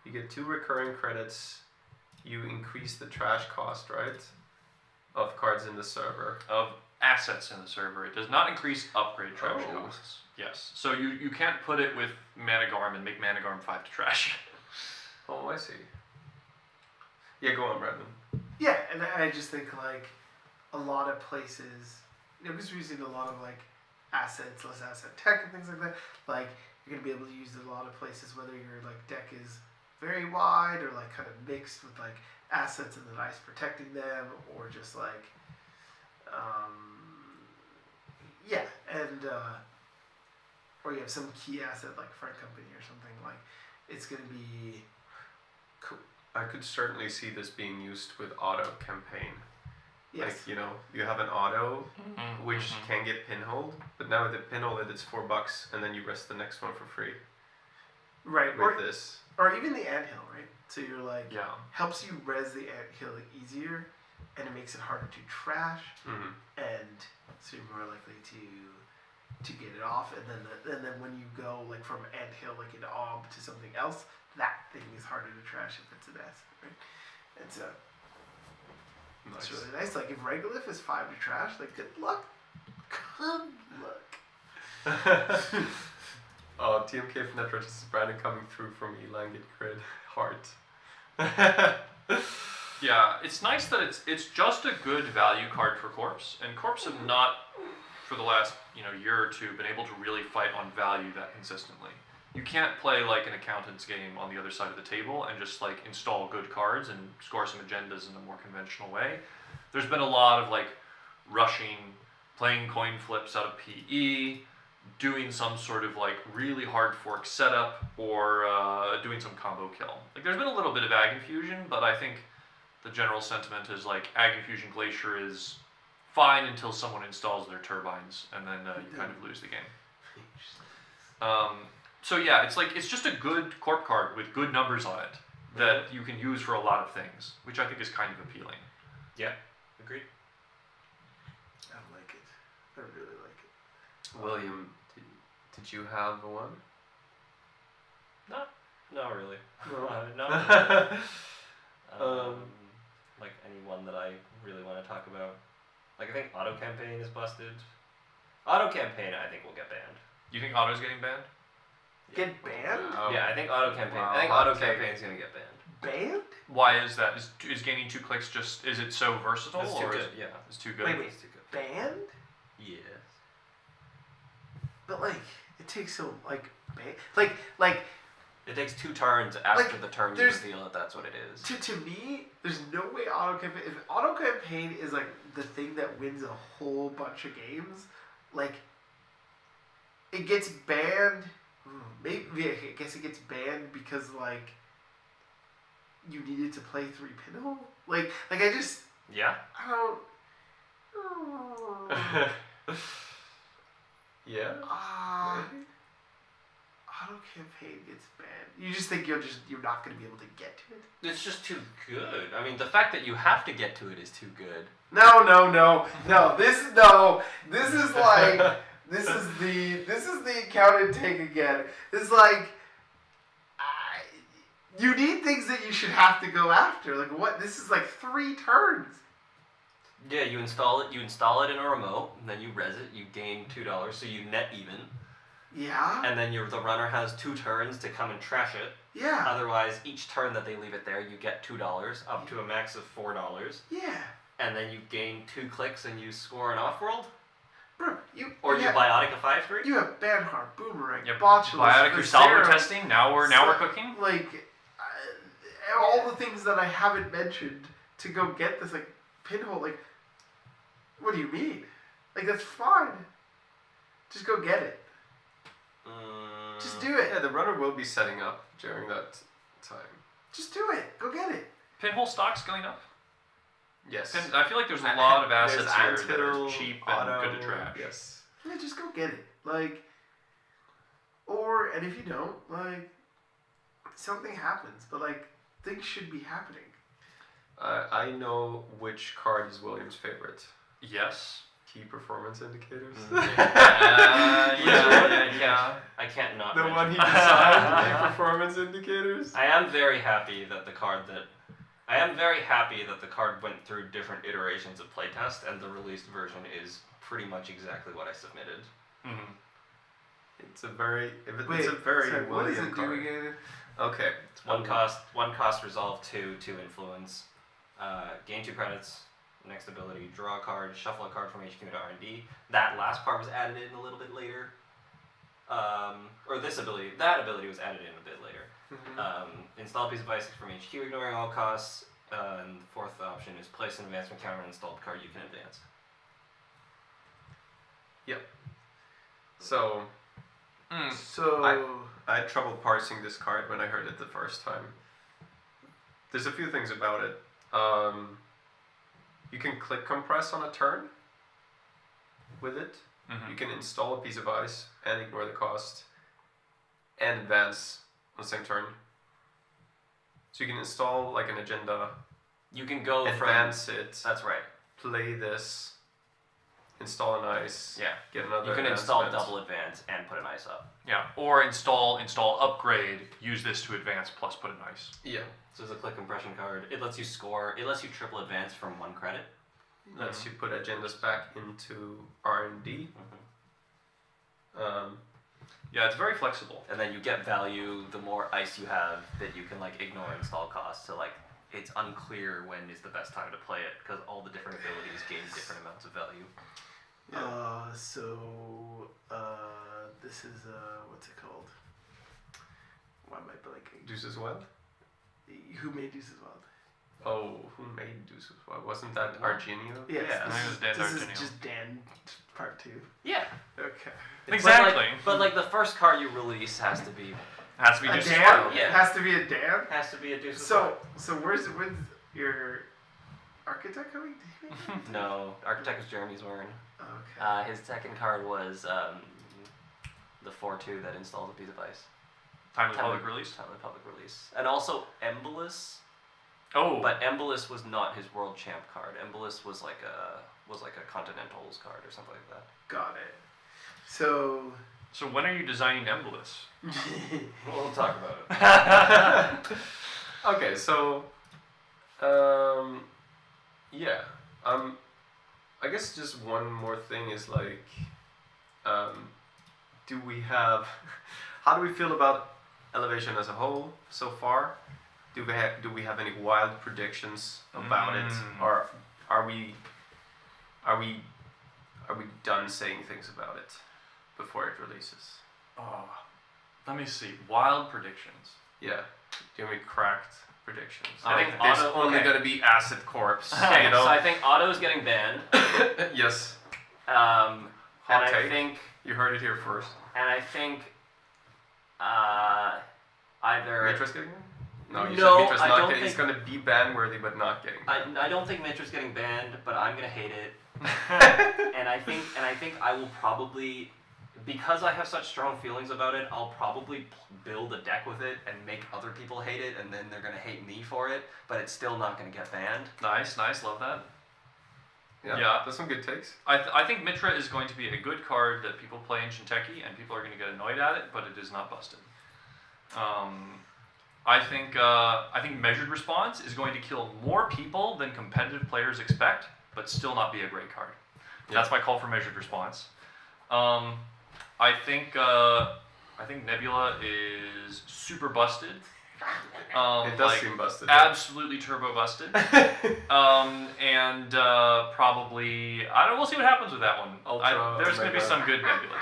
S3: You get 2 recurring credits. You increase the trash cost, right? Of cards in the server.
S1: Of assets in the server. It does not increase upgrade trash
S3: Oh.
S1: costs. Yes. So you can't put it with Managarm and make Managarm 5 to trash.
S3: Oh, I see. Yeah, go on, Brandon.
S4: yeah, and I just think like a lot of places, you know, because we're using a lot of like assets, less asset tech and things like that. Like you're gonna be able to use it a lot of places, whether your like deck is very wide, or like kind of mixed with like assets and the ice protecting them, or just like yeah, and or you have some key asset like front company or something, like it's gonna be cool.
S3: I could certainly see this being used with auto campaign.
S4: Yes.
S3: Like, you know, you have an auto which can get pinholed, but now with the pinhole it's $4 and then you rest the next one for free.
S4: Right.
S3: With this.
S4: Or even the anthill, right? So you're like
S1: Yeah.
S4: helps you res the anthill easier, and it makes it harder to trash, and so you're more likely to get it off, and then when you go like from anthill like into ob to something else, that thing is harder to trash if it's an asset, right? And so
S3: Nice.
S4: it's really nice. Like if Regolith is 5 to trash, like good luck. Good luck.
S3: Oh, TMK for Netrunner, this is Brandon coming through from Elangit Grid. Heart.
S1: Yeah, it's nice that it's just a good value card for Corps, and Corps have not, for the last year or two, been able to really fight on value that consistently. You can't play like an accountant's game on the other side of the table and just like install good cards and score some agendas in a more conventional way. There's been a lot of like rushing, playing coin flips out of PE, doing some sort of like really hard fork setup, or doing some combo kill. Like there's been a little bit of Ag Infusion, but I think the general sentiment is like Ag Infusion Glacier is fine until someone installs their turbines, and then you kind of lose the game. So yeah, it's just a good corp card with good numbers on it that you can use for a lot of things, which I think is kind of appealing.
S5: Yeah, agreed.
S4: I like it. I really like it.
S3: William, did you have one?
S5: Not really.
S3: No.
S5: No. Like anyone that I really want to talk about. Like I think auto campaign is busted. Auto campaign I think will get banned.
S1: You think auto's getting banned?
S4: Get banned?
S3: Wow.
S5: Yeah, I think auto campaign.
S3: Wow,
S5: I think
S3: hot
S5: auto
S3: take.
S5: campaign is gonna get banned.
S4: Banned?
S1: Why is that? Is gaining 2 clicks just, is it so versatile?
S5: It's too
S1: or
S5: good.
S1: is
S5: Yeah.
S1: it's too good?
S4: Wait.
S5: It's too good.
S4: Banned?
S5: Yes.
S4: But like it takes so like
S2: It takes 2 turns after
S4: Like,
S2: the turn you
S4: there's-
S2: reveal that that's what it is.
S4: to me, there's no way auto campaign. If auto campaign is like the thing that wins a whole bunch of games, like it gets banned. Maybe I guess it gets banned because like you needed to play 3 pinhole. Like I just
S5: Yeah.
S4: I don't.
S3: Yeah. Maybe.
S4: Auto campaign gets banned. You just think you're not going to be able to get to it.
S2: It's just too good. I mean, the fact that you have to get to it is too good.
S4: No. This is like this is the accountant take again. It's like you need things that you should have to go after. Like what? This is like 3 turns.
S2: Yeah, you install it in a remote, and then you res it, you gain $2, so you net even.
S4: Yeah.
S2: And then the runner has 2 turns to come and trash it.
S4: Yeah.
S2: Otherwise, each turn that they leave it there, you get $2, up to a max of $4.
S4: Yeah.
S2: And then you gain 2 clicks and you score an off-world.
S4: Bro,
S2: You
S4: have,
S2: biotic a 5/3.
S4: You have Banhar, Boomerang,
S1: Yep.
S4: Botulus,
S1: Biotic or solver
S4: Viscera,
S1: testing. Now we're cooking.
S4: Like all the things that I haven't mentioned to go get this like pinhole. Like, what do you mean? Like that's fine. Just go get it. Just do it.
S3: Yeah, the runner will be setting up during that time.
S4: Just do it. Go get it.
S1: Pinhole stocks going up.
S3: Yes.
S1: I feel like there's a lot of
S3: There's
S1: assets here that are
S3: Anthill,
S1: cheap and
S3: auto,
S1: good to trash.
S3: Yes.
S4: Yeah, just go get it. Like, and if you don't, like, something happens. But like, things should be happening.
S3: I know which card is William's favorite.
S1: Yes.
S3: Key performance indicators.
S1: Yeah.
S2: I can't not
S3: The
S2: mention
S3: one he
S2: that.
S3: decided key performance indicators.
S2: I am very happy that the card went through different iterations of playtest, and the released version is pretty much exactly what I submitted.
S1: Mm-hmm.
S3: It's a very
S4: Wait,
S3: William
S4: what does it do
S3: card.
S4: again?
S3: Okay.
S2: It's one cost resolve 2 influence, gain 2 credits. Next ability, draw a card, shuffle a card from HQ to R&D. That last part was added in a little bit later. That ability was added in a bit later. Install a piece of ice from HQ, ignoring all costs. And the fourth option is place an advancement counter on an installed card you can advance.
S3: So
S4: So
S3: I had trouble parsing this card when I heard it the first time. There's a few things about it. You can click compress on a turn with it. You can install a piece of ice and ignore the cost and advance on the same turn. So you can install like an agenda,
S2: You can go
S3: advance it,
S2: That's right.
S3: play this, install an ice,
S2: Yeah.
S3: get another
S2: You can install
S3: advancement.
S2: double advance and put an ice up.
S1: Yeah, or install upgrade, use this to advance plus put an ice.
S3: Yeah.
S2: So it's a click compression card. It lets you score. It lets you triple advance from 1 credit.
S3: Lets you put agendas back into R&D.
S1: Yeah, it's very flexible.
S2: And then you get value the more ice you have that you can like ignore install costs. So like it's unclear when is the best time to play it because all the different abilities gain different amounts of value.
S4: This is what's it called? Why am I blanking?
S3: Deuces Wild?
S4: Who made Deuces Wild?
S3: Oh, who made Deuces Wild? Wasn't that Argenio?
S4: Yes,
S2: Yeah,
S1: I think it was Dan
S4: this
S1: D'Argenio.
S4: is just Dan part 2.
S2: Yeah.
S4: Okay.
S1: Exactly.
S2: But like the first card you release has to be
S1: Has to be
S4: A
S1: just
S4: Dan?
S2: Yeah.
S4: Has to be a Dan?
S2: has to be a deuce.
S4: So when's your architect coming?
S2: No, Architect was Jeremy Zorn.
S4: Okay.
S2: His second card was the 4/2 that installs a piece of ice.
S1: timely public release.
S2: Timely public release. And also Embolus.
S1: Oh,
S2: But Embolus was not his world champ card. Embolus was like a Continentals card or something like that.
S4: Got it. So.
S1: so when are you designing Embolus?
S2: We'll talk about it.
S3: Okay, so, yeah, I guess just one more thing is like, how do we feel about Elevation as a whole so far? Do we have any wild predictions about it, or are we done saying things about it before it releases?
S1: Oh, let me see. Wild predictions.
S3: Yeah, do you have any cracked predictions?
S2: I think
S3: there's
S2: Auto-
S3: only
S2: okay.
S3: gonna be Acid Corpse.
S2: Okay,
S3: You know?
S2: so I think Otto's getting banned.
S3: Yes.
S2: And
S3: Hot
S2: I
S3: take.
S2: think
S3: You heard it here first.
S2: either
S3: Mitra's getting banned? No, you
S2: No,
S3: said Mitra's
S2: I
S3: not
S2: don't
S3: getting. He's
S2: think-
S3: gonna be ban worthy, but not getting banned.
S2: I don't think Mitra's getting banned, but I'm gonna hate it. And I think I will probably, because I have such strong feelings about it, I'll probably build a deck with it and make other people hate it, and then they're gonna hate me for it. But it's still not gonna get banned.
S1: Nice, love that.
S3: Yeah,
S1: Yeah.
S3: that's some good takes.
S1: I think Mitra is going to be a good card that people play in Shinteki, and people are going to get annoyed at it, but it is not busted. I think Measured Response is going to kill more people than competitive players expect, but still not be a great card. That's my call for Measured Response. I think Nebula is super busted.
S3: It does seem busted.
S1: Absolutely turbo busted. And probably we'll see what happens with that one. There's going to be
S3: Omega.
S1: some good Nebula.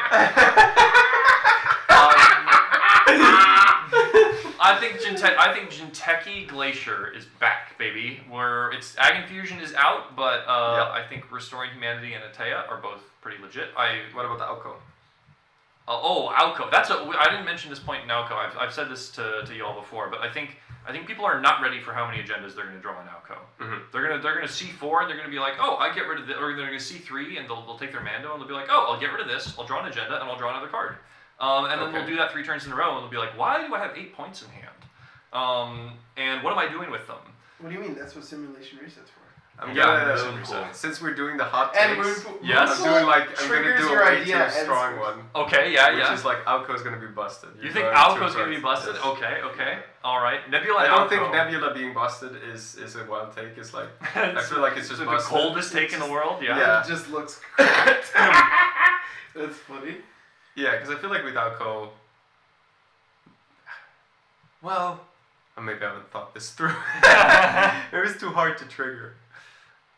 S1: I think Genteki Glacier is back, baby. Where it's Ag Infusion is out, but I think Restoring Humanity and Atea are both pretty legit.
S3: What about the Alco?
S1: Alco. I didn't mention this point in Alco. I've said this to y'all before, but I think people are not ready for how many agendas they're going to draw in Alco.
S3: Mm-hmm.
S1: They're gonna C4 and they're gonna be like, oh, I get rid of this, or they're gonna C3 and they'll take their Mando and they'll be like, oh, I'll get rid of this, I'll draw an agenda and I'll draw another card. And then we'll do that 3 turns in a row and they'll be like, why do I have 8 points in hand? And what am I doing with them?
S4: What do you mean? That's what simulation resets for.
S3: I'm
S1: Yeah,
S3: gonna
S1: Moon Pool.
S3: since we're doing the hot
S4: And
S3: takes,
S4: Moon Pool-
S1: Yes.
S3: I'm doing like I'm gonna
S4: triggers
S3: do a
S4: your
S3: way
S4: idea
S3: too
S4: and
S3: strong
S4: s-
S3: one,
S1: Okay, yeah,
S3: which
S1: yeah.
S3: is like Alco's gonna be busted.
S1: You think
S3: You're
S1: Alco's
S3: too
S1: gonna be
S3: close.
S1: busted?
S3: Yes.
S1: Okay. All right. Nebula
S3: I
S1: and
S3: don't
S1: Alco.
S3: think Nebula being busted is a wild take. It's like I feel like it's just
S1: the
S3: busted.
S1: coldest take in the world. Yeah.
S3: Yeah.
S4: It just looks correct. That's funny.
S3: Yeah, because I feel like with Alco, well, maybe I haven't thought this through. Maybe it's too hard to trigger.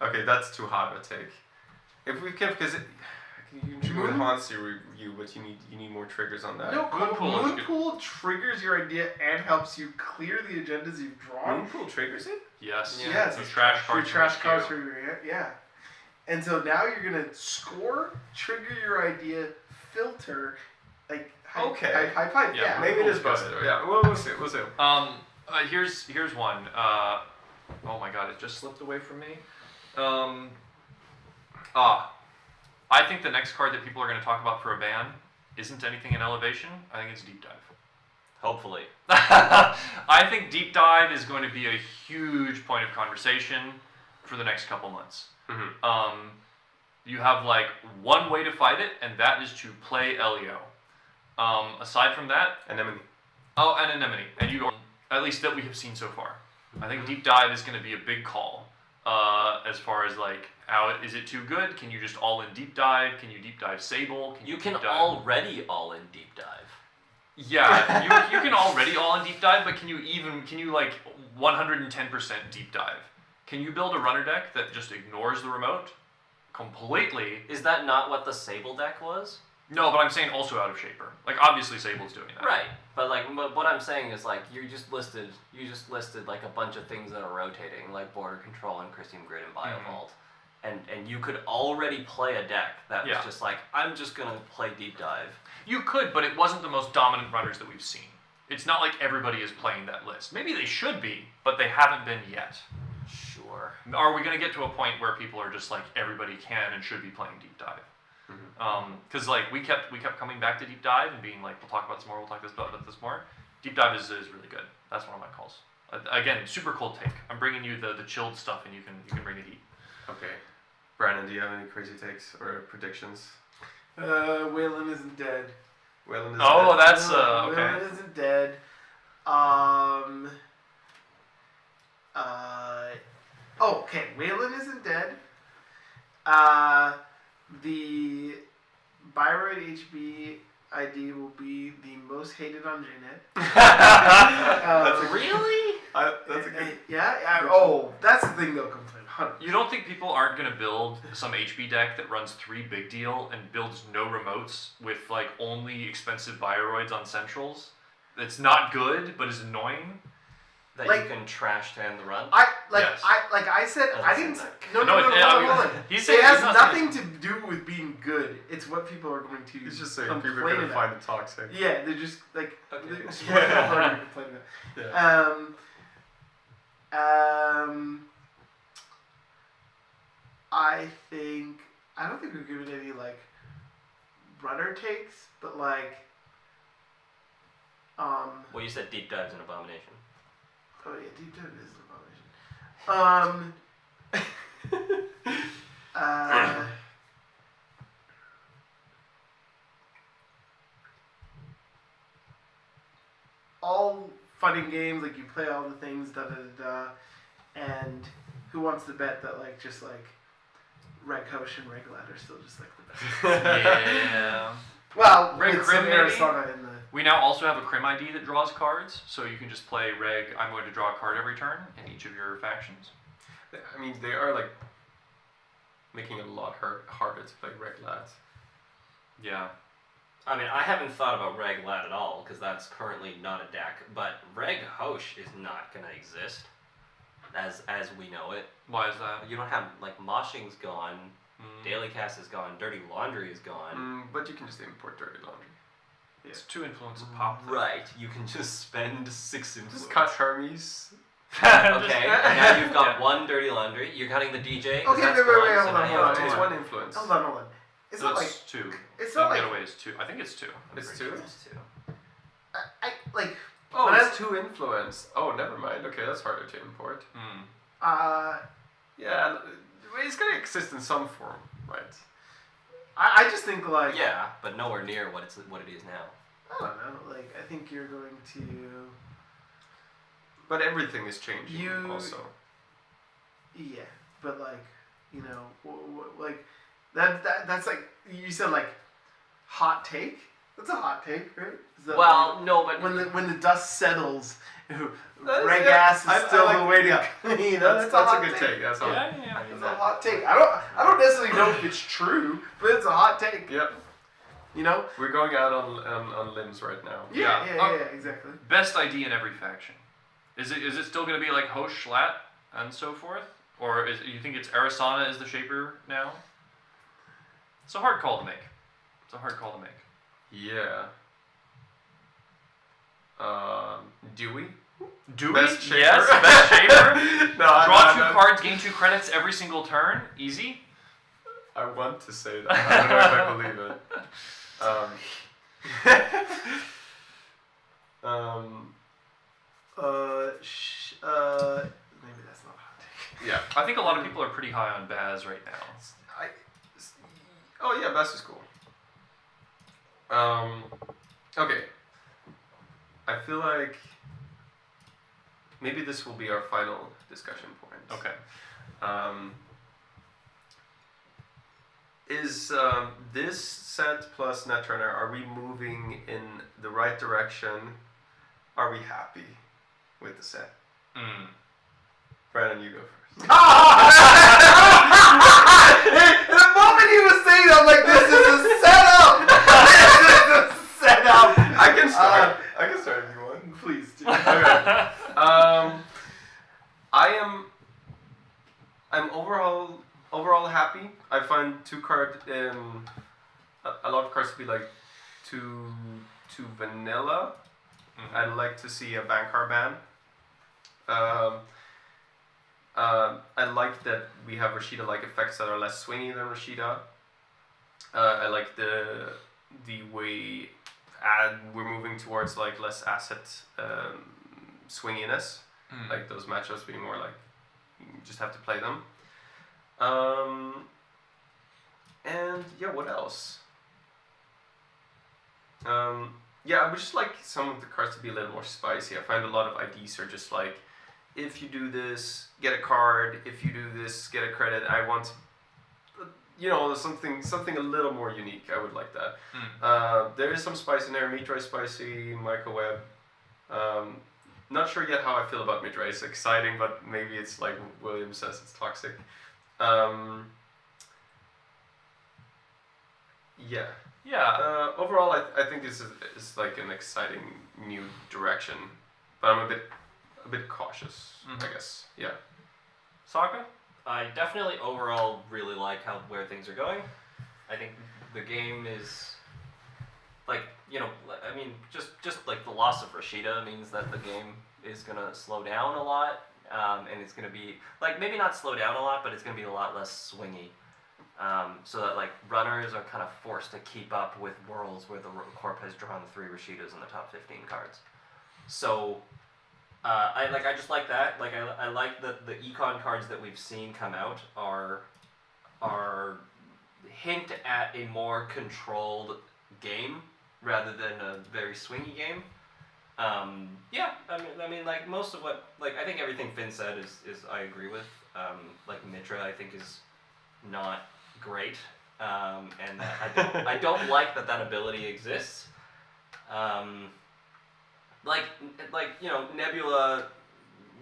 S3: Okay, that's too hard of a take. If we can, because
S4: Can you
S3: Moon haunts you, but you need more triggers on that.
S4: No,
S1: Moonpool is good.
S4: Moonpool triggers your idea and helps you clear the agendas you've drawn.
S3: Moonpool triggers it?
S1: Yes.
S2: Yeah.
S4: Yes.
S1: You trash
S4: Your
S1: cards.
S4: trash
S1: from
S4: cards
S1: HQ.
S4: for your yeah. And so now you're gonna score, trigger your idea, filter, like high five.
S1: Yeah,
S4: Yeah.
S3: Maybe it is
S1: Moonpool's
S3: busted.
S1: good.
S3: Yeah, we'll see.
S1: Here's one. Oh my god, it just slipped away from me. I think the next card that people are going to talk about for a ban isn't anything in elevation. I think it's deep dive.
S2: Hopefully.
S1: I think deep dive is going to be a huge point of conversation for the next couple months.
S3: Mm-hmm.
S1: You have like one way to fight it, and that is to play Elio. Aside from that,
S3: Anemone.
S1: oh, and Anemone, and you go, at least that we have seen so far. I think deep dive is going to be a big call. As far as like, how is it too good? Can you just all in deep dive? Can you deep dive Sable?
S2: You can
S1: deep dive-
S2: already all in deep dive.
S1: Yeah, you can already all in deep dive, but can you like 110% deep dive? Can you build a runner deck that just ignores the remote completely?
S2: Is that not what the Sable deck was?
S1: No, but I'm saying also out of shaper. Like obviously Sable's doing that.
S2: Right, but like what I'm saying is like you just listed like a bunch of things that are rotating, like Border Control and Christian Grid and Biovault, and you could already play a deck that was
S1: Yeah.
S2: just like, I'm just gonna play deep dive.
S1: You could, but it wasn't the most dominant runners that we've seen. It's not like everybody is playing that list. Maybe they should be, but they haven't been yet.
S2: Sure.
S1: Are we going to get to a point where people are just like, everybody can and should be playing deep dive? Because like we kept coming back to deep dive and being like, we'll talk about this more, we'll talk about this more. Deep dive is really good. That's one of my calls. Again, super cold take. I'm bringing you the chilled stuff, and you can bring the heat.
S3: Okay. Brandon, do you have any crazy takes or predictions?
S4: Waylon isn't dead.
S3: Waylon is
S1: Oh,
S3: dead.
S1: that's okay.
S4: Waylon isn't dead. Okay, Waylon isn't dead. The Byroid HB ID will be the most hated on JNet.
S3: That's a-
S2: Really?
S3: That's a good.
S4: Yeah. Oh, that's the thing they'll complain. 100%.
S1: You don't think people aren't going to build some HB deck that runs 3 big deal and builds no remotes with like only expensive Bioroids on centrals? It's not good, but is annoying.
S2: That
S4: Like-
S2: you can trash tan the run?
S1: Yes.
S4: I said,
S2: That
S4: I
S2: doesn't
S4: didn't.
S2: suck.
S4: No. Hold on.
S1: He's
S4: It
S1: saying
S4: has
S1: he's not
S4: nothing to do with being good. It's what people are going to
S3: He's just saying
S4: complain
S3: people are going to
S4: about.
S3: find it toxic.
S4: Yeah, they're just like
S2: Okay.
S4: they're just what people are going to complain about.
S3: Yeah.
S4: I don't think we've given any like runner takes, but like
S2: Well, you said deep dive's an abomination.
S4: oh yeah, deep dive is an abomination. All fun and games, like you play all the things, and who wants to bet that like just like Reg Hosh and Reg Lad are still just like the best?
S1: Yeah.
S4: Well,
S1: Reg
S4: with some
S1: Grim, maybe?
S4: Arizona in the
S1: We now also have a Crim ID that draws cards, so you can just play Reg, I'm going to draw a card every turn in each of your factions.
S3: I mean, they are like making it a lot harder to play reg lads.
S1: Yeah.
S2: I mean, I haven't thought about Reg Lad at all, because that's currently not a deck, but Reg Hosh is not going to exist as we know it.
S1: Why is that?
S2: You don't have, like, Moshing's gone, Daily Cast is gone, Dirty Laundry is gone.
S3: But you can just import dirty laundry.
S1: It's 2 influence of pop. though.
S2: Right, you can just spend 6 influence.
S3: Just cut Hermes.
S2: Okay, and now you've got 1 Dirty Laundry, you're cutting the DJ. 'cause
S4: Okay,
S2: that's
S4: wait,
S2: gone,
S4: wait,
S2: so
S4: hold
S2: now
S4: on,
S2: you
S4: hold
S2: have
S4: on.
S3: It's
S2: two.
S3: 1 influence.
S4: hold on. It's
S1: So
S4: not like
S1: it's 2.
S4: it's
S1: Team
S4: not like
S1: Getaway is 2. I think it's 2.
S3: It's 2?
S2: It's 2.
S4: I like
S3: Oh,
S4: But
S3: it's 2 influence. Oh, never mind. Okay, that's harder to import. Yeah, it's gonna exist in some form, right?
S4: I just think like
S2: Yeah, but nowhere near what it is now.
S4: I don't know, like I think you're going to
S3: But everything is changing
S4: You-
S3: also.
S4: yeah, but like you know like that's like you said like hot take. That's a hot take, right? Is that
S2: Well, no, but
S4: like, when the dust settles Ray gas is
S3: I
S4: still
S3: like
S4: the way to
S3: yeah.
S4: clean.
S3: That's
S4: a
S3: a
S4: hot
S3: good take. That's all.
S1: Yeah.
S4: It's a hot take. I don't necessarily know if it's true, but it's a hot take.
S3: Yep.
S4: You know?
S3: We're going out on limbs right now.
S4: Yeah, exactly.
S1: Best ID in every faction. Is it still going to be like Hosh, Schlatt, and so forth? Or you think it's Arisana is the shaper now? It's a hard call to make.
S3: Yeah. Dewey?
S1: Do
S3: Best shaper?
S1: Yes, best shaper. Draw 2
S3: no.
S1: cards, gain 2 credits every single turn. Easy.
S3: I want to say that. I don't know if I believe it.
S4: Maybe that's not a hot take.
S3: Yeah.
S1: I think a lot of people are pretty high on Baz right now.
S3: Oh yeah, Best is cool. Okay. I feel like maybe this will be our final discussion point.
S1: Okay.
S3: Is this set plus Netrunner, are we moving in the right direction? Are we happy with the set? Brandon, you go first.
S4: The moment he was saying that, I'm like, this is a setup! This is a setup!
S3: I can start. I can start if you want.
S4: Please do.
S3: Okay. I'm overall happy. I find a lot of cards to be like too vanilla. I'd like to see a Bankar ban. I like that we have Rashida-like effects that are less swingy than Rashida. I like the way we're moving towards like less asset swinginess. Like those matchups being more like you just have to play them. And yeah, what else? Yeah, I would just like some of the cards to be a little more spicy. I find a lot of IDs are just like, if you do this, get a card. If you do this, get a credit. I want, something a little more unique. I would like that. There is some spice in there. Mitra is spicy. Microweb. Not sure yet how I feel about Mitra. It's exciting, but maybe it's like William says, it's toxic. Yeah.
S1: Yeah.
S3: Overall, I think this is like an exciting new direction, but I'm a bit cautious, I guess. Yeah.
S1: Sokka?
S2: I definitely overall really like where things are going. I think the game is like, I mean, just like the loss of Rashida means that the game is gonna slow down a lot, and it's gonna be like maybe not slow down a lot, but it's gonna be a lot less swingy. So that like runners are kind of forced to keep up with worlds where the corp has drawn 3 Rashidas in the top 15 cards. So I just like that. Like I like that the econ cards that we've seen come out are hint at a more controlled game rather than a very swingy game. Yeah, I mean like most of what I think everything Finn said is I agree with. Like Mitra I think is not great, and that I don't like that ability exists. Like Nebula,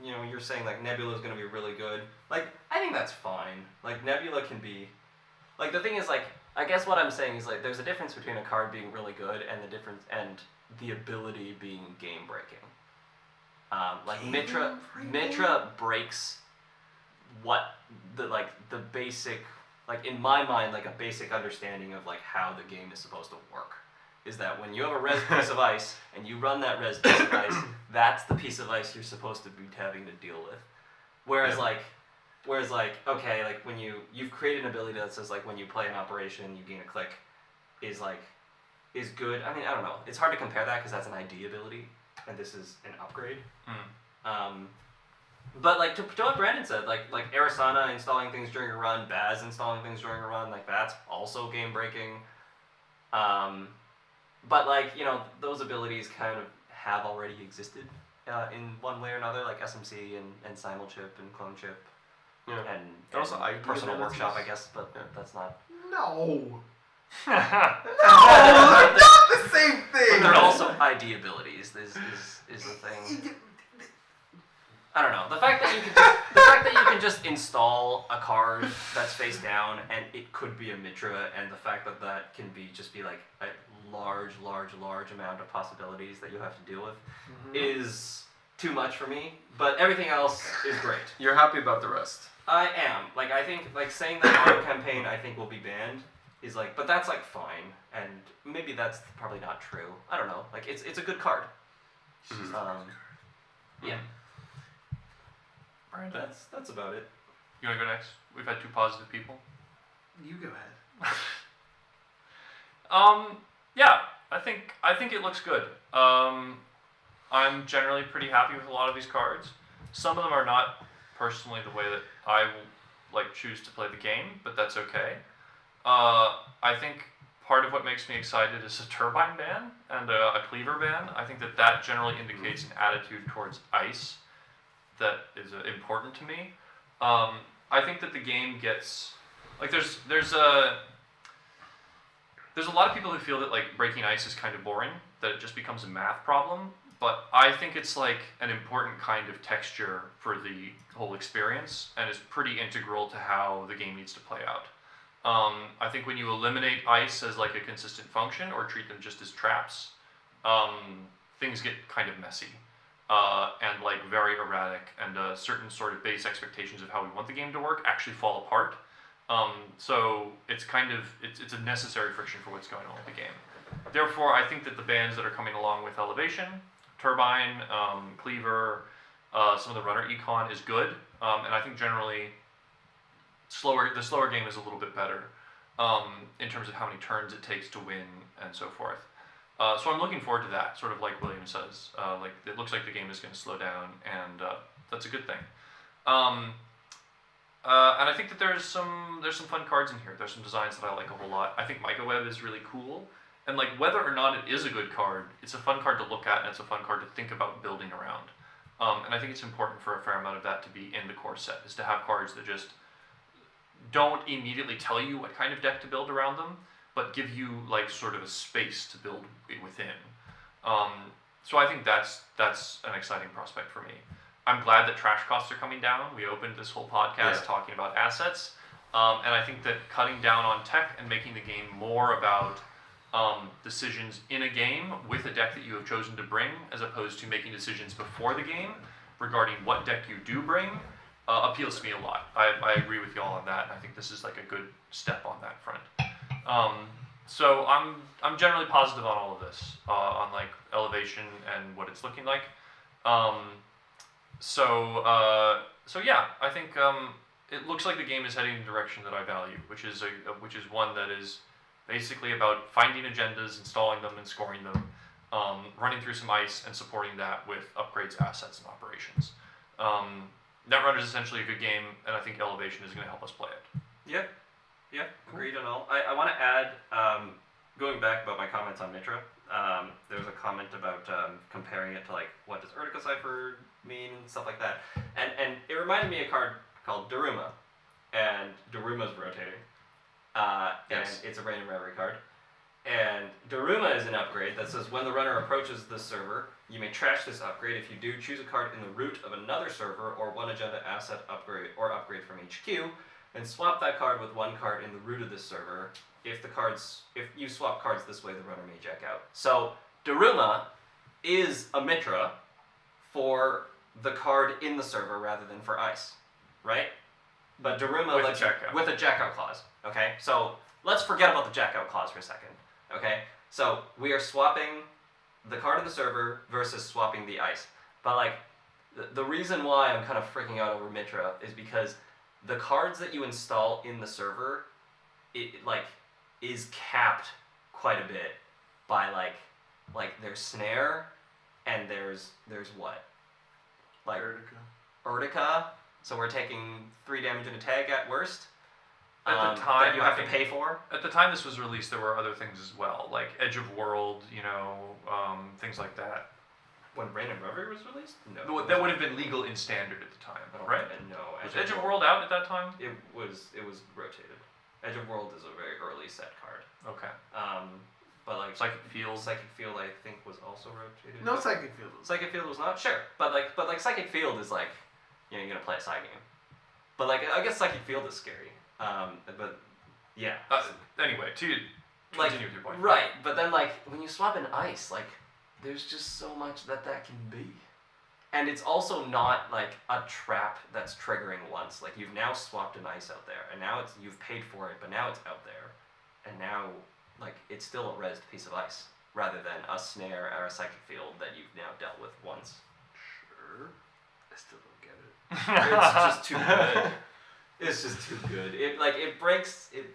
S2: you're saying like Nebula is gonna be really good. Like I think that's fine. Like Nebula can be, like the thing is like I guess what I'm saying is like there's a difference between a card being really good and the ability being game breaking. Like Mitra breaks what the basic, like in my mind, like a basic understanding of like how the game is supposed to work is that when you have a res piece of ice and you run that res piece of ice, that's the piece of ice you're supposed to be having to deal with. Whereas okay, like when you've created an ability that says like when you play an operation you gain a click is good. I mean, I don't know. It's hard to compare that because that's an ID ability and this is an upgrade. But like to what Brandon said, like Arisana installing things during a run, Baz installing things during a run, like that's also game breaking. But like those abilities kind of have already existed in one way or another, like SMC and Simulchip and Clone Chip, and
S3: Also ID
S2: Personal
S3: abilities.
S2: Workshop, I guess, but that's not.
S4: No, not the same thing.
S2: But they're also ID abilities. Is the thing. I don't know. The fact that you can just install a card that's face down and it could be a Mitra, and the fact that that can just be like a large amount of possibilities that you have to deal with is too much for me. But everything else is great.
S3: You're happy about the rest.
S2: I am. Like, I think, like, saying that auto campaign I think will be banned is like, but that's like fine, and maybe that's probably not true. I don't know. Like, it's a good card. Yeah.
S1: Alright,
S2: That's about it.
S1: you want to go next? We've had 2 positive people.
S4: You go ahead.
S1: Yeah, I think it looks good. I'm generally pretty happy with a lot of these cards. Some of them are not personally the way that I will choose to play the game, but that's okay. I think part of what makes me excited is a turbine ban and a cleaver ban. I think that generally indicates an attitude towards ice that is important to me. I think that the game gets there's a lot of people who feel that breaking ice is kind of boring, that it just becomes a math problem. But I think it's an important kind of texture for the whole experience, and is pretty integral to how the game needs to play out. I think when you eliminate ice as a consistent function, or treat them just as traps, things get kind of messy and very erratic, and certain sort of base expectations of how we want the game to work actually fall apart. So it's it's a necessary friction for what's going on with the game. Therefore, I think that the bans that are coming along with Elevation, Turbine, Cleaver, some of the runner econ is good, and I think generally the slower game is a little bit better in terms of how many turns it takes to win and so forth. So I'm looking forward to that, sort of like William says. It looks like the game is going to slow down, and that's a good thing. And I think that there's some fun cards in here. There's some designs that I like a whole lot. I think Microweb is really cool. And whether or not it is a good card, it's a fun card to look at, and it's a fun card to think about building around. And I think it's important for a fair amount of that to be in the core set, is to have cards that just don't immediately tell you what kind of deck to build around them, but give you sort of a space to build within. So I think that's an exciting prospect for me. I'm glad that trash costs are coming down. We opened this whole podcast talking about assets, and I think that cutting down on tech and making the game more about decisions in a game with a deck that you have chosen to bring, as opposed to making decisions before the game regarding what deck you do bring, appeals to me a lot. I agree with you all on that, and I think this is a good step on that front. So I'm generally positive on all of this, on Elevation and what it's looking like. So yeah, I think it looks like the game is heading in a direction that I value, which is one that is basically about finding agendas, installing them, and scoring them, running through some ice, and supporting that with upgrades, assets, and operations. Netrunner is essentially a good game, and I think Elevation is going to help us play it.
S2: Yep. Yeah, agreed on all. I want to add, going back about my comments on Mitra, there was a comment about comparing it to what does Urtica Cipher mean and stuff like that, and it reminded me of a card called Daruma, and Daruma's rotating. And it's a random rarity card. And Daruma is an upgrade that says when the runner approaches this server, you may trash this upgrade. If you do, choose a card in the root of another server or one agenda asset upgrade or upgrade from HQ, and swap that card with one card in the root of this server. If you swap cards this way, the runner may jack out. So Daruma is a Mitra for the card in the server rather than for ice, right? But Daruma lets you with a jackout clause. Okay, so let's forget about the jackout clause for a second. Okay, so we are swapping the card in the server versus swapping the ice. But the reason why I'm kind of freaking out over Mitra is because the cards that you install in the server, it is capped quite a bit by there's snare, and there's what? Urtica. So we're taking 3 damage in a tag at worst.
S1: At the time,
S2: that you have to pay for.
S1: At the time this was released, there were other things as well, like Edge of World, things like that.
S2: When Random Reverie was released?
S1: No. That would have been legal in Standard at the time, right?
S2: No.
S1: Was Edge of World out at that time?
S2: It was rotated. Edge of World is a very early set card.
S1: Okay.
S2: But
S1: Psychic Field.
S2: Psychic Field, I think, was also rotated.
S4: No, Psychic Field.
S2: Psychic Field was not, sure, but Psychic Field is you're gonna play a side game. But like, I guess Psychic Field is scary. But yeah.
S1: Anyway, to
S2: Like,
S1: continue with your point.
S2: right, but then like when you swap in ice, like there's just so much that can be. And it's also not like a trap that's triggering once. Like you've now swapped an ice out there, and now you've paid for it, but now it's out there, and now like it's still a rezzed piece of ice rather than a snare or a psychic field that you've now dealt with once.
S4: Sure. I still don't get it.
S2: It's just too good. It's just too good. It breaks it.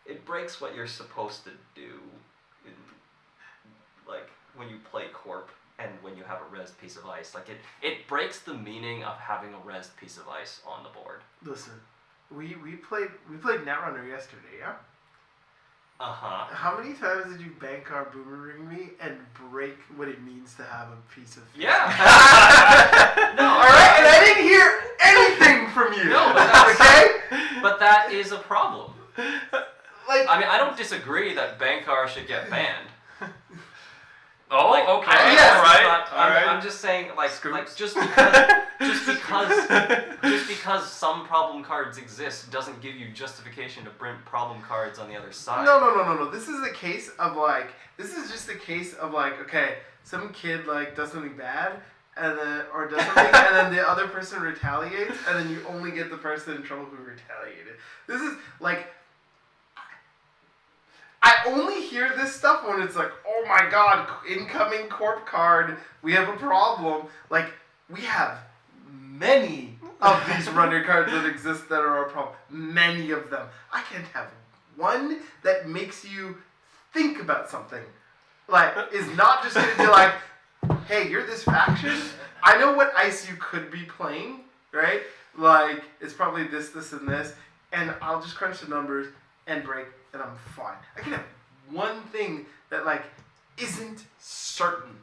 S2: It breaks what you're supposed to do, like when you play corp. And when you have a rezzed piece of ice, like it breaks the meaning of having a rezzed piece of ice on the board.
S4: Listen, we played Netrunner yesterday, yeah?
S2: Uh-huh.
S4: How many times did you bank our boomerang me and break what it means to have a piece of fish?
S2: Yeah. No,
S4: Alright, and I didn't hear anything from you.
S2: No, but that's
S4: okay?
S2: But that is a problem.
S4: Like,
S2: I mean, I don't disagree that Bankar should get banned.
S1: Oh,
S2: Like,
S1: okay,
S4: yes,
S1: all right.
S2: I'm just saying, like
S3: Scoops.
S2: just because some problem cards exist doesn't give you justification to print problem cards on the other side.
S4: No. This is a case of like, okay, some kid like does something bad, and then or does something, and then the other person retaliates, and then you only get the person in trouble who retaliated. This is like, I only hear this stuff when it's like, oh my god, incoming corp card, we have a problem. Like, we have many of these runner cards that exist that are a problem. Many of them. I can't have one that makes you think about something. Like, is not just gonna be like, hey, you're this faction. I know what ice you could be playing, right? Like, it's probably this, and this, and I'll just crunch the numbers and break, and I'm fine. I can have one thing that like isn't certain.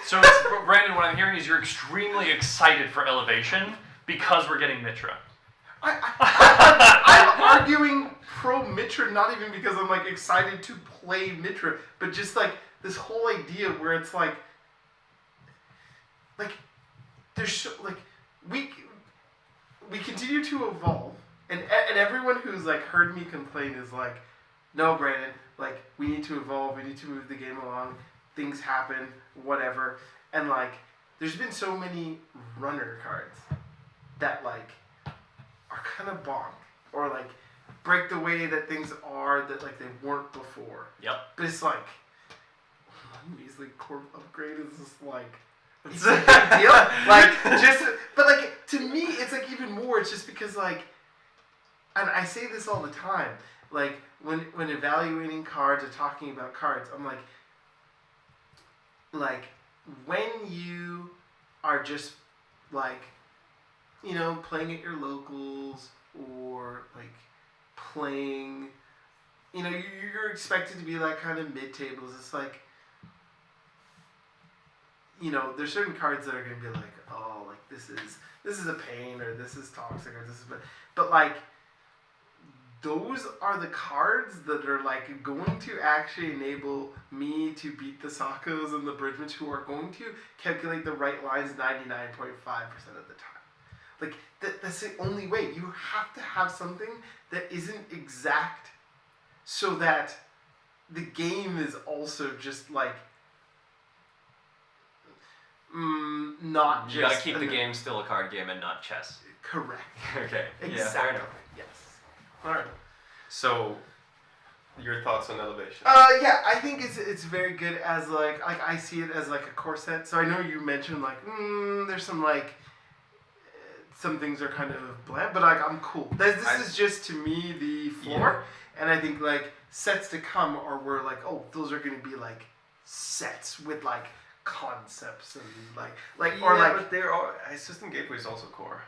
S1: So, Brandon, what I'm hearing is you're extremely excited for Elevation because we're getting Mitra.
S4: I'm arguing pro Mitra, not even because I'm like excited to play Mitra, but just like this whole idea where it's like there's so, like we continue to evolve, and everyone who's like heard me complain is like, no, Brandon, like we need to evolve, we need to move the game along, things happen, whatever, and like there's been so many runner cards that like are kind of bonked or like break the way that things are that like they weren't before.
S2: Yep.
S4: But it's like Weasley Corp upgrade is just like it's a big deal. Like but like to me it's like even more. It's just because like, and I say this all the time. Like when evaluating cards or talking about cards, I'm like when you are just like, you know, playing at your locals or like playing, you know, you're expected to be like kind of mid-tables. It's like, you know, there's certain cards that are going to be like, oh, like this is a pain, or this is toxic, or this is, but like those are the cards that are like going to actually enable me to beat the Sokkos and the Bridgemans, who are going to calculate the right lines 99.5% of the time. Like that's the only way. You have to have something that isn't exact, so that the game is also just like not just.
S2: You gotta keep the game still a card game and not chess.
S4: Correct.
S2: Okay.
S4: Exactly.
S2: Yeah, fair enough.
S4: Yes. All right.
S3: So, your thoughts on Elevation?
S4: Yeah, I think it's very good as like I see it as like a core set. So I know you mentioned like there's some like some things are kind of bland, but like I'm cool. This is just to me the floor, and I think like sets to come are where like, oh, those are going to be like sets with like concepts and like or like.
S3: But there are System Gateway is also core.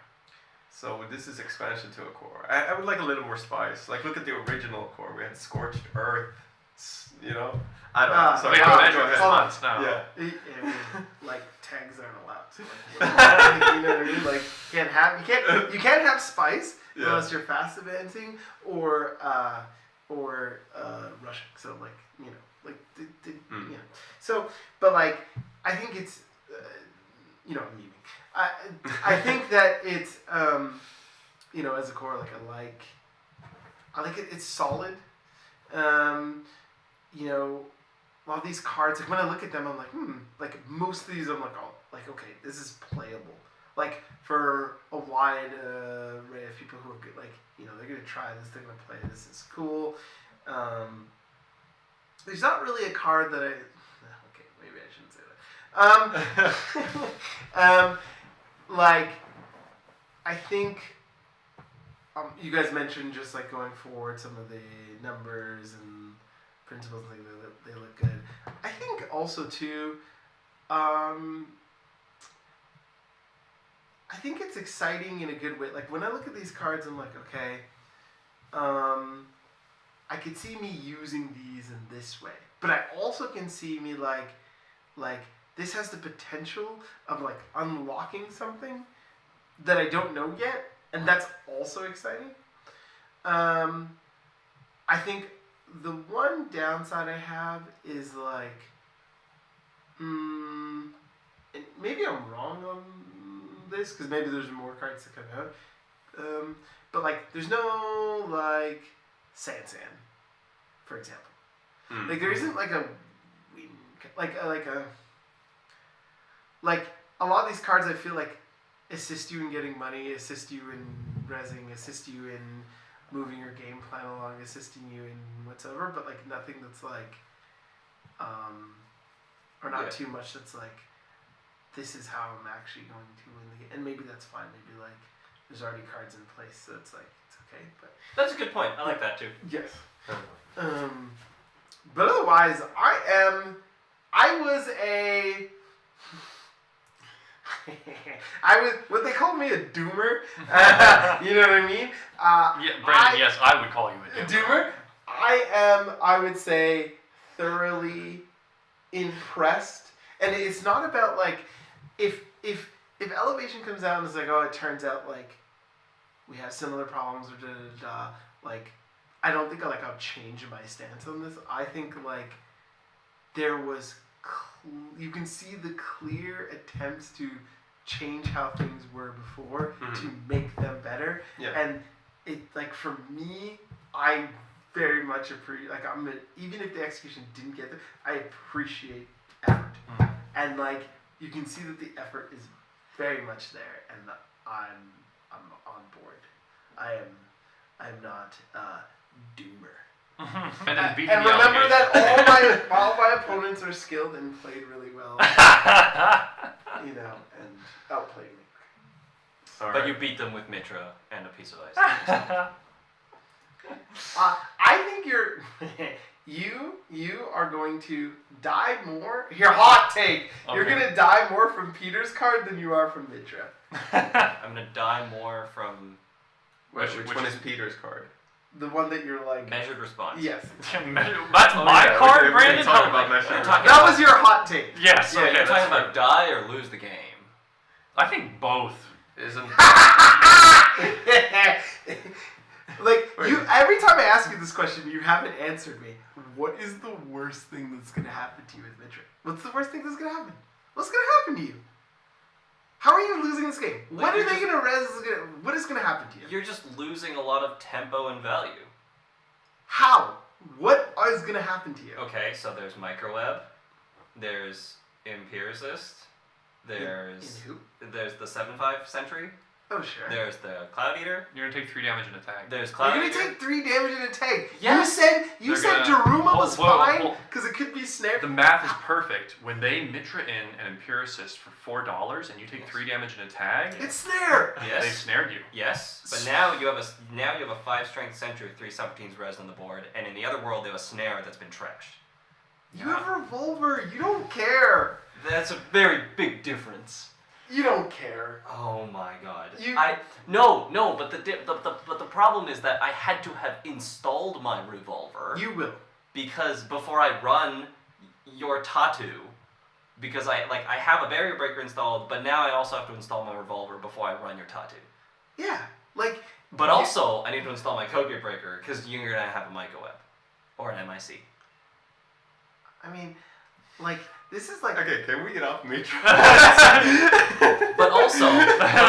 S3: So this is expansion to a core. I would like a little more spice. Like, look at the original core. We had Scorched Earth, you know? I don't know.
S1: So we have measured this months now.
S3: Yeah.
S4: I mean, like tags aren't allowed. So like, you know what I mean? Like you can't have spice unless you're fast advancing or rushing. So like, you know, like you know. So, but like I think it's you know what I'm meaning. I think that it's you know, as a core, like I like it. It's solid. You know, a lot of these cards, like when I look at them, I'm like, like most of these, I'm like, oh, like okay, this is playable. Like for a wide array of people who are good, like, you know, they're gonna try this, they're gonna play this. Is cool. There's not really a card that okay, maybe I shouldn't say that. Like, I think you guys mentioned just like going forward some of the numbers and principles and things that they look good. I think also too, I think it's exciting in a good way. Like when I look at these cards, I'm like, okay, I could see me using these in this way, but I also can see me like this has the potential of like unlocking something that I don't know yet, and that's also exciting. I think the one downside I have is like, and maybe I'm wrong on this because maybe there's more cards that come out, but like there's no like Sansan, for example. Like there isn't like a a lot of these cards I feel like assist you in getting money, assist you in rezzing, assist you in moving your game plan along, assisting you in whatsoever, but like nothing that's like or not too much that's like this is how I'm actually going to win the game. And maybe that's fine. Maybe like there's already cards in place, so it's like it's okay. But
S5: That's a good point. I like that too.
S4: yes. But otherwise, I was what they called me a doomer. You know what I mean?
S1: Yeah, Brandon. Yes, I would call you a
S4: doomer. I am, I would say, thoroughly impressed. And it's not about like if Elevation comes out and it's like, oh, it turns out like we have similar problems or like I don't think I'll change my stance on this. I think like there was you can see the clear attempts to change how things were before to make them better.
S3: Yeah.
S4: And it like for me, I very much appreciate even if the execution didn't get there, I appreciate effort. And like you can see that the effort is very much there, and I'm on board. I'm not doomer.
S1: And then beating
S4: And
S1: the
S4: remember
S1: allegation.
S4: that all my opponents are skilled and played really well. You know, and outplayed me.
S5: But you beat them with Mitra and a piece of ice.
S4: I think you are going to die more. Your hot take. Okay. You're gonna die more from Peter's card than you are from Mitra.
S5: I'm gonna die more from.
S3: Which one is Peter's card?
S4: The one that you're like
S5: Measured response.
S4: Yes.
S1: That's my card, Brandon.
S3: Talk about measured.
S4: That was your hot take.
S1: Yes.
S5: Yeah,
S1: okay,
S5: you're talking
S1: fair.
S5: about die or lose the game.
S1: I think both.
S3: Isn't
S4: like you every time I ask you this question, you haven't answered me. What is the worst thing that's gonna happen to you with Mitra? What's the worst thing that's gonna happen? What's gonna happen to you? How are you losing this game?
S5: Like
S4: what are they gonna res? What is gonna happen to you?
S5: You're just losing a lot of tempo and value.
S4: How? What is gonna happen to you?
S5: Okay, so there's Microweb, there's Empiricist, there's
S4: In who?
S5: there's the 7/5 Sentry,
S4: Oh sure.
S5: there's the Cloud Eater,
S1: You're gonna take 3 damage in a tag.
S5: there's
S4: You're
S5: Cloud
S4: gonna
S5: Eater.
S4: take 3 damage in a tag.
S5: Yes.
S4: You
S1: They're
S4: said
S1: gonna-
S4: Daruma
S1: Hold-
S4: was
S1: whoa,
S4: fine
S1: hold.
S4: because it could be snared.
S1: The math is perfect. When they Mitra in an Empiricist for $4 and you take 3 damage in a tag,
S4: It's snare.
S5: Yes.
S1: they snared you.
S5: Yes, but now you have a 5 strength Sentry with 3 17s res on the board, and in the other world they have a snare that's been trashed.
S4: You have a revolver. You don't care.
S5: That's a very big difference.
S4: You don't care.
S5: Oh my god.
S4: You-
S5: But the problem is that I had to have installed my revolver
S4: You will.
S5: because before I run your tattoo, because I have a barrier breaker installed, but now I also have to install my revolver before I run your tattoo.
S4: Yeah. Like.
S5: But also I need to install my code breaker because you're gonna have a microweb or an MIC.
S4: I mean, like this is like.
S3: okay? Can we get off Mitra?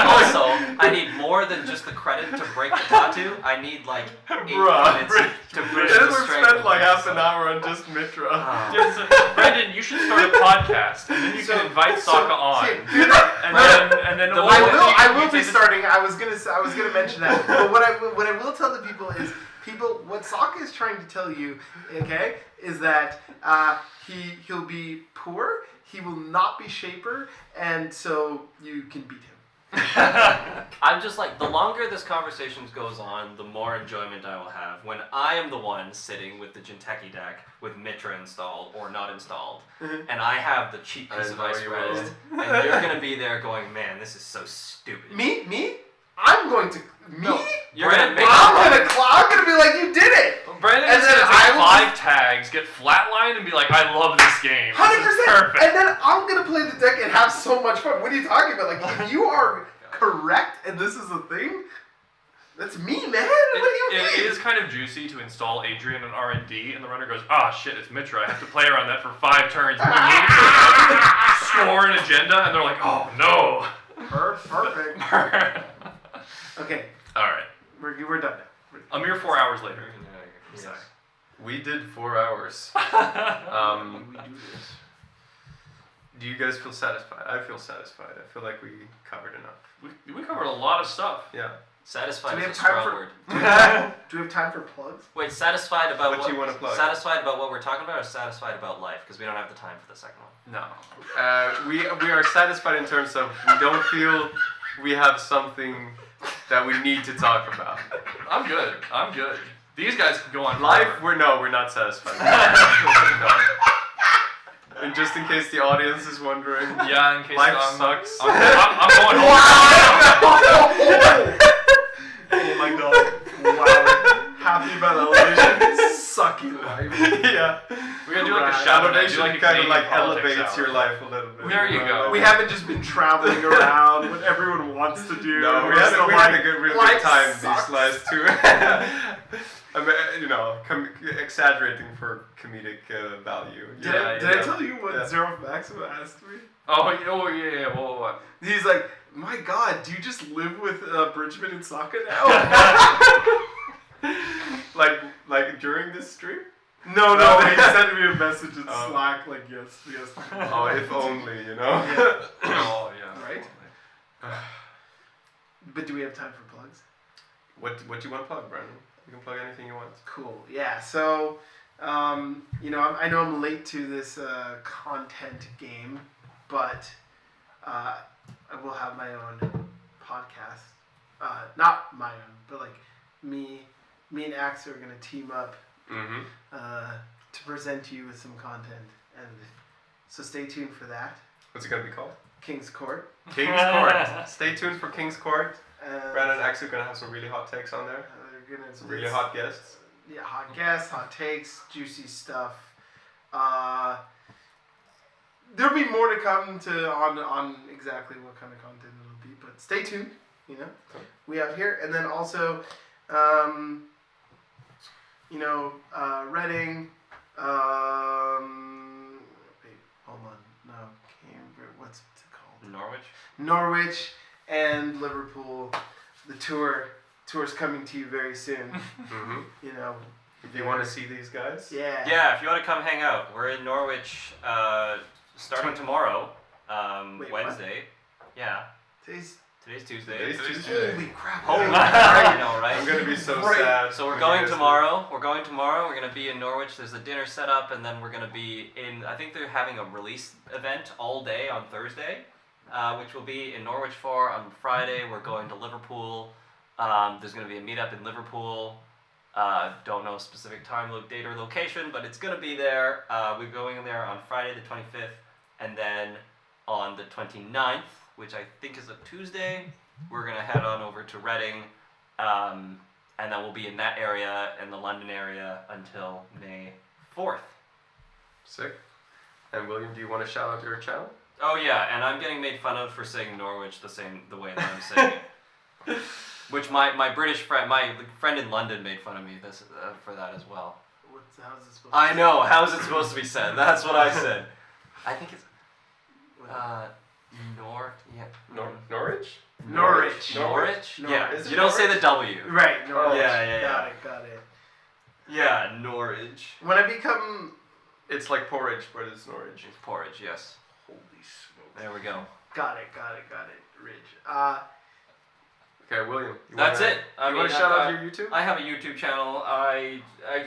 S2: also, I need more than just the credit to break the tattoo. I need like 8 minutes to bridge the strength.
S3: Spent like half an hour on just Mitra.
S1: Brendan, you should start a podcast, and then you can invite Sokka on. And then
S4: I will be starting. I was gonna mention that. But what I will tell the people is, what Sokka is trying to tell you, okay, is that he'll be poor, he will not be Shaper, and so you can beat him.
S2: I'm just like, the longer this conversation goes on, the more enjoyment I will have when I am the one sitting with the Genteki deck with Mitra installed or not installed, and I have the cheap piece of ice rest, and you're gonna be there going, man, this is so stupid.
S4: Me? I'm going to.
S2: No, you're gonna make.
S4: I'm gonna be like, you did it.
S1: Brandon is gonna take 5 tags, get flatlined, and be like, I love this game.
S4: 100%.
S1: Perfect.
S4: And then I'm gonna play the deck and have so much fun. What are you talking about? Like, if you are correct and this is a thing, that's me, man. What do you mean?
S1: It is kind of juicy to install Adrian on R&D, and the runner goes, shit, it's Mitra. I have to play around that for 5 turns. And score an agenda, and they're like, oh no.
S4: Perfect. Okay.
S1: All right.
S4: We're done now.
S1: A mere 4 hours later.
S2: Yes.
S3: We did 4 hours.
S4: We do this.
S3: Do you guys feel satisfied? I feel satisfied. I feel like we covered enough.
S1: We covered a lot of stuff.
S3: Yeah.
S2: Satisfied is a
S4: time
S2: strong
S4: for-
S2: word.
S4: Do we have time for plugs?
S2: Wait, satisfied about
S3: What you wanna plug?
S2: Satisfied about what we're talking about, or satisfied about life? Because we don't have the time for the second one.
S1: No.
S3: We are satisfied in terms of we don't feel we have something that we need to talk about.
S1: I'm good. These guys can go on
S3: Life,
S1: forever.
S3: we're not satisfied. No. And just in case the audience is wondering,
S1: Yeah, in case
S3: life
S1: I'm
S3: sucks.
S1: I'm going home.
S4: Oh my god. Wow. Happy about elevation. Sucky life.
S3: Yeah.
S1: We're gonna do like a shout out.
S3: Elevation
S1: Like a
S3: kind of
S1: Canadian
S3: like
S1: politics
S3: elevates
S1: hour.
S3: your life a little bit.
S1: There you go.
S4: We haven't just been traveling around what everyone wants to do.
S3: No, we
S4: We're
S3: had
S4: still
S3: a real
S4: life
S3: good time
S4: sucks.
S3: these last 2. I mean, exaggerating for comedic value.
S4: Did I tell you what Zero Maxima asked me?
S1: Oh yeah. What?
S4: He's like, my god, do you just live with Bridgman and Sokka now?
S3: like during this stream?
S4: No, he sent me a message in Slack like, yes.
S3: Oh, if only, you know?
S4: Yeah.
S1: Oh yeah.
S4: Right? But do we have time for plugs?
S3: What do you want to plug, Brandon? You can plug anything you want.
S4: Cool. Yeah. So, I know I'm late to this content game, but I will have my own podcast. Not my own, but like me and Axe are gonna team up to present to you with some content, and so stay tuned for that.
S3: What's it gonna be called?
S4: King's Court.
S3: King's Court. Stay tuned for King's Court.
S4: And
S3: Brandon and Axe are gonna have some really hot takes on there.
S4: they're gonna
S3: Some really hot guests.
S4: Yeah, hot guests, hot takes, juicy stuff. There'll be more to come on exactly what kind of content it'll be, but stay tuned.
S3: Cool.
S4: We out here, and then also, Reading. Wait, hold on. No, Cambridge. What's it called? Norwich and Liverpool. The tour's coming to you very soon.
S3: If you want to see these guys.
S2: Yeah, if you want to come hang out, we're in Norwich starting tomorrow,
S4: Wait,
S2: Wednesday.
S4: what?
S2: Yeah.
S4: Today's
S2: Tuesday.
S4: Holy crap!
S2: Holy crap, you know, right?
S3: I'm gonna be so
S4: Right.
S3: sad.
S2: So we're
S3: when
S2: going
S3: you guys
S2: tomorrow. We're gonna be in Norwich. There's a dinner set up, and then we're gonna be in. I think they're having a release event all day on Thursday, which will be in Norwich on Friday. We're going to Liverpool. There's gonna be a meetup in Liverpool. Don't know a specific time, date, or location, but it's gonna be there. We're going there on Friday the 25th, and then on the 29th, which I think is a Tuesday, we're gonna head on over to Reading. And then we'll be in that area, in the London area, until May 4th.
S3: Sick. And William, do you want to shout out your channel?
S2: Oh yeah, and I'm getting made fun of for saying Norwich the way that I'm saying it. Which my British friend, my friend in London made fun of me for that as well.
S4: How's it supposed
S2: I know, how's it supposed to be said? That's what I said. I think it's,
S3: Norwich?
S4: Norwich. Norwich.
S2: Norwich? Yeah.
S3: Is it
S2: You don't say the
S3: Norwich?
S2: W.
S4: Right, Norwich.
S2: Yeah.
S4: Got it.
S2: Yeah, Norwich.
S4: When I become...
S3: It's like porridge, but it's Norwich.
S2: It's porridge, yes.
S4: Holy smokes.
S2: There we go.
S4: Got it. Ridge.
S3: Okay, William.
S2: That's it.
S3: You want to shout out your YouTube?
S2: I have a YouTube channel. I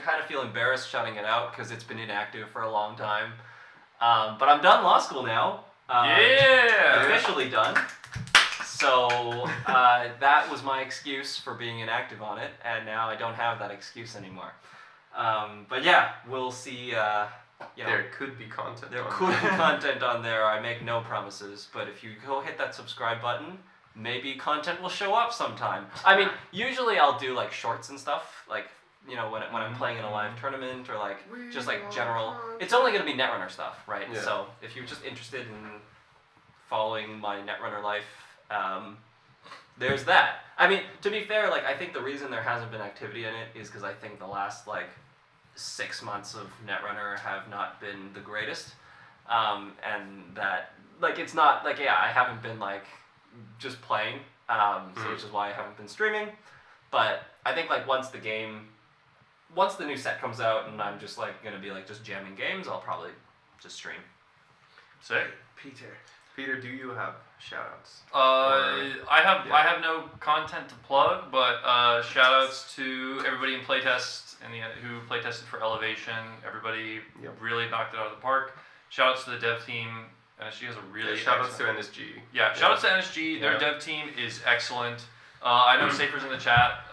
S2: kind of feel embarrassed shouting it out because it's been inactive for a long time. But I'm done law school now. Officially done. So that was my excuse for being inactive on it, and now I don't have that excuse anymore. But yeah, we'll see.
S3: There could be content.
S2: There could be content on there. I make no promises, but if you go hit that subscribe button, maybe content will show up sometime. I mean, usually I'll do like shorts and stuff, like when I'm playing in a live tournament or like just like general. It's only gonna be Netrunner stuff, right?
S3: Yeah.
S2: So if you're just interested in following my Netrunner life, there's that. I mean, to be fair, like I think the reason there hasn't been activity in it is because I think the last like 6 months of Netrunner have not been the greatest, and that like it's not like I haven't been like just playing, so which is why I haven't been streaming. But I think like once the new set comes out and I'm just like gonna be like just jamming games, I'll probably just stream.
S1: Sick.
S3: Peter, do you have shoutouts?
S1: I have no content to plug, but shoutouts to everybody in playtest who playtested for Elevation. Everybody really knocked it out of the park. Shoutouts to the dev team. NSG has a really
S3: shoutouts to NSG.
S1: Yeah, shoutouts to NSG. Their dev team is excellent. I know Safer's in the chat.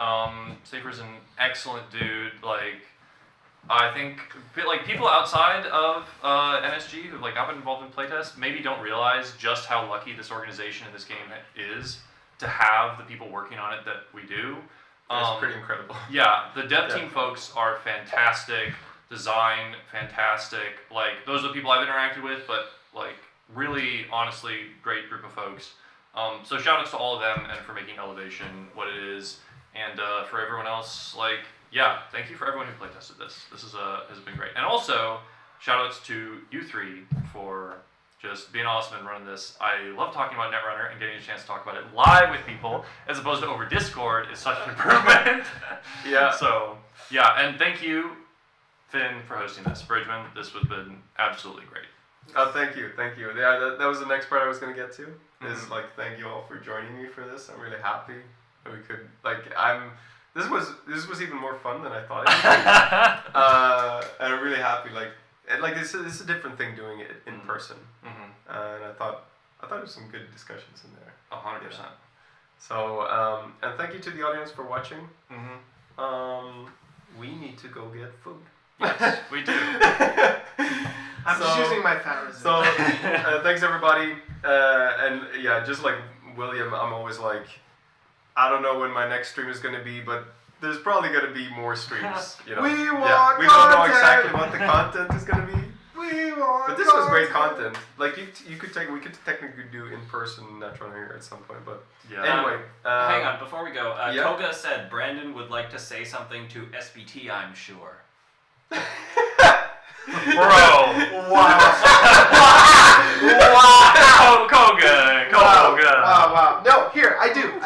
S1: Safer's an excellent dude. Like, I think like people outside of NSG who've like not been involved in playtest maybe don't realize just how lucky this organization in this game is to have the people working on it that we do.
S3: It's pretty incredible.
S1: Yeah, the dev team folks are fantastic. Design, fantastic. Like, those are the people I've interacted with, but like really, honestly, great group of folks. So shout outs to all of them and for making Elevation what it is. And for everyone else, like, yeah, thank you for everyone who playtested this. This has been great. And also, shout outs to you three for just being awesome and running this. I love talking about Netrunner and getting a chance to talk about it live with people as opposed to over Discord is such an improvement.
S3: Yeah.
S1: So, yeah, and thank you, Finn, for hosting this. Bridgman, this has been absolutely great.
S3: Oh, thank you. Yeah, that was the next part I was gonna get to. Is like, thank you all for joining me for this. I'm really happy that we could This was even more fun than I thought it would be. And I'm really happy. Like this is a different thing doing it in person. And I thought there was some good discussions in there.
S1: 100%.
S3: So and thank you to the audience for watching. We need to go get food.
S1: Yes, we do.
S4: I'm just using my fat reserve.
S3: So thanks everybody. And yeah, just like William, I'm always like, I don't know when my next stream is gonna be, but there's probably gonna be more streams. You know,
S4: We
S3: we don't
S4: want
S3: know
S4: content.
S3: exactly what the content is gonna be.
S4: We want
S3: But this was great content. Like we could technically do in person Netrunner here at some point. But
S1: Yeah.
S3: anyway,
S2: Hang on, before we go,
S3: yeah.
S2: Koga said Brandon would like to say something to SBT, I'm sure.
S1: Bro. Wow. Koga.
S4: Wow. No, here, I do.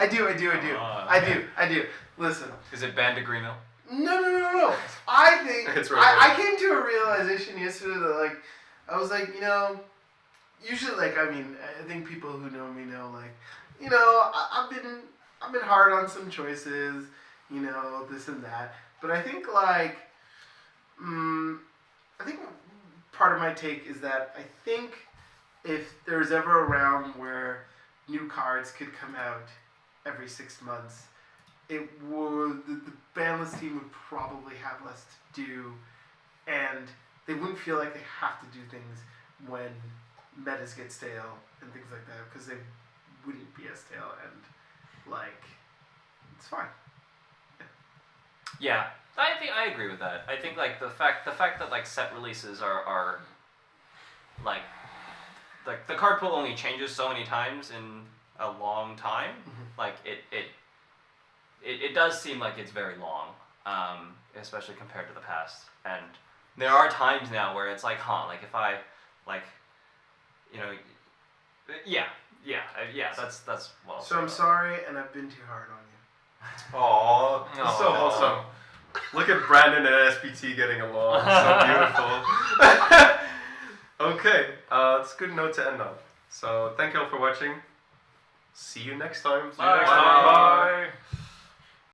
S4: Listen.
S2: Is it Bandagrino?
S4: No. I think
S3: It's right
S4: I came to a realization yesterday that like I was like, usually like I think people who know me know like, I've been hard on some choices, this and that. But I think like I think part of my take is that I think if there's ever a round where new cards could come out every 6 months, it would the banless team would probably have less to do, and they wouldn't feel like they have to do things when metas get stale and things like that, because they wouldn't be as stale, and like it's fine.
S2: Yeah, I think I agree with that. I think like the fact that like set releases are like the card pool only changes so many times in a long time. Like it does seem like it's very long, especially compared to the past. And there are times now where it's like, like if I like, yeah,
S5: That's well.
S4: So I'm sorry, and I've been too hard on you.
S3: Aww, that's so
S1: Aw.
S3: wholesome. Look at Brandon and SPT getting along. So beautiful. Okay, it's a good note to end on. So thank you all for watching. See you next time.
S1: Bye.